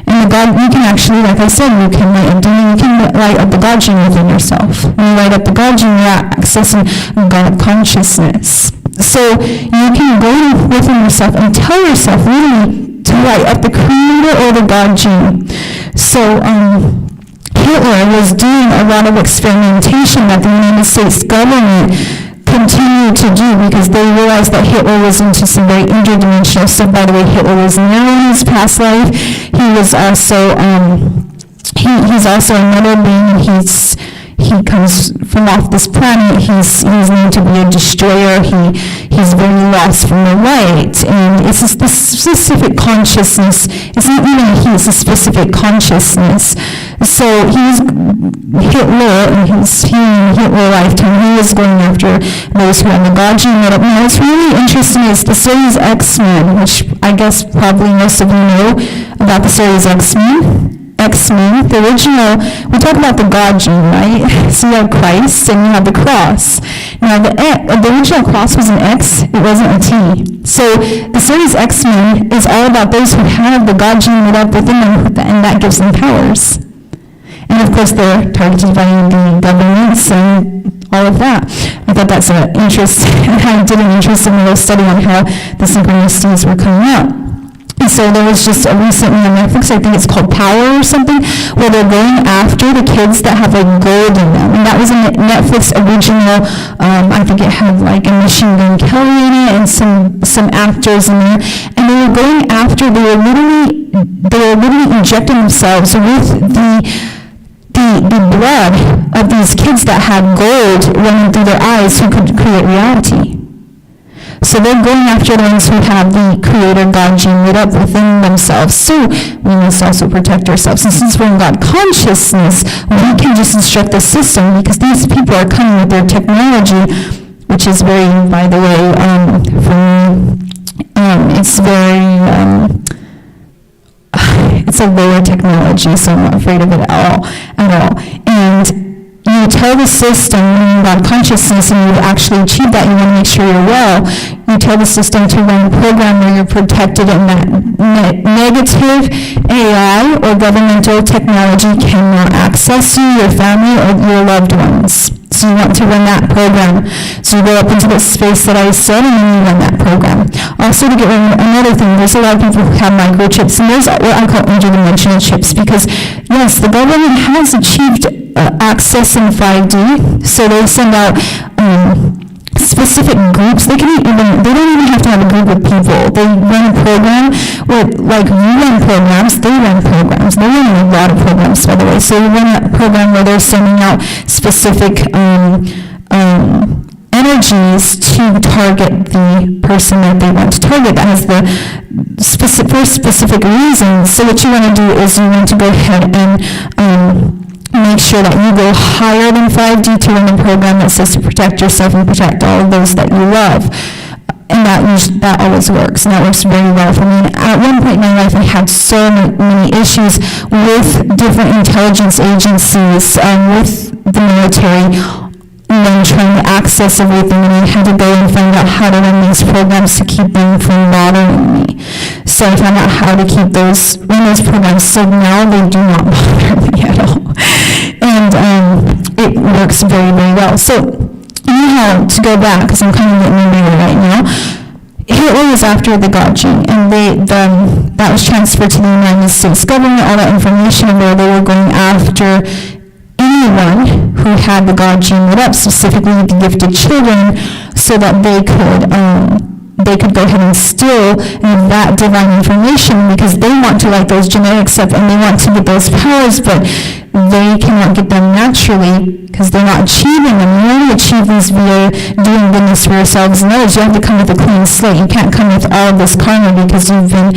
And the God, you can actually, like I said, you can light up the God gene within yourself. When you light up the God gene, you're accessing God consciousness. So you can go within yourself and tell yourself really to light up the creator or the God gene. So Hitler was doing a lot of experimentation that the United States government continued to do, because they realized that Hitler was into some very interdimensional stuff. By the way, Hitler was now in his past life. He was also he's also another being. He comes from off this planet. He's known to be a destroyer. He's very lost from the light, and it's a specific consciousness. It's not even it's a specific consciousness. So Hitler, in his Hitler lifetime, he was going after those who had the God gene lit up. Now, what's really interesting is the series X-Men, which I guess probably most of you know about the series X-Men, the original, we talk about the God gene, right? So you have Christ and you have the cross. Now the original cross was an X, it wasn't a T. So the series X-Men is all about those who have the God gene lit up within them, and that gives them powers. And of course they're targeted by the governments and all of that. I thought that's an interesting, I did an interesting little study on how the synchronicities were coming out. And so there was just recently on Netflix, I think it's called Power or something, where they're going after the kids that have like gold in them. And that was a Netflix original, I think it had like a Machine Gun Kelly in it and some actors in there. And they were going after, they were literally injecting themselves with the blood of these kids that had gold running through their eyes who could create reality. So they're going after those who have the creator God gene lit up within themselves. So we must also protect ourselves. And since we're in God consciousness, we can just instruct the system, because these people are coming with their technology, which is very, by the way, it's a lower technology, so I'm not afraid of it at all. And you tell the system, when you're God consciousness and you've actually achieved that, you want to make sure you're well, you tell the system to run a program where you're protected and that negative AI or governmental technology cannot access you, your family, or your loved ones. So you want to run that program. So you go up into the space that I said, and then you run that program. Also, to get another thing, there's a lot of people who have microchips, and those are what I call interdimensional chips, because yes, the government has achieved access in 5D, so they send out specific groups. They don't even have to have a group of people. They run a program like you run programs, they run programs. They run a lot of programs, by the way. So you run a program where they're sending out specific energies to target the person that they want to target. That has the specific reasons. So what you want to do is you want to go ahead and make sure that you go higher than 5D to run a program that says to protect yourself and protect all of those that you love. And that always works, and that works very well for me. At one point in my life, I had so many issues with different intelligence agencies, with the military, and then trying to access everything, and I had to go and find out how to run these programs to keep them from bothering me. So I found out how to run those programs, so now they do not bother me at all. And and it works very, very well. So anyhow, to go back, because I'm kind of getting into it right now, Hitler was after the God gene, and that was transferred to the United States government, all that information, where they were going after anyone who had the God gene lit up, specifically the gifted children, so that they could go ahead and steal that divine information, because they want to light those genetics up and they want to get those powers, but they cannot get them naturally because they're not achieving them. You only achieve these via doing goodness for yourselves and others. You have to come with a clean slate. You can't come with all of this karma because you've been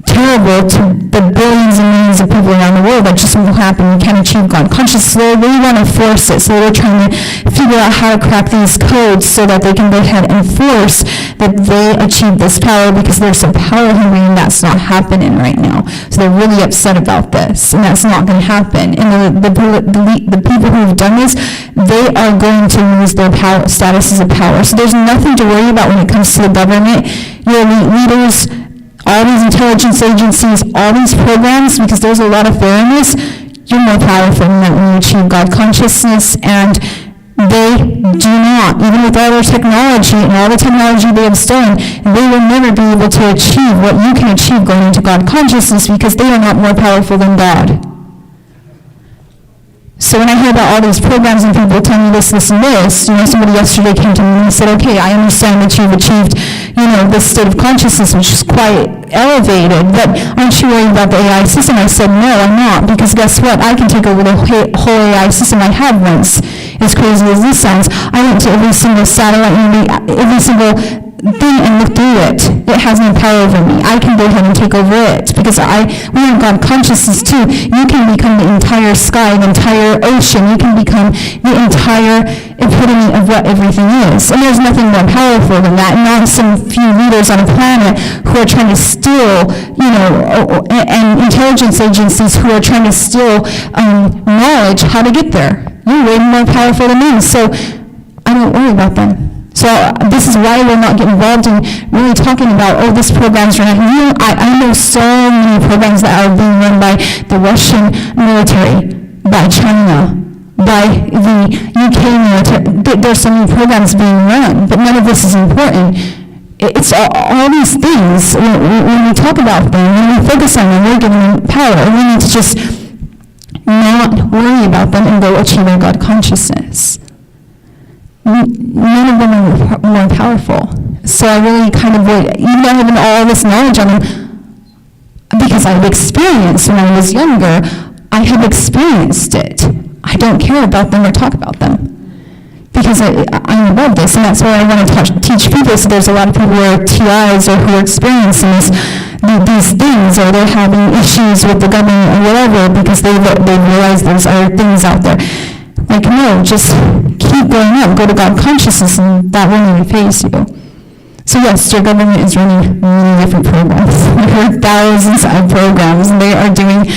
terrible to the billions and millions of people around the world. That just won't happen. You can't achieve God consciousness. They really want to force it, so they're trying to figure out how to crack these codes so that they can go ahead and force that they achieve this power, because they're so power hungry, and that's not happening right now. So they're really upset about this, and that's not going to happen. And the people who have done this, they are going to lose their power, statuses of power. So there's nothing to worry about when it comes to the government. Your elite leaders, all these intelligence agencies, all these programs, because there's a lot of fairness, you're more powerful than that when you achieve God consciousness, and they do not, even with all their technology and all the technology they have stolen, they will never be able to achieve what you can achieve going into God consciousness, because they are not more powerful than God. So when I hear about all these programs and people tell me this, and this, somebody yesterday came to me and said, okay, I understand that you've achieved, this state of consciousness, which is quite elevated, but aren't you worried about the AI system? I said, no, I'm not, because guess what? I can take over the whole AI system. I have once. As crazy as this sounds, I went to every single satellite, every single thing, and look through it. It has no power over me. I can go ahead and take over it, because we have God consciousness too. You can become the entire sky, the entire ocean. You can become the entire epitome of what everything is. And there's nothing more powerful than that. Not some few leaders on a planet who are trying to steal, and intelligence agencies who are trying to steal knowledge how to get there. You're way more powerful than me, so I don't worry about them. So this is why we're not getting involved in really talking about, this program's running. I know so many programs that are being run by the Russian military, by China, by the UK military. There's so many programs being run, but none of this is important. It's all these things. When we talk about them, when we focus on them, we're giving them power. And we need to just not worry about them and go achieve our God consciousness. None of them are more powerful. So I really kind of avoid, even though having all this knowledge on them, because I've experienced when I was younger, I have experienced it. I don't care about them or talk about them, because I'm above this, and that's why I want to teach people. So there's a lot of people who are TIs or who are experiencing these things, or they're having issues with the government or whatever, because they realize there's other things out there. Like, no, just keep going up, go to God consciousness, and that won't even faze you. So yes, your government is running many different programs. There are thousands of programs, and they are doing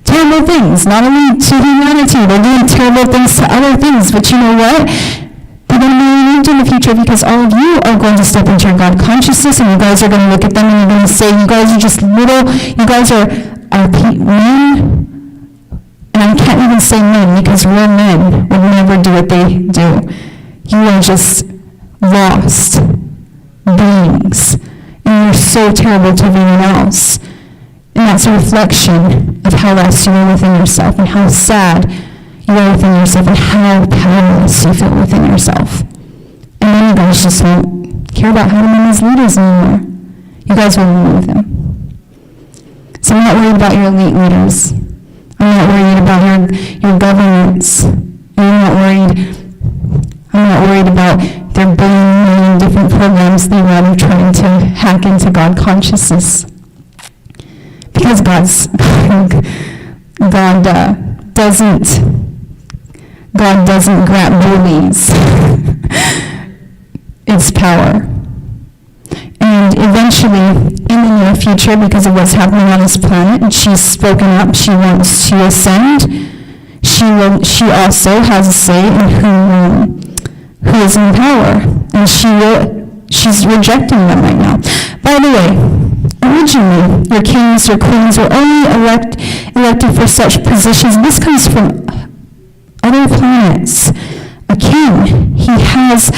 terrible things, not only to humanity, they're doing terrible things to other things, but you know what? They're going to be removed in the future, because all of you are going to step into your God consciousness, and you guys are going to look at them and you're going to say, you guys are just little, you guys are men, and I can't even say men, because real men would never do what they do. You are just lost beings, and you're so terrible to everyone else. And that's a reflection of how lost you are within yourself, and how sad you are within yourself, and how powerless you feel within yourself. And then you guys just won't care about having them as leaders anymore. You guys will remove them. So I'm not worried about your elite leaders. I'm not worried about your governments. I'm not worried about their billion different programs they run trying to hack into God consciousness. Because God doesn't grant bullies its power. And eventually, in the near future, because of what's happening on this planet, and she's spoken up, she wants to ascend. She also has a say in who is in power, and she's rejecting them right now. By the way, originally, your kings or queens were only elected for such positions. This comes from other planets. A king, he has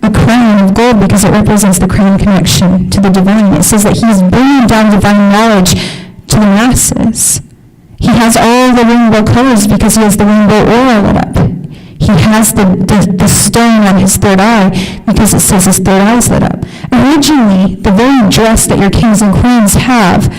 a crown of gold because it represents the crown connection to the divine. It says that he's bringing down divine knowledge to the masses. He has all the rainbow colors because he has the rainbow aura lit up. He has the stone on his third eye because it says his third eye is lit up. Originally, the very dress that your kings and queens have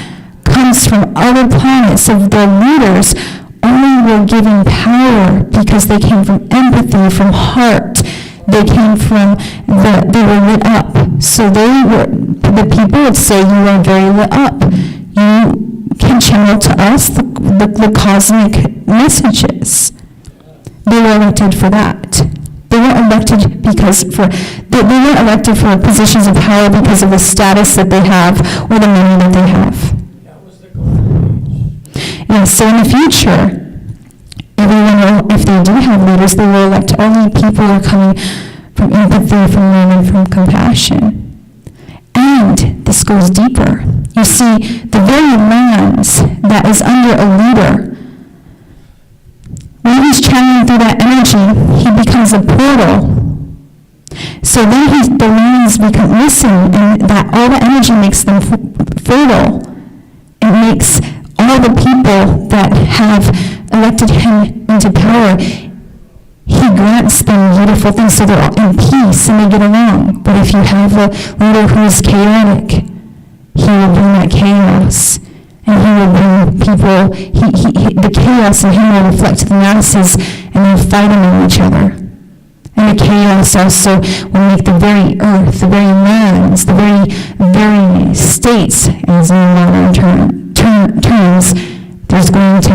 comes from other planets of their leaders only were given power because they came from empathy, from heart. They came from, they were lit up. So the people would say, you are very lit up. You can channel to us the cosmic messages. They were elected for that. They weren't elected they weren't elected for positions of power because of the status that they have or the money that they have. Yes, so in the future, everyone will, if they do have leaders, they will elect only people who are coming from empathy, from love, and from compassion. And this goes deeper. You see, the very lands that is under a leader, when he's channeling through that energy, he becomes a portal. So then the lands become missing, and that all the energy makes them fertile. It makes all the people that have elected him into power, he grants them beautiful things so they're all in peace and they get along. But if you have a leader who is chaotic, he will bring that chaos. And he will bring people, the chaos in him will reflect to the masses and they'll fight among each other. And the chaos also will make the very earth, the very lands, the very states, as in modern terms, there's going to be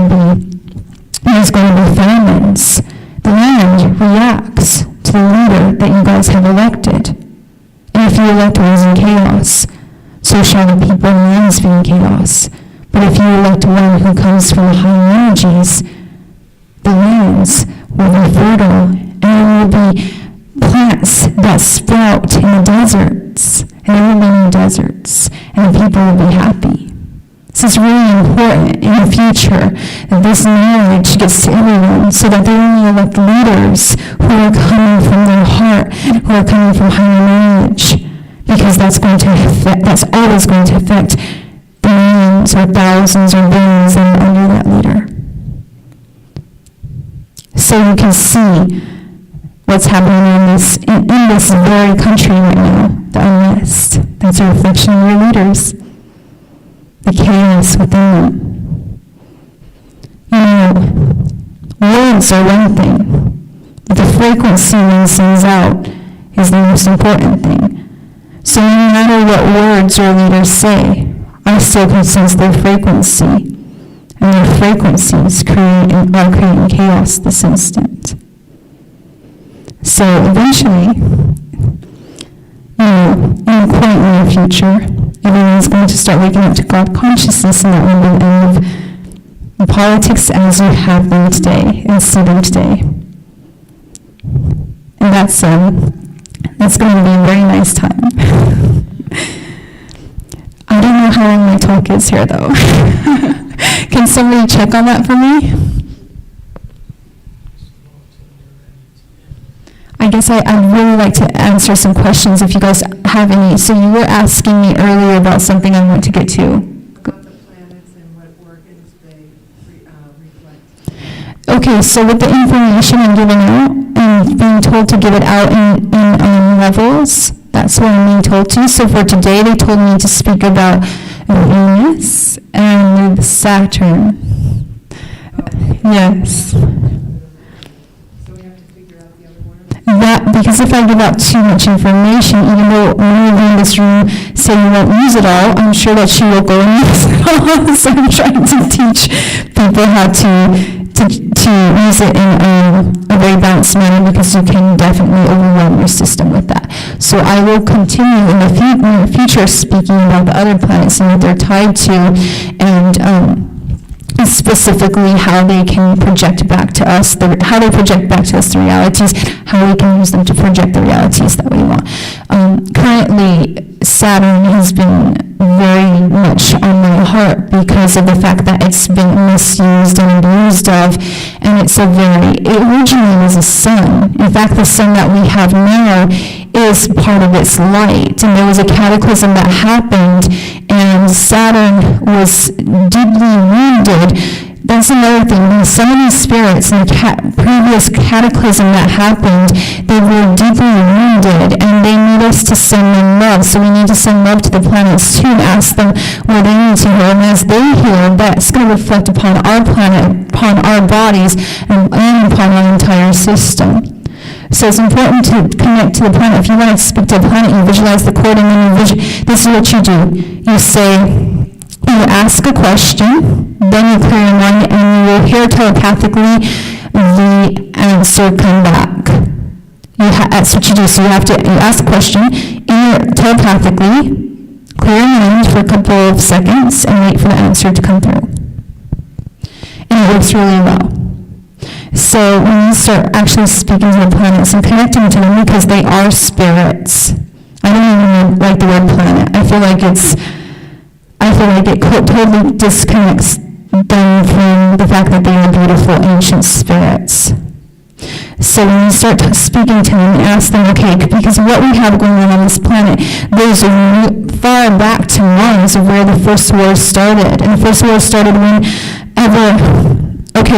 famines. The land reacts to the leader that you guys have elected. And if you elect one in chaos, so shall the people and lands be in chaos. But if you elect one who comes from the high energies, the lands will be fertile, and there will be plants that sprout in the deserts, and there will be no deserts, and the people will be happy. This is really important in the future, that this knowledge gets to everyone, so that they only elect leaders who are coming from their heart, who are coming from higher knowledge, because that's always going to affect the millions or thousands or billions that are under that leader. So you can see what's happening in this very country right now, the unrest. That's a reflection of your leaders. The chaos within them. You know, words are one thing, but the frequency one sends out is the most important thing. So no matter what words your leaders say, I still can sense their frequency, and their frequencies are creating chaos this instant. So eventually, in the quite near future, everyone's going to start waking up to God consciousness, and that will end of politics as you have them today and see them today. And that's going to be a very nice time. I don't know how long my talk is here, though. Can somebody check on that for me? I guess I'd really like to answer some questions if you guys have any. So you were asking me earlier about something I want to get to. About the planets and what organs they reflect. Okay, so with the information I'm giving out, I'm being told to give it out in levels. That's what I'm being told to. So for today, they told me to speak about Venus and Saturn. Yes. That, because if I give out too much information, even though many of you in this room say you won't use it all, I'm sure that you will go and use it all. So I'm trying to teach people how to use it in a very balanced manner, because you can definitely overwhelm your system with that. So I will continue in the future speaking about the other planets and what they're tied to, and and specifically how they can project back to us, how they project back to us the realities, how we can use them to project the realities that we want. Currently, Saturn has been very much on my heart because of the fact that it's been misused and abused of, and it originally was a sun. In fact, the sun that we have now is part of its light, and there was a cataclysm that happened, and Saturn was deeply wounded. That's another thing. Some of these spirits in the previous cataclysm that happened, they were deeply wounded, and they need us to send them love. So we need to send love to the planets too, and ask them where they need to heal. And as they heal, that's going to reflect upon our planet, upon our bodies, and upon our entire system. So it's important to connect to the planet. If you want to speak to a planet, you visualize the cord, and then this is what you do. You say, you ask a question, then you clear your mind, and you will hear telepathically the answer come back. That's what you do. So you ask a question, telepathically, clear your mind for a couple of seconds, and wait for the answer to come through. And it works really well. So when you start actually speaking to the planets and connecting to them, because they are spirits. I don't even like the word planet. I feel like it totally disconnects them from the fact that they are beautiful ancient spirits. So when you start speaking to them and ask them, okay, because what we have going on this planet goes far back to Mars, of where the first war started. And the first war started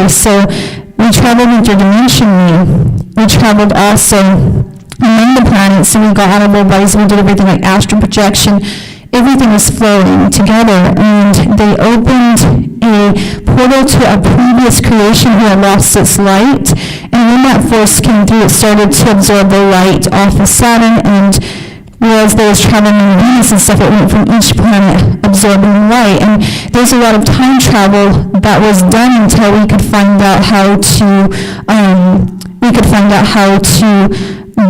so we traveled interdimensionally. We traveled also among the planets, and we got out of our bodies, and we did everything like astral projection. Everything was flowing together, and they opened a portal to a previous creation who had lost its light, and when that force came through, it started to absorb the light off of Saturn, and whereas there was traveling on Venus and stuff, it went from each planet absorbing light, and there's a lot of time travel that was done until we could find out how to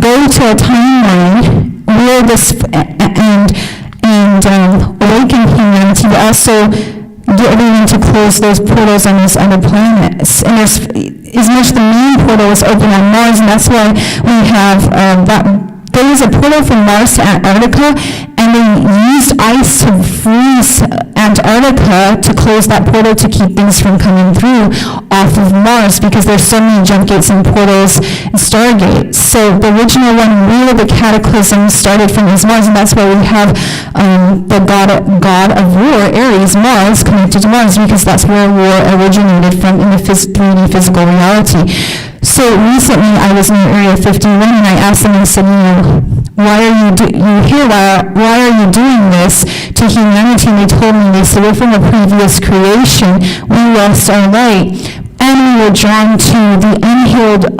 go to a timeline where this and awaken humanity, but also get everyone to close those portals on these other planets. And there's as much the main portal is open on Mars, and that's why we have there was a portal from Mars to Antarctica, and they used ice to freeze Antarctica to close that portal to keep things from coming through off of Mars, because there's so many jump gates and portals and stargates. So the original one, really the cataclysm started from Mars, and that's why we have the god of war, Ares, Mars, connected to Mars, because that's where war originated from in the 3D physical reality. So recently I was in Area 51, and I asked them, I said, why are you doing this to humanity? And they told me, they said, we're from a previous creation. We lost our light, and we were drawn to the unhealed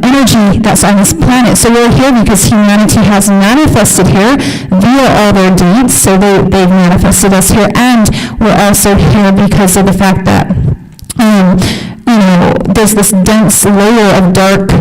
energy that's on this planet. So we're here because humanity has manifested here via all their deeds. So they've manifested us here, and we're also here because of the fact that there's this dense layer of dark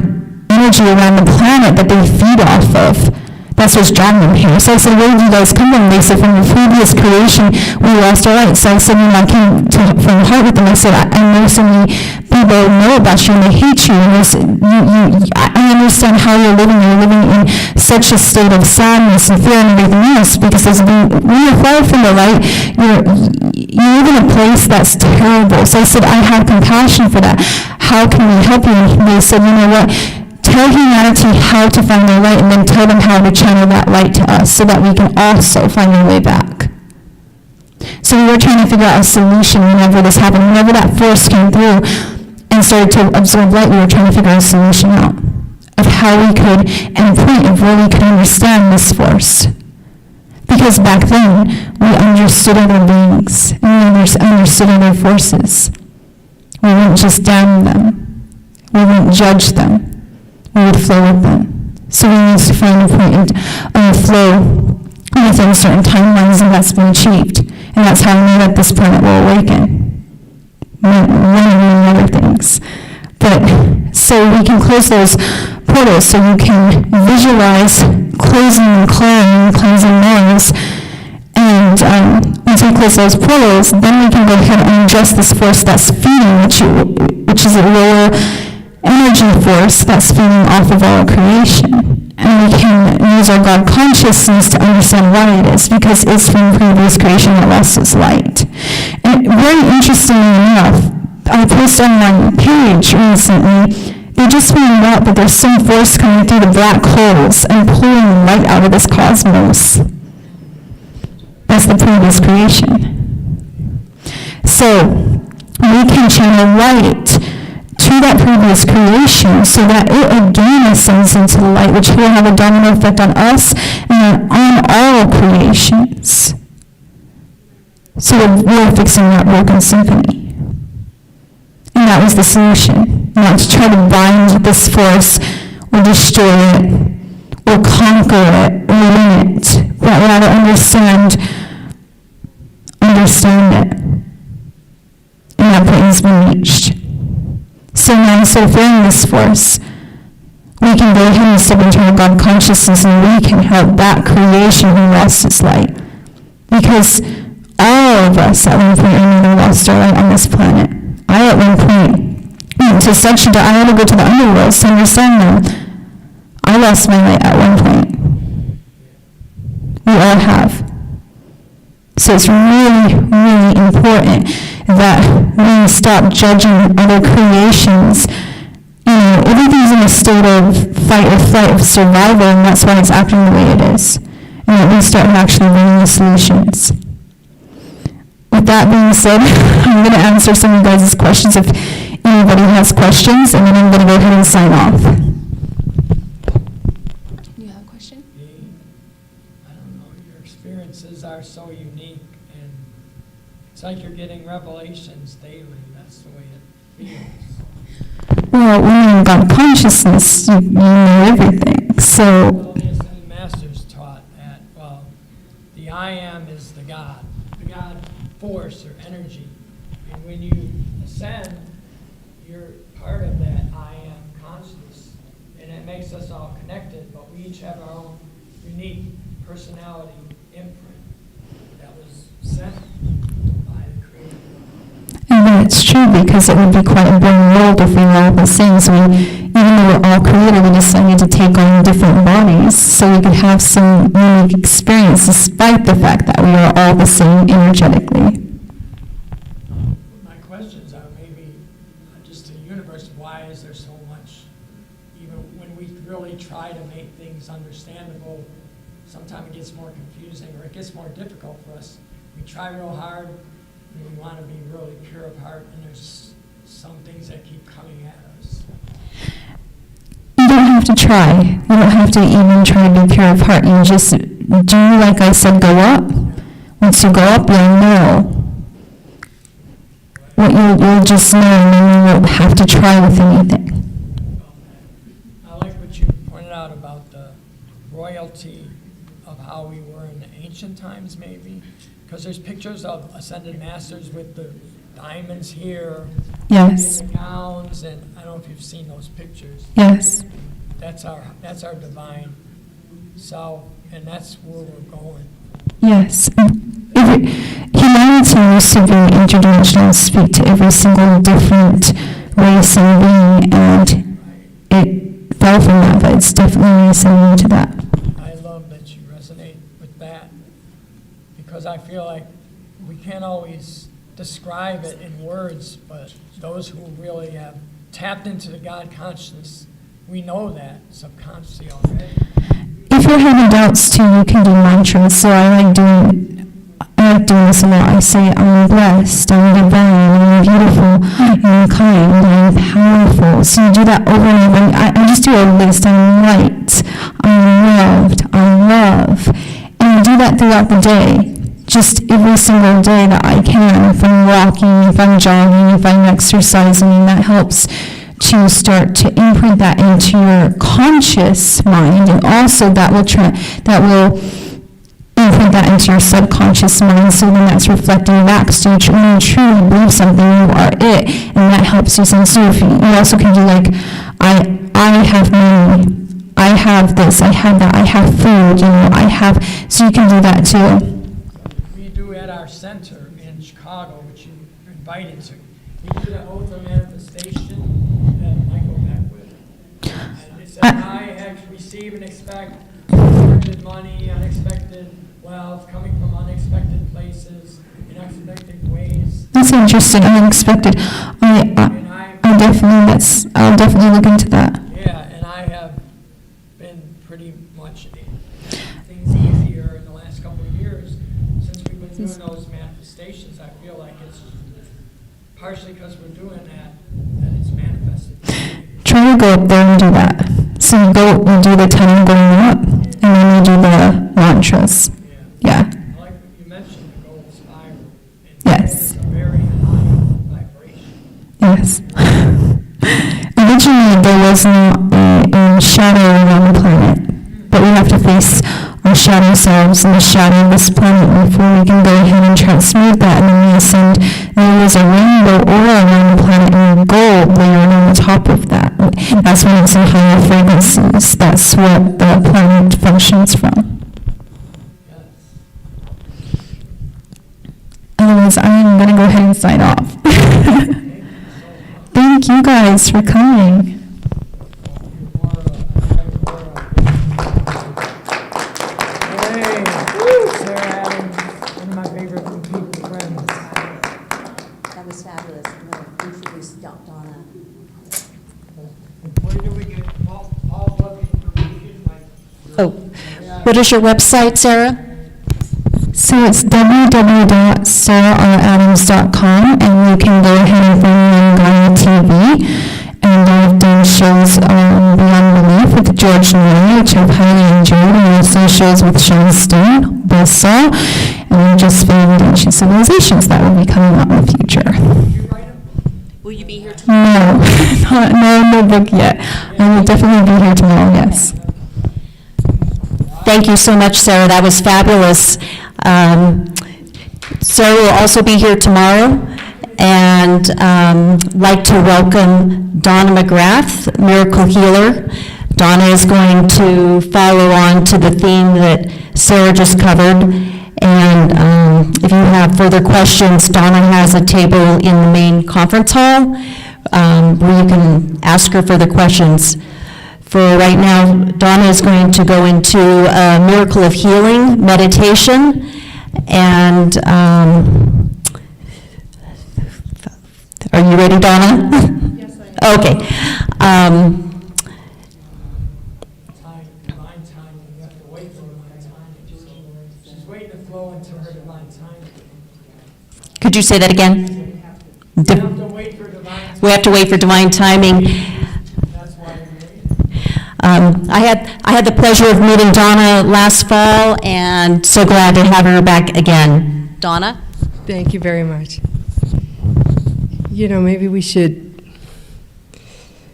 energy around the planet that they feed off of. That's what's drawing them here. So I said, where did you guys come from? They said, from the previous creation, we lost our light. So I said, I came from the heart with them. I said, I know so many people know about you, and they hate you. And I understand how you're living. You're living in such a state of sadness and fear and everything else, because when you're far from the light, you live in a place that's terrible. So I said, I have compassion for that. How can we help you? And they said, you know what? Tell humanity how to find their light, and then tell them how to channel that light to us, so that we can also find our way back. So we were trying to figure out a solution whenever this happened. Whenever that force came through and started to absorb light, we were trying to figure out a solution out of how we could, and a point of where we could understand this force. Because back then, we understood other beings, and we understood other forces. We wouldn't just damn them. We wouldn't judge them. We would flow with them. So we need to find a point of flow within certain timelines, and that's been achieved. And that's how we know that this planet will awaken. Many other things. But so we can close those portals, so you can visualize closing and cleansing Mars, and once we close those portals, then we can go ahead and adjust this force that's feeding, which is a lower energy force that's feeding off of our creation. And we can use our God consciousness to understand why it is, because it's from previous creation that lost its light. And very interestingly enough, I posted on my page recently, they just found out that there's some force coming through the black holes and pulling light out of this cosmos. That's the previous creation. So we can channel light to that previous creation so that it again ascends into the light, which will have a domino effect on us and on all creations. So we're fixing that broken symphony. And that was the solution. Not to try to bind this force or destroy it or conquer it or limit it, but rather understand it. And that point has been reached. So now instead of fearing this force, we can go ahead and step into our God consciousness and we can help that creation who lost its light. Because all of us at one point or another lost our light on this planet. I at one point went to such that I had to go to the underworld to understand them. I lost my light at one point. We all have. So it's really, really important that we stop judging other creations. You know, everything's in a state of fight or flight of survival, and that's why it's acting the way it is. And that we start actually bringing the solutions. With that being said, I'm going to answer some of you guys' questions if anybody has questions, and then I'm going to go ahead and sign off. You have a question? I don't know, your experiences are so unique, and it's like you're getting revelations daily. That's the way it feels. Well, when you've got consciousness, you know everything. So, Well, the masters taught that, well, the I am is the God force or energy. And when you ascend, you're part of that I am consciousness. And it makes us all connected, but we each have our own unique personality imprint that was sent by the Creator. and that's true because it would be quite a boring world if we were all the same. So even though we're all created, we decided to take on different bodies so we could have some unique experience despite the fact that we are all the same energetically. My questions are maybe just the universe, why is there so much, even when we really try to make things understandable, sometimes it gets more confusing or it gets more difficult for us. We try real hard and we want to be really pure of heart, and there's some things that keep coming at us. You don't have to try. You don't have to even try to be pure of heart. You just do, like I said, go up. Once you go up, you'll know. What you'll just know, and then you won't have to try with anything. I like what you pointed out about the royalty of how we were in the ancient times, maybe. Because there's pictures of ascended masters with the diamonds here. Yes. And the gowns, and I don't know if you've seen those pictures. Yes. That's our divine self, and that's where we're going. Yes. Humanity used to be interdimensional and speak to every single different race and being, and it fell from that, but it's definitely ascending to that. I love that you resonate with that, because I feel like we can't always describe it in words, but those who really have tapped into the God consciousness, we know that subconsciously already. If you're having doubts too, you can do mantras. So I like doing this a lot. I say, I'm blessed, I'm divine, I'm beautiful, I'm kind, I'm powerful. So you do that over and over. I just do a list. I'm light, I'm loved, I'm love. And I do that throughout the day. Just every single day that I can. If I'm walking, if I'm jogging, if I'm exercising, and that helps to start to imprint that into your conscious mind, and also that will imprint that into your subconscious mind, so then that's reflecting back. So when you truly believe something, you are it, and that helps you sense. So if you also can do like, I have money, I have this, I have that, I have food, I have, so you can do that too. We do at our our center in Chicago, which you're invited to. We did an oath of manifestation that I go back with. And it said, I have receive and expect unexpected money, unexpected wealth, coming from unexpected places, in unexpected ways. That's interesting, unexpected. I'll definitely look into that. Yeah, and I have been pretty much things easier in the last couple of years since we've been doing those manifestations. I feel like it's partially because we're doing that it's manifested. Try to go up there and do that. So you do the 10 going up, and then you do the mantras. Yeah. Like you mentioned, the gold spiral. Yes. It's a very high vibration. Yes. Originally, there was no shadow around the planet, but we have to face our shadow selves and the shadow of this planet before we can go ahead and transmute that. And then we ascend. There was a rainbow aura around the planet and a gold layered on the top of that. That's when it's in higher frequencies. That's what the planet functions from. Otherwise, I'm going to go ahead and sign off. Thank you guys for coming. Sarah Adams, one of my favorite people friends. That was fabulous. I'm going to introduce Donna. Where do we get all information? Oh, what is your website, Sarah? So it's www.sararadams.com, and you can go ahead and find me on Gaia TV. And I've done shows on Beyond Relief with George Noy, which I've highly enjoyed, and also shows with Sean Stone, Buzzsaw, and I just filmed Ancient Civilizations that will be coming out in the future. Will you be here tomorrow? No book yet. I will definitely be here tomorrow, yes. Thank you so much, Sarah. That was fabulous. Sarah will also be here tomorrow, and like to welcome Donna McGrath, Miracle Healer. Donna is going to follow on to the theme that Sarah just covered, and if you have further questions, Donna has a table in the main conference hall where you can ask her further questions. For right now, Donna is going to go into a miracle of healing meditation, and are you ready, Donna? Yes, I am. Okay. Divine timing, you have to wait for divine timing. She's waiting to flow into her divine timing. Could you say that again? We have to wait for divine timing. We have to wait for divine timing. That's why we're waiting. I had the pleasure of meeting Donna last fall, and so glad to have her back again. Donna? Thank you very much. You know, maybe we should.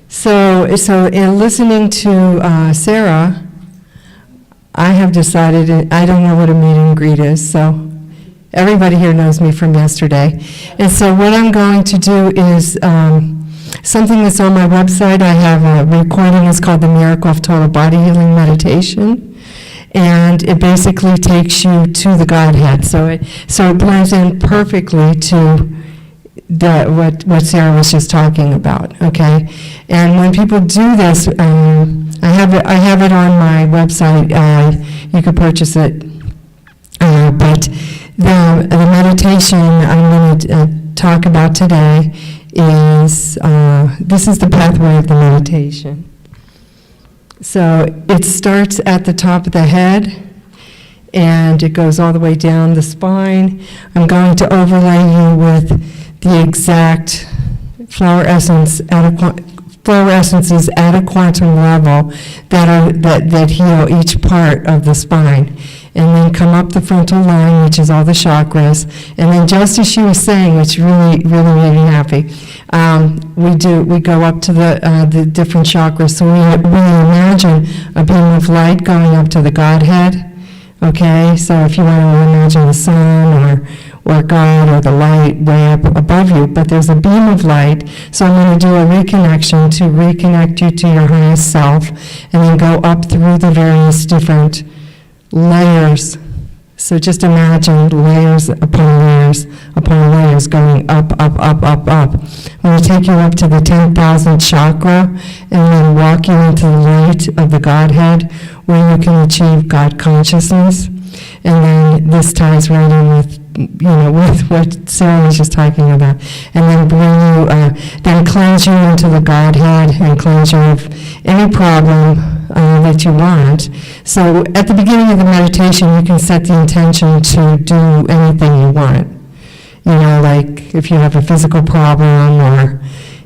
So in listening to Sarah, I have decided I don't know what a meet and greet is. So everybody here knows me from yesterday, and so what I'm going to do is something that's on my website. I have a recording. It's called the Miracle of Total Body Healing Meditation, and it basically takes you to the Godhead. So it blends in perfectly to what Sarah was just talking about. Okay, and when people do this, I have it on my website. You could purchase it, but the meditation I'm going to talk about today is this is the pathway of the meditation. So it starts at the top of the head, and it goes all the way down the spine. I'm going to overlay you with the exact flower essences at a quantum level that heal each part of the spine, and then come up the frontal line, which is all the chakras, and then just as she was saying, which really made me happy, we go up to the different chakras. So we imagine a beam of light going up to the Godhead. Okay, so if you want to imagine the sun or God or the light way up above you, but there's a beam of light, so I'm going to do a reconnection to reconnect you to your highest self, and then go up through the various different layers, So just imagine layers upon layers going up, up, up, up, up. When we take you up to the 10,000 chakra and then walk you into the light of the Godhead where you can achieve God consciousness. And then this ties right in with, with what Sarah was just talking about. And then bring you, then cleanse you into the Godhead and cleanse you of any problem that you want. So at the beginning of the meditation, you can set the intention to do anything you want. Like if you have a physical problem or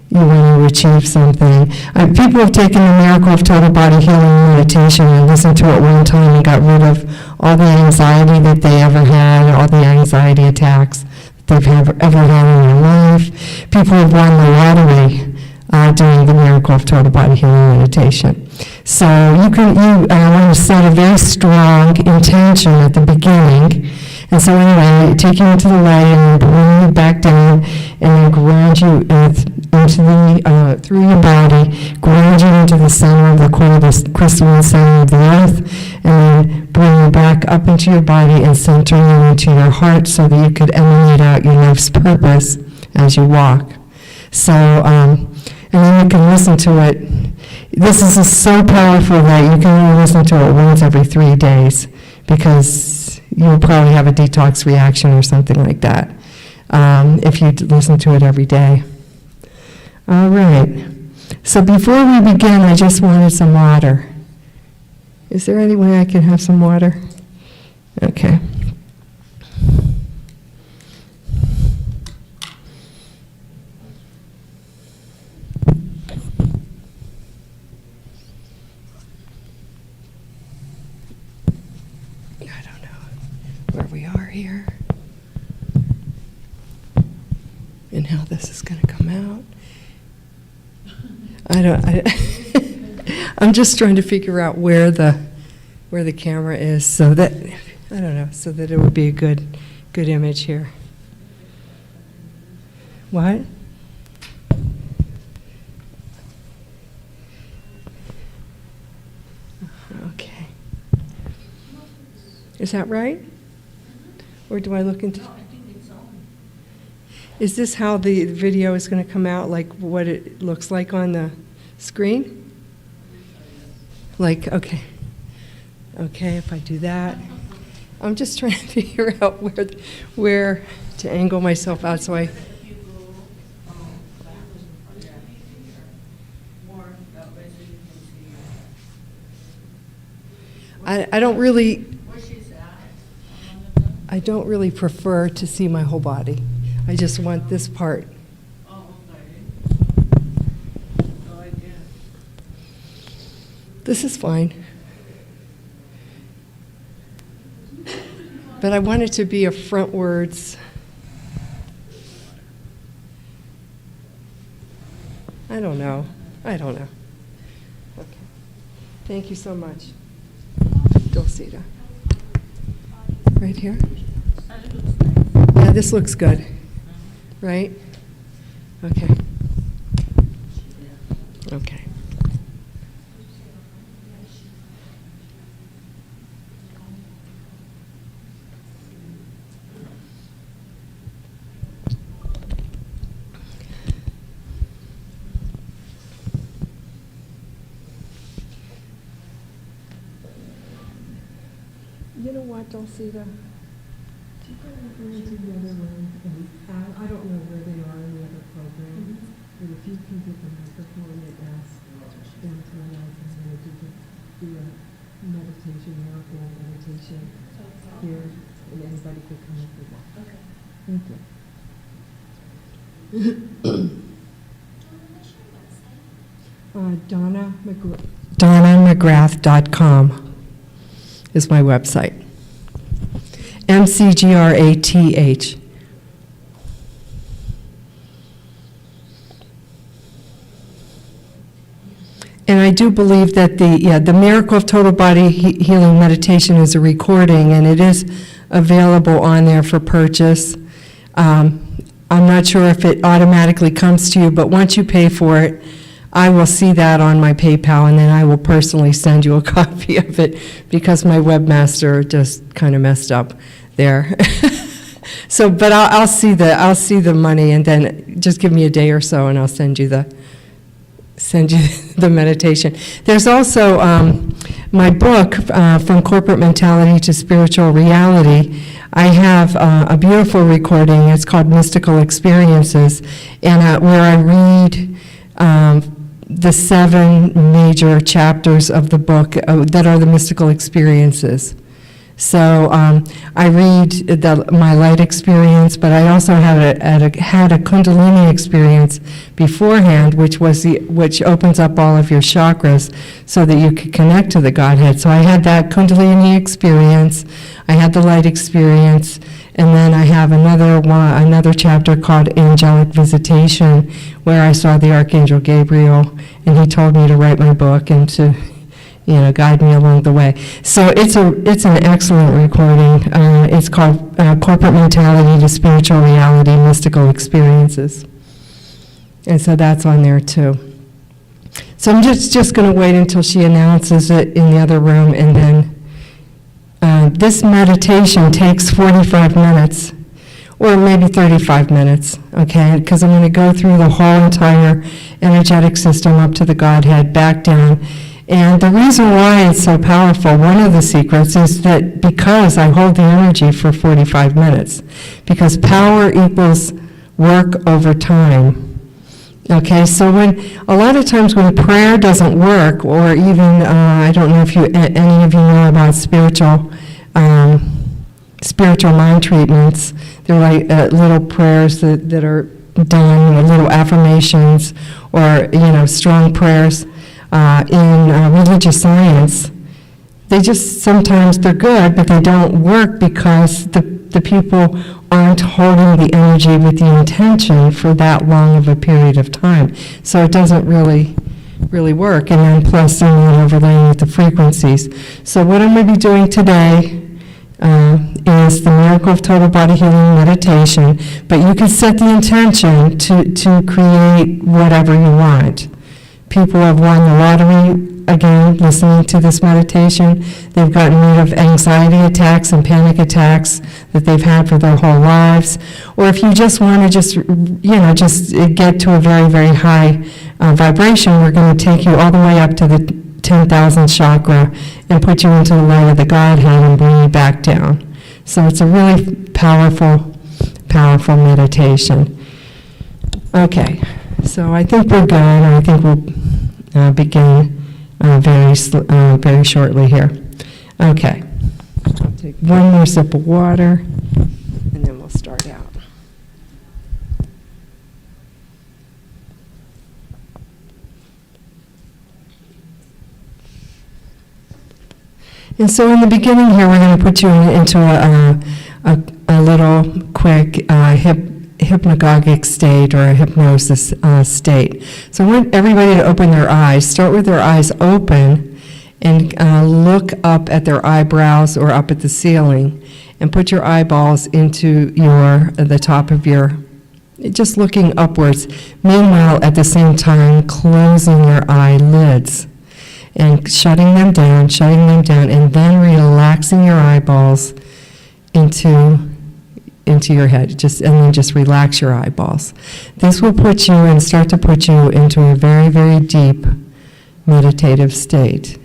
you want to achieve something. People have taken the Miracle of Total Body Healing meditation and listened to it one time and got rid of all the anxiety that they ever had, all the anxiety attacks that they've ever had in their life. People have won the lottery doing the Miracle of Total Body Healing meditation. So you want to set a very strong intention at the beginning. And so anyway, take you into the light and bring you back down and then ground you into the, through your body, ground you into the center of the core, the crystalline center of the earth, and then bring you back up into your body and center you into your heart so that you could emanate out your life's purpose as you walk. So, and then you can listen to it. This is so powerful that you can only listen to it once every 3 days because you'll probably have a detox reaction or something like that if you listen to it every day. All right. So before we begin, I just wanted some water. Is there any way I can have some water? Okay. Where we are here and how this is going to come out. I'm just trying to figure out where the camera is so that so that it would be a good image here. What? Okay. Is that right? Or do I look into? Is this how the video is going to come out, like what it looks like on the screen? Like, okay, if I do that. I'm just trying to figure out where to angle myself out so I don't really prefer to see my whole body. I just want this part. This is fine. But I want it to be a frontwards. I don't know. Okay. Thank you so much. Dulcita. Right here? Yeah, this looks good. Right? Okay. Okay. You know what, Dulcita? Do you go into the other room? I don't know where they are in the other program, but if you can get the microphone and ask them to realize I'm going to do a meditation, miracle meditation here, and anybody could come up with that. Okay. Thank you. DonnaMcGrath.com is my website. MCGRATH. And I do believe that the Miracle of Total Body Healing Meditation is a recording, and it is available on there for purchase. I'm not sure if it automatically comes to you, but once you pay for it, I will see that on my PayPal, and then I will personally send you a copy of it, because my webmaster just kind of messed up there. So, but I'll see the money, and then just give me a day or so, and I'll send you the meditation. There's also my book, From Corporate Mentality to Spiritual Reality. I have a beautiful recording. It's called Mystical Experiences, and where I read the 7 major chapters of the book that are the mystical experiences. So I read my light experience, but I also had a Kundalini experience beforehand, which opens up all of your chakras so that you could connect to the Godhead. So I had that Kundalini experience, I had the light experience, and then I have another chapter called Angelic Visitation, where I saw the Archangel Gabriel, and he told me to write my book and to guide me along the way. So it's an excellent recording. It's called Corporate Mentality to Spiritual Reality, Mystical Experiences. And so that's on there too. So I'm just going to wait until she announces it in the other room, and then this meditation takes 45 minutes, or maybe 35 minutes, okay? Because I'm going to go through the whole entire energetic system up to the Godhead, back down. And the reason why it's so powerful, one of the secrets, is that because I hold the energy for 45 minutes, because power equals work over time. Okay, so a lot of times when prayer doesn't work, or even, I don't know if any of you know about spiritual mind treatments. They're like little prayers that are done, or little affirmations, or strong prayers. In religious science, they just sometimes they're good, but they don't work because the people aren't holding the energy with the intention for that long of a period of time. So it doesn't really work. And then plus overlaying with the frequencies. So what I'm going to be doing today is the Miracle of Total Body Healing meditation, but you can set the intention to create whatever you want. People have won the lottery, again, listening to this meditation. They've gotten rid of anxiety attacks and panic attacks that they've had for their whole lives. Or if you just want to just get to a very, very high vibration, we're going to take you all the way up to the 10,000th chakra and put you into the light of the Godhead and bring you back down. So it's a really powerful, powerful meditation. Okay. So I think we're good, and I think we'll begin very shortly here. Okay. I'll take one more sip of water, and then we'll start out. And so in the beginning here, we're going to put you into a little quick hypnagogic state, or a hypnosis state. So I want everybody to open their eyes. Start with their eyes open and look up at their eyebrows or up at the ceiling, and put your eyeballs into the top of just looking upwards. Meanwhile, at the same time, closing your eyelids and shutting them down, and then relaxing your eyeballs into your head, and then just relax your eyeballs. This will start to put you into a very, very deep meditative state,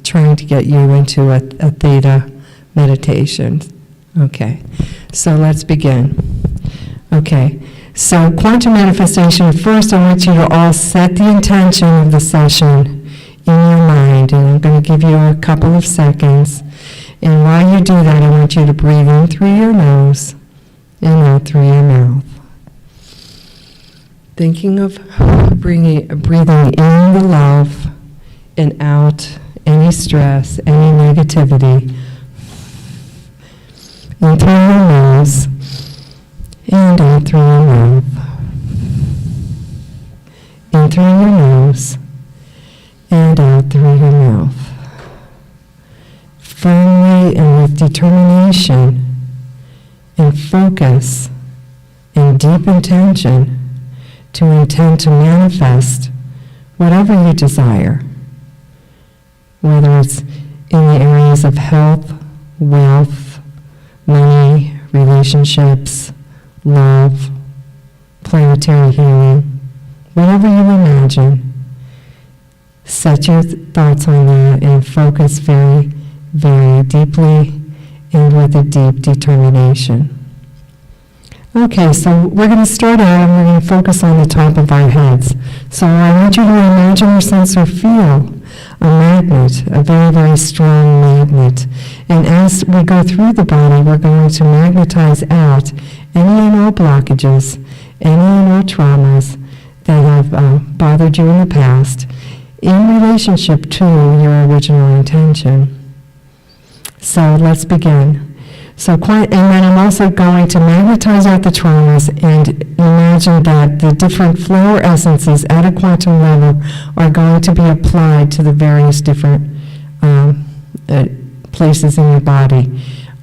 trying to get you into a theta meditation. Okay, so let's begin. Okay, so quantum manifestation, first I want you to all set the intention of the session in your mind, and I'm going to give you a couple of seconds. And while you do that, I want you to breathe in through your nose and out through your mouth. Thinking of breathing in the love and out any stress, any negativity. In through your nose and out through your mouth. In through your nose and out through your mouth. Firmly and with determination and focus and deep intention to intend to manifest whatever you desire, whether it's in the areas of health, wealth, money, relationships, love, planetary healing, whatever you imagine, set your thoughts on that and focus very, very deeply and with a deep determination. Okay, so we're going to start out and we're going to focus on the top of our heads. So I want you to imagine or sense or feel a magnet, a very, very strong magnet. And as we go through the body, we're going to magnetize out any and all blockages, any and all traumas that have bothered you in the past in relationship to your original intention. So let's begin. And then I'm also going to magnetize out the traumas and imagine that the different flower essences at a quantum level are going to be applied to the various different places in your body.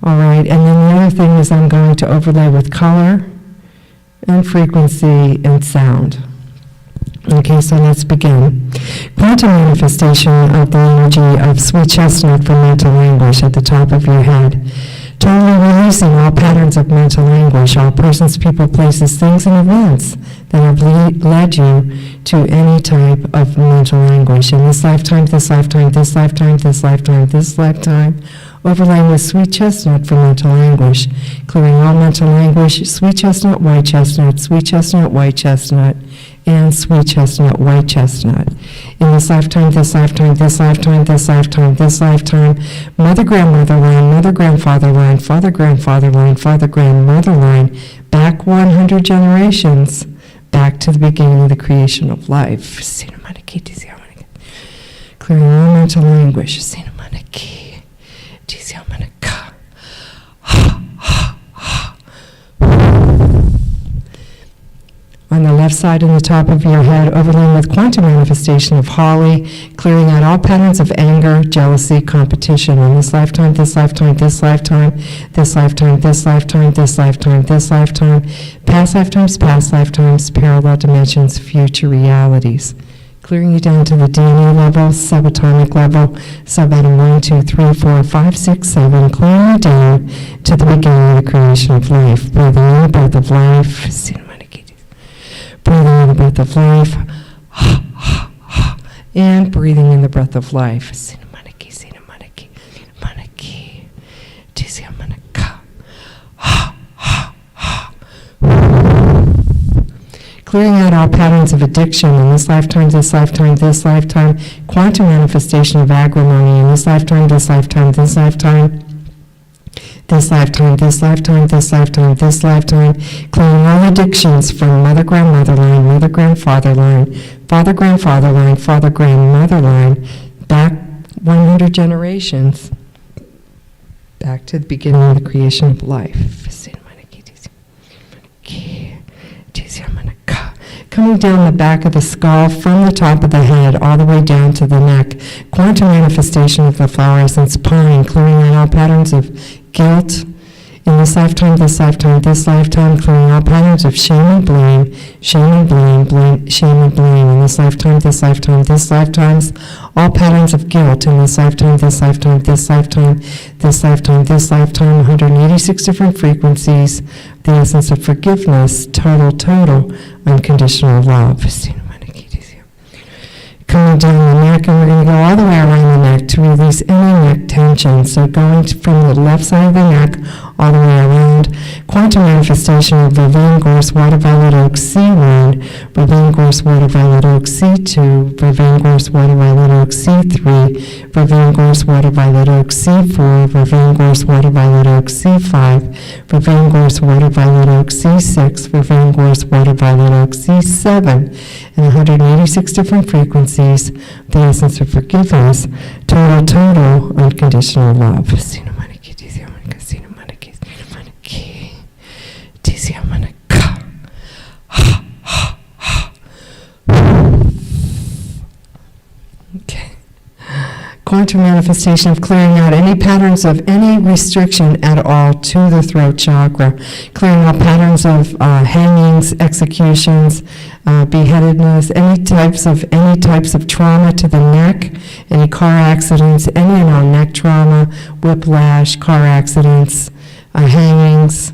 All right, and then the other thing is I'm going to overlay with color and frequency and sound. Okay, so let's begin. Quantum manifestation of the energy of sweet chestnut for mental anguish at the top of your head. Totally releasing all patterns of mental anguish, all persons, people, places, things, and events that have led you to any type of mental anguish in this lifetime, this lifetime, this lifetime, this lifetime, this lifetime. Overlaying with sweet chestnut for mental anguish, clearing all mental anguish, sweet chestnut, white chestnut, sweet chestnut, white chestnut, and sweet chestnut, white chestnut. In this lifetime, this lifetime, this lifetime, this lifetime, this lifetime, mother, grandmother line, mother, grandfather line, father, grandfather line, father, grandmother line, back 100 generations, back to the beginning of the creation of life. Clearing all mental anguish. On the left side and the top of your head, overlaying with quantum manifestation of holly, clearing out all patterns of anger, jealousy, competition in this lifetime, this lifetime, this lifetime, this lifetime, this lifetime, this lifetime, this lifetime, past lifetimes, parallel dimensions, future realities. Clearing you down to the DNA level, subatomic level, subatom 1, 2, 3, 4, 5, 6, 7, clearing you down to the beginning of the creation of life. Breathing in the breath of life. Breathing in the breath of life, and breathing in the breath of life. Clearing out all patterns of addiction in this lifetime, this lifetime, this lifetime. Quantum manifestation of agrimony in this lifetime, this lifetime, this lifetime. This lifetime, this lifetime, this lifetime, this lifetime, clearing all addictions from mother, grandmother line, mother, grandfather line, father, grandfather line, father, grandmother line, back 100 generations, back to the beginning of the creation of life. Coming down the back of the skull, from the top of the head, all the way down to the neck, quantum manifestation of the flower essence pine, clearing out all patterns of guilt in this lifetime, this lifetime, this lifetime, clearing all patterns of shame and blame, shame and blame, shame and blame in this lifetime, this lifetime, this lifetimes, all patterns of guilt in this lifetime, this lifetime, this lifetime, this lifetime, this lifetime, 186 different frequencies, the essence of forgiveness, total, unconditional love. Coming down the neck, and we're going to go all the way around the neck to release any neck tension. So going from the left side of the neck all the way around. Quantum manifestation of Vervain Gorse Water Violet Oak C1, Vervain Gorse Water Violet Oak C2, Vervain Gorse Water Violet Oak C3, Vervain Gorse Water Violet Oak C4, Vervain Gorse Water Violet Oak C5, Vervain Gorse Water Violet Oak C6, Vervain Gorse Water Violet Oak C7, and 186 different frequencies, the essence of forgiveness, total, unconditional love. Quantum manifestation of clearing out any patterns of any restriction at all to the throat chakra, clearing out patterns of hangings, executions, beheadedness, any types of trauma to the neck, any car accidents, any and all neck trauma, whiplash, car accidents, hangings,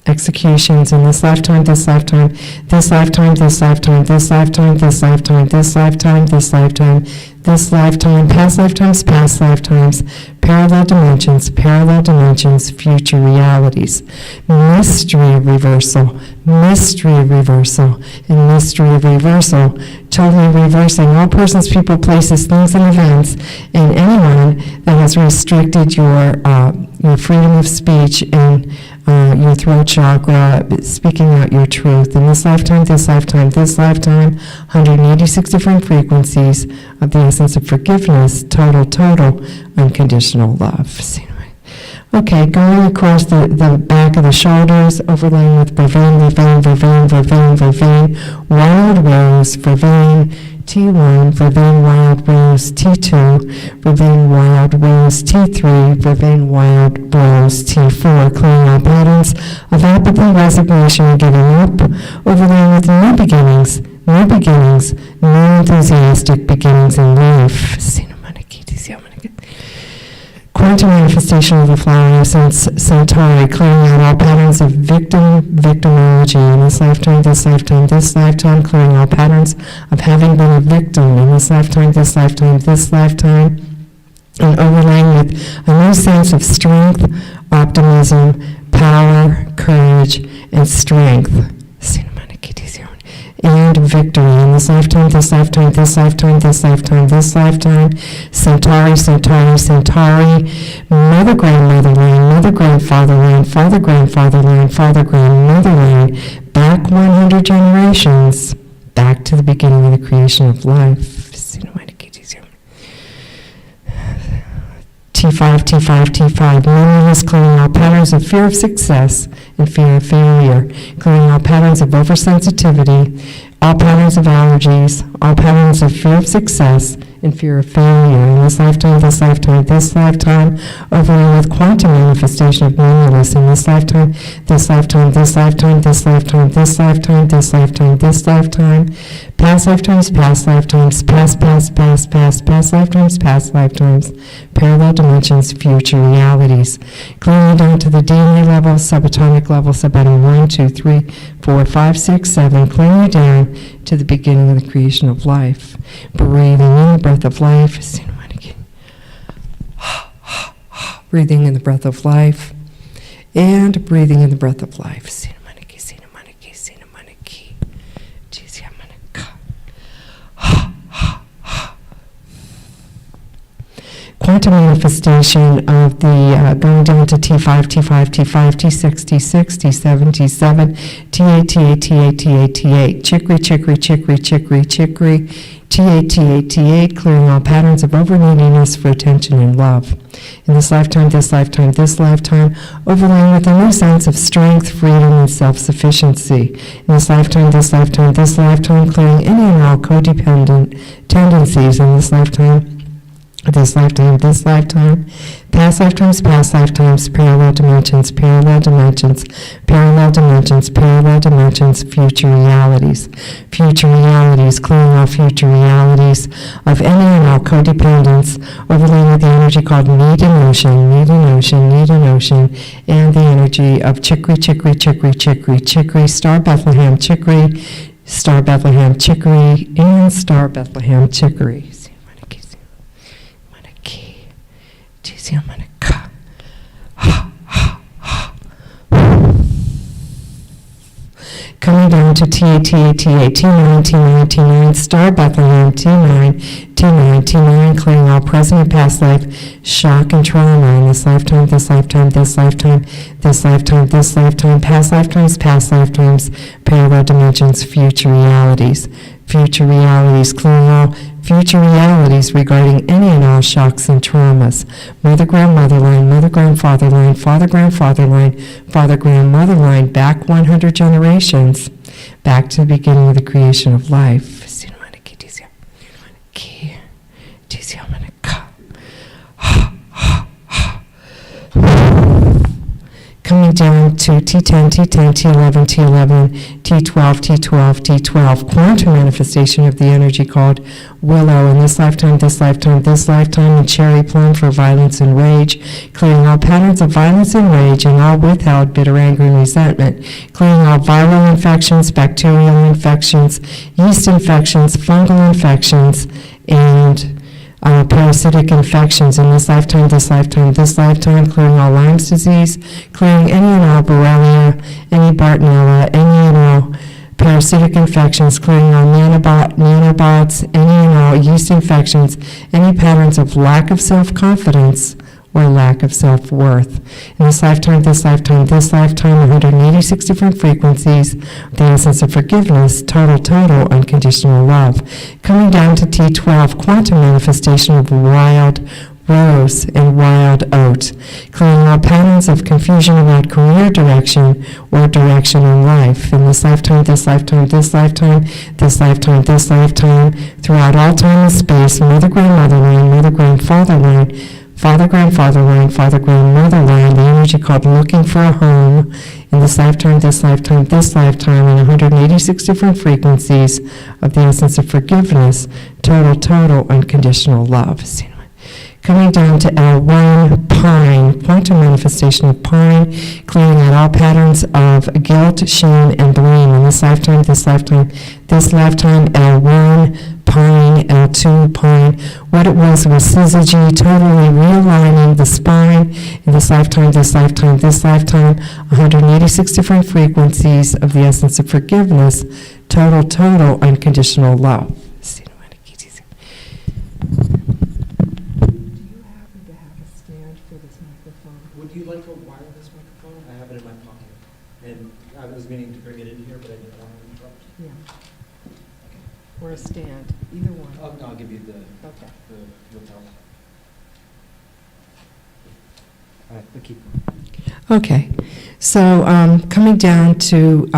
executions in this lifetime, this lifetime, this lifetime, this lifetime, this lifetime, this lifetime, this lifetime, this lifetime, this lifetime, past lifetimes, parallel dimensions, future realities, mystery of reversal, and mystery of reversal, totally reversing all persons, people, places, things, and events, and anyone that has restricted your freedom of speech and your throat chakra, speaking out your truth. In this lifetime, 186 different frequencies of the essence of forgiveness, total, unconditional love. Okay, going across the back of the shoulders, overlaying with vervain, wild rose, vervain, T1, vervain, wild rose, T2, vervain, wild rose, T3, vervain, wild rose, T4, clearing all patterns of apathy, resignation, and giving up, overlaying with new beginnings, new enthusiastic beginnings in life. Quantum manifestation of the flower essence, Centauri, clearing out all patterns of victimology in this lifetime, clearing all patterns of having been a victim in this lifetime, and overlaying with a new sense of strength, optimism, power, courage, and strength. And victory in this lifetime, Centauri, mother grandfatherland, father-grandmotherland, back 100 generations, back to the beginning of the creation of life. T5, memories, clearing all patterns of fear of success and fear of failure, clearing all patterns of oversensitivity, all patterns of allergies, all patterns of fear of success and fear of failure. In this lifetime, overlaying with quantum manifestation of meaningless in this lifetime, past lifetimes, parallel dimensions, future realities. Clearing down to the DNA level, subatomic level, subatom 1, 2, 3, 4, 5, 6, 7, clearing down to the beginning of the creation of life. Breathing in the breath of life. Breathing in the breath of life. And breathing in the breath of life. Quantum manifestation of the going down to T5, T6, T6, T7, T8, chicory, T8, clearing all patterns of over-neediness for attention and love. In this lifetime, overlaying with a new sense of strength, freedom, and self-sufficiency. In this lifetime, clearing any and all codependent tendencies in this lifetime, past lifetimes, parallel dimensions, future realities, clearing all future realities of any and all codependence, overlaying with the energy called need and ocean, and the energy of chicory, star Bethlehem, chicory, and star Bethlehem, chicory. Coming down to T9, star Bethlehem, T9, clearing all present and past life, shock and trauma in this lifetime, past lifetimes, parallel dimensions, future realities, clearing all future realities regarding any and all shocks and traumas. Mother grandfatherline, father grandmotherline, back 100 generations, back to the beginning of the creation of life. Coming down to T10, T10, T11, T11, T12, T12, T12, quantum manifestation of the energy called Willow in this lifetime, this lifetime, this lifetime, and Cherry Plum for violence and rage, clearing all patterns of violence and rage and all withheld bitter anger and resentment, clearing all viral infections, bacterial infections, yeast infections, fungal infections, and parasitic infections in this lifetime, this lifetime, this lifetime, clearing all Lyme's disease, clearing any and all Borrelia, any Bartonella, any and all parasitic infections, clearing all nanobots, any and all yeast infections, any patterns of lack of self-confidence or lack of self-worth. In this lifetime, this lifetime, this lifetime, 186 different frequencies, the essence of forgiveness, total, unconditional love. Coming down to T12, quantum manifestation of wild rose and wild oat, clearing all patterns of confusion about career direction or direction in life. In this lifetime, this lifetime, this lifetime, this lifetime, this lifetime, throughout all time and space, mother, grandmotherland, mother, grandfatherland, father, grandfatherland, father, grandmotherland, the energy called looking for a home in this lifetime, this lifetime, this lifetime, in 186 different frequencies of the essence of forgiveness, total, unconditional love. Coming down to L1, pine, quantum manifestation of pine, clearing out all patterns of guilt, shame, and blame in this lifetime, this lifetime, this lifetime, L1, pine, L2, pine. What it was syzygy, totally realigning the spine in this lifetime, this lifetime, this lifetime, 186 different frequencies of the essence of forgiveness, total, unconditional love. Would you like a wireless microphone? I have it in my pocket. And I was meaning to bring it in here, but I didn't want to interrupt. Yeah. Or a stand, either one. Oh, no, I'll give you the lapel. All right, we'll keep going. Okay, so coming down to,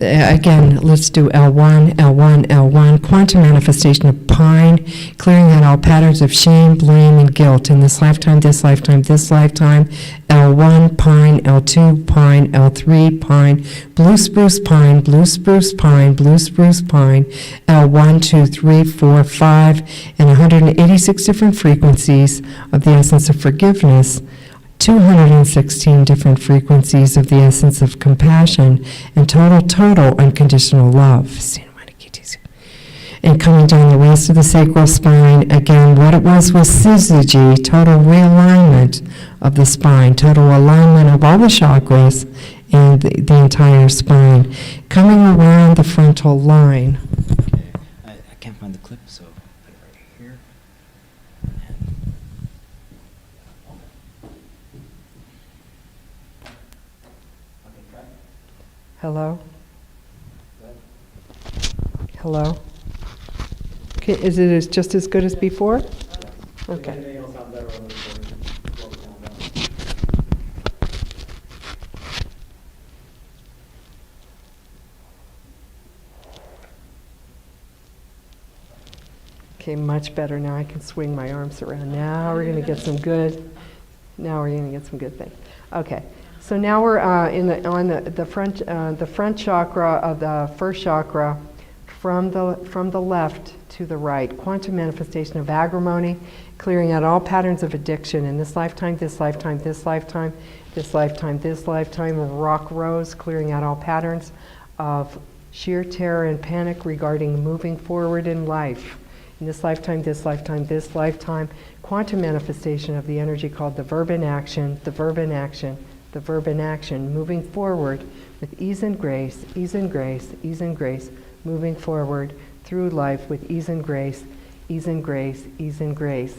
again, let's do L1, quantum manifestation of pine, clearing out all patterns of shame, blame, and guilt in this lifetime, this lifetime, this lifetime, L1, pine, L2, pine, L3, pine, blue spruce pine, blue spruce pine, blue spruce pine, L1, 2, 3, 4, 5, and 186 different frequencies of the essence of forgiveness, 216 different frequencies of the essence of compassion, and total, unconditional love. And coming down the rest of the sacral spine, again, what it was syzygy, total realignment of the spine, total alignment of all the chakras and the entire spine. Coming around the frontal line. Okay, I can't find the clip, so put it right here. Hello? Hello? Okay, is it just as good as before? Okay. Okay, much better. Now I can swing my arms around. Now we're going to get some good things. Okay. So now we're on the front chakra of the first chakra, from the left to the right. Quantum manifestation of agrimony, clearing out all patterns of addiction in this lifetime, this lifetime, this lifetime, this lifetime, this lifetime. Rock rose, clearing out all patterns of sheer terror and panic regarding moving forward in life. In this lifetime, this lifetime, this lifetime. Quantum manifestation of the energy called the verb in action, the verb in action, the verb in action, moving forward with ease and grace, ease and grace, ease and grace, moving forward through life with ease and grace, ease and grace, ease and grace.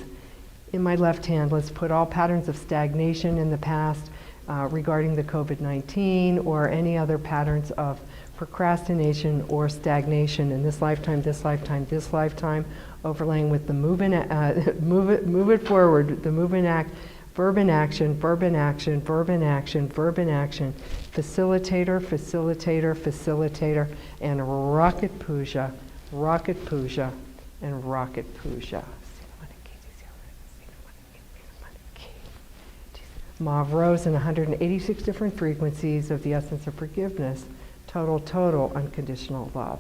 In my left hand, let's put all patterns of stagnation in the past regarding the COVID-19 or any other patterns of procrastination or stagnation in this lifetime, this lifetime, this lifetime, overlaying with the move it forward, the move and act, verb in action, verb in action, verb in action, verb in action, facilitator, facilitator, facilitator, and rocket puja, and rocket puja. Mauve rose in 186 different frequencies of the essence of forgiveness. Total, unconditional love.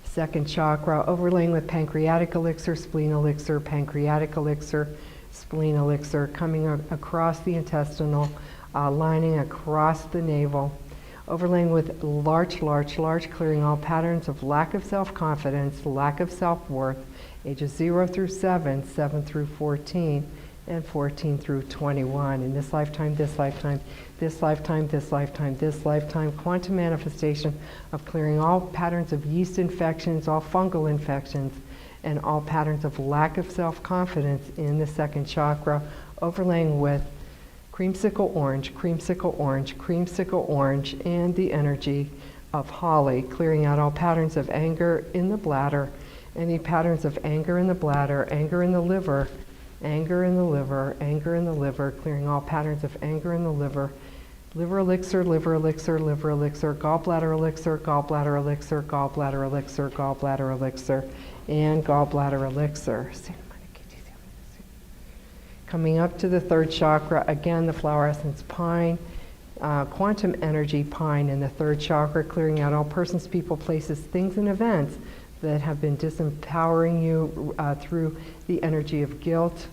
Second chakra, overlaying with pancreatic elixir, spleen elixir, pancreatic elixir, spleen elixir, coming across the intestinal, lining across the navel, overlaying with large, clearing all patterns of lack of self-confidence, lack of self-worth, ages 0 through 7, 7 through 14, and 14 through 21. In this lifetime, this lifetime, this lifetime, this lifetime, this lifetime, quantum manifestation of clearing all patterns of yeast infections, all fungal infections, and all patterns of lack of self-confidence in the second chakra, overlaying with creamsicle orange, creamsicle orange, creamsicle orange, and the energy of holly, clearing out all patterns of anger in the bladder, any patterns of anger in the bladder, anger in the liver, anger in the liver, anger in the liver, clearing all patterns of anger in the liver, liver elixir, liver elixir, liver elixir, gallbladder elixir, gallbladder elixir, gallbladder elixir, gallbladder elixir, and gallbladder elixir. Coming up to the third chakra, again the flower essence pine, quantum energy pine in the third chakra, clearing out all persons, people, places, things, and events that have been disempowering you through the energy of guilt.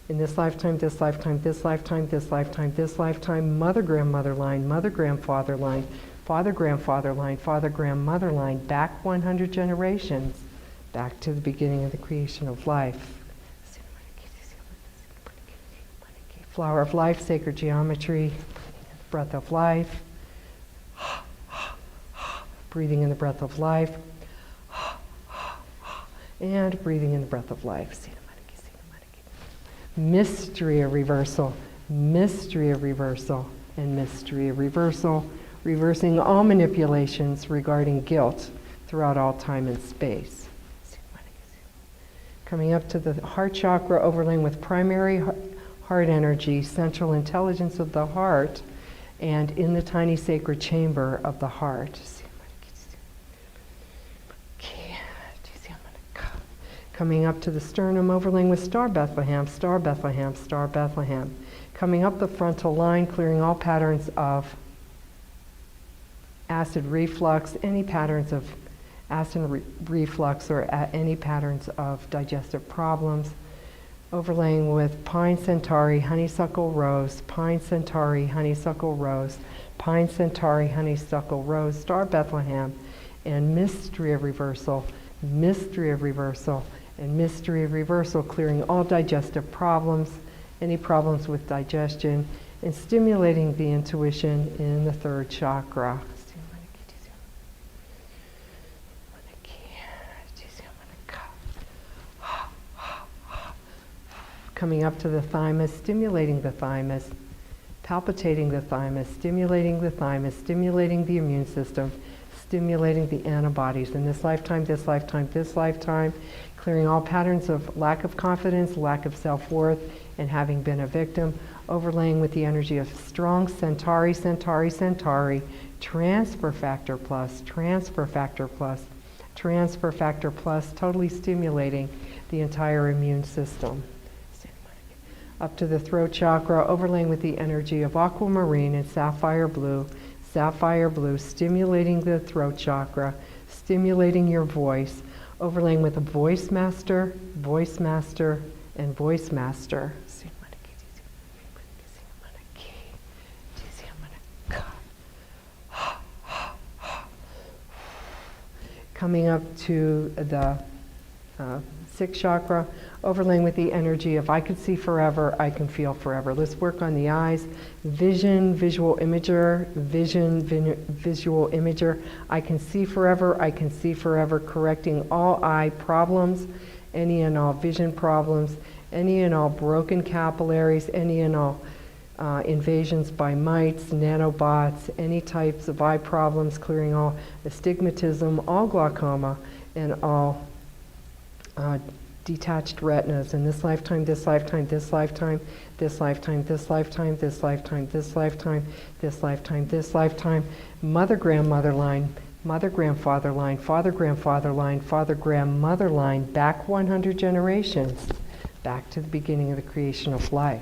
In this lifetime, this lifetime, this lifetime, this lifetime, this lifetime, mother, grandmother line, mother, grandfather line, father, grandfather line, father, grandmother line, back 100 generations, back to the beginning of the creation of life. Flower of life, sacred geometry, breath of life, breathing in the breath of life, and breathing in the breath of life. Mystery of reversal, mystery of reversal, and mystery of reversal, reversing all manipulations regarding guilt throughout all time and space. Coming up to the heart chakra, overlaying with primary heart energy, central intelligence of the heart, and in the tiny sacred chamber of the heart. Coming up to the sternum, overlaying with Star Bethlehem, Star Bethlehem, Star Bethlehem. Coming up the frontal line, clearing all patterns of acid reflux, any patterns of acid reflux or any patterns of digestive problems. Overlaying with Pine Centauri, Honeysuckle Rose, Pine Centauri, Honeysuckle Rose, Pine Centauri, Honeysuckle Rose, Star Bethlehem, and mystery of reversal, mystery of reversal, and mystery of reversal, clearing all digestive problems, any problems with digestion, and stimulating the intuition in the third chakra. Coming up to the thymus, stimulating the thymus, palpitating the thymus, stimulating the thymus, stimulating the immune system, stimulating the antibodies in this lifetime, this lifetime, this lifetime, clearing all patterns of lack of confidence, lack of self-worth, and having been a victim, overlaying with the energy of strong Centauri, Centauri, Centauri, transfer factor plus, transfer factor plus, transfer factor plus, totally stimulating the entire immune system. Up to the throat chakra, overlaying with the energy of aquamarine and sapphire blue, stimulating the throat chakra, stimulating your voice, overlaying with a voice master, and voice master. Coming up to the sixth chakra, overlaying with the energy of I can see forever, I can feel forever. Let's work on the eyes. Vision, visual imager, visual imager. I can see forever, correcting all eye problems, any and all vision problems, any and all broken capillaries, any and all invasions by mites, nanobots, any types of eye problems, clearing all astigmatism, all glaucoma, and all detached retinas in this lifetime, this lifetime, this lifetime, this lifetime, this lifetime, this lifetime, this lifetime, this lifetime, this lifetime, mother, grandmother line, mother, grandfather line, father, grandfather line, father, grandmother line, back 100 generations, back to the beginning of the creation of life.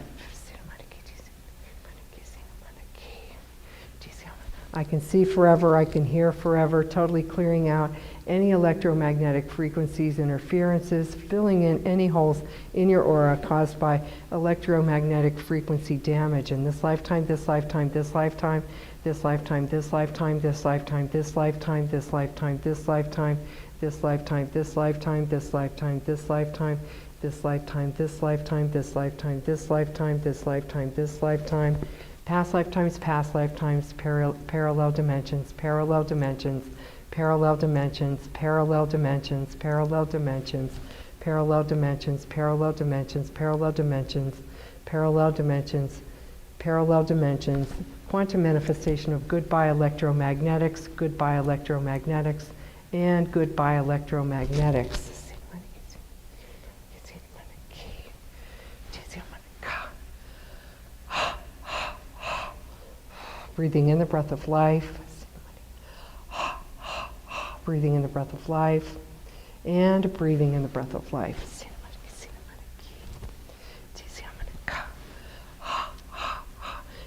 I can see forever, I can hear forever, totally clearing out any electromagnetic frequencies, interferences, filling in any holes in your aura caused by electromagnetic frequency damage in this lifetime, this lifetime, this lifetime, this lifetime, this lifetime, this lifetime, this lifetime, this lifetime, this lifetime, this lifetime, this lifetime, this lifetime, this lifetime, this lifetime, this lifetime, this lifetime, this lifetime, this lifetime, this lifetime, past lifetimes, parallel dimensions, parallel dimensions, parallel dimensions, parallel dimensions, parallel dimensions, parallel dimensions, parallel dimensions, parallel dimensions, parallel dimensions, parallel dimensions, quantum manifestation of good bioelectromagnetics, and good bioelectromagnetics. Breathing in the breath of life, breathing in the breath of life, and breathing in the breath of life.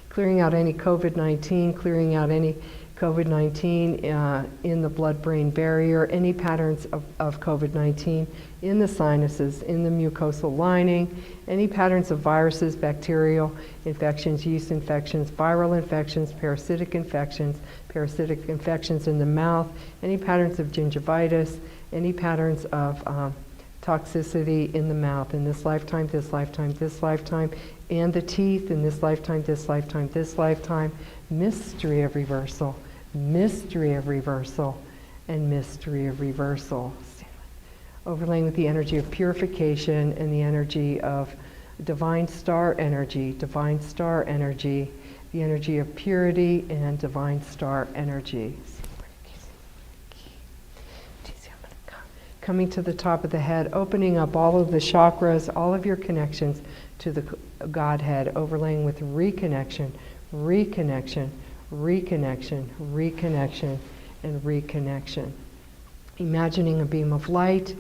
Clearing out any COVID-19, clearing out any COVID-19 in the blood-brain barrier, any patterns of COVID-19 in the sinuses, in the mucosal lining, any patterns of viruses, bacterial infections, yeast infections, viral infections, parasitic infections in the mouth, any patterns of gingivitis, any patterns of toxicity in the mouth in this lifetime, this lifetime, this lifetime, and the teeth in this lifetime, this lifetime, this lifetime. Mystery of reversal, mystery of reversal, and mystery of reversal. Overlaying with the energy of purification and the energy of divine star energy, the energy of purity and divine star energy. Coming to the top of the head, opening up all of the chakras, all of your connections to the Godhead, overlaying with reconnection, reconnection, reconnection, reconnection, and reconnection. Imagining a beam of light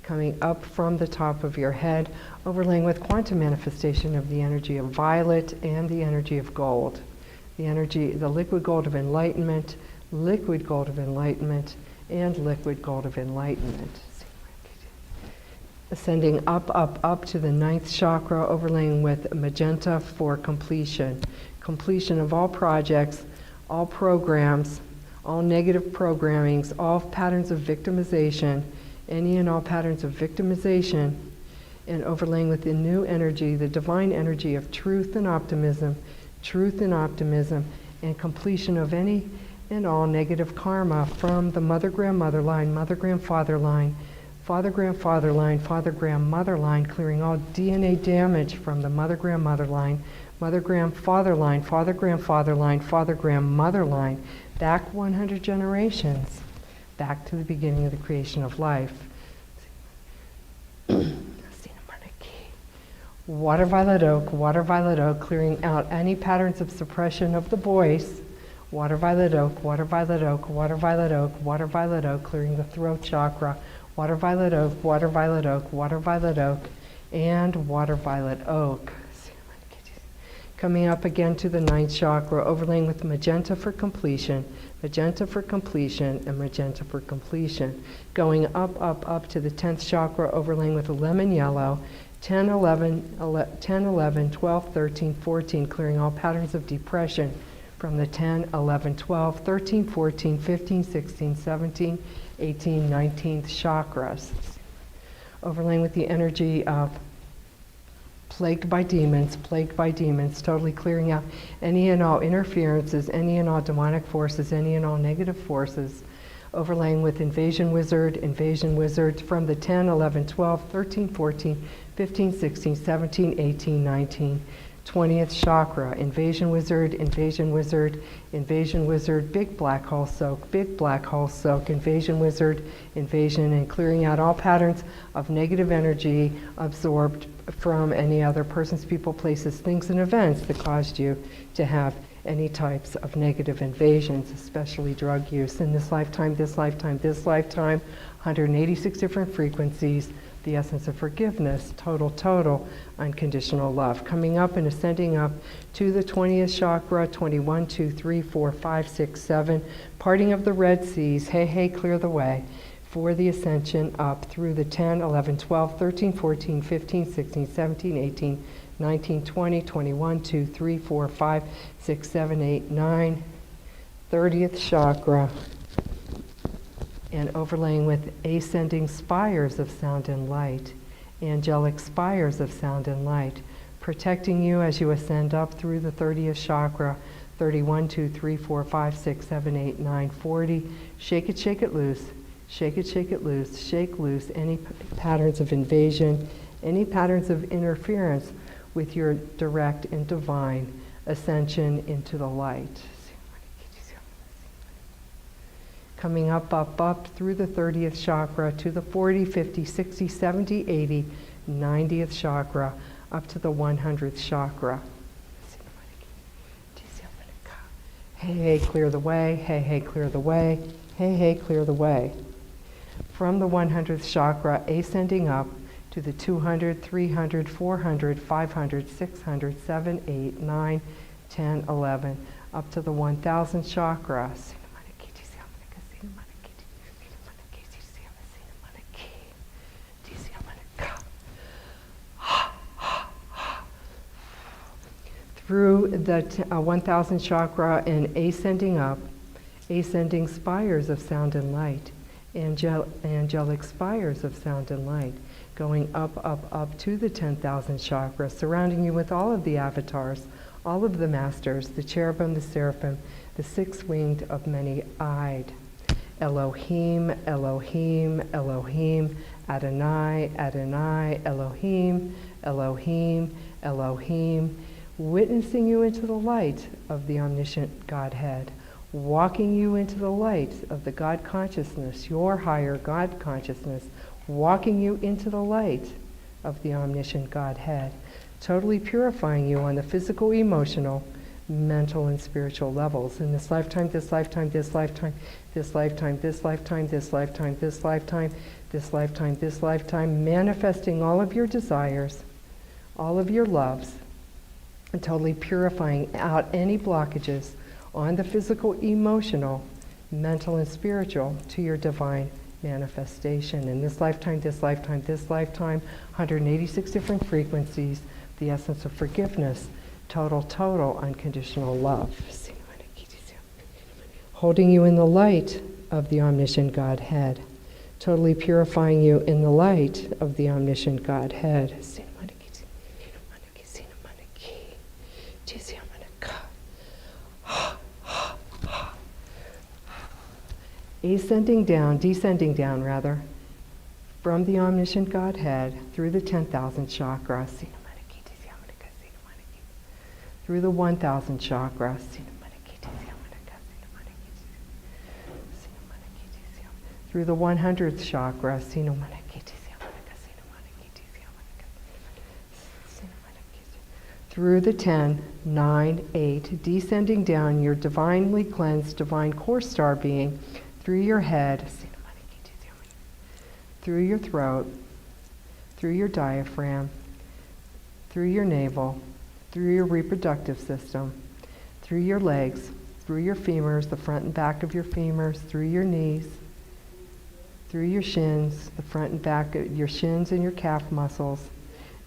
coming up from the top of your head, overlaying with quantum manifestation of the energy of violet and the energy of gold. The energy, the liquid gold of enlightenment, liquid gold of enlightenment, and liquid gold of enlightenment. Ascending up, up, up to the 9th chakra, overlaying with magenta for completion. Completion of all projects, all programs, all negative programmings, all patterns of victimization, any and all patterns of victimization, and overlaying with the new energy, the divine energy of truth and optimism, and completion of any and all negative karma from the mother-grandmother line, mother-grandfather line, father-grandfather line, father-grandmother line, clearing all DNA damage from the mother-grandmother line, mother-grandfather line, father-grandfather line, father-grandmother line, back 100 generations, back to the beginning of the creation of life. Water violet oak, clearing out any patterns of suppression of the voice. Water violet oak, water violet oak, water violet oak, water violet oak, clearing the throat chakra. Water violet oak, water violet oak, water violet oak, and water violet oak. Coming up again to the 9th chakra, overlaying with magenta for completion, magenta for completion, and magenta for completion. Going up, up, up to the 10th chakra, overlaying with a lemon yellow, 10, 11, 12, 13, 14, clearing all patterns of depression from the 10, 11, 12, 13, 14, 15, 16, 17, 18, 19th chakras. Overlaying with the energy of plagued by demons, totally clearing out any and all interferences, any and all demonic forces, any and all negative forces. Overlaying with invasion wizard from the 10, 11, 12, 13, 14, 15, 16, 17, 18, 19, 20th chakra. Invasion wizard, big black hole soak, invasion wizard, and clearing out all patterns of negative energy absorbed from any other persons, people, places, things, and events that caused you to have any types of negative invasions, especially drug use in this lifetime, 186 different frequencies, the essence of forgiveness, total, unconditional love. Coming up and ascending up to the 20th chakra, 21, 2, 3, 4, 5, 6, 7, parting of the Red Seas, hey, clear the way for the ascension up through the 10, 11, 12, 13, 14, 15, 16, 17, 18, 19, 20, 21, 2, 3, 4, 5, 6, 7, 8, 9, 30th chakra, and overlaying with ascending spires of sound and light, angelic spires of sound and light, protecting you as you ascend up through the 30th chakra, 31, 2, 3, 4, 5, 6, 7, 8, 9, 40. Shake it loose. Shake it loose. Shake loose any patterns of invasion, any patterns of interference with your direct and divine ascension into the light. Coming up through the 30th chakra to the 40, 50, 60, 70, 80, 90th chakra, up to the 100th chakra. Hey, clear the way. Hey, clear the way. Hey, clear the way. From the 100th chakra, ascending up to the 200, 300, 400, 500, 600, 7, 8, 9, 10, 11, up to the 1000th chakra. Through the 1000th chakra and ascending up, ascending spires of sound and light, angelic spires of sound and light, going up to the 10,000 chakra, surrounding you with all of the avatars, all of the masters, the cherubim, the seraphim, the six-winged of many-eyed. Elohim, Elohim, Elohim, Adonai, Adonai, Elohim, Elohim, Elohim, witnessing you into the light of the omniscient Godhead, walking you into the light of the God consciousness, your higher God consciousness, walking you into the light of the omniscient Godhead, totally purifying you on the physical, emotional, mental, and spiritual levels in this lifetime, this lifetime, this lifetime, this lifetime, this lifetime, this lifetime, this lifetime, this lifetime, this lifetime, manifesting all of your desires, all of your loves, and totally purifying out any blockages on the physical, emotional, mental, and spiritual to your divine manifestation. In this lifetime, this lifetime, this lifetime, 186 different frequencies, the essence of forgiveness, total, unconditional love. Holding you in the light of the omniscient Godhead, totally purifying you in the light of the omniscient Godhead. Descending down rather, from the omniscient Godhead through the 10,000 chakra, through the 1,000 chakra, through the 100th chakra, through the 10, 9, 8, descending down your divinely cleansed, divine core star being, through your head, through your throat, through your diaphragm, through your navel, through your reproductive system, through your legs, through your femurs, the front and back of your femurs, through your knees, through your shins, the front and back of your shins and your calf muscles,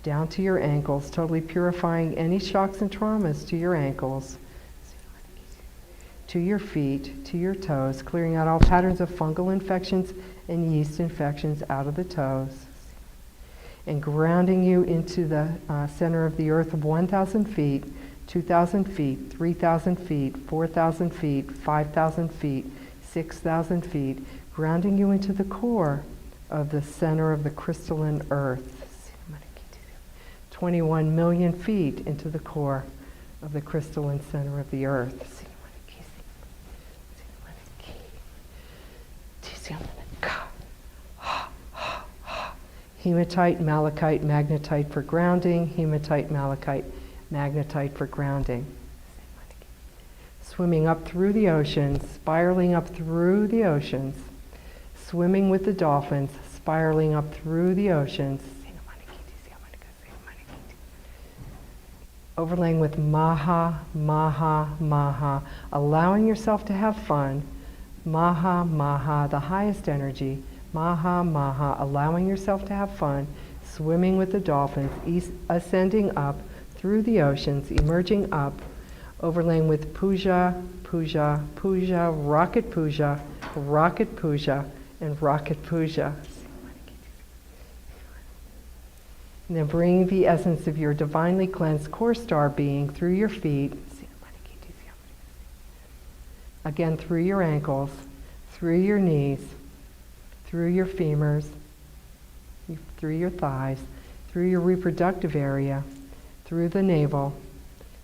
down to your ankles, totally purifying any shocks and traumas to your ankles, to your feet, to your toes, clearing out all patterns of fungal infections and yeast infections out of the toes, and grounding you into the center of the earth of 1,000 feet, 2,000 feet, 3,000 feet, 4,000 feet, 5,000 feet, 6,000 feet, grounding you into the core of the center of the crystalline earth. 21 million feet into the core of the crystalline center of the earth. Hematite, malachite, magnetite for grounding. Hematite, malachite, magnetite for grounding. Swimming up through the oceans, spiraling up through the oceans, swimming with the dolphins, spiraling up through the oceans, overlaying with Maha, Maha, Maha, allowing yourself to have fun. Maha, Maha, the highest energy. Maha, Maha, allowing yourself to have fun, swimming with the dolphins, ascending up through the oceans, emerging up, overlaying with Puja, Puja, Puja, Rocket Puja, Rocket Puja, and Rocket Puja. And then bring the essence of your divinely cleansed core star being through your feet, again through your ankles, through your knees, through your femurs, through your thighs, through your reproductive area, through the navel,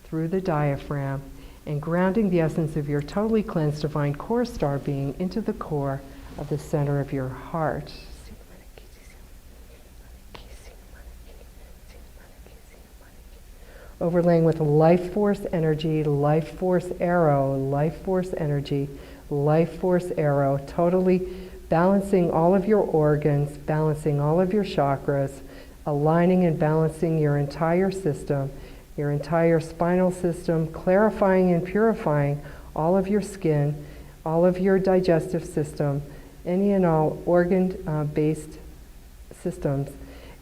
through the diaphragm, and grounding the essence of your totally cleansed divine core star being into the core of the center of your heart. Overlaying with life force energy, life force arrow, life force energy, life force arrow, totally balancing all of your organs, balancing all of your chakras, aligning and balancing your entire system, your entire spinal system, clarifying and purifying all of your skin, all of your digestive system, any and all organ-based systems,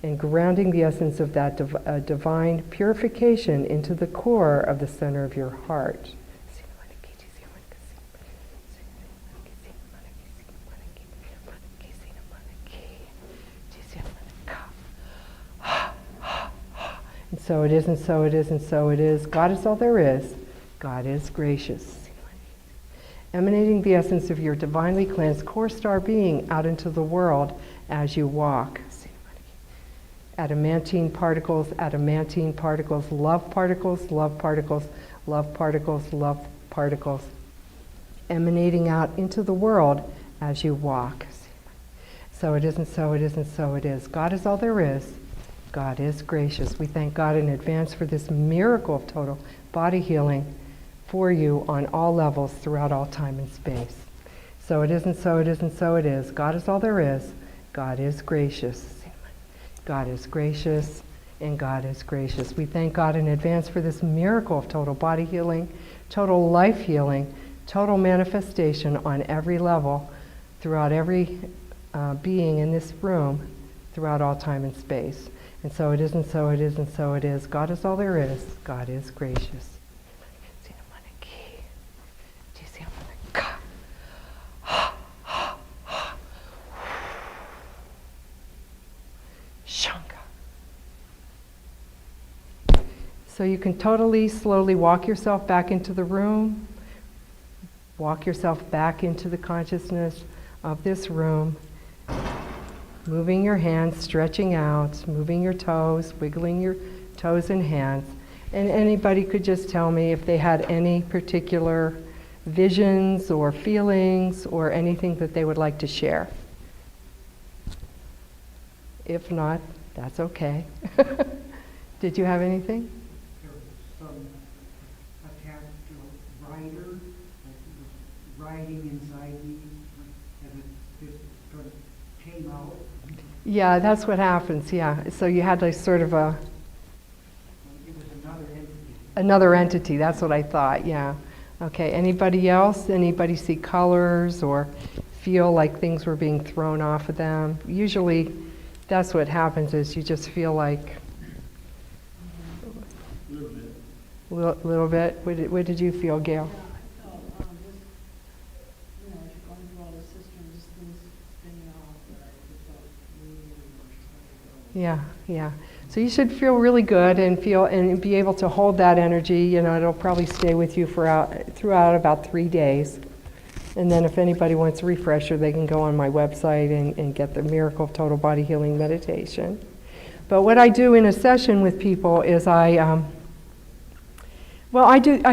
and grounding the essence of that divine purification into the core of the center of your heart. And so it is, and so it is, and so it is. God is all there is. God is gracious. Emanating the essence of your divinely cleansed core star being out into the world as you walk. Adamantine particles, love particles, love particles, love particles, love particles, emanating out into the world as you walk. So it is, and so it is, and so it is. God is all there is. God is gracious. We thank God in advance for this miracle of total body healing for you on all levels throughout all time and space. So it is, and so it is, and so it is. God is all there is. God is gracious. God is gracious, and God is gracious. We thank God in advance for this miracle of total body healing, total life healing, total manifestation on every level, throughout every being in this room, throughout all time and space. And so it is, and so it is, and so it is. God is all there is. God is gracious. So you can totally, slowly walk yourself back into the room, walk yourself back into the consciousness of this room, moving your hands, stretching out, moving your toes, wiggling your toes and hands. And anybody could just tell me if they had any particular visions or feelings or anything that they would like to share. If not, that's okay. Did you have anything? Some attached writer, writing inside me, and it just sort of came out. Yeah, that's what happens, yeah. So you had like sort of a... It was another entity. Another entity, that's what I thought, yeah. Okay, anybody else? Anybody see colors or feel like things were being thrown off of them? Usually that's what happens, is you just feel like... Little bit. What did you feel, Gail? Yeah, yeah. So you should feel really good and feel and be able to hold that energy. You know, it'll probably stay with you throughout about 3 days. And then if anybody wants a refresher, they can go on my website and get the Miracle of Total Body Healing meditation. But what I do in a session with people is I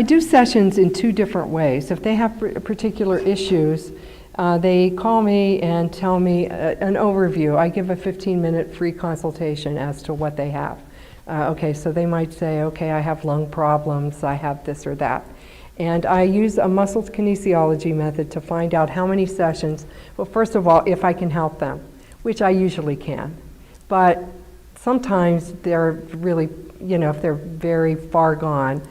do sessions in 2 different ways. If they have particular issues, they call me and tell me an overview. I give a 15-minute free consultation as to what they have. Okay, so they might say, okay, I have lung problems, I have this or that. And I use a muscle kinesiology method to find out how many sessions, well, first of all, if I can help them. which I usually can. But sometimes they're really, if they're very far gone,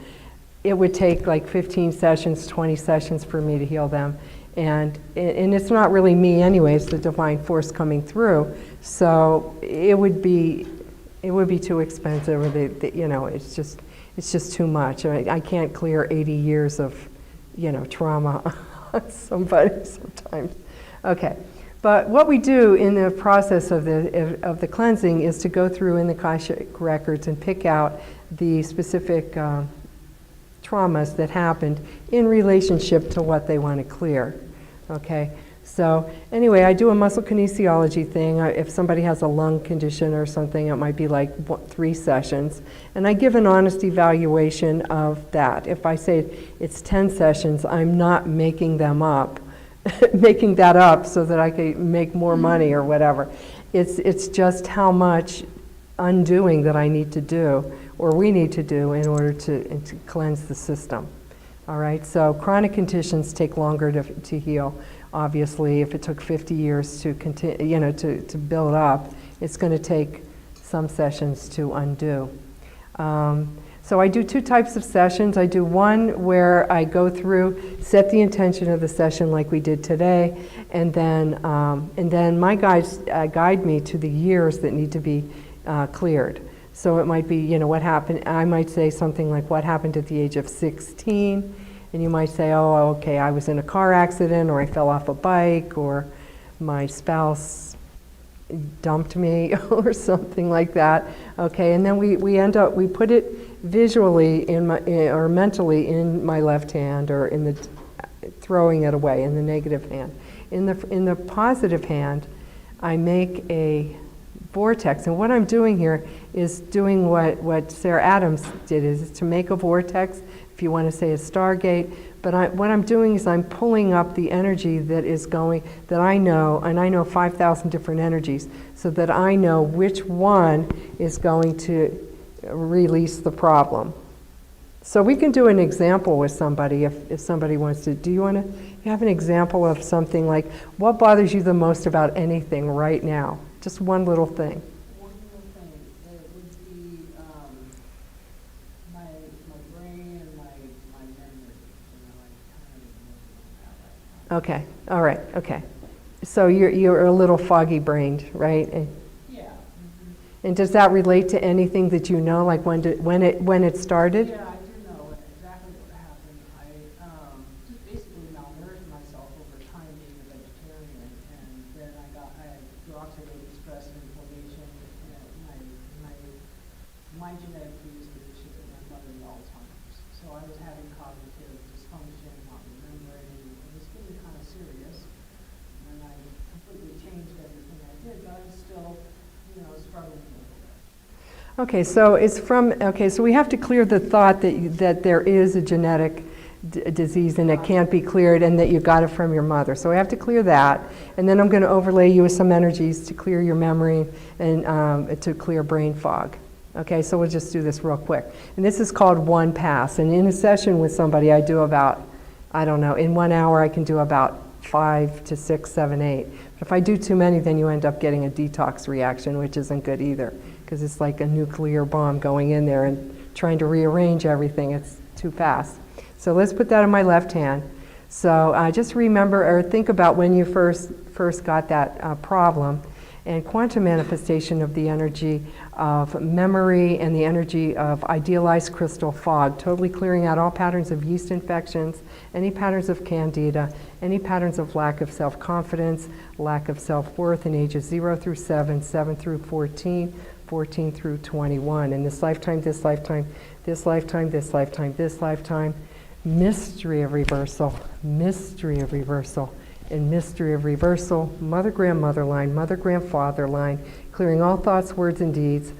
it would take like 15 sessions, 20 sessions for me to heal them. And it's not really me anyway, it's the divine force coming through. So it would be too expensive, or it's just too much. I can't clear 80 years of, trauma on somebody sometimes. Okay, but what we do in the process of the cleansing is to go through in the Akashic records and pick out the specific traumas that happened in relationship to what they want to clear. Okay, so anyway, I do a muscle kinesiology thing. If somebody has a lung condition or something, it might be like 3 sessions. And I give an honest evaluation of that. If I say it's 10 sessions, I'm not making them up, making that up so that I can make more money or whatever. It's just how much undoing that I need to do, or we need to do, in order to cleanse the system. All right, so chronic conditions take longer to heal. Obviously, if it took 50 years to continue, to build up, it's going to take some sessions to undo. So I do 2 types of sessions. I do one where I go through, set the intention of the session like we did today, and then my guides guide me to the years that need to be cleared. So it might be, what happened. I might say something like, what happened at the age of 16? And you might say, oh, okay, I was in a car accident, or I fell off a bike, or my spouse dumped me, or something like that. Okay, and then we put it visually or mentally in my left hand, or throwing it away in the negative hand. In the positive hand, I make a vortex, and what I'm doing here is doing what Sarah Adams did, is to make a vortex, if you want to say a stargate, but what I'm doing is I'm pulling up the energy that is going, that I know, and I know 5,000 different energies, so that I know which one is going to release the problem. So we can do an example with somebody if somebody wants to. Do you have an example of something like, what bothers you the most about anything right now? Just one little thing. One little thing, it would be my brain and my memory. Okay, all right, okay. So you're a little foggy brained, right? Yeah. And does that relate to anything that you know, like when it started? Yeah, I do know exactly what happened. I just basically malnourished myself over time being a vegetarian, and then I had oxidative stress and inflammation, and my genetic predisposition to my mother with Alzheimer's. So I was having cognitive dysfunction, not remembering, and it was getting kind of serious. And I completely changed everything I did, but I'm still, struggling with it. Okay, so we have to clear the thought that there is a genetic disease and it can't be cleared, and that you got it from your mother. So we have to clear that, and then I'm going to overlay you with some energies to clear your memory and to clear brain fog. Okay, so we'll just do this real quick. And this is called one pass. And in a session with somebody, I do about, in 1 hour I can do about 5 to 6, 7, 8. But if I do too many, then you end up getting a detox reaction, which isn't good either, because it's like a nuclear bomb going in there and trying to rearrange everything. It's too fast. So let's put that in my left hand. So just remember or think about when you first got that problem, and quantum manifestation of the energy of memory and the energy of idealized crystal fog, totally clearing out all patterns of yeast infections, any patterns of candida, any patterns of lack of self-confidence, lack of self-worth in ages 0 through 7, 7 through 14, 14 through 21. In this lifetime, this lifetime, this lifetime, this lifetime, this lifetime, mystery of reversal, mystery of reversal. In mystery of reversal, mother-grandmother line, mother-grandfather line, clearing all thoughts, words, and deeds,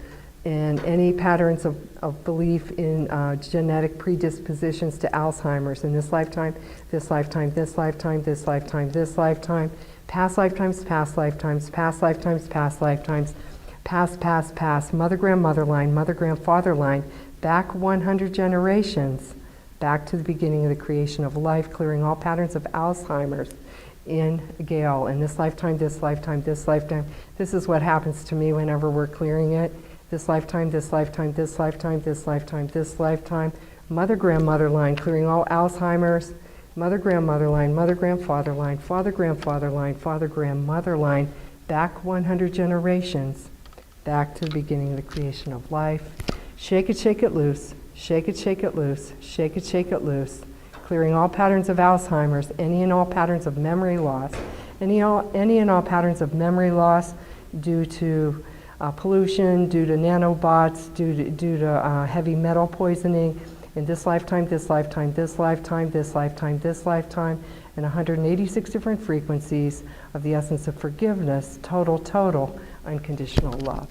and any patterns of belief in genetic predispositions to Alzheimer's in this lifetime, this lifetime, this lifetime, this lifetime, this lifetime, past lifetimes, past lifetimes, past lifetimes, past lifetimes, past, mother-grandmother line, mother-grandfather line, back 100 generations, back to the beginning of the creation of life, clearing all patterns of Alzheimer's in Gail, in this lifetime, this lifetime, this lifetime. This is what happens to me whenever we're clearing it. This lifetime, this lifetime, this lifetime, this lifetime, this lifetime. Mother, grandmother line, clearing all Alzheimer's. Mother, grandmother line, mother, grandfather line, father, grandfather line, father, grandmother line, back 100 generations, back to the beginning of the creation of life. Shake it loose, shake it loose, shake it loose. Clearing all patterns of Alzheimer's, any and all patterns of memory loss, any and all patterns of memory loss due to pollution, due to nanobots, due to heavy metal poisoning, in this lifetime, this lifetime, this lifetime, this lifetime, this lifetime, and 186 different frequencies of the essence of forgiveness, total, unconditional love.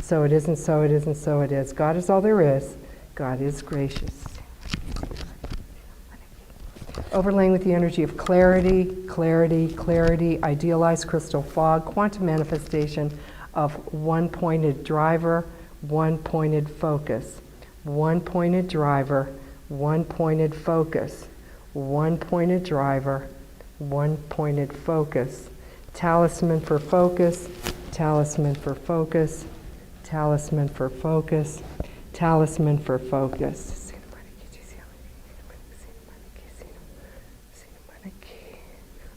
So it is, and so it is, and so it is. God is all there is. God is gracious. Overlaying with the energy of clarity, idealized crystal fog, quantum manifestation of one-pointed driver, one-pointed focus. One-pointed driver, one-pointed focus. One-pointed driver, one-pointed focus. Talisman for focus, talisman for focus, talisman for focus, talisman for focus.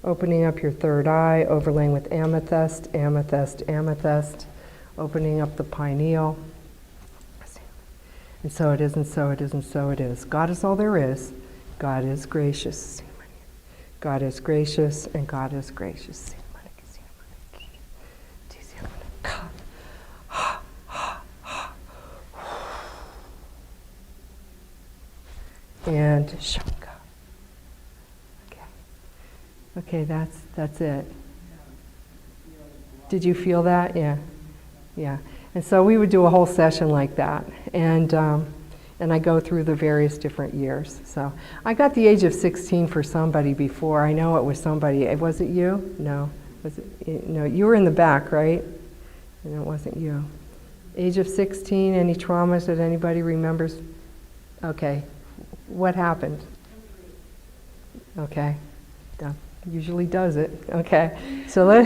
Opening up your third eye, overlaying with amethyst, amethyst, amethyst. Opening up the pineal. And so it is, and so it is, and so it is. God is all there is. God is gracious. God is gracious, and God is gracious. And shaka. Okay, that's it. Did you feel that? Yeah. And so we would do a whole session like that, and I go through the various different years. So I got the age of 16 for somebody before. I know it was somebody. Was it you? No. Was it? No. You were in the back, right? And it wasn't you. Age of 16. Any traumas that anybody remembers? Okay. What happened? Okay. That usually does it. Okay. So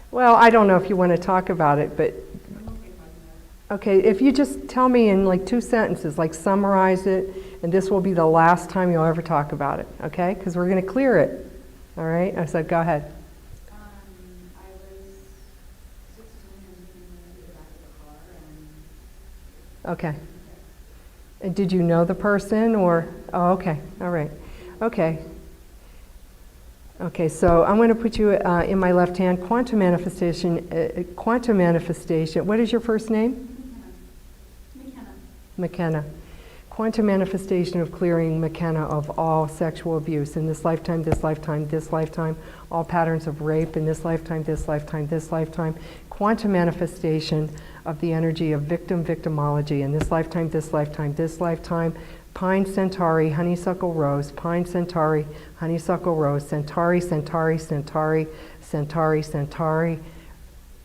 well, I don't know if you want to talk about it, but okay, if you just tell me in like 2 sentences, like summarize it, and this will be the last time you'll ever talk about it, okay? Because we're going to clear it. All right? I said, go ahead. I was 16 and in the back of the car. Okay. And did you know the person or? Oh, okay. All right. Okay. Okay, so I'm going to put you in my left hand. Quantum manifestation. What is your first name? McKenna. Quantum manifestation of clearing McKenna of all sexual abuse in this lifetime, this lifetime, this lifetime, all patterns of rape in this lifetime, this lifetime, this lifetime. Quantum manifestation of the energy of victimology in this lifetime, this lifetime, this lifetime. Pine, Centauri, Honeysuckle Rose, Pine, Centauri, Honeysuckle Rose, Centauri, Centauri, Centauri, Centauri, Centauri,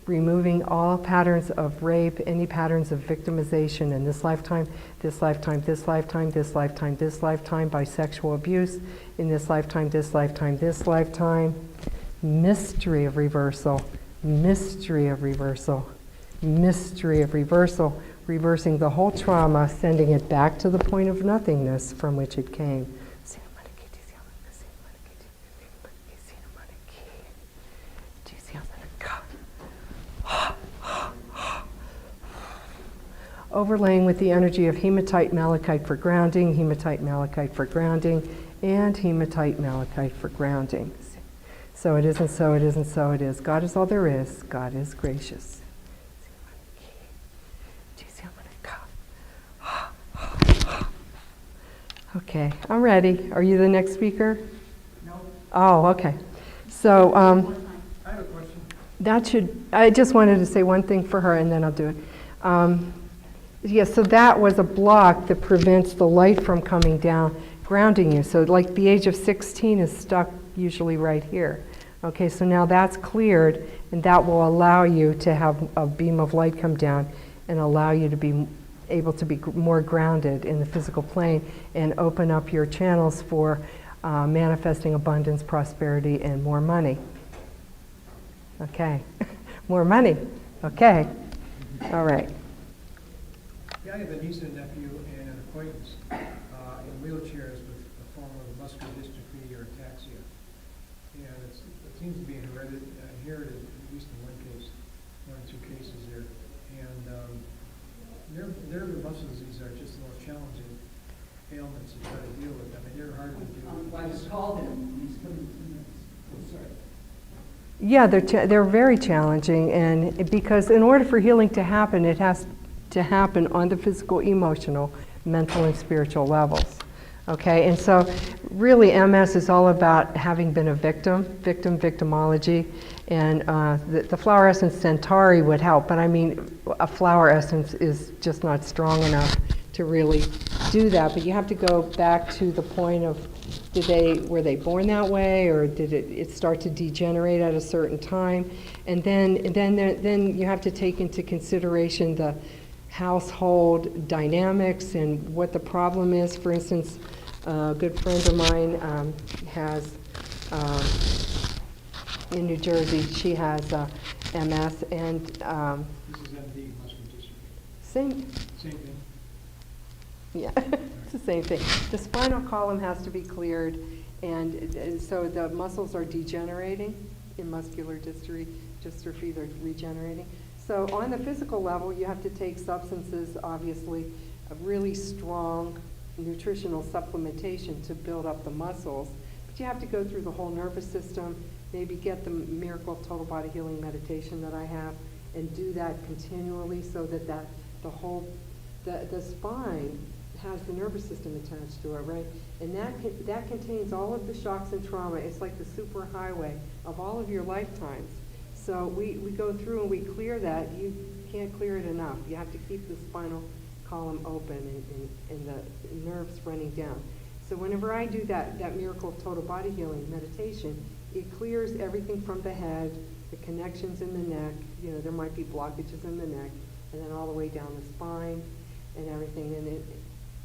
removing all patterns of rape, any patterns of victimization in this lifetime, this lifetime, this lifetime, this lifetime, this lifetime, by sexual abuse in this lifetime, this lifetime, this lifetime. Mystery of reversal, mystery of reversal, mystery of reversal. Reversing the whole trauma, sending it back to the point of nothingness from which it came. Overlaying with the energy of hematite malachite for grounding, hematite malachite for grounding, and hematite malachite for grounding. So it is, and so it is, and so it is. God is all there is. God is gracious. Okay, I'm ready. Are you the next speaker? No. Oh, okay. So I have a question. I just wanted to say one thing for her and then I'll do it. Yes, so that was a block that prevents the light from coming down, grounding you. So like the age of 16 is stuck usually right here. Okay, so now that's cleared and that will allow you to have a beam of light come down and allow you to be able to be more grounded in the physical plane and open up your channels for manifesting abundance, prosperity, and more money. Okay. More money. Okay. All right. Yeah, I have a niece and nephew and an acquaintance in wheelchairs with a form of muscular dystrophy or ataxia. And it seems to be inherited, at least in one case, one or two cases there. And their muscle disease are just the most challenging ailments to try to deal with. I mean, they're hard to do. I just called him, he's coming sorry. Yeah, they're very challenging, and because in order for healing to happen, it has to happen on the physical, emotional, mental, and spiritual levels. Okay, and so really MS is all about having been a victimology, and the flower essence Centauri would help, but I mean, a flower essence is just not strong enough to really do that, but you have to go back to the point of were they born that way, or did it start to degenerate at a certain time? And then you have to take into consideration the household dynamics and what the problem is. For instance, a good friend of mine has, in New Jersey, she has MS, and This is MD, muscular dystrophy. Same thing. Yeah, it's the same thing. The spinal column has to be cleared, and so the muscles are degenerating in muscular dystrophy, they're regenerating. So on the physical level, you have to take substances, obviously, a really strong nutritional supplementation to build up the muscles, but you have to go through the whole nervous system, maybe get the Miracle Total Body Healing meditation that I have, and do that continually so that the spine has the nervous system attached to it, right? And that contains all of the shocks and trauma. It's like the super highway of all of your lifetimes. So we go through and we clear that. You can't clear it enough. You have to keep the spinal column open and the nerves running down. So whenever I do that Miracle Total Body Healing meditation, it clears everything from the head, the connections in the neck, there might be blockages in the neck, and then all the way down the spine and everything. And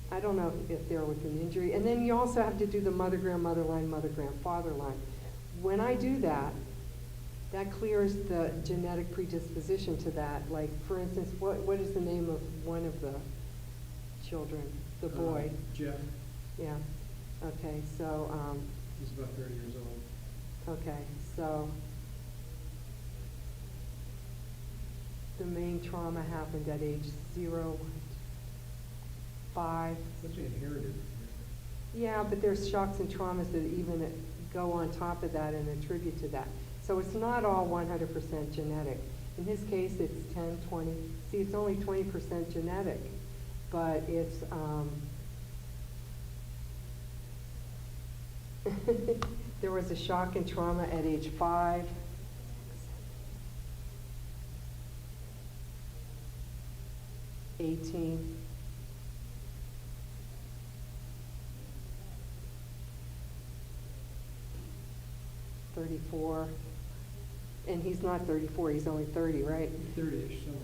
I don't know if they're with an injury. And then you also have to do the mother-grandmother line, mother-grandfather line. When I do that, that clears the genetic predisposition to that. Like, for instance, what is the name of one of the children? The boy? Jeff. Yeah. Okay, so... he's about 30 years old. Okay, so... the main trauma happened at age 0, 5. What's inherited? Yeah, but there's shocks and traumas that even go on top of that and attribute to that. So it's not all 100% genetic. In his case, it's 10, 20. See, it's only 20% genetic, but it's, there was a shock and trauma at age 5. 18. $34, and he's not 34, he's only 30, right? 30-ish, somewhere.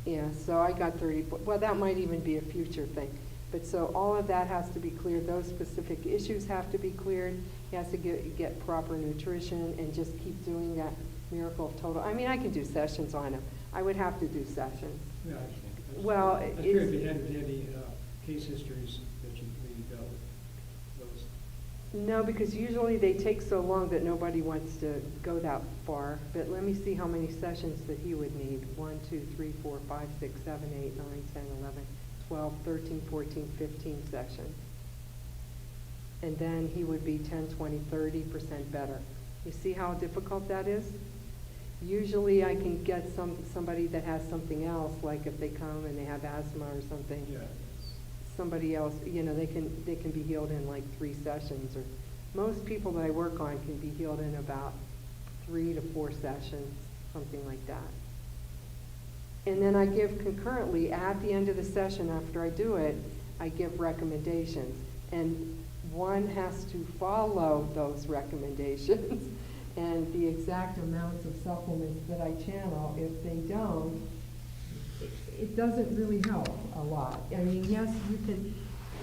Yeah, so I got 30, well, that might even be a future thing. But so all of that has to be cleared, those specific issues have to be cleared, he has to get proper nutrition and just keep doing that Miracle of Total. I mean, I can do sessions on him. I would have to do sessions. Yeah, I understand. Well, I figured if you had any case histories that you maybe dealt with those. No, because usually they take so long that nobody wants to go that far. But let me see how many sessions that he would need. 1, 2, 3, 4, 5, 6, 7, 8, 9, 10, 11, 12, 13, 14, 15 sessions. And then he would be 10, 20, 30% better. You see how difficult that is? Usually I can get somebody that has something else, like if they come and they have asthma or something. Yeah. Somebody else, they can be healed in like 3 sessions, or most people that I work on can be healed in about 3 to 4 sessions, something like that. And then I give concurrently at the end of the session after I do it, I give recommendations, and one has to follow those recommendations and the exact amounts of supplements that I channel. If they don't, it doesn't really help a lot. I mean, yes,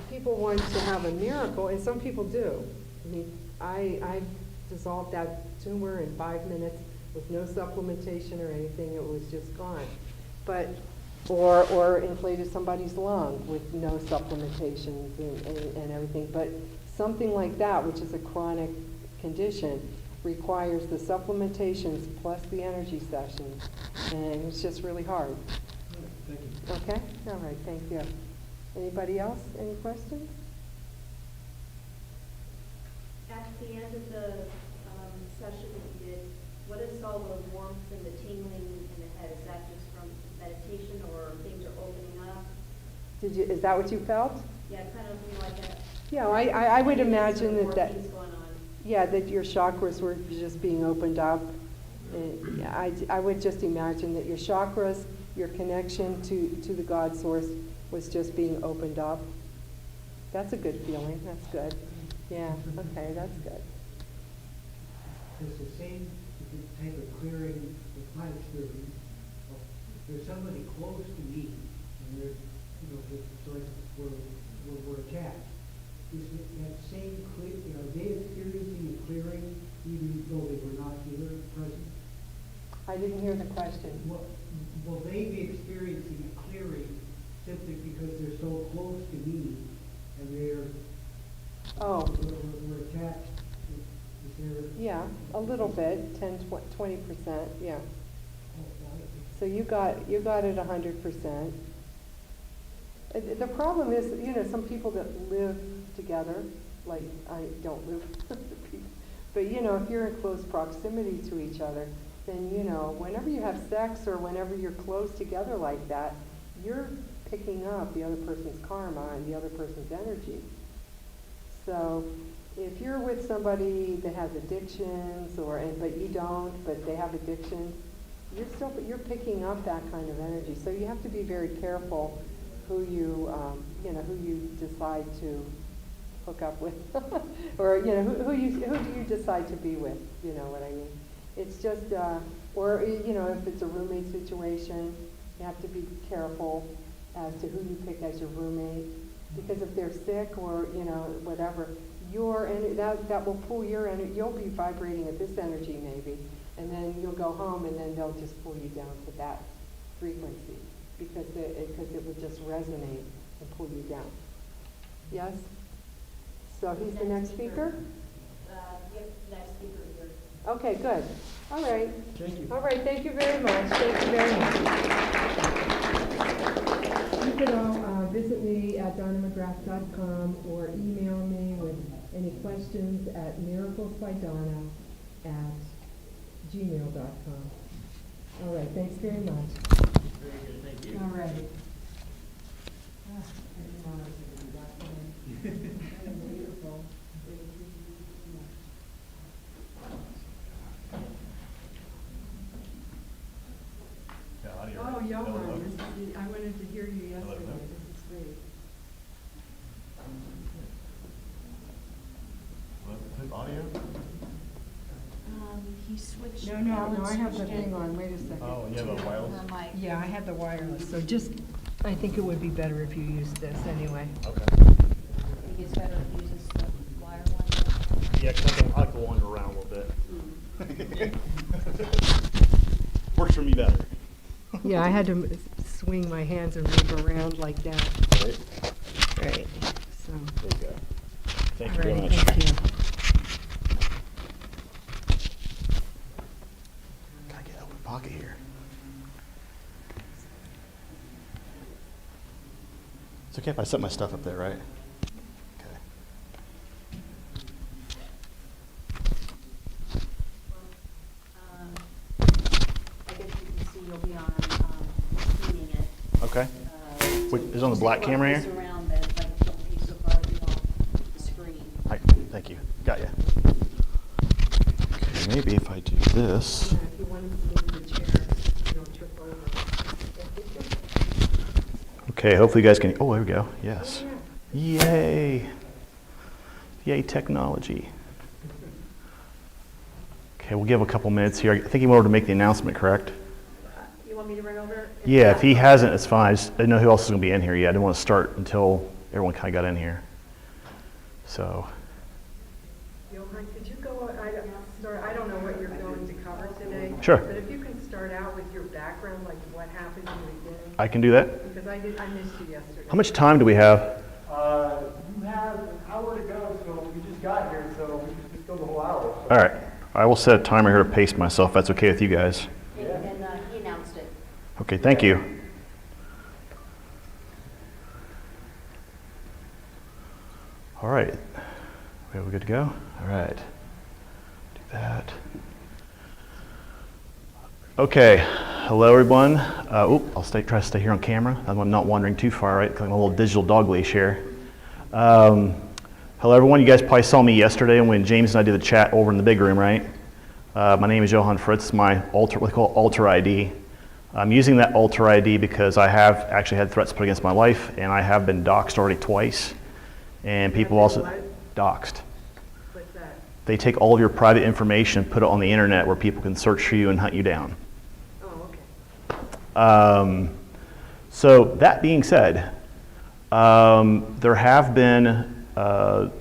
people want to have a miracle, and some people do. I mean, I dissolved that tumor in 5 minutes with no supplementation or anything. It was just gone. But, or inflated somebody's lung with no supplementations and everything. But something like that, which is a chronic condition, requires the supplementations plus the energy sessions. And it's just really hard. Thank you. Okay? All right, thank you. Anybody else? Any questions? At the end of the session that you did, what is all the warmth and the tingling in the head? Is that just from meditation or things are opening up? Is that what you felt? Yeah, kind of like that. Yeah, I would imagine More that, things going on. yeah, that your chakras were just being opened up. And I would just imagine that your chakras, your connection to the God source was just being opened up. That's a good feeling. That's good. Yeah, okay, that's good. It's the same type of clearing with my experience. There's somebody close to me, and they're, you know, it's like we're attached. Is that same clear, are they experiencing a clearing even though they were not here present? I didn't hear the question. Will they be experiencing a clearing simply because they're so close to me and we're attached? Yeah, a little bit, 10, 20%, yeah. So you got it 100%. The problem is, you know, some people that live together, like I don't live with people, but you know, if you're in close proximity to each other, then you know, whenever you have sex or whenever you're close together like that, you're picking up the other person's karma and the other person's energy. So if you're with somebody that has addictions, but you don't, but they have addictions, you're picking up that kind of energy. So you have to be very careful who you decide to hook up with, or you know who do you decide to be with. You know what I mean? It's just, or you know, if it's a roommate situation, you have to be careful as to who you pick as your roommate, because if they're sick or you know whatever, that will pull your energy. You'll be vibrating at this energy maybe, and then you'll go home and then they'll just pull you down to that frequency because it would just resonate and pull you down. Yes? So he's the next speaker? Yep, next speaker here. Okay, good. All right. Thank you. All right, thank you very much. Thank you very much. You can all visit me at donnamcgrath.com or email me with any questions at miraclesbydonna@gmail.com. All right, thanks very much. Very good, thank you. All right. Beautiful. Oh, Johan, I wanted to hear you yesterday. This is great. Audio? He switched. No, I have the thing on. Wait a second. Oh, you have a wireless? Yeah, I had the wireless, so I think it would be better if you used this anyway. Okay. I think it's better if he uses the wire one. Yeah, because I like to wander around a little bit. Works for me better. Yeah, I had to swing my hands and move around like that. Right. So. There you go. Thank you very Alrighty, much. thank you. Gotta get open pocket here. It's okay if I set my stuff up there, right? Okay. I guess you can see you'll be on streaming it. Okay. Wait, is it on the black camera here? Around that, like, don't be so far off the screen. Hi, thank you. Got ya. Okay, maybe if I do this. Yeah, if you want to move the chair, you don't trip over. Okay, hopefully you guys can. Oh, there we go. Yes. Yay. Yay, technology. Okay, we'll give a couple minutes here. I think he wanted to make the announcement, correct? You want me to run over? Yeah, if he hasn't, it's fine. I just didn't know who else is going to be in here yet. I didn't want to start until everyone kind of got in here. So, Sure. But if you can start out with your background, like what happened in the beginning. I can do that. Because I missed you yesterday. How much time do we have? You have an hour to go, so we just got here, so we can just go the whole hour. So. All right. I will set a timer here to pace myself. If that's okay with you guys. And he announced it. Okay, thank you. All right. Okay, we're good to go? All right. Do that. Okay. Hello, everyone. I'll try to stay here on camera. I'm not wandering too far, right? I'm a little digital dog leash here. Hello, everyone. You guys probably saw me yesterday when James and I did the chat over in the big room, right? My name is Johann Fritz. It's my what we call alter ID. I'm using that alter ID because I have actually had threats put against my life, and I have been doxxed already twice. And people also doxxed. What's that? They take all of your private information and put it on the internet where people can search for you and hunt you down. Oh, okay. So that being said, there have been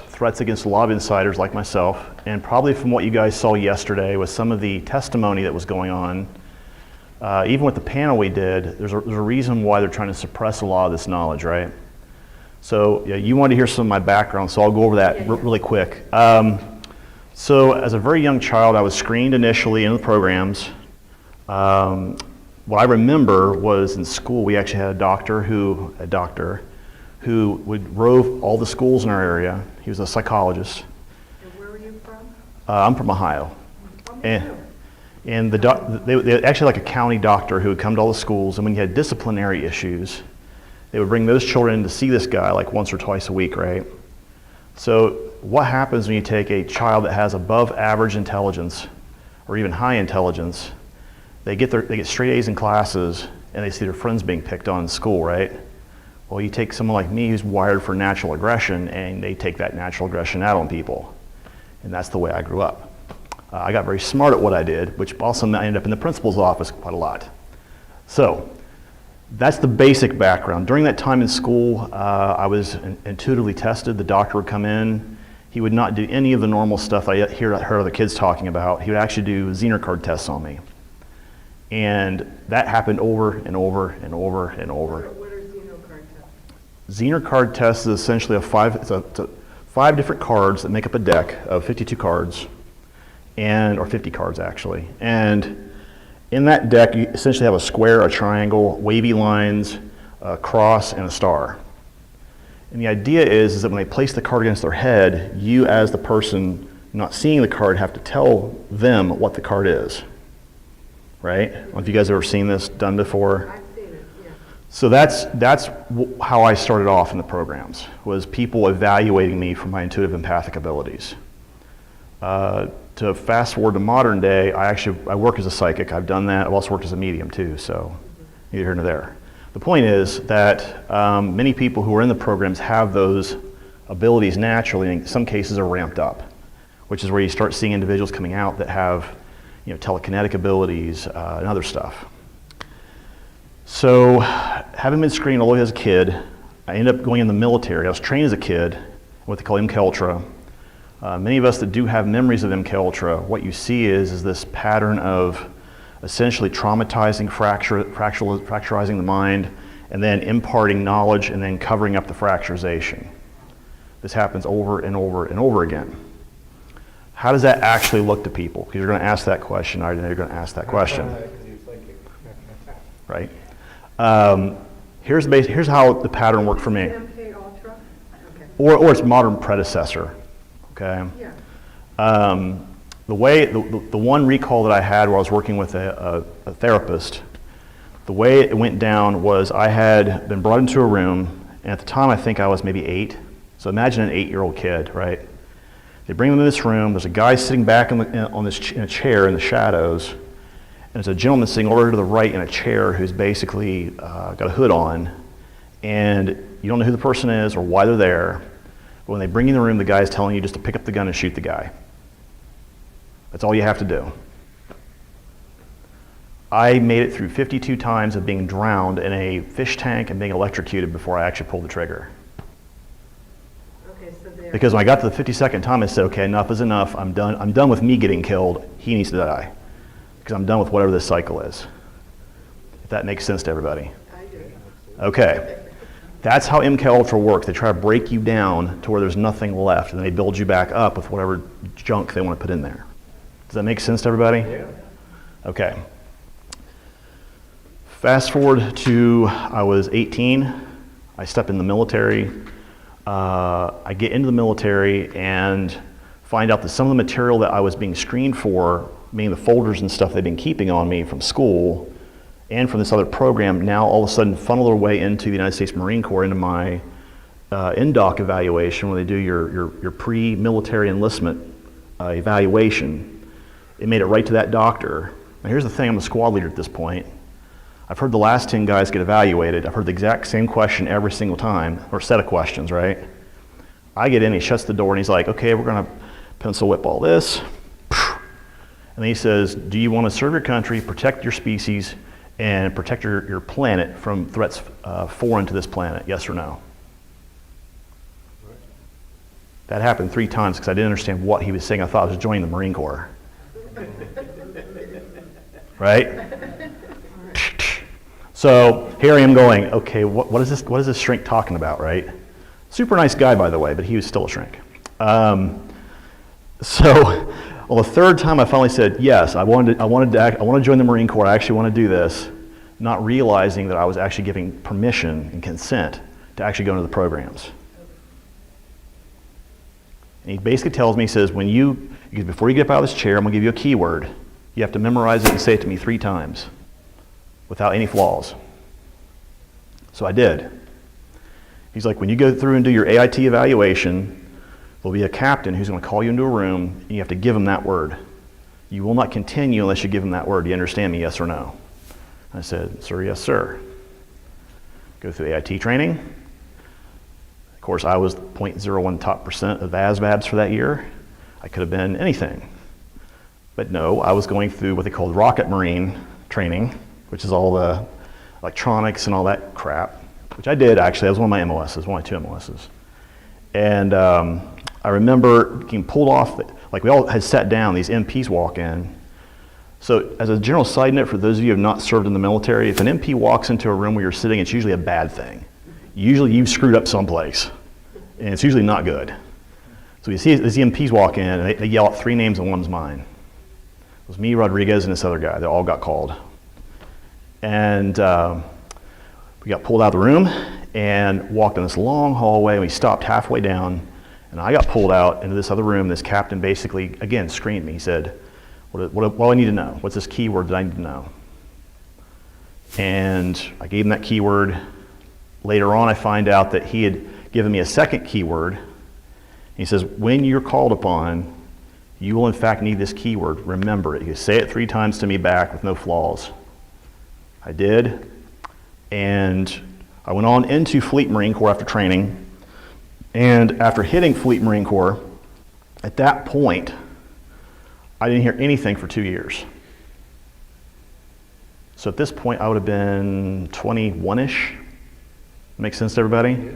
threats against a lot of insiders like myself, and probably from what you guys saw yesterday with some of the testimony that was going on, even with the panel we did, there's a reason why they're trying to suppress a lot of this knowledge, right? So yeah, you want to hear some of my background, so I'll go over that really quick. So as a very young child, I was screened initially into the programs. What I remember was in school, we actually had a doctor who would rove all the schools in our area. He was a psychologist. And where were you from? I'm from Ohio. And they actually like a county doctor who would come to all the schools, and when you had disciplinary issues, they would bring those children in to see this guy like once or twice a week, right? So what happens when you take a child that has above average intelligence or even high intelligence, they get straight A's in classes, and they see their friends being picked on in school, right? Well, you take someone like me who's wired for natural aggression, and they take that natural aggression out on people. And that's the way I grew up. I got very smart at what I did, which also meant I ended up in the principal's office quite a lot. So that's the basic background. During that time in school, I was intuitively tested. The doctor would come in. He would not do any of the normal stuff I heard other kids talking about. He would actually do Zener card tests on me. And that happened over and over and over and over. What are Zener card tests? Zener card test is essentially it's 5 different cards that make up a deck of 52 cards, or 50 cards actually. And in that deck, you essentially have a square, a triangle, wavy lines, a cross, and a star. And the idea is that when they place the card against their head, you as the person not seeing the card have to tell them what the card is. Right? I don't know if you guys have ever seen this done before. I've seen it, yeah. So that's how I started off in the programs, was people evaluating me for my intuitive empathic abilities. To fast forward to modern day, I work as a psychic. I've done that. I've also worked as a medium too, so neither here nor there. The point is that many people who are in the programs have those abilities naturally, and in some cases are ramped up, which is where you start seeing individuals coming out that have telekinetic abilities and other stuff. So having been screened all the way as a kid, I ended up going in the military. I was trained as a kid in what they call MK Ultra. Many of us that do have memories of MK Ultra, what you see is this pattern of essentially traumatizing, fracturizing the mind, and then imparting knowledge and then covering up the fracturization. This happens over and over and over again. How does that actually look to people? Because you're going to ask that question. I already know you're going to ask that question. Right? Here's how the pattern worked for me. MK Ultra? Okay. Or its modern predecessor. Okay? Yeah. The one recall that I had where I was working with a therapist, the way it went down was I had been brought into a room, and at the time I think I was maybe 8. So imagine an 8-year-old kid, right? They bring them in this room. There's a guy sitting back in a chair in the shadows, and there's a gentleman sitting over to the right in a chair who's basically got a hood on, and you don't know who the person is or why they're there. But when they bring you in the room, the guy's telling you just to pick up the gun and shoot the guy. That's all you have to do. I made it through 52 times of being drowned in a fish tank and being electrocuted before I actually pulled the trigger. Okay, so there. Because when I got to the 52nd time, I said, okay, enough is enough. I'm done with me getting killed. He needs to die. because I'm done with whatever this cycle is. If that makes sense to everybody. Okay. That's how MK Ultra works. They try to break you down to where there's nothing left, and they build you back up with whatever junk they want to put in there. Does that make sense to everybody? Yeah. Okay. Fast forward to I was 18. I step in the military. I get into the military and find out that some of the material that I was being screened for, meaning the folders and stuff they've been keeping on me from school and from this other program, now all of a sudden funnel their way into the United States Marine Corps, into my NDOC evaluation, where they do your pre-military enlistment evaluation. It made it right to that doctor. Now here's the thing, I'm a squad leader at this point. I've heard the last 10 guys get evaluated. I've heard the exact same question every single time, or set of questions, right? I get in, he shuts the door, and he's like, okay, we're gonna pencil whip all this. And then he says, do you want to serve your country, protect your species, and protect your planet from threats foreign to this planet, yes or no? That happened 3 times because I didn't understand what he was saying. I thought I was joining the Marine Corps. Right? So here I am going, okay, what is this shrink talking about, right? Super nice guy, by the way, but he was still a shrink. So, well, the 3rd time I finally said, yes, I want to join the Marine Corps, I actually want to do this, not realizing that I was actually giving permission and consent to actually go into the programs. And he basically tells me, he says, before you get up out of this chair, I'm going to give you a keyword. You have to memorize it and say it to me 3 times without any flaws. So I did. He's like, when you go through and do your AIT evaluation, there'll be a captain who's going to call you into a room, and you have to give him that word. You will not continue unless you give him that word. Do you understand me, yes or no? I said, sir, yes, sir. Go through AIT training. Of course, I was 0.01 top % of ASVABs for that year. I could have been anything. But no, I was going through what they called rocket marine training, which is all the electronics and all that crap, which I did actually. That was one of my MOSs, one of my 2 MOSs. And I remember getting pulled off, like we all had sat down, these MPs walk in. So as a general side note, for those of you who have not served in the military, if an MP walks into a room where you're sitting, it's usually a bad thing. Usually you've screwed up someplace, and it's usually not good. So you see these MPs walk in, and they yell out 3 names, and one's mine. It was me, Rodriguez, and this other guy. They all got called. And we got pulled out of the room and walked in this long hallway, and we stopped halfway down, and I got pulled out into this other room. This captain basically, again, screened me. He said, what do I need to know? What's this keyword that I need to know? And I gave him that keyword. Later on, I find out that he had given me a second keyword. He says, when you're called upon, you will in fact need this keyword. Remember it. You say it 3 times to me back with no flaws. I did. And I went on into Fleet Marine Corps after training. And after hitting Fleet Marine Corps, at that point, I didn't hear anything for 2 years. So at this point, I would have been 21-ish. Makes sense to everybody?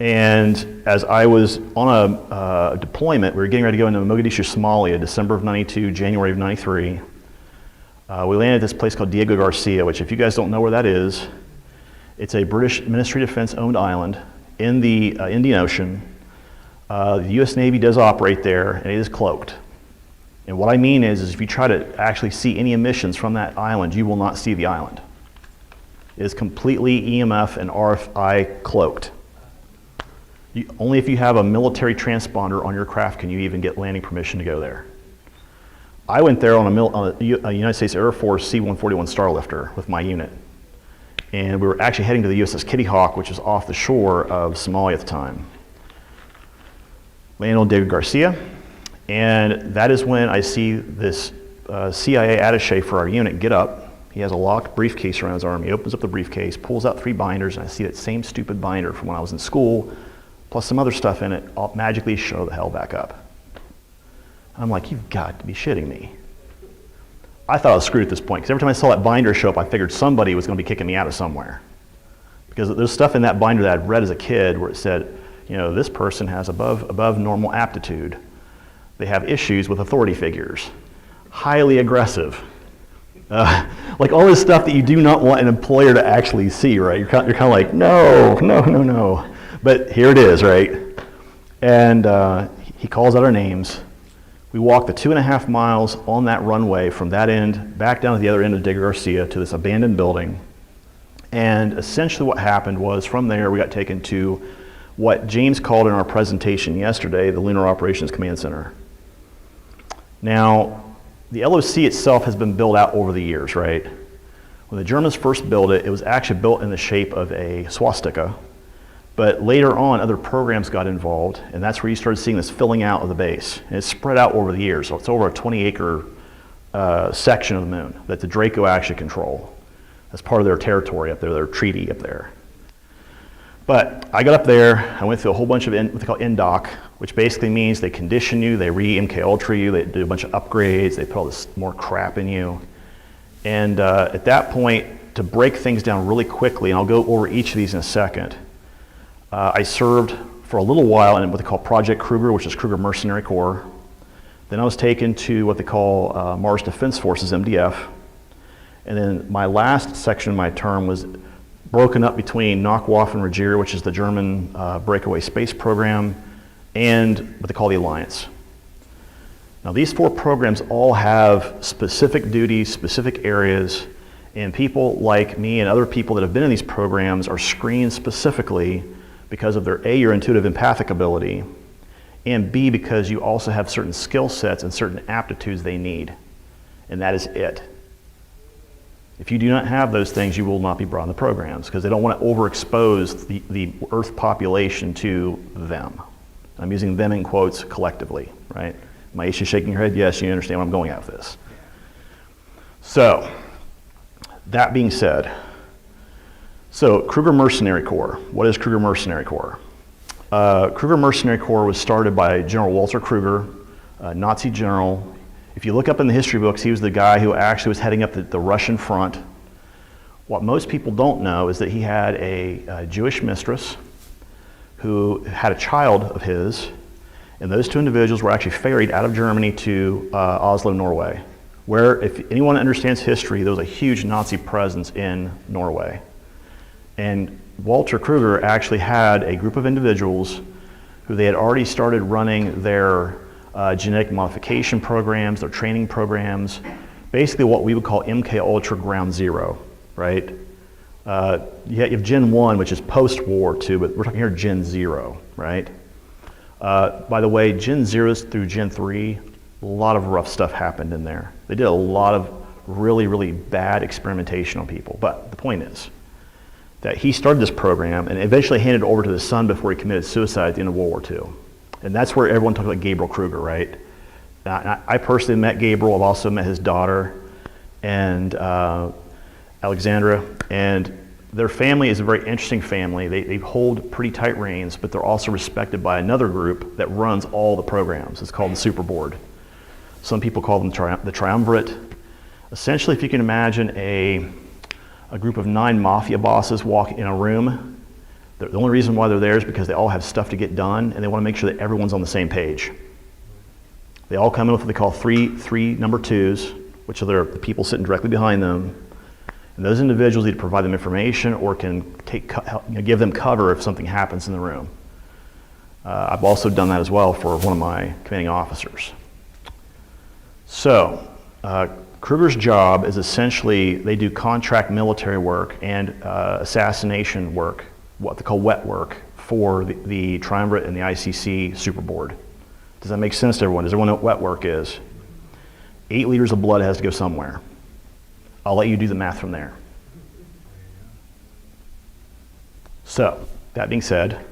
And as I was on a deployment, we were getting ready to go into Mogadishu, Somalia, December of 92, January of 93. We landed at this place called Diego Garcia, which if you guys don't know where that is, it's a British Ministry of Defense owned island in the Indian Ocean. The US Navy does operate there, and it is cloaked. And what I mean is if you try to actually see any emissions from that island, you will not see the island. It is completely EMF and RFI cloaked. Only if you have a military transponder on your craft can you even get landing permission to go there. I went there on a United States Air Force C-141 Starlifter with my unit. And we were actually heading to the USS Kitty Hawk, which was off the shore of Somalia at the time. Landed on David Garcia, and that is when I see this CIA attaché for our unit get up. He has a locked briefcase around his arm. He opens up the briefcase, pulls out 3 binders, and I see that same stupid binder from when I was in school, plus some other stuff in it, all magically show the hell back up. I'm like, you've got to be shitting me. I thought I was screwed at this point, because every time I saw that binder show up, I figured somebody was going to be kicking me out of somewhere. Because there's stuff in that binder that I'd read as a kid where it said, you know, this person has above normal aptitude. They have issues with authority figures. highly aggressive. Like all this stuff that you do not want an employer to actually see, right? You're kind of like, no, no, no, no. But here it is, right? And he calls out our names. We walk the 2.5 miles on that runway from that end back down to the other end of Digger Garcia to this abandoned building. And essentially what happened was from there we got taken to what James called in our presentation yesterday, the Lunar Operations Command Center. Now, the LOC itself has been built out over the years, right? When the Germans first built it, it was actually built in the shape of a swastika. But later on, other programs got involved, and that's where you started seeing this filling out of the base. And it's spread out over the years, so it's over a 20-acre section of the moon that the Draco actually control. That's part of their territory up there, their treaty up there. But I got up there, I went through a whole bunch of what they call NDOC, which basically means they condition you, they re-MK Ultra you, they do a bunch of upgrades, they put all this more crap in you. And at that point, to break things down really quickly, and I'll go over each of these in a second, I served for a little while in what they call Project Kruger, which is Kruger Mercenary Corps. Then I was taken to what they call Mars Defense Forces, MDF. And then my last section of my term was broken up between Nachwaffen Regier, which is the German breakaway space program, and what they call the Alliance. Now these 4 programs all have specific duties, specific areas, and people like me and other people that have been in these programs are screened specifically because of their A, your intuitive empathic ability, and B, because you also have certain skill sets and certain aptitudes they need. And that is it. If you do not have those things, you will not be brought in the programs because they don't want to overexpose the Earth population to them. I'm using them in quotes collectively, right? Maisha shaking your head, yes, you understand where I'm going at with this. So, that being said, so Kruger Mercenary Corps. What is Kruger Mercenary Corps? Kruger Mercenary Corps was started by General Walter Kruger, a Nazi general. If you look up in the history books, he was the guy who actually was heading up the Russian front. What most people don't know is that he had a Jewish mistress who had a child of his, and those 2 individuals were actually ferried out of Germany to Oslo, Norway, where, if anyone understands history, there was a huge Nazi presence in Norway. And Walter Kruger actually had a group of individuals who they had already started running their genetic modification programs, their training programs, basically what we would call MK Ultra Ground Zero, right? You have Gen 1, which is post-war II, but we're talking here Gen 0, right? By the way, Gen 0 through Gen 3, a lot of rough stuff happened in there. They did a lot of really, really bad experimentation on people. But the point is that he started this program and eventually handed it over to his son before he committed suicide at the end of World War II. And that's where everyone talks about Gabriel Kruger, right? I personally met Gabriel. I've also met his daughter and Alexandra. And their family is a very interesting family. They hold pretty tight reins, but they're also respected by another group that runs all the programs. It's called the Super Board. Some people call them the Triumvirate. Essentially, if you can imagine a group of 9 mafia bosses walk in a room. The only reason why they're there is because they all have stuff to get done, and they want to make sure that everyone's on the same page. They all come in with what they call three number 2s, which are the people sitting directly behind them. And those individuals either provide them information or can give them cover if something happens in the room. I've also done that as well for one of my commanding officers. So, Kruger's job is essentially, they do contract military work and assassination work, what they call wet work, for the Triumvirate and the ICC Super Board. Does that make sense to everyone? Does everyone know what wet work is? 8 liters of blood has to go somewhere. I'll let you do the math from there. So, that being said,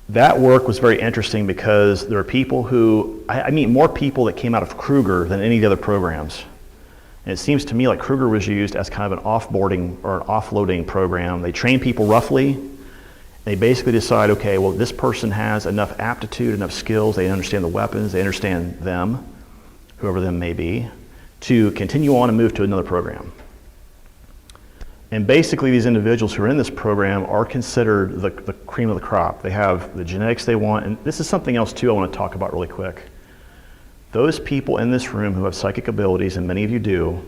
that work was very interesting because there are people who, I meet more people that came out of Kruger than any of the other programs. And it seems to me like Kruger was used as kind of an offboarding or an offloading program. They train people roughly. They basically decide, okay, well, this person has enough aptitude, enough skills, they understand the weapons, they understand them, whoever them may be, to continue on and move to another program. And basically these individuals who are in this program are considered the cream of the crop. They have the genetics they want, and this is something else too I want to talk about really quick. Those people in this room who have psychic abilities, and many of you do,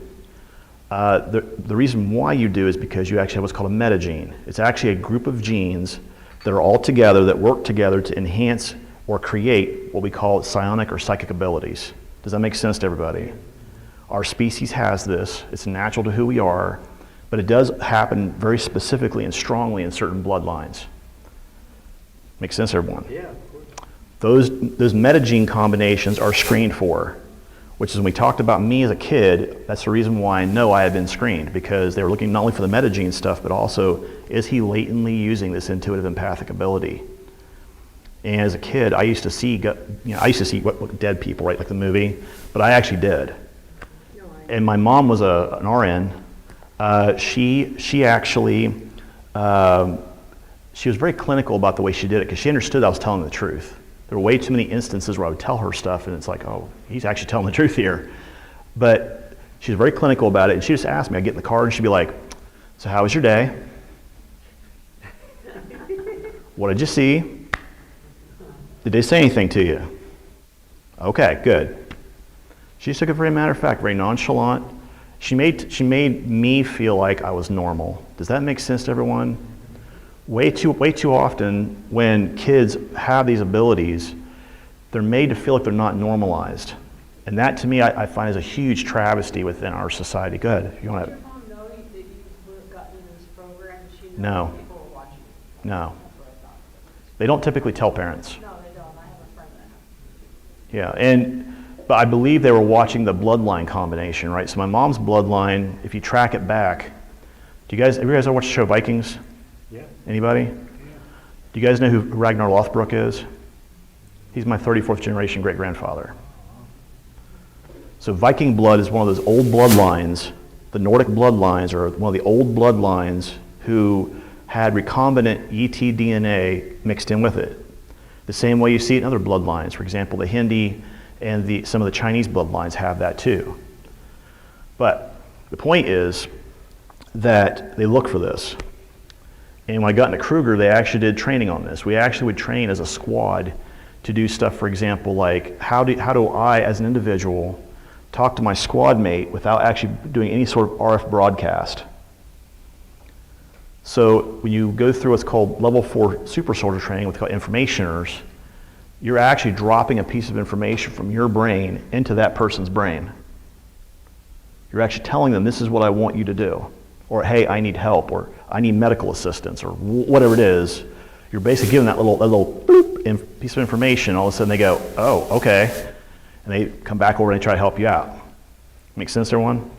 the reason why you do is because you actually have what's called a metagene. It's actually a group of genes that are all together, that work together to enhance or create what we call psionic or psychic abilities. Does that make sense to everybody? Our species has this. It's natural to who we are, but it does happen very specifically and strongly in certain bloodlines. Makes sense, everyone? Yeah, of course. Those metagene combinations are screened for, which is when we talked about me as a kid, that's the reason why I know I had been screened, because they were looking not only for the metagene stuff, but also, is he latently using this intuitive empathic ability? And as a kid, I used to see, what dead people, right, like the movie, but I actually did. And my mom was an RN. She actually, she was very clinical about the way she did it, because she understood I was telling the truth. There were way too many instances where I would tell her stuff, and it's like, oh, he's actually telling the truth here. But she was very clinical about it, and she just asked me. I'd get in the car, and she'd be like, so how was your day? What did you see? Did they say anything to you? Okay, good. She just took it very matter of fact, very nonchalant. She made me feel like I was normal. Does that make sense to everyone? Way too often when kids have these abilities, they're made to feel like they're not normalized. And that, to me, I find is a huge travesty within our society. Go ahead. You want to? Did your mom know that you would have gotten in this program? Did she know No. that people were watching? No. They don't typically tell parents. No, they don't. I have a friend that. Yeah, but I believe they were watching the bloodline combination, right? So my mom's bloodline, if you track it back, have you guys ever watched the show Vikings? Yeah. Anybody? Do you guys know who Ragnar Lothbrok is? He's my 34th generation great-grandfather. So Viking blood is one of those old bloodlines. The Nordic bloodlines are one of the old bloodlines who had recombinant ET DNA mixed in with it. The same way you see it in other bloodlines. For example, the Hindi and some of the Chinese bloodlines have that too. But the point is that they look for this. And when I got into Kruger, they actually did training on this. We actually would train as a squad to do stuff, for example, like how do I, as an individual, talk to my squad mate without actually doing any sort of RF broadcast. So when you go through what's called level 4 super soldier training, what's called informationers, you're actually dropping a piece of information from your brain into that person's brain. You're actually telling them, this is what I want you to do. Or, hey, I need help, or I need medical assistance, or whatever it is. You're basically giving that little bloop piece of information. All of a sudden they go, oh, okay. And they come back over and they try to help you out. Make sense, everyone?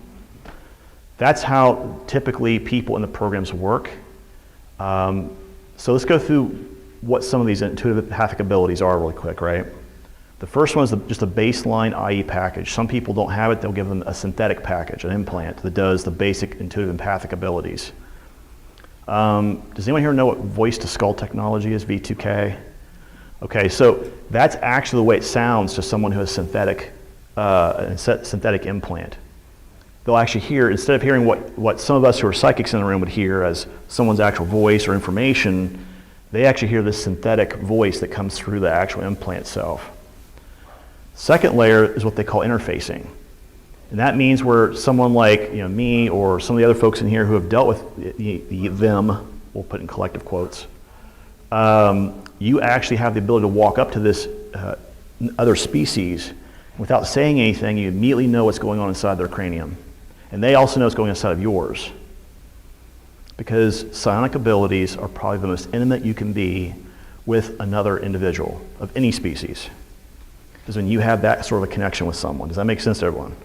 That's how typically people in the programs work. So let's go through what some of these intuitive empathic abilities are really quick, right? The first one is just a baseline IE package. Some people don't have it, they'll give them a synthetic package, an implant that does the basic intuitive empathic abilities. Does anyone here know what voice to skull technology is, V2K? Okay, so that's actually the way it sounds to someone who has synthetic implant. They'll actually hear, instead of hearing what some of us who are psychics in the room would hear as someone's actual voice or information, they actually hear this synthetic voice that comes through the actual implant itself. Second layer is what they call interfacing. And that means where someone like me or some of the other folks in here who have dealt with them, we'll put in collective quotes, you actually have the ability to walk up to this other species. Without saying anything, you immediately know what's going on inside their cranium. And they also know what's going on inside of yours. Because psionic abilities are probably the most intimate you can be with another individual of any species. Is when you have that sort of a connection with someone. Does that make sense to everyone?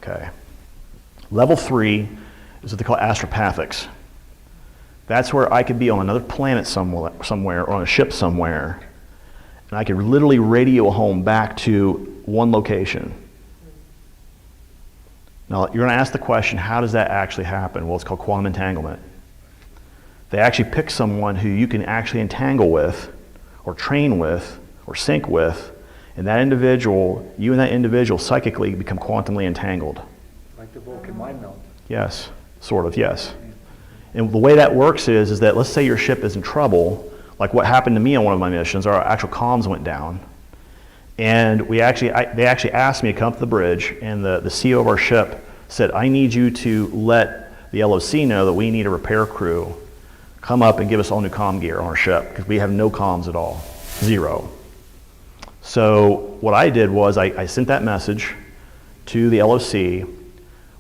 Okay. Level 3 is what they call astropathics. That's where I could be on another planet somewhere or on a ship somewhere, and I could literally radio home back to one location. Now, you're going to ask the question, how does that actually happen? Well, it's called quantum entanglement. They actually pick someone who you can actually entangle with, or train with, or sync with, and that individual, you and that individual psychically become quantumly entangled. Like the Vulcan mind melt. Yes, sort of, yes. And the way that works is that let's say your ship is in trouble, like what happened to me on one of my missions, our actual comms went down, And they actually asked me to come up to the bridge, and the CEO of our ship said, I need you to let the LOC know that we need a repair crew come up and give us all new comm gear on our ship, because we have no comms at all, 0. So what I did was I sent that message to the LOC.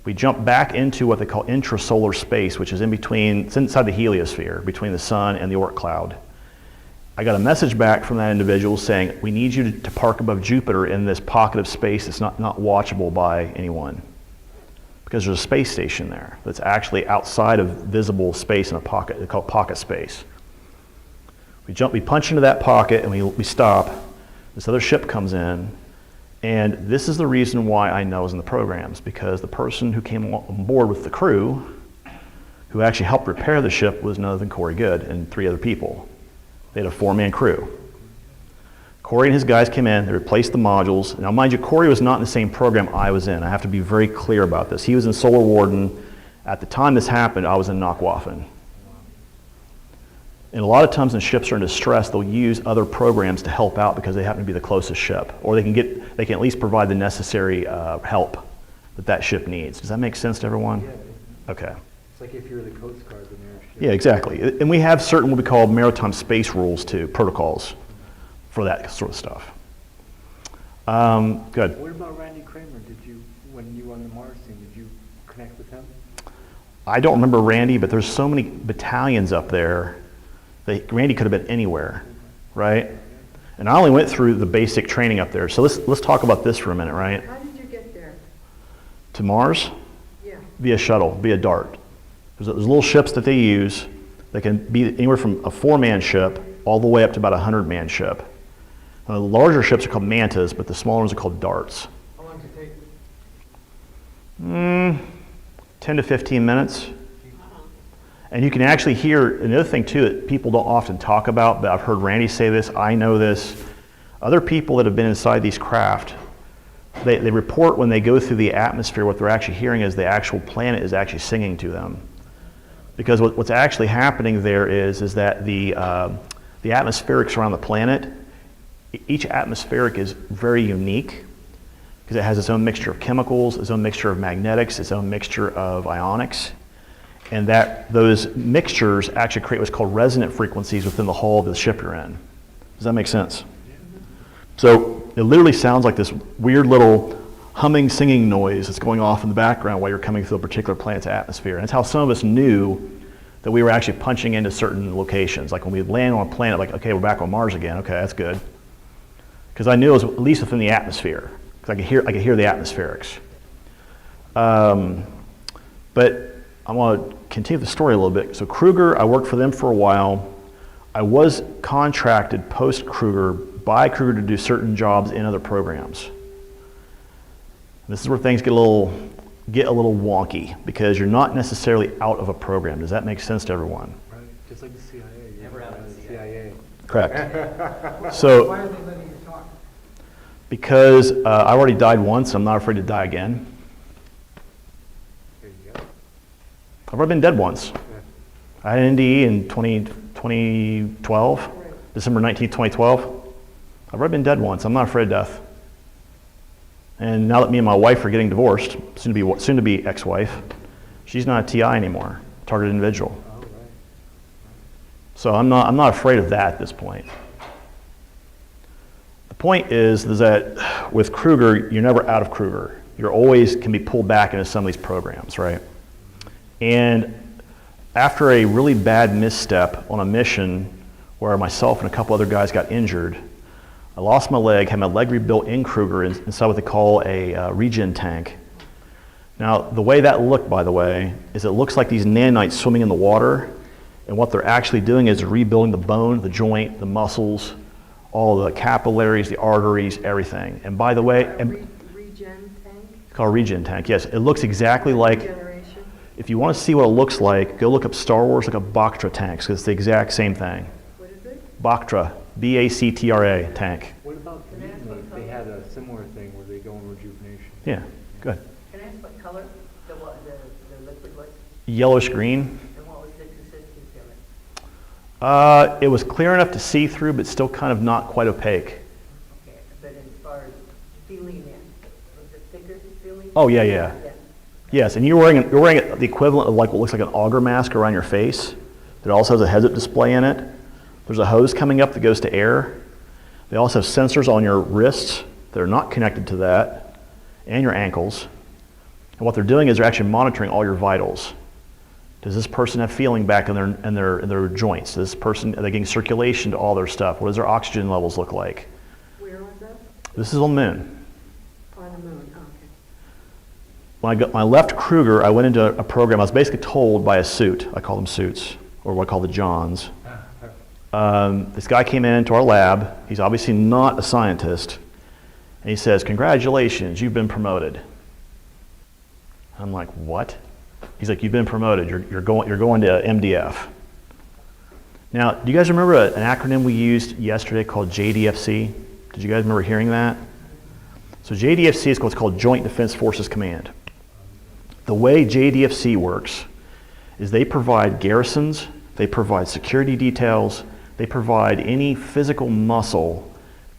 We jumped back into what they call intrasolar space, which is it's inside the heliosphere, between the sun and the Oort cloud. I got a message back from that individual saying, we need you to park above Jupiter in this pocket of space that's not watchable by anyone. Because there's a space station there that's actually outside of visible space in a pocket. They call it pocket space. We punch into that pocket and we stop. This other ship comes in, and this is the reason why I know I was in the programs, because the person who came on board with the crew, who actually helped repair the ship, was none other than Corey Good and 3 other people. They had a 4-man crew. Corey and his guys came in, they replaced the modules. Now mind you, Corey was not in the same program I was in. I have to be very clear about this. He was in Solar Warden. At the time this happened, I was in Nakwafen. And a lot of times when ships are in distress, they'll use other programs to help out because they happen to be the closest ship. Or they can at least provide the necessary help that ship needs. Does that make sense to everyone? Yeah. Okay. It's like if you're the Coast Guard, then you're a ship. Yeah, exactly. And we have certain what we call maritime space rules too, protocols for that sort of stuff. Good. What about Randy Kramer? When you were on the Mars team, did you connect with him? I don't remember Randy, but there's so many battalions up there that Randy could have been anywhere, right? And I only went through the basic training up there. So let's talk about this for a minute, right? How did you get there? To Mars? Yeah. Via shuttle, via DART. There's little ships that they use that can be anywhere from a 4-man ship all the way up to about a 100-man ship. Now, the larger ships are called mantas, but the smaller ones are called darts. How long did it take? 10 to 15 minutes. And you can actually hear another thing too that people don't often talk about, but I've heard Randy say this, I know this. Other people that have been inside these craft, they report when they go through the atmosphere, what they're actually hearing is the actual planet is actually singing to them. Because what's actually happening there is that the atmospherics around the planet, each atmospheric is very unique because it has its own mixture of chemicals, its own mixture of magnetics, its own mixture of ionics. And that those mixtures actually create what's called resonant frequencies within the hull of the ship you're in. Does that make sense? So it literally sounds like this weird little humming, singing noise that's going off in the background while you're coming through a particular planet's atmosphere. And that's how some of us knew that we were actually punching into certain locations. Like when we land on a planet, like, okay, we're back on Mars again. Okay, that's good. Because I knew it was at least within the atmosphere. Because I could hear the atmospherics. But I want to continue the story a little bit. So Kruger, I worked for them for a while. I was contracted post-Kruger by Kruger to do certain jobs in other programs. This is where things get a little wonky because you're not necessarily out of a program. Does that make sense to everyone? Right, just like the CIA. Never out of the CIA. Correct. So, why are they letting you talk? Because I already died once, I'm not afraid to die again. There you go. I've already been dead once. Yeah. I had an NDE in 2012, December 19th, 2012. I've already been dead once. I'm not afraid of death. And now that me and my wife are getting divorced, soon to be ex-wife, she's not a TI anymore, targeted individual. Oh, right. So I'm not afraid of that at this point. The point is that with Kruger, you're never out of Kruger. You're always can be pulled back into some of these programs, right? And after a really bad misstep on a mission where myself and a couple other guys got injured, I lost my leg, had my leg rebuilt in Kruger inside what they call a regen tank. Now, the way that looked, by the way, is it looks like these nanites swimming in the water, and what they're actually doing is rebuilding the bone, the joint, the muscles, all the capillaries, the arteries, everything. And by the way, Regen tank? It's called a regen tank, yes. It looks exactly like, Regeneration? if you want to see what it looks like, go look up Star Wars, like a Bactra tank, because it's the exact same thing. What is it? Bactra, B-A-C-T-R-A tank. What about the mutiny? They had a similar thing where they go in rejuvenation. Yeah, good. Can I ask what color the liquid was? Yellowish green. And what was the consistency of it? It was clear enough to see through, but still kind of not quite opaque. Okay, but as far Oh, yeah, yeah. Yes, and you're wearing the equivalent of like what looks like an auger mask around your face. It also has a heads-up display in it. There's a hose coming up that goes to air. They also have sensors on your wrists that are not connected to that, and your ankles. And what they're doing is they're actually monitoring all your vitals. Does this person have feeling back in their joints? Does this person, are they getting circulation to all their stuff? What does their oxygen levels look like? Where was that? This is on the moon. On the moon, okay. When I left Kruger, I went into a program. I was basically told by a suit. I call them suits, or what I call the Johns. This guy came into our lab. He's obviously not a scientist. And he says, "Congratulations, you've been promoted." I'm like, "What?" He's like, "You've been promoted. You're going to MDF." Now, do you guys remember an acronym we used yesterday called JDFC? Did you guys remember hearing that? So JDFC is what's called Joint Defense Forces Command. The way JDFC works is they provide garrisons, they provide security details, they provide any physical muscle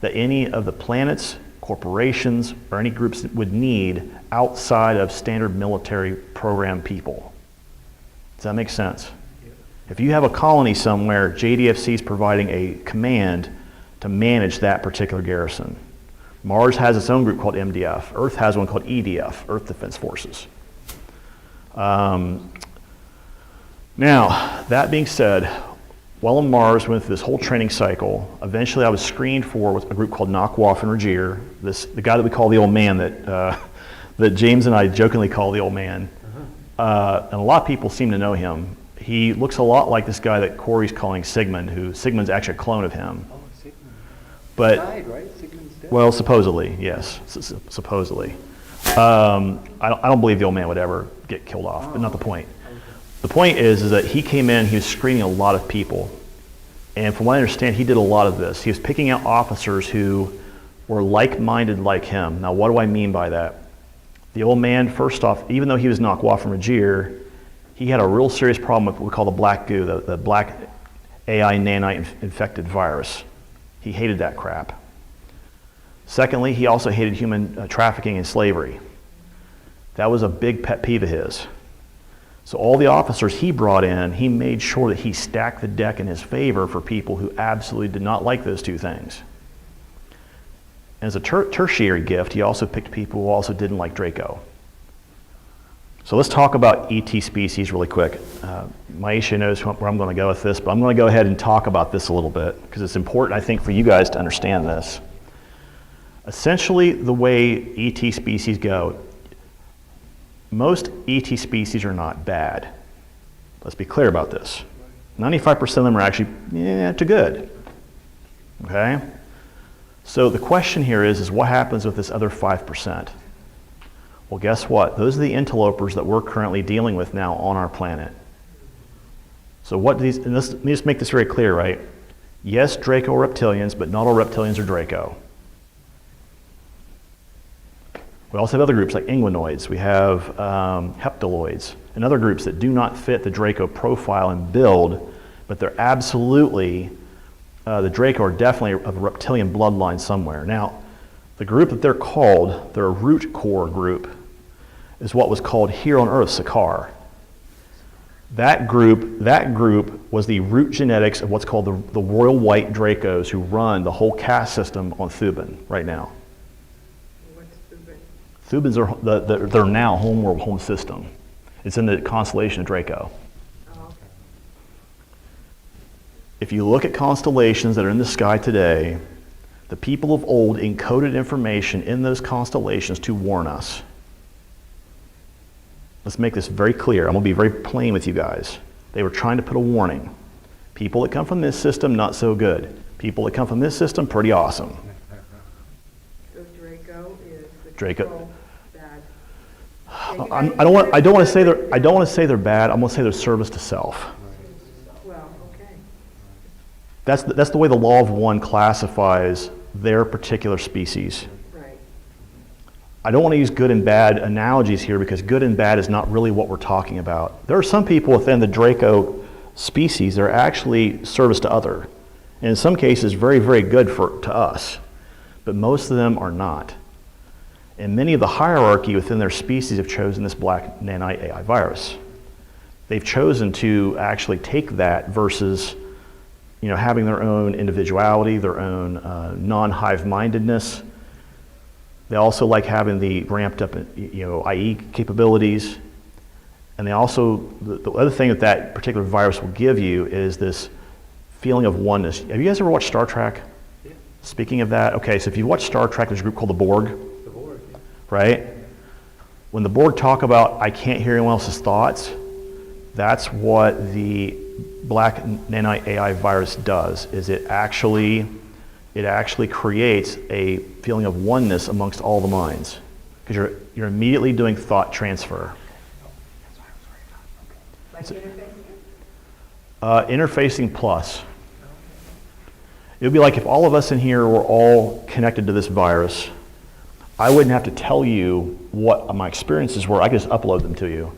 that any of the planets, corporations, or any groups would need outside of standard military program people. Does that make sense? If you have a colony somewhere, JDFC is providing a command to manage that particular garrison. Mars has its own group called MDF. Earth has one called EDF, Earth Defense Forces. Now, that being said, while on Mars, we went through this whole training cycle. Eventually, I was screened for a group called Nakwa and Rajir, the guy that we call the old man that James and I jokingly call the old man. And a lot of people seem to know him. He looks a lot like this guy that Corey's calling Sigmund, who Sigmund's actually a clone of him. Oh, Sigmund. But, Died, right? Sigmund's dead? well, supposedly, yes, supposedly. I don't believe the old man would ever get killed off, but not the point. The point is that he came in, he was screening a lot of people. And from what I understand, he did a lot of this. He was picking out officers who were like-minded like him. Now, what do I mean by that? The old man, first off, even though he was Nakwa from Rajir, he had a real serious problem with what we call the black goo, the black AI nanite infected virus. He hated that crap. Secondly, he also hated human trafficking and slavery. That was a big pet peeve of his. So all the officers he brought in, he made sure that he stacked the deck in his favor for people who absolutely did not like those two things. And as a tertiary gift, he also picked people who also didn't like Draco. So let's talk about ET species really quick. Maisha knows where I'm going to go with this, but I'm going to go ahead and talk about this a little bit because it's important, I think, for you guys to understand this. Essentially, the way ET species go, most ET species are not bad. Let's be clear about this. 95% of them are actually, to good. Okay? So the question here is what happens with this other 5%? Well, guess what? Those are the interlopers that we're currently dealing with now on our planet. So what do these, and let me just make this very clear, right? Yes, Draco are reptilians, but not all reptilians are Draco. We also have other groups like Inguinoids. We have heptaloids and other groups that do not fit the Draco profile and build, but they're absolutely, the Draco are definitely of a reptilian bloodline somewhere. Now, the group that they're called, their root core group, is what was called here on Earth Sakaar. That group was the root genetics of what's called the royal white Dracos who run the whole caste system on Thuban right now. Thubans are their now homeworld home system. It's in the constellation of Draco. Oh, okay. If you look at constellations that are in the sky today, the people of old encoded information in those constellations to warn us. Let's make this very clear. I'm going to be very plain with you guys. They were trying to put a warning. People that come from this system, not so good. People that come from this system, pretty awesome. So Draco is the Draco. control bad. I don't want to say they're bad. I'm going to say they're service to self. Well, okay. That's the way the law of one classifies their particular species. Right. I don't want to use good and bad analogies here because good and bad is not really what we're talking about. There are some people within the Draco species that are actually service to other, and in some cases very, very good to us, but most of them are not. And many of the hierarchy within their species have chosen this black nanite AI virus. They've chosen to actually take that versus, having their own individuality, their own non-hive mindedness. They also like having the ramped up, IE capabilities. And they also, the other thing that particular virus will give you is this feeling of oneness. Have you guys ever watched Star Trek? Yeah. Speaking of that, okay, so if you watch Star Trek, there's a group called the Borg. The Borg, yeah. Right? When the Borg talk about, I can't hear anyone else's thoughts, that's what the black nanite AI virus does, is it actually creates a feeling of oneness amongst all the minds, because you're immediately doing thought transfer. Like interfacing? Interfacing plus. It would be like if all of us in here were all connected to this virus, I wouldn't have to tell you what my experiences were, I could just upload them to you.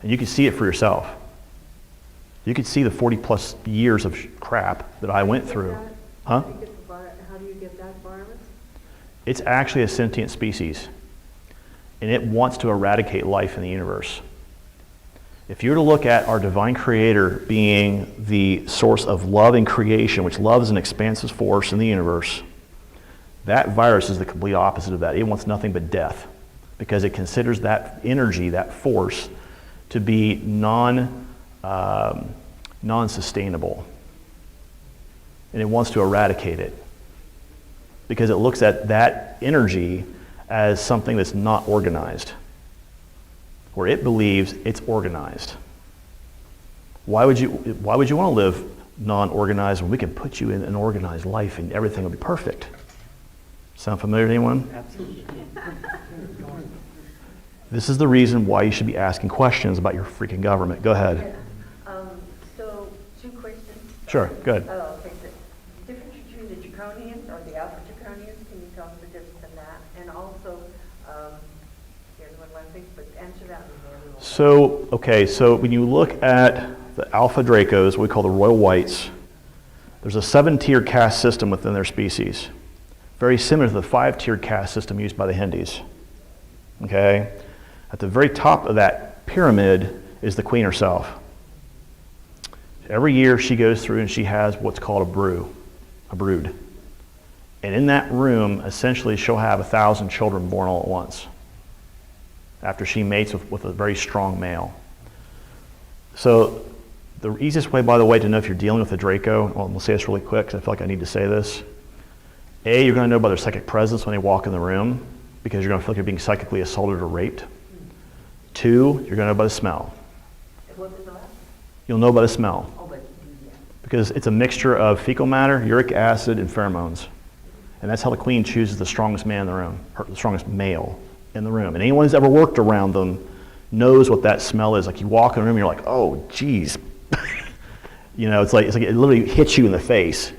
And you can see it for yourself. You could see the 40 plus years of crap that I went through. Huh? How do you get that virus? It's actually a sentient species, and it wants to eradicate life in the universe. If you were to look at our divine creator being the source of love and creation, which love is an expansive force in the universe, that virus is the complete opposite of that. It wants nothing but death, because it considers that energy, that force, to be non-sustainable. And it wants to eradicate it, because it looks at that energy as something that's not organized, where it believes it's organized. Why would you want to live non-organized when we can put you in an organized life and everything will be perfect? Sound familiar to anyone? Absolutely. This is the reason why you should be asking questions about your freaking government. Go ahead. So, 2 questions. Sure, good. Okay, the difference between the draconians or the alpha draconians, can you tell us the difference in that? And also, there's one last thing, but answer that one. So when you look at the alpha Dracos, we call the royal whites, there's a 7-tier caste system within their species, very similar to the 5-tiered caste system used by the Hindus. Okay? At the very top of that pyramid is the queen herself. Every year she goes through and she has what's called a brood. And in that room, essentially, she'll have 1,000 children born all at once after she mates with a very strong male. So the easiest way, by the way, to know if you're dealing with a Draco, well, we'll say this really quick because I feel like I need to say this. A, you're going to know by their psychic presence when they walk in the room, because you're going to feel like you're being psychically assaulted or raped. 2, you're going to know by the smell. You'll know by the smell. Because it's a mixture of fecal matter, uric acid, and pheromones. And that's how the queen chooses the strongest man in the room, the strongest male in the room. And anyone who's ever worked around them knows what that smell is. Like you walk in a room, you're like, oh, geez. It's like it literally hits you in the face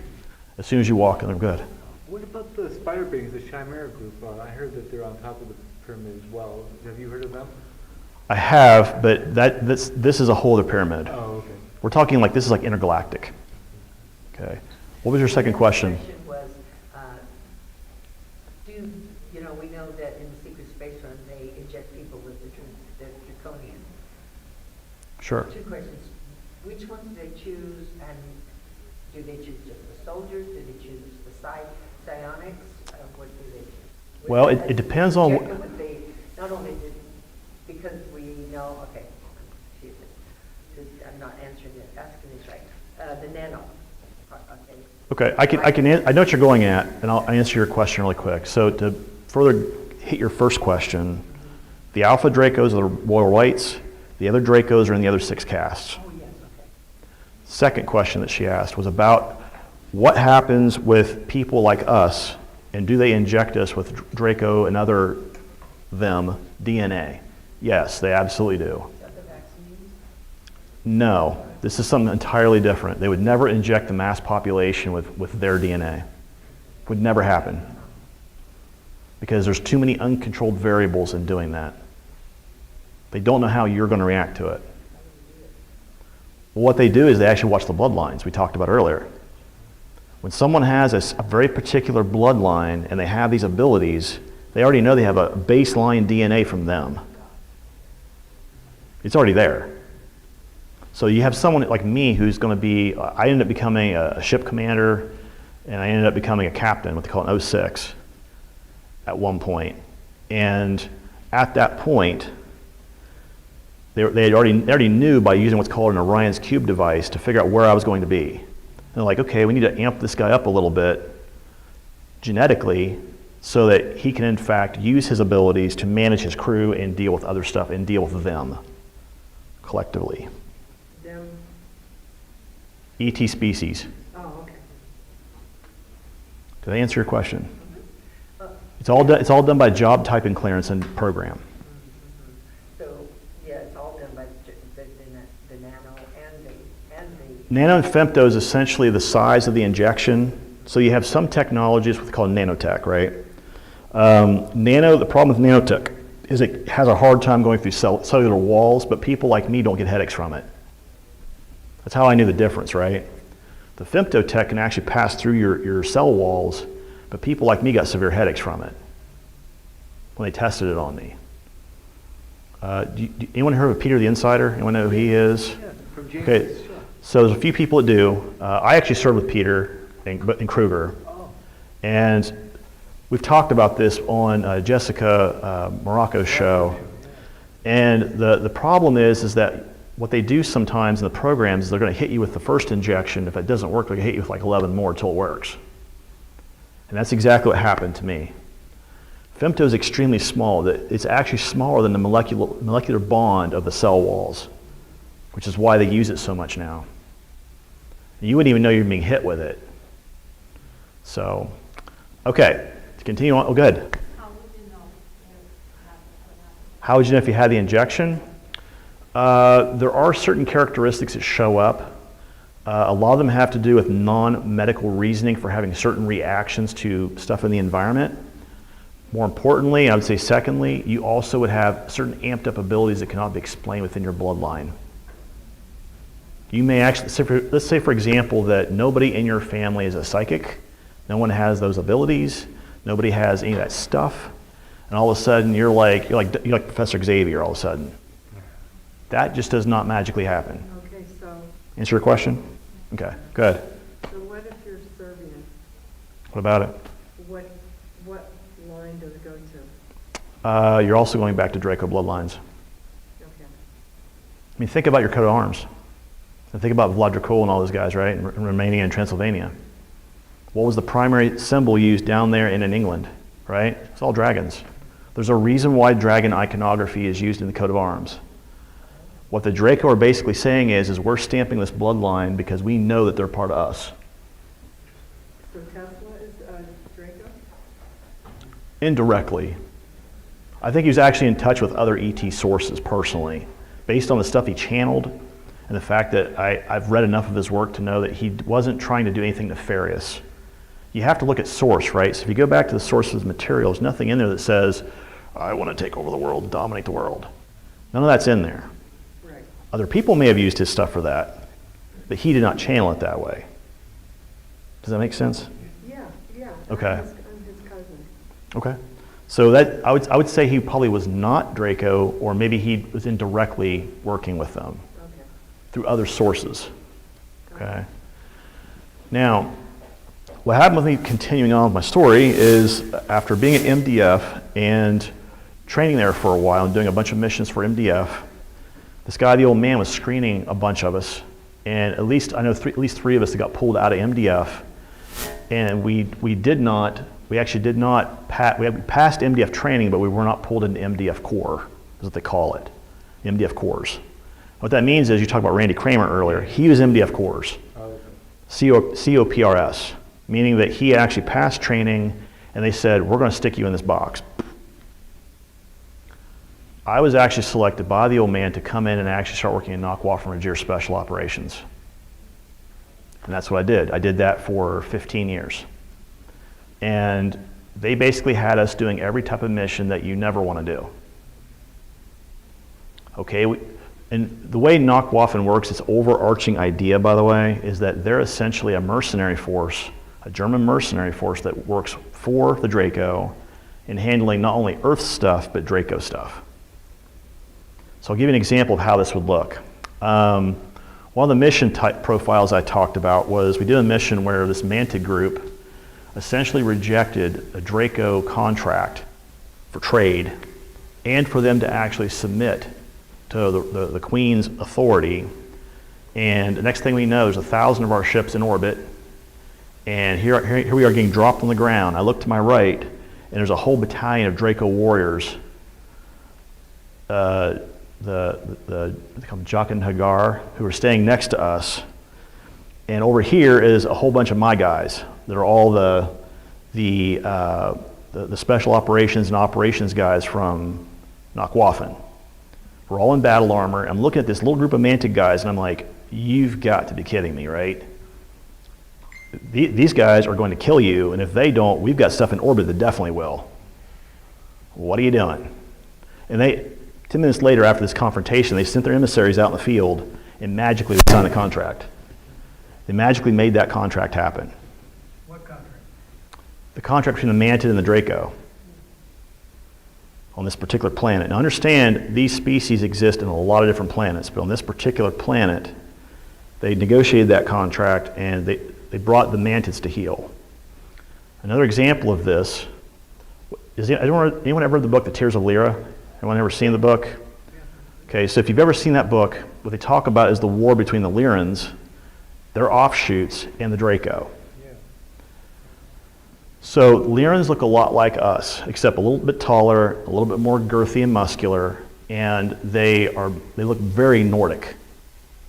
as soon as you walk in. They're good. What about the spider beings, the Chimera group? I heard that they're on top of the pyramid as well. Have you heard of them? I have, but this is a whole other pyramid. Oh, okay. We're talking like this is like intergalactic. Okay. What was your second question? Was, we know that in the secret space run they inject people with the draconian. Sure. 2 questions. Which ones do they choose, and do they choose just the soldiers? Do they choose the psionics? What do they choose? Well, it depends on not only because we know, okay, I'm not asking this right. The nano. Okay, I know what you're going at, and I'll answer your question really quick. So to further hit your first question, the alpha Dracos are the royal whites, the other Dracos are in the other 6 castes. Oh, yes, okay. Second question that she asked was about what happens with people like us, and do they inject us with Draco and other them DNA? Yes, they absolutely do. Is that the vaccines? No, this is something entirely different. They would never inject the mass population with their DNA. Would never happen. Because there's too many uncontrolled variables in doing that. They don't know how you're going to react to it. Well, what they do is they actually watch the bloodlines we talked about earlier. When someone has a very particular bloodline and they have these abilities, they already know they have a baseline DNA from them. It's already there. So you have someone like me who's going to be, I ended up becoming a ship commander, and I ended up becoming a captain, what they call an 06, at one point. And at that point, they already knew by using what's called an Orion's Cube device to figure out where I was going to be. And they're like, okay, we need to amp this guy up a little bit genetically so that he can in fact use his abilities to manage his crew and deal with other stuff and deal with them collectively. Them? ET species. Oh, okay. Did I answer your question? It's all done by job type and clearance and program. So, yeah, it's all done by the nano and the... Nano and femto is essentially the size of the injection. So you have some technologies what's called nanotech, right? The problem with nanotech is it has a hard time going through cellular walls, but people like me don't get headaches from it. That's how I knew the difference, right? The femtotech can actually pass through your cell walls, but people like me got severe headaches from it when they tested it on me. Anyone heard of Peter the Insider? Anyone know who he is? Yeah, from James. Okay, so there's a few people that do. I actually served with Peter and Kruger, and we've talked about this on Jessica Morocco's show. And the problem is that what they do sometimes in the programs is they're going to hit you with the first injection. If it doesn't work, they're going to hit you with like 11 more until it works. And that's exactly what happened to me. Femto is extremely small. It's actually smaller than the molecular bond of the cell walls, which is why they use it so much now. You wouldn't even know you're being hit with it. So, okay, to continue on. Oh, good. How would you know if you had the injection? There are certain characteristics that show up. A lot of them have to do with non-medical reasoning for having certain reactions to stuff in the environment. More importantly, I would say secondly, you also would have certain amped up abilities that cannot be explained within your bloodline. You may actually, let's say for example that nobody in your family is a psychic, no one has those abilities, nobody has any of that stuff, and all of a sudden you're like Professor Xavier all of a sudden. That just does not magically happen. Okay, so... Answer your question? Okay, good. So what if you're Serbian? What about it? What line does it go to? You're also going back to Draco bloodlines. Okay. I mean, think about your coat of arms. And think about Vlad Dracul and all those guys, right, in Romania and Transylvania. What was the primary symbol used down there and in England, right? It's all dragons. There's a reason why dragon iconography is used in the coat of arms. What the Draco are basically saying is we're stamping this bloodline because we know that they're part of us. So Tesla is Draco? Indirectly. I think he was actually in touch with other ET sources personally, based on the stuff he channeled and the fact that I've read enough of his work to know that he wasn't trying to do anything nefarious. You have to look at source, right? So if you go back to the source of his material, there's nothing in there that says, I want to take over the world and dominate the world. None of that's in there. Right. Other people may have used his stuff for that, but he did not channel it that way. Does that make sense? Yeah. Okay. I'm his cousin. Okay. So that I would say he probably was not Draco, or maybe he was indirectly working with them through other sources. Okay. Now, what happened with me continuing on with my story is after being at MDF and training there for a while and doing a bunch of missions for MDF, this guy, the old man, was screening a bunch of us, and at least I know at least three of us that got pulled out of MDF, and we passed MDF training, but we were not pulled into MDF Corps, is what they call it, MDF Corps. What that means is, you talked about Randy Kramer earlier, he was MDF Corps, COPRS, meaning that he actually passed training and they said, we're going to stick you in this box. I was actually selected by the old man to come in and actually start working in Nakwaf and Rajir Special Operations. And that's what I did. I did that for 15 years. And they basically had us doing every type of mission that you never want to do. Okay, and the way Nakwafin works, its overarching idea, by the way, is that they're essentially a mercenary force a German mercenary force that works for the Draco in handling not only Earth stuff, but Draco stuff. So I'll give you an example of how this would look. One of the mission type profiles I talked about was we did a mission where this Mantid group essentially rejected a Draco contract for trade and for them to actually submit to the Queen's authority. And the next thing we know, there's 1,000 of our ships in orbit, and here we are getting dropped on the ground. I look to my right, and there's a whole battalion of Draco warriors. They call them Jock and Hagar, who are staying next to us. And over here is a whole bunch of my guys. They're all the special operations and operations guys from Nakwafen. We're all in battle armor. I'm looking at this little group of Mantid guys, and I'm like, you've got to be kidding me, right? These guys are going to kill you, and if they don't, we've got stuff in orbit that definitely will. What are you doing? And 10 minutes later, after this confrontation, they sent their emissaries out in the field, and magically they signed a contract. They magically made that contract happen. What contract? The contract between the Mantid and the Draco on this particular planet. Now understand, these species exist in a lot of different planets, but on this particular planet, they negotiated that contract, and they brought the Mantids to heel. Another example of this, anyone ever read the book, The Tears of Lyra? Anyone ever seen the book? Okay, so if you've ever seen that book, what they talk about is the war between the Lyrans, their offshoots, and the Draco. So Lyrans look a lot like us, except a little bit taller, a little bit more girthy and muscular, and they look very Nordic.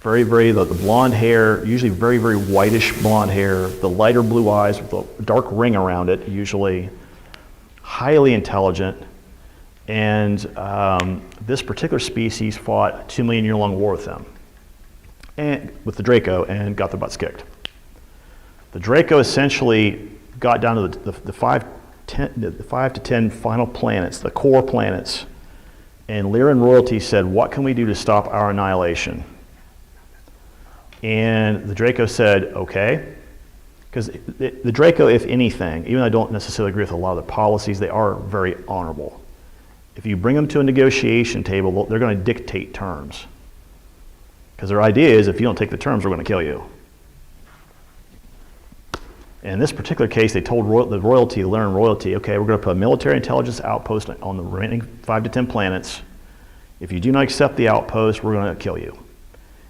The blonde hair, usually very, very whitish blonde hair, the lighter blue eyes with a dark ring around it, usually. Highly intelligent. And this particular species fought a 2 million year long war with them, and with the Draco, and got their butts kicked. The Draco essentially got down to the 5 to 10 final planets, the core planets, and Lyran royalty said, what can we do to stop our annihilation? And the Draco said, okay. Because the Draco, if anything, even though I don't necessarily agree with a lot of the policies, they are very honorable. If you bring them to a negotiation table, they're going to dictate terms. Because their idea is, if you don't take the terms, we're going to kill you. And in this particular case, they told the royalty, the Lyran royalty, okay, we're going to put a military intelligence outpost on the remaining 5 to 10 planets. If you do not accept the outpost, we're going to kill you.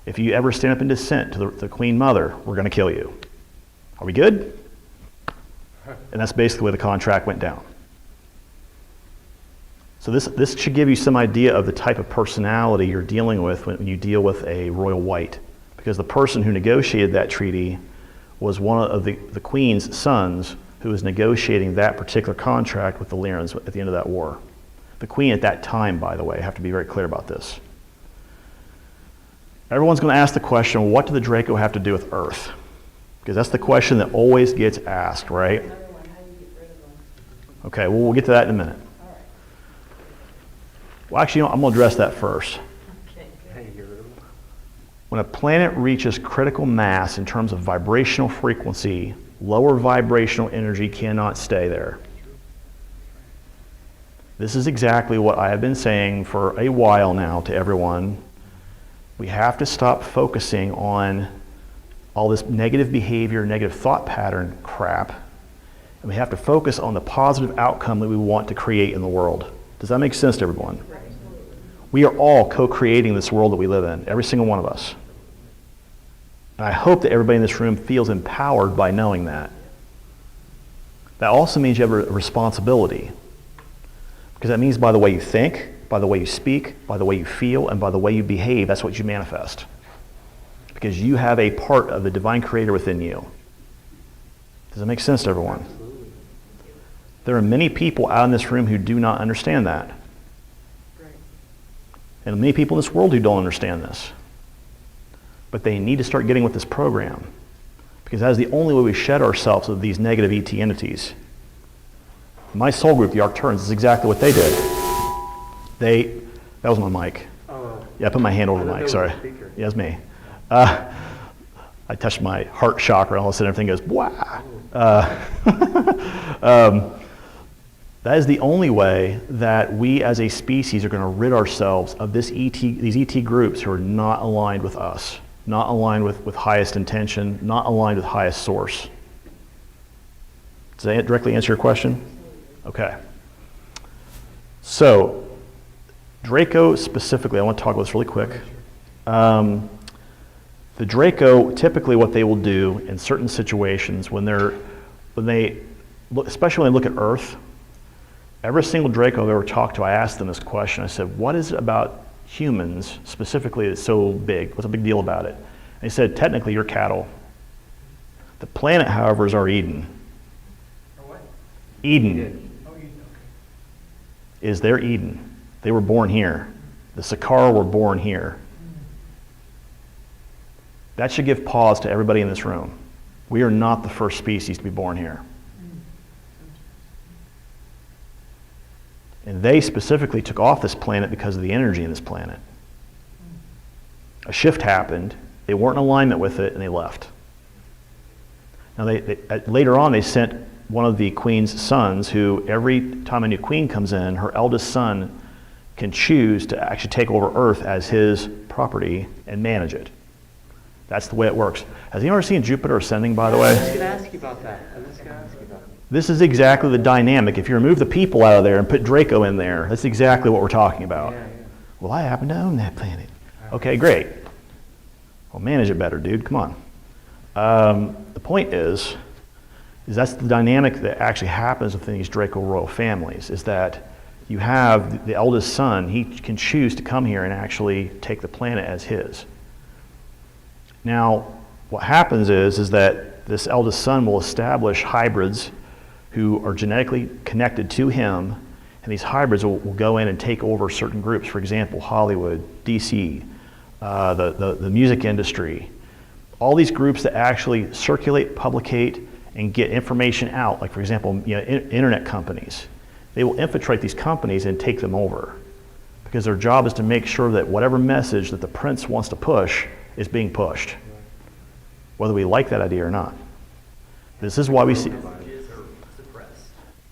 If you ever stand up in dissent to the Queen Mother, we're going to kill you. Are we good? And that's basically where the contract went down. So this should give you some idea of the type of personality you're dealing with when you deal with a royal white. Because the person who negotiated that treaty was one of the Queen's sons who was negotiating that particular contract with the Lyrans at the end of that war. The Queen at that time, by the way, I have to be very clear about this. Everyone's going to ask the question, what do the Draco have to do with Earth? Because that's the question that always gets asked, right? Okay, well, we'll get to that in a minute. Well, actually, I'm going to address that first. When a planet reaches critical mass in terms of vibrational frequency, lower vibrational energy cannot stay there. This is exactly what I have been saying for a while now to everyone. We have to stop focusing on all this negative behavior, negative thought pattern crap, and we have to focus on the positive outcome that we want to create in the world. Does that make sense to everyone? We are all co-creating this world that we live in, every single one of us. And I hope that everybody in this room feels empowered by knowing that. That also means you have a responsibility, because that means by the way you think, by the way you speak, by the way you feel, and by the way you behave, that's what you manifest. Because you have a part of the divine creator within you. Does that make sense to everyone? There are many people out in this room who do not understand that. And many people in this world who don't understand this. But they need to start getting with this program. Because that is the only way we shed ourselves of these negative ET entities. My soul group, the Arcturians, is exactly what they did. That was my mic. Yeah, I put my hand over the mic, sorry. Yeah, that's me. I touch my heart chakra, and all of a sudden everything goes, wow. That is the only way that we as a species are going to rid ourselves of these ET groups who are not aligned with us, not aligned with highest intention, not aligned with highest source. Does that directly answer your question? Okay. So, Draco specifically, I want to talk about this really quick. The Draco, typically what they will do in certain situations especially when they look at Earth, every single Draco I've ever talked to, I asked them this question. I said, what is it about humans specifically that's so big? What's the big deal about it? And they said, technically, you're cattle. The planet, however, is our Eden. Eden is their Eden. They were born here. The Sakara were born here. That should give pause to everybody in this room. We are not the first species to be born here. And they specifically took off this planet because of the energy in this planet. A shift happened, they weren't in alignment with it, and they left. Now, later on, they sent one of the queen's sons, who every time a new queen comes in, her eldest son can choose to actually take over Earth as his property and manage it. That's the way it works. Has anyone ever seen Jupiter ascending, by the way? I was going to ask you about that. This is exactly the dynamic. If you remove the people out of there and put Draco in there, that's exactly what we're talking about. Yeah. Well, I happen to own that planet. Okay, great. Well, manage it better, dude. Come on. The point is that's the dynamic that actually happens within these Draco royal families, is that you have the eldest son, he can choose to come here and actually take the planet as his. Now, what happens is that this eldest son will establish hybrids who are genetically connected to him, and these hybrids will go in and take over certain groups. For example, Hollywood, DC, the music industry, all these groups that actually circulate, publicate, and get information out, like for example, internet companies. They will infiltrate these companies and take them over, because their job is to make sure that whatever message that the prince wants to push is being pushed, whether we like that idea or not. This is why we see...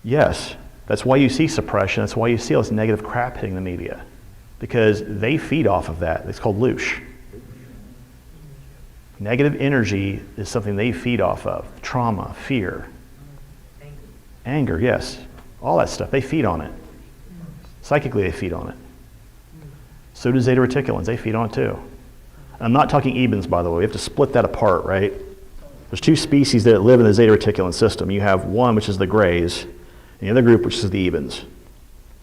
Yes, that's why you see suppression. That's why you see all this negative crap hitting the media, because they feed off of that. It's called loosh. Negative energy is something they feed off of. Trauma, fear, anger, yes. All that stuff, they feed on it. Psychically, they feed on it. So do Zeta Reticulans, they feed on it too. I'm not talking Ebens, by the way. We have to split that apart, right? There's two species that live in the Zeta Reticulan system. You have one, which is the Greys, and the other group, which is the Ebens.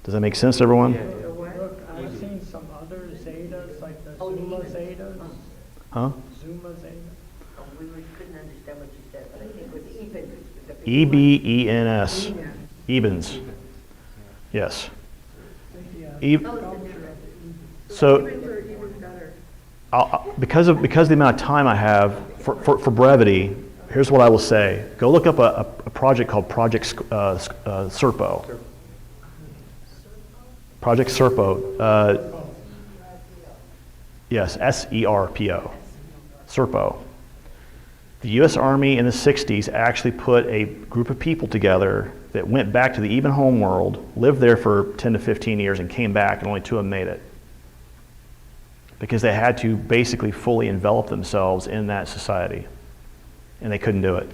Does that make sense to everyone? Yeah. Look, I've seen some other Zetas, like the Zuma Zetas. Huh? Zuma Zeta. Oh, we couldn't understand what you said, but I think it was Ebens. E-B-E-N-S. Ebens. Yes. So, because of the amount of time I have, for brevity, here's what I will say. Go look up a project called Project Serpo. Project Serpo. Yes, S-E-R-P-O. Serpo. The U.S. Army in the 60s actually put a group of people together that went back to the Eben home world, lived there for 10 to 15 years, and came back, and only 2 of them made it. Because they had to basically fully envelop themselves in that society, and they couldn't do it.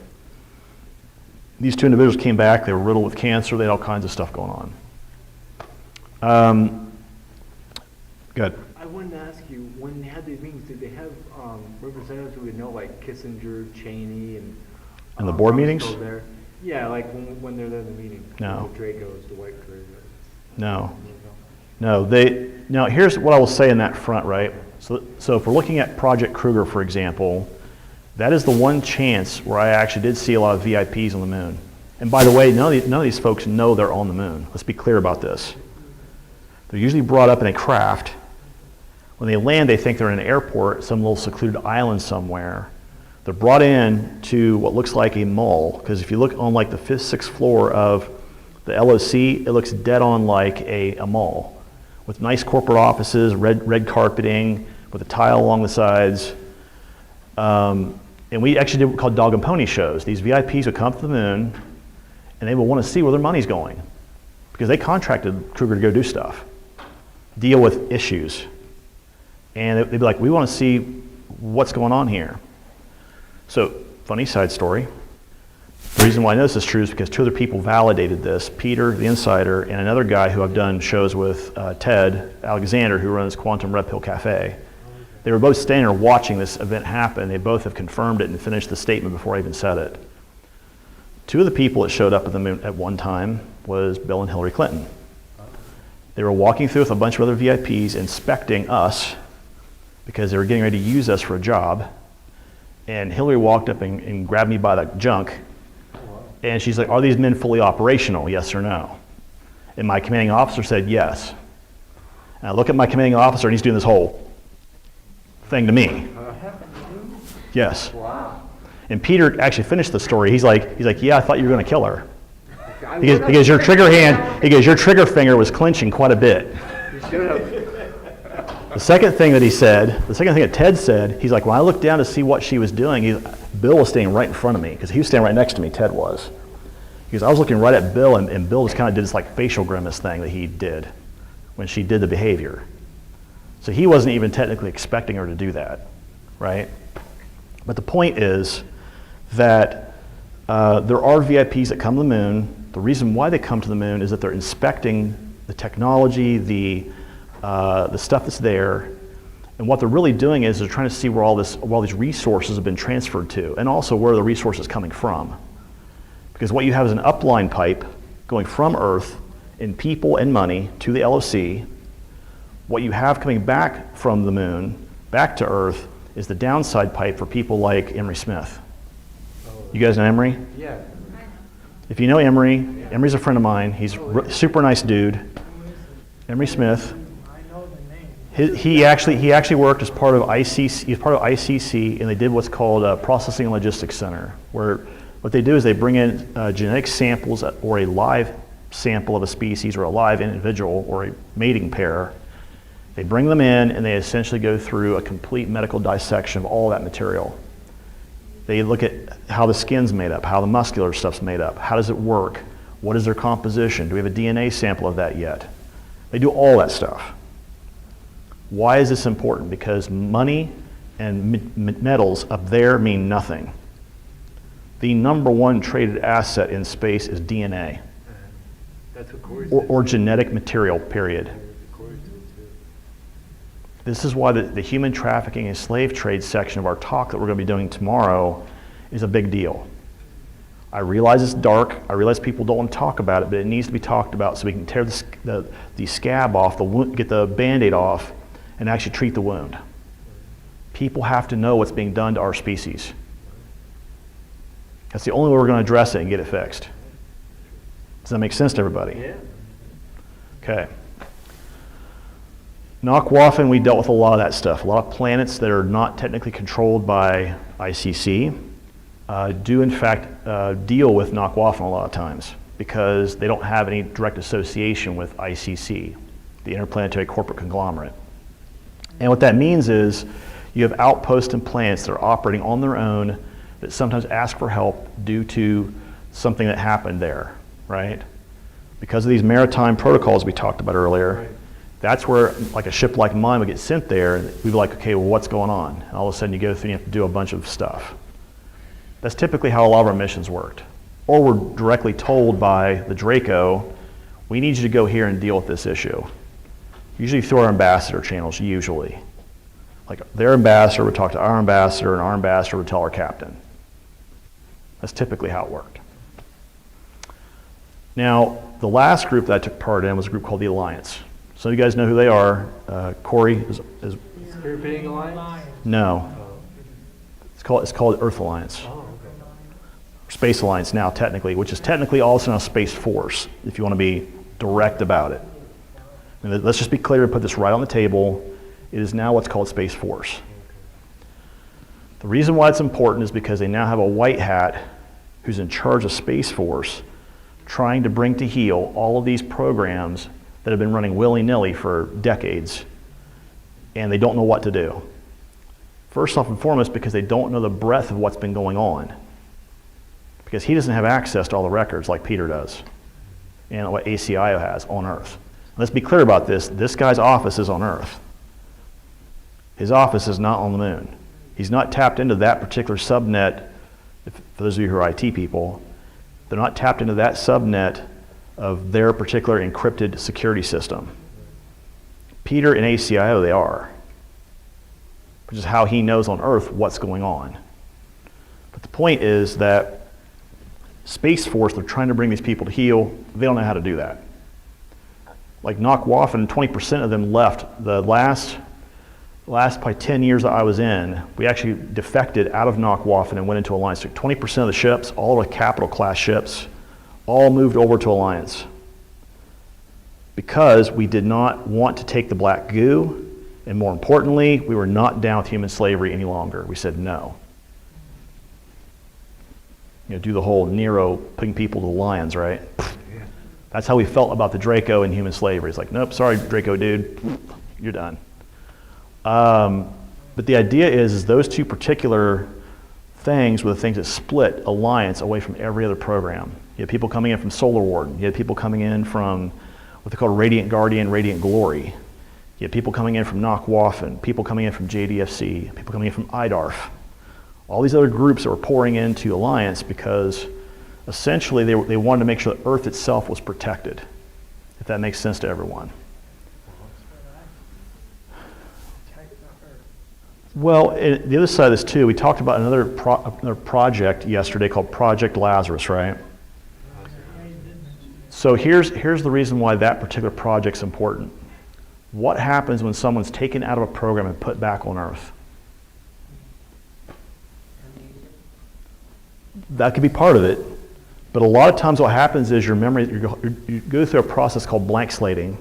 These 2 individuals came back, they were riddled with cancer, they had all kinds of stuff going on. Good. I wanted to ask you, when they had these meetings, did they have representatives who would know, like Kissinger, Cheney, and the board meetings? There? Yeah, like when they're there in the meeting. No. The Dracos, the white Dracos. No. No, now here's what I will say in that front, right? So if we're looking at Project Kruger, for example, that is the one chance where I actually did see a lot of VIPs on the moon. And by the way, none of these folks know they're on the moon. Let's be clear about this. They're usually brought up in a craft. When they land, they think they're in an airport, some little secluded island somewhere. They're brought in to what looks like a mall, because if you look on like the 5th, 6th floor of the LOC, it looks dead on like a mall, with nice corporate offices, red carpeting, with a tile along the sides. And we actually did what we called dog and pony shows. These VIPs would come to the moon, and they would want to see where their money's going, because they contracted Kruger to go do stuff, deal with issues. And they'd be like, we want to see what's going on here. So, funny side story. The reason why I know this is true is because two other people validated this, Peter, the insider, and another guy who I've done shows with, Ted Alexander, who runs Quantum Red Pill Cafe. They were both standing there watching this event happen. They both have confirmed it and finished the statement before I even said it. Two of the people that showed up at the moon at one time was Bill and Hillary Clinton. They were walking through with a bunch of other VIPs inspecting us because they were getting ready to use us for a job. And Hillary walked up and grabbed me by the junk. And she's like, are these men fully operational, yes or no? And my commanding officer said yes. And I look at my commanding officer and he's doing this whole thing to me. Yes. Wow. And Peter actually finished the story. He's like, yeah, I thought you were going to kill her. Because your trigger finger was clenching quite a bit. You should have. The second thing that Ted said, he's like, when I looked down to see what she was doing, Bill was standing right in front of me, because he was standing right next to me, Ted was. Because I was looking right at Bill, and Bill just kind of did this like facial grimace thing that he did when she did the behavior. So he wasn't even technically expecting her to do that, right? But the point is that there are VIPs that come to the moon. The reason why they come to the moon is that they're inspecting the technology, the stuff that's there, and what they're really doing is they're trying to see where all these resources have been transferred to, and also where the resource is coming from. Because what you have is an upline pipe going from Earth in people and money to the LOC. What you have coming back from the moon, back to Earth, is the downside pipe for people like Emery Smith. You guys know Emery? Yeah. If you know Emery, Emery's a friend of mine. He's a super nice dude. Emery Smith. He actually worked as part of ICC. He's part of ICC, and they did what's called a Processing and Logistics Center, where what they do is they bring in genetic samples or a live sample of a species or a live individual or a mating pair. They bring them in, and they essentially go through a complete medical dissection of all that material. They look at how the skin's made up, how the muscular stuff's made up, how does it work, what is their composition, do we have a DNA sample of that yet? They do all that stuff. Why is this important? Because money and metals up there mean nothing. The number one traded asset in space is DNA. That's what Corey or genetic material, period. This is why the human trafficking and slave trade section of our talk that we're going to be doing tomorrow is a big deal. I realize it's dark. I realize people don't want to talk about it, but it needs to be talked about so we can tear the scab off, get the Band-Aid off, and actually treat the wound. People have to know what's being done to our species. That's the only way we're going to address it and get it fixed. Does that make sense to everybody? Yeah. Okay. Nakwafen, we dealt with a lot of that stuff. A lot of planets that are not technically controlled by ICC do in fact deal with Nakwafen a lot of times because they don't have any direct association with ICC, the Interplanetary Corporate Conglomerate. And what that means is you have outposts and planets that are operating on their own that sometimes ask for help due to something that happened there, right? Because of these maritime protocols we talked about earlier, right. That's where like a ship like mine would get sent there and we'd be like, okay, well, what's going on? And all of a sudden you go through and you have to do a bunch of stuff. That's typically how a lot of our missions worked. Or we're directly told by the Draco, we need you to go here and deal with this issue. Usually through our ambassador channels, usually. Like their ambassador would talk to our ambassador and our ambassador would tell our captain. That's typically how it worked. Now, the last group that I took part in was a group called the Alliance. So you guys know who they are. Corey is European Alliance? No. It's called Earth Alliance. Oh, okay. Space Alliance now technically, which is technically also now Space Force, if you want to be direct about it. I mean, let's just be clear and put this right on the table. It is now what's called Space Force. The reason why it's important is because they now have a white hat who's in charge of Space Force trying to bring to heel all of these programs that have been running willy-nilly for decades, and they don't know what to do. First off and foremost, because they don't know the breadth of what's been going on. Because he doesn't have access to all the records like Peter does, and what ACIO has on Earth. Let's be clear about this. This guy's office is on Earth. His office is not on the moon. He's not tapped into that particular subnet. For those of you who are IT people, they're not tapped into that subnet of their particular encrypted security system. Peter and ACIO, they are, which is how he knows on Earth what's going on. But the point is that Space Force, they're trying to bring these people to heal. They don't know how to do that. Like Nakwafen, 20% of them left. The last probably 10 years that I was in, we actually defected out of Nakwafen and went into Alliance. 20% of the ships, all the capital class ships, all moved over to Alliance. Because we did not want to take the black goo, and more importantly, we were not down with human slavery any longer. We said no. Do the whole Nero putting people to the lions, right? That's how we felt about the Draco and human slavery. It's like, nope, sorry, Draco dude, you're done. But the idea is those two particular things were the things that split Alliance away from every other program. You had people coming in from Solar Warden. You had people coming in from what they call Radiant Guardian, Radiant Glory. You had people coming in from Nakwafen, people coming in from JDFC, people coming in from IDARF. All these other groups that were pouring into Alliance because essentially they wanted to make sure that Earth itself was protected, if that makes sense to everyone. Well, the other side of this too, we talked about another project yesterday called Project Lazarus, right? So here's the reason why that particular project's important. What happens when someone's taken out of a program and put back on Earth? That could be part of it, but a lot of times what happens is your memory, you go through a process called blank slating,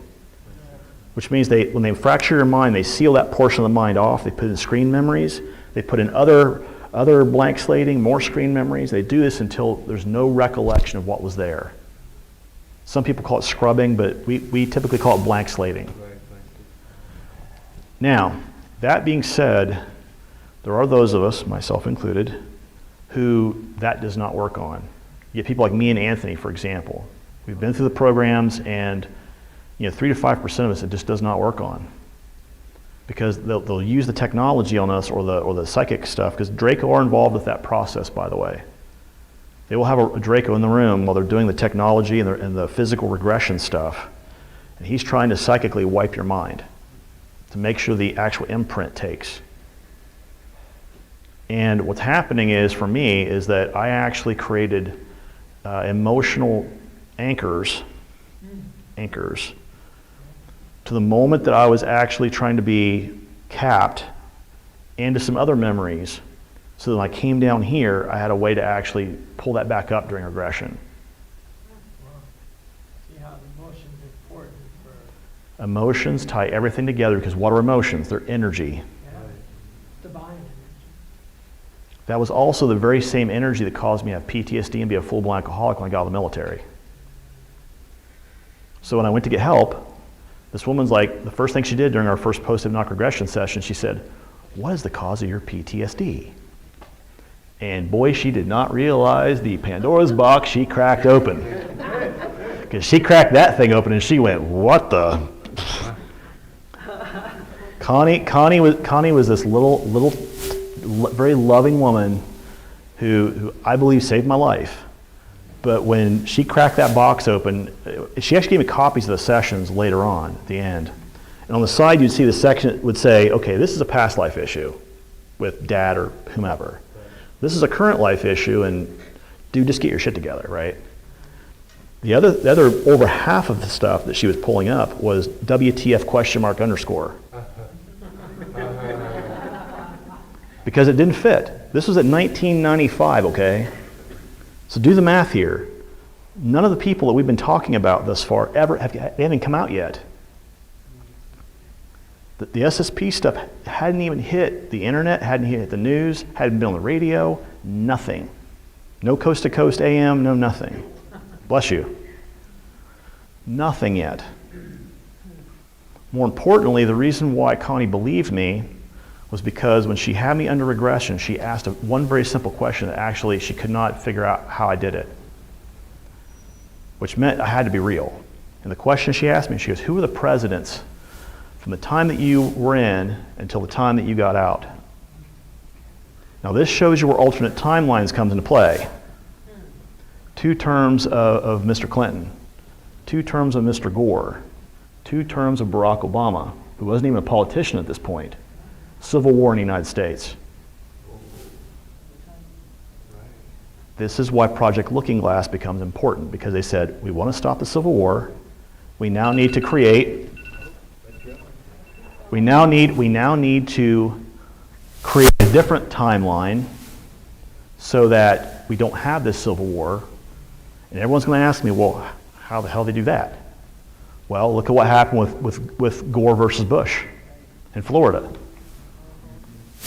which means when they fracture your mind, they seal that portion of the mind off. They put in screen memories. They put in other blank slating, more screen memories. They do this until there's no recollection of what was there. Some people call it scrubbing, but we typically call it blank slating. Now, that being said, there are those of us, myself included, who that does not work on. You get people like me and Anthony, for example. We've been through the programs, and 3 to 5% of us it just does not work on, because they'll use the technology on us or the psychic stuff, because Draco are involved with that process, by the way. They will have a Draco in the room while they're doing the technology and the physical regression stuff, and he's trying to psychically wipe your mind to make sure the actual imprint takes. And what's happening is, for me, is that I actually created emotional anchors to the moment that I was actually trying to be capped into some other memories, so that when I came down here, I had a way to actually pull that back up during regression. See how the emotions are important for... Emotions tie everything together, because what are emotions? They're energy. Divine energy. That was also the very same energy that caused me to have PTSD and be a full-blown alcoholic when I got out of the military. So when I went to get help, this woman's like, the first thing she did during our first post-hypnotic regression session, she said, "What is the cause of your PTSD?" And boy, she did not realize the Pandora's box she cracked open. Because she cracked that thing open and she went, "What the?" Connie was this little, very loving woman who I believe saved my life. But when she cracked that box open, she actually gave me copies of the sessions later on at the end. And on the side, you'd see the section that would say, okay, this is a past life issue with dad or whomever. This is a current life issue, and dude, just get your shit together, right? The other over half of the stuff that she was pulling up was WTF ? Because it didn't fit. This was at 1995, okay? So do the math here. None of the people that we've been talking about thus far they haven't come out yet. The SSP stuff hadn't even hit the internet, hadn't hit the news, hadn't been on the radio, nothing. No coast to coast AM, no nothing. Bless you. Nothing yet. More importantly, the reason why Connie believed me was because when she had me under regression, she asked one very simple question that actually she could not figure out how I did it, which meant I had to be real. And the question she asked me, she goes, who were the presidents from the time that you were in until the time that you got out? Now this shows you where alternate timelines comes into play. 2 terms of Mr. Clinton, 2 terms of Mr. Gore, 2 terms of Barack Obama, who wasn't even a politician at this point. Civil War in the United States. This is why Project Looking Glass becomes important, because they said, we want to stop the Civil War. We now need to create, we now need to create a different timeline so that we don't have this Civil War. And everyone's going to ask me, well, how the hell did they do that? Well, look at what happened with Gore versus Bush in Florida.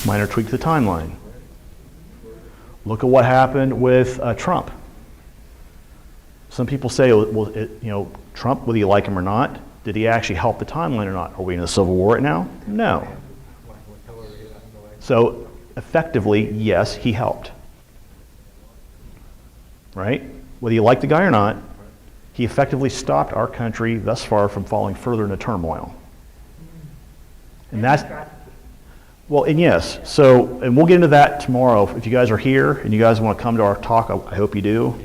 Minor tweak to the timeline. Look at what happened with Trump. Some people say, well, Trump, whether you like him or not, did he actually help the timeline or not? Are we in a civil war right now? No. So effectively, yes, he helped. Right? Whether you like the guy or not, he effectively stopped our country thus far from falling further into turmoil. And that's, well, and yes, so, and we'll get into that tomorrow. If you guys are here and you guys want to come to our talk, I hope you do.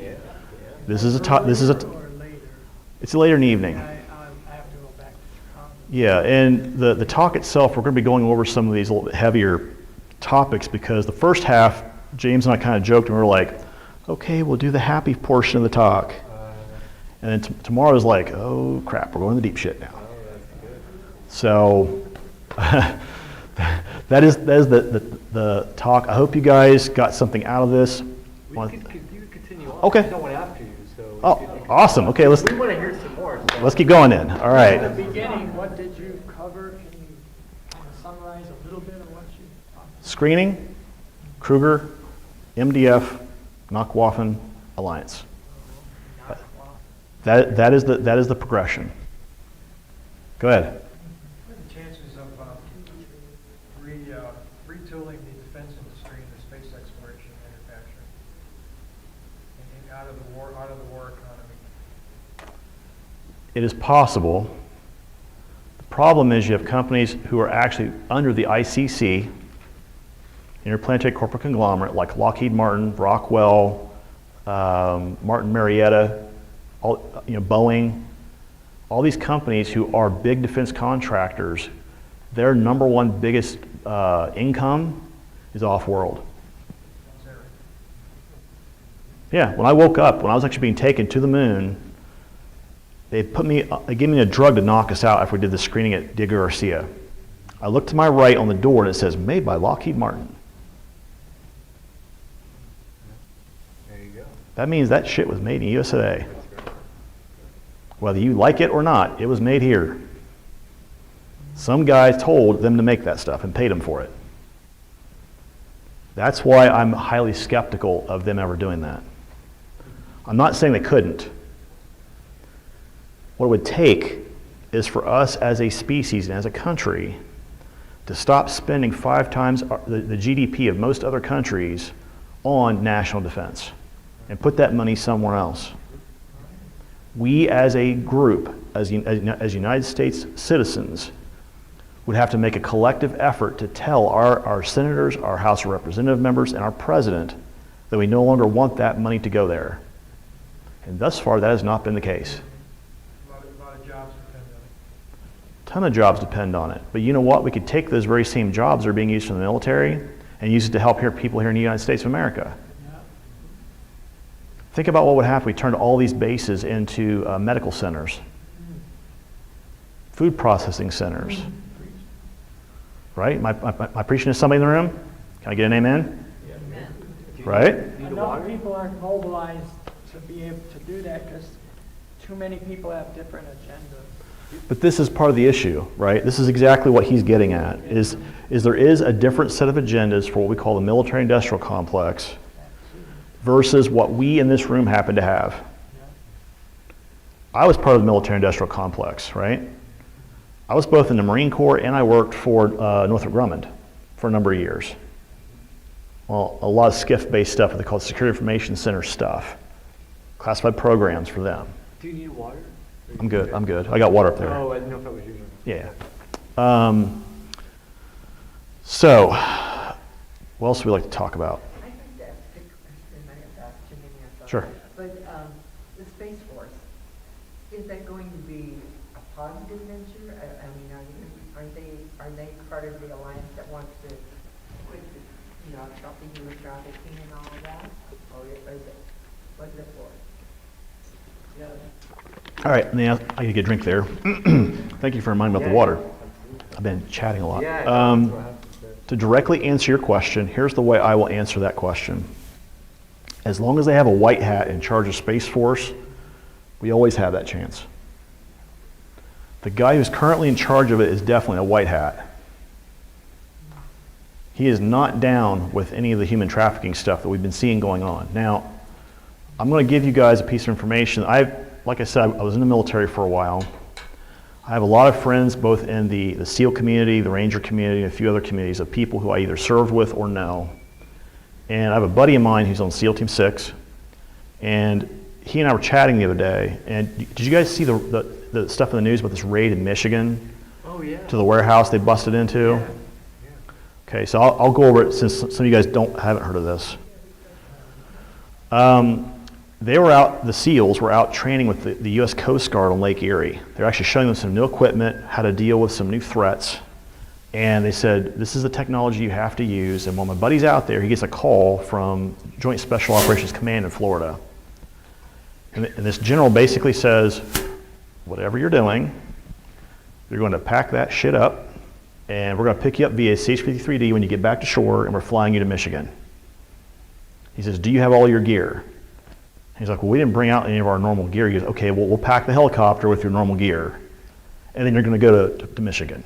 This is it's later in the evening. Yeah, and the talk itself, we're going to be going over some of these a little bit heavier topics, because the first half, James and I kind of joked and we were like, okay, we'll do the happy portion of the talk. And then tomorrow is like, oh crap, we're going to the deep shit now. So that is the talk. I hope you guys got something out of this. You continue on. Okay. There's no one after you, so. Oh, awesome. Okay, let's. We want to hear some more. So. Let's keep going then. All right. In the beginning, what did you cover? Can you kind of summarize a little bit of what you talked about? Screening, Kruger, MDF, Nakwaffen, Alliance. That is the progression. Go ahead. What are the chances of retooling the defense industry and the space exploration and manufacturing and out of the war economy? It is possible. The problem is you have companies who are actually under the ICC, Interplanetary Corporate Conglomerate, like Lockheed Martin, Rockwell, Martin Marietta, Boeing, all these companies who are big defense contractors, their number one biggest income is off-world. Yeah, when I woke up, when I was actually being taken to the moon, they gave me a drug to knock us out after we did the screening at Diego Garcia. I looked to my right on the door and it says, made by Lockheed Martin. There you go. That means that shit was made in USA. Whether you like it or not, it was made here. Some guy told them to make that stuff and paid them for it. That's why I'm highly skeptical of them ever doing that. I'm not saying they couldn't. What it would take is for us as a species and as a country to stop spending 5 times the GDP of most other countries on national defense and put that money somewhere else. We as a group, as United States citizens, would have to make a collective effort to tell our senators, our House of Representative members, and our president that we no longer want that money to go there. And thus far, that has not been the case. A lot of jobs depend on it. A ton of jobs depend on it. But you know what? We could take those very same jobs that are being used in the military and use it to help people here in the United States of America. Think about what would happen if we turned all these bases into medical centers, food processing centers. Right? Am I preaching to somebody in the room? Can I get an amen? Right? Enough people aren't mobilized to be able to do that because too many people have different agendas. But this is part of the issue, right? This is exactly what he's getting at, is there is a different set of agendas for what we call the military-industrial complex versus what we in this room happen to have. I was part of the military-industrial complex, right? I was both in the Marine Corps and I worked for Northrop Grumman for for a number of years. Well, a lot of SCIF-based stuff, what they call Security Information Center stuff. Classified programs for them. Do you need water? I'm good. I got water up there. Oh, I didn't know if that was you. Yeah. So, what else would we like to talk about? I think that's a good question. I have asked Jimmy and Sure. But the Space Force, is that going to be a positive venture? I mean, are they part of the alliance that wants to quit the, stop the human trafficking and all of that? Or is it, what's it for? Yeah. All right, now I need to get a drink there. Thank you for reminding me about the water. I've been chatting a lot. To directly answer your question, here's the way I will answer that question. As long as they have a white hat in charge of Space Force, we always have that chance. The guy who's currently in charge of it is definitely a white hat. He is not down with any of the human trafficking stuff that we've been seeing going on. Now, I'm going to give you guys a piece of information. Like I said, I was in the military for a while. I have a lot of friends both in the SEAL community, the Ranger community, and a few other communities of people who I either served with or know. And I have a buddy of mine who's on SEAL Team 6, and he and I were chatting the other day, and did you guys see the stuff in the news about this raid in Michigan? Oh, yeah. To the warehouse they busted into? Yeah. Okay, so I'll go over it since some of you guys haven't heard of this. The SEALs were out training with the U.S. Coast Guard on Lake Erie. They're actually showing them some new equipment, how to deal with some new threats. And they said, this is the technology you have to use. And while my buddy's out there, he gets a call from Joint Special Operations Command in Florida. And this general basically says, whatever you're doing, you're going to pack that shit up, and we're going to pick you up via CH-53D when you get back to shore, and we're flying you to Michigan. He says, do you have all your gear? He's like, well, we didn't bring out any of our normal gear. He goes, okay, well, we'll pack the helicopter with your normal gear, and then you're going to go to Michigan.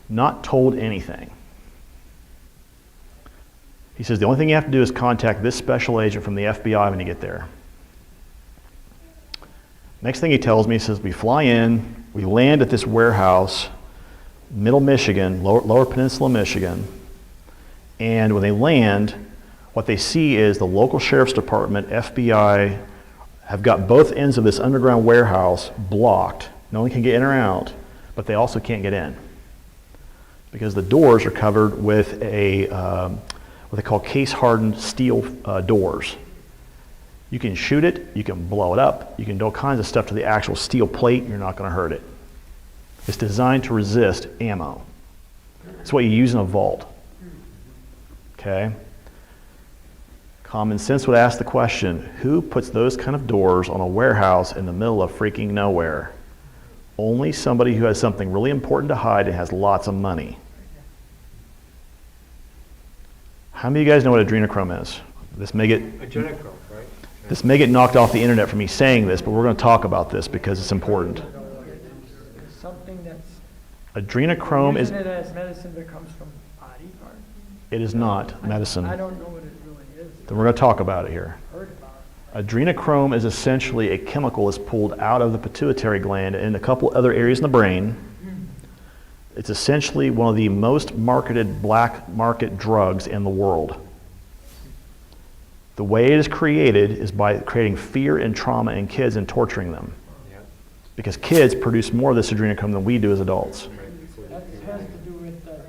Not told anything. He says, the only thing you have to do is contact this special agent from the FBI when you get there. Next thing he tells me, he says, we fly in, we land at this warehouse, middle Michigan, lower Peninsula, Michigan, and when they land, what they see is the local sheriff's department, FBI, have got both ends of this underground warehouse blocked. No one can get in or out, but they also can't get in because the doors are covered with what they call case-hardened steel doors. You can shoot it, you can blow it up, you can do all kinds of stuff to the actual steel plate, you're not going to hurt it. It's designed to resist ammo. It's what you use in a vault. Okay? Common sense would ask the question, who puts those kind of doors on a warehouse in the middle of freaking nowhere? Only somebody who has something really important to hide and has lots of money. How many of you guys know what adrenochrome is? This may get Adrenochrome, right? This may get knocked off the internet for me saying this, but we're going to talk about this because it's important. It's something that's Adrenochrome is. Isn't it as medicine that comes from body parts? It is not medicine. I don't know what it really is. Then we're going to talk about it here. Heard about it. Adrenochrome is essentially a chemical that's pulled out of the pituitary gland and a couple other areas in the brain. It's essentially one of the most marketed black market drugs in the world. The way it is created is by creating fear and trauma in kids and torturing them. Because kids produce more of this adrenochrome than we do as adults. That has to do with the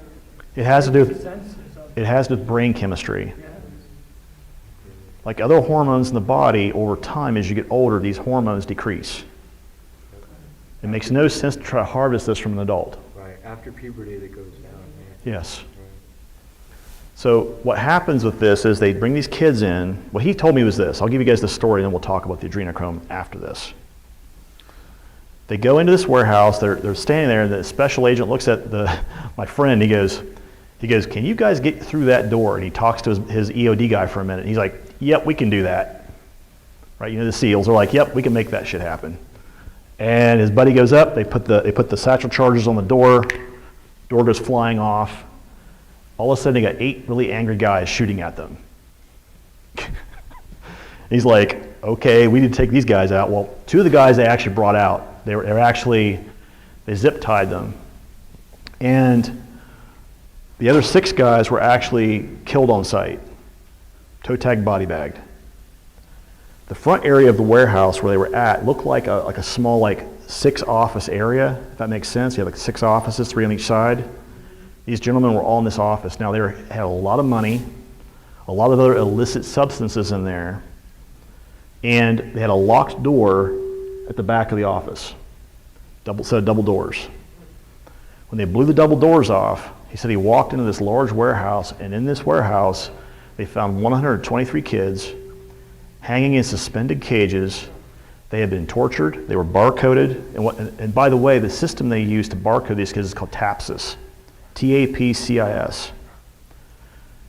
It has to do senses of it has to do with brain chemistry. Like other hormones in the body, over time as you get older, these hormones decrease. It makes no sense to try to harvest this from an adult. Right, after puberty that goes down. Yes. So what happens with this is they bring these kids in. What he told me was this. I'll give you guys the story and then we'll talk about the adrenochrome after this. They go into this warehouse, they're standing there, and the special agent looks at my friend, he goes, can you guys get through that door? And he talks to his EOD guy for a minute. And he's like, yep, we can do that. Right? You know, the SEALs are like, yep, we can make that shit happen. And his buddy goes up, they put the satchel charges on the door goes flying off. All of a sudden, they got 8 really angry guys shooting at them. He's like, okay, we need to take these guys out. Well, 2 of the guys they actually brought out, they zip tied them. And The other 6 guys were actually killed on site, toe tagged, body bagged. The front area of the warehouse where they were at looked like a small 6-office area, if that makes sense. You have 6 offices, 3 on each side. These gentlemen were all in this office. Now they had a lot of money, a lot of other illicit substances in there, and they had a locked door at the back of the office, double doors. When they blew the double doors off, he said he walked into this large warehouse, and in this warehouse, they found 123 kids hanging in suspended cages. They had been tortured, they were barcoded, and by the way, the system they used to barcode these kids is called TAPSIS, TAPCIS.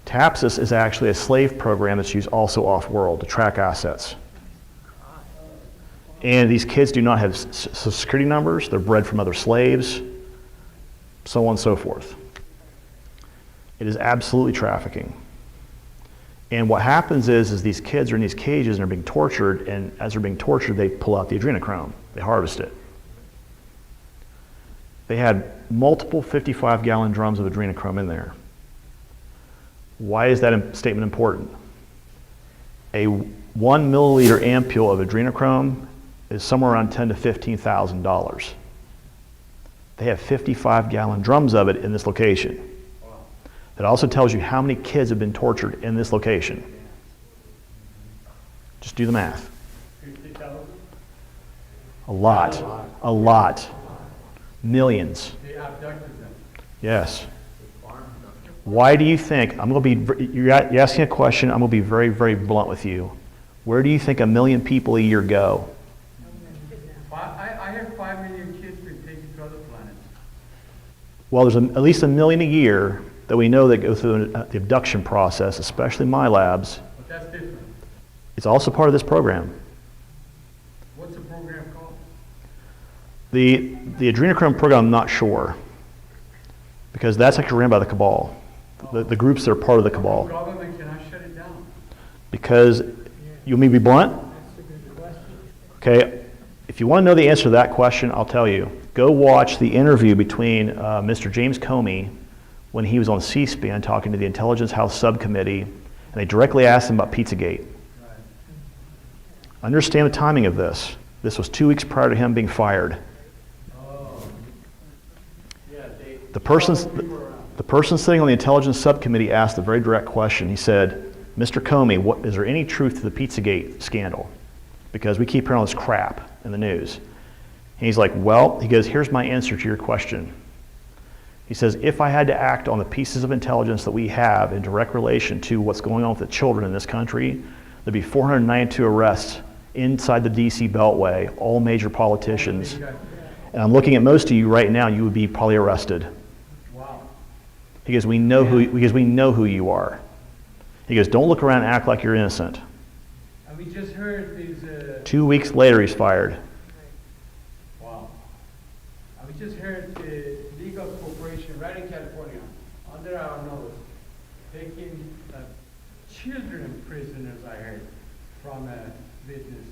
TAPSIS is actually a slave program that's used also off-world to track assets. And these kids do not have social security numbers, they're bred from other slaves, so on and so forth. It is absolutely trafficking. And what happens is these kids are in these cages and they're being tortured, and as they're being tortured, they pull out the adrenochrome. They harvest it. They had multiple 55-gallon drums of adrenochrome in there. Why is that statement important? A 1 milliliter ampule of adrenochrome is somewhere around $10,000 to $15,000. They have 55-gallon drums of it in this location. That also tells you how many kids have been tortured in this location. Just do the math. 50,000? A lot. A lot. Millions. They abducted them. Yes. Why do you think, you're asking a question, I'm going to be very, very blunt with you. Where do you think 1 million people a year go? I heard 5 million kids been taken to other planets. Well, there's at least 1 million a year that we know that go through the abduction process, especially my labs. But that's different. It's also part of this program. What's the program called? The adrenochrome program, I'm not sure, because that's actually ran by the cabal, the groups that are part of the cabal. The government cannot shut it down. Because, you want me to be blunt? Okay, if you want to know the answer to that question, I'll tell you. Go watch the interview between Mr. James Comey when he was on C-SPAN talking to the Intelligence House Subcommittee, and they directly asked him about Pizzagate. Right. Understand the timing of this. This was 2 weeks prior to him being fired. Oh. Yeah, the person sitting on the Intelligence Subcommittee asked a very direct question. He said, Mr. Comey, is there any truth to the Pizzagate scandal? Because we keep hearing all this crap in the news. And he's like, well, he goes, here's my answer to your question. He says, if I had to act on the pieces of intelligence that we have in direct relation to what's going on with the children in this country, there'd be 492 arrests inside the DC Beltway, all major politicians. And I'm looking at most of you right now, you would be probably arrested. Wow. He goes, we know who you are. He goes, don't look around and act like you're innocent. And we just heard these... 2 weeks later, he's fired. Wow. And we just heard the legal corporation right in California, under our nose, taking children prisoners, I heard, from business.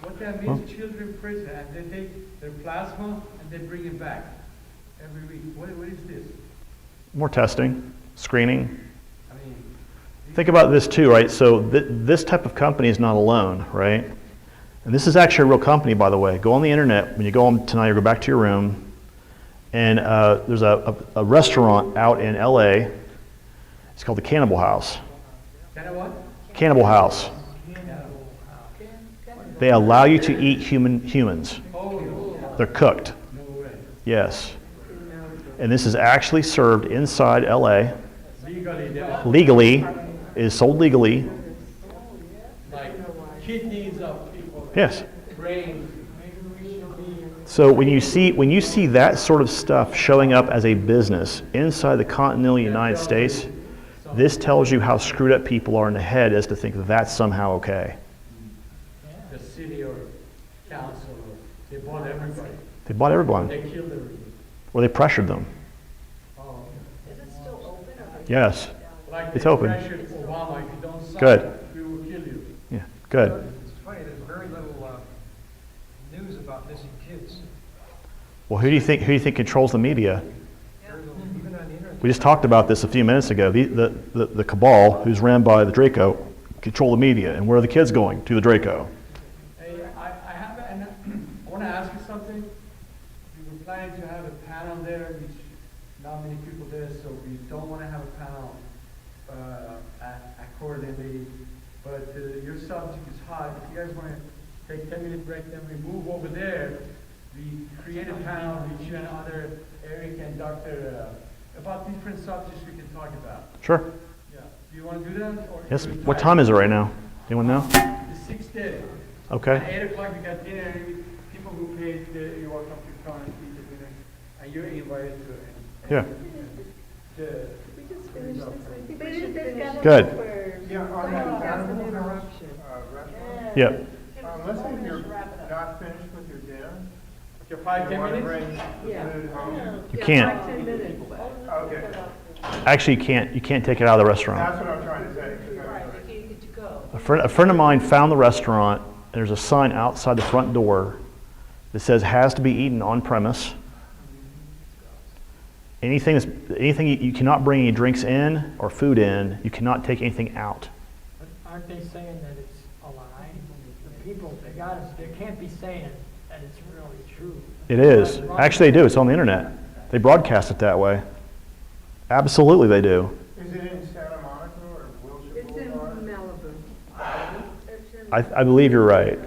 What that means, children prison, and they take their plasma and they bring it back every week. What is this? More testing, screening. Think about this too, right? So this type of company is not alone, right? And this is actually a real company, by the way. Go on the internet, when you go home tonight or go back to your room, and there's a restaurant out in LA. It's called the Cannibal House. Cannibal House. They allow you to eat humans. They're cooked. Yes. And this is actually served inside LA. Legally. It is sold legally. Like kidneys of people. Yes. Brains. So when you see that sort of stuff showing up as a business inside the continental United States, this tells you how screwed up people are in the head as to think that that's somehow okay. The city or council, they bought everybody. They bought everyone. They killed everybody. Or they pressured them. Oh. Is it still open? Yes. Like it's open. Pressured Obama, if you don't sign, good. We will kill you. Yeah, good. It's funny, there's very little news about missing kids. Well, who do you think controls the media? Even on the internet, We just talked about this a few minutes ago. The cabal, who's ran by the Draco, control the media. And where are the kids going? To the Draco. Hey, I want to ask you something. We were planning to have a panel there, which not many people there, so we don't want to have a panel accordingly. But your subject is hot. If you guys want to take 10-minute break, then we move over there. We create a panel with you and other Eric and Dr. About different subjects we can talk about. Sure. Yeah. Do you want to do that? Or Yes. What time is it right now? Anyone know? It's 6:30. Okay. At 8 o'clock we got dinner. People who paid, you're welcome to come and eat the dinner. And you're invited to it. Yeah. We just finished this. I think we should finish. Good. Yeah, on that animal interruption. Restaurant. Yep. Let's say if you're not finished with your dinner. Okay, 5-10 minutes? Bring the Yeah. food home. You can't. 5-10 minutes. Okay. Actually, you can't take it out of the restaurant. That's what I'm trying to say. A friend of mine found the restaurant. There's a sign outside the front door that says has to be eaten on premise. Anything you cannot bring any drinks in or food in. You cannot take anything out. Aren't they saying that it's a lie? The people, they can't be saying that it's really true. It is. Actually, they do. It's on the internet. They broadcast it that way. Absolutely, they do. Is it in Santa Monica or Wilshire It's in Boulevard? Malibu. I believe you're right.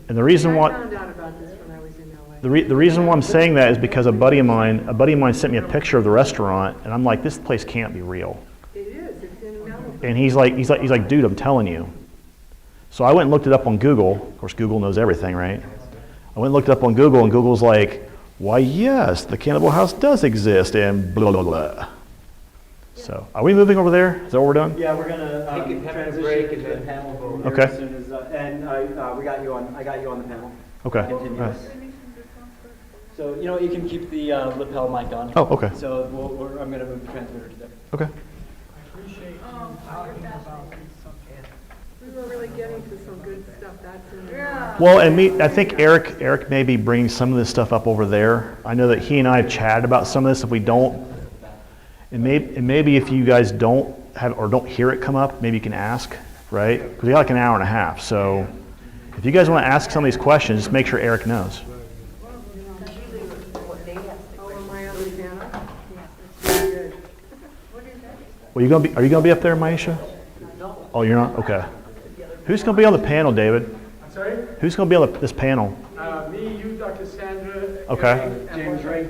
And the reason I why found out about this when I was in LA. the reason why I'm saying that is because a buddy of mine sent me a picture of the restaurant, and I'm like, this place can't be real. It is. It's in Malibu. And he's like, dude, I'm telling you. So I went and looked it up on Google. Of course, Google knows everything, right? I went and looked it up on Google, and Google's like, why, yes, the Cannibal House does exist, and blah, blah, blah. So, are we moving over there? Is that what we're doing? Yeah, we're gonna transition break to and the then panel vote Okay. as soon as, and I got you on the panel. Okay. Continue. All right. So, you know, you can keep the lapel mic on. Oh, okay. So I'm gonna move the transmitter to there. Okay. I appreciate you talking about these subjects. We were really getting to some good stuff. That's in there. Well, and I think Eric may be bringing some of this stuff up over there. I know that he and I have chatted about some of this. If we don't, and maybe if you guys don't have or don't hear it come up, maybe you can ask, right? Because we got like an hour and a half. So if you guys want to ask some of these questions, just make sure Eric knows. Well, are you gonna be up there, Maisha? Oh, you're not? Okay. Who's gonna be on the panel, David? I'm sorry? Who's gonna be on this panel? Me, you, Dr. Sandra. Okay. Eric, and James Ray.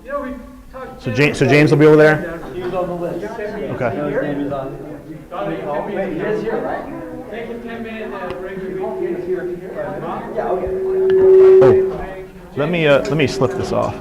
You know, we talked. So James will be over there? He was on the list. Okay. His name is on. Oh, wait, he is here, right? Take a 10-minute break. Yeah, okay. Oh, let me slip this off.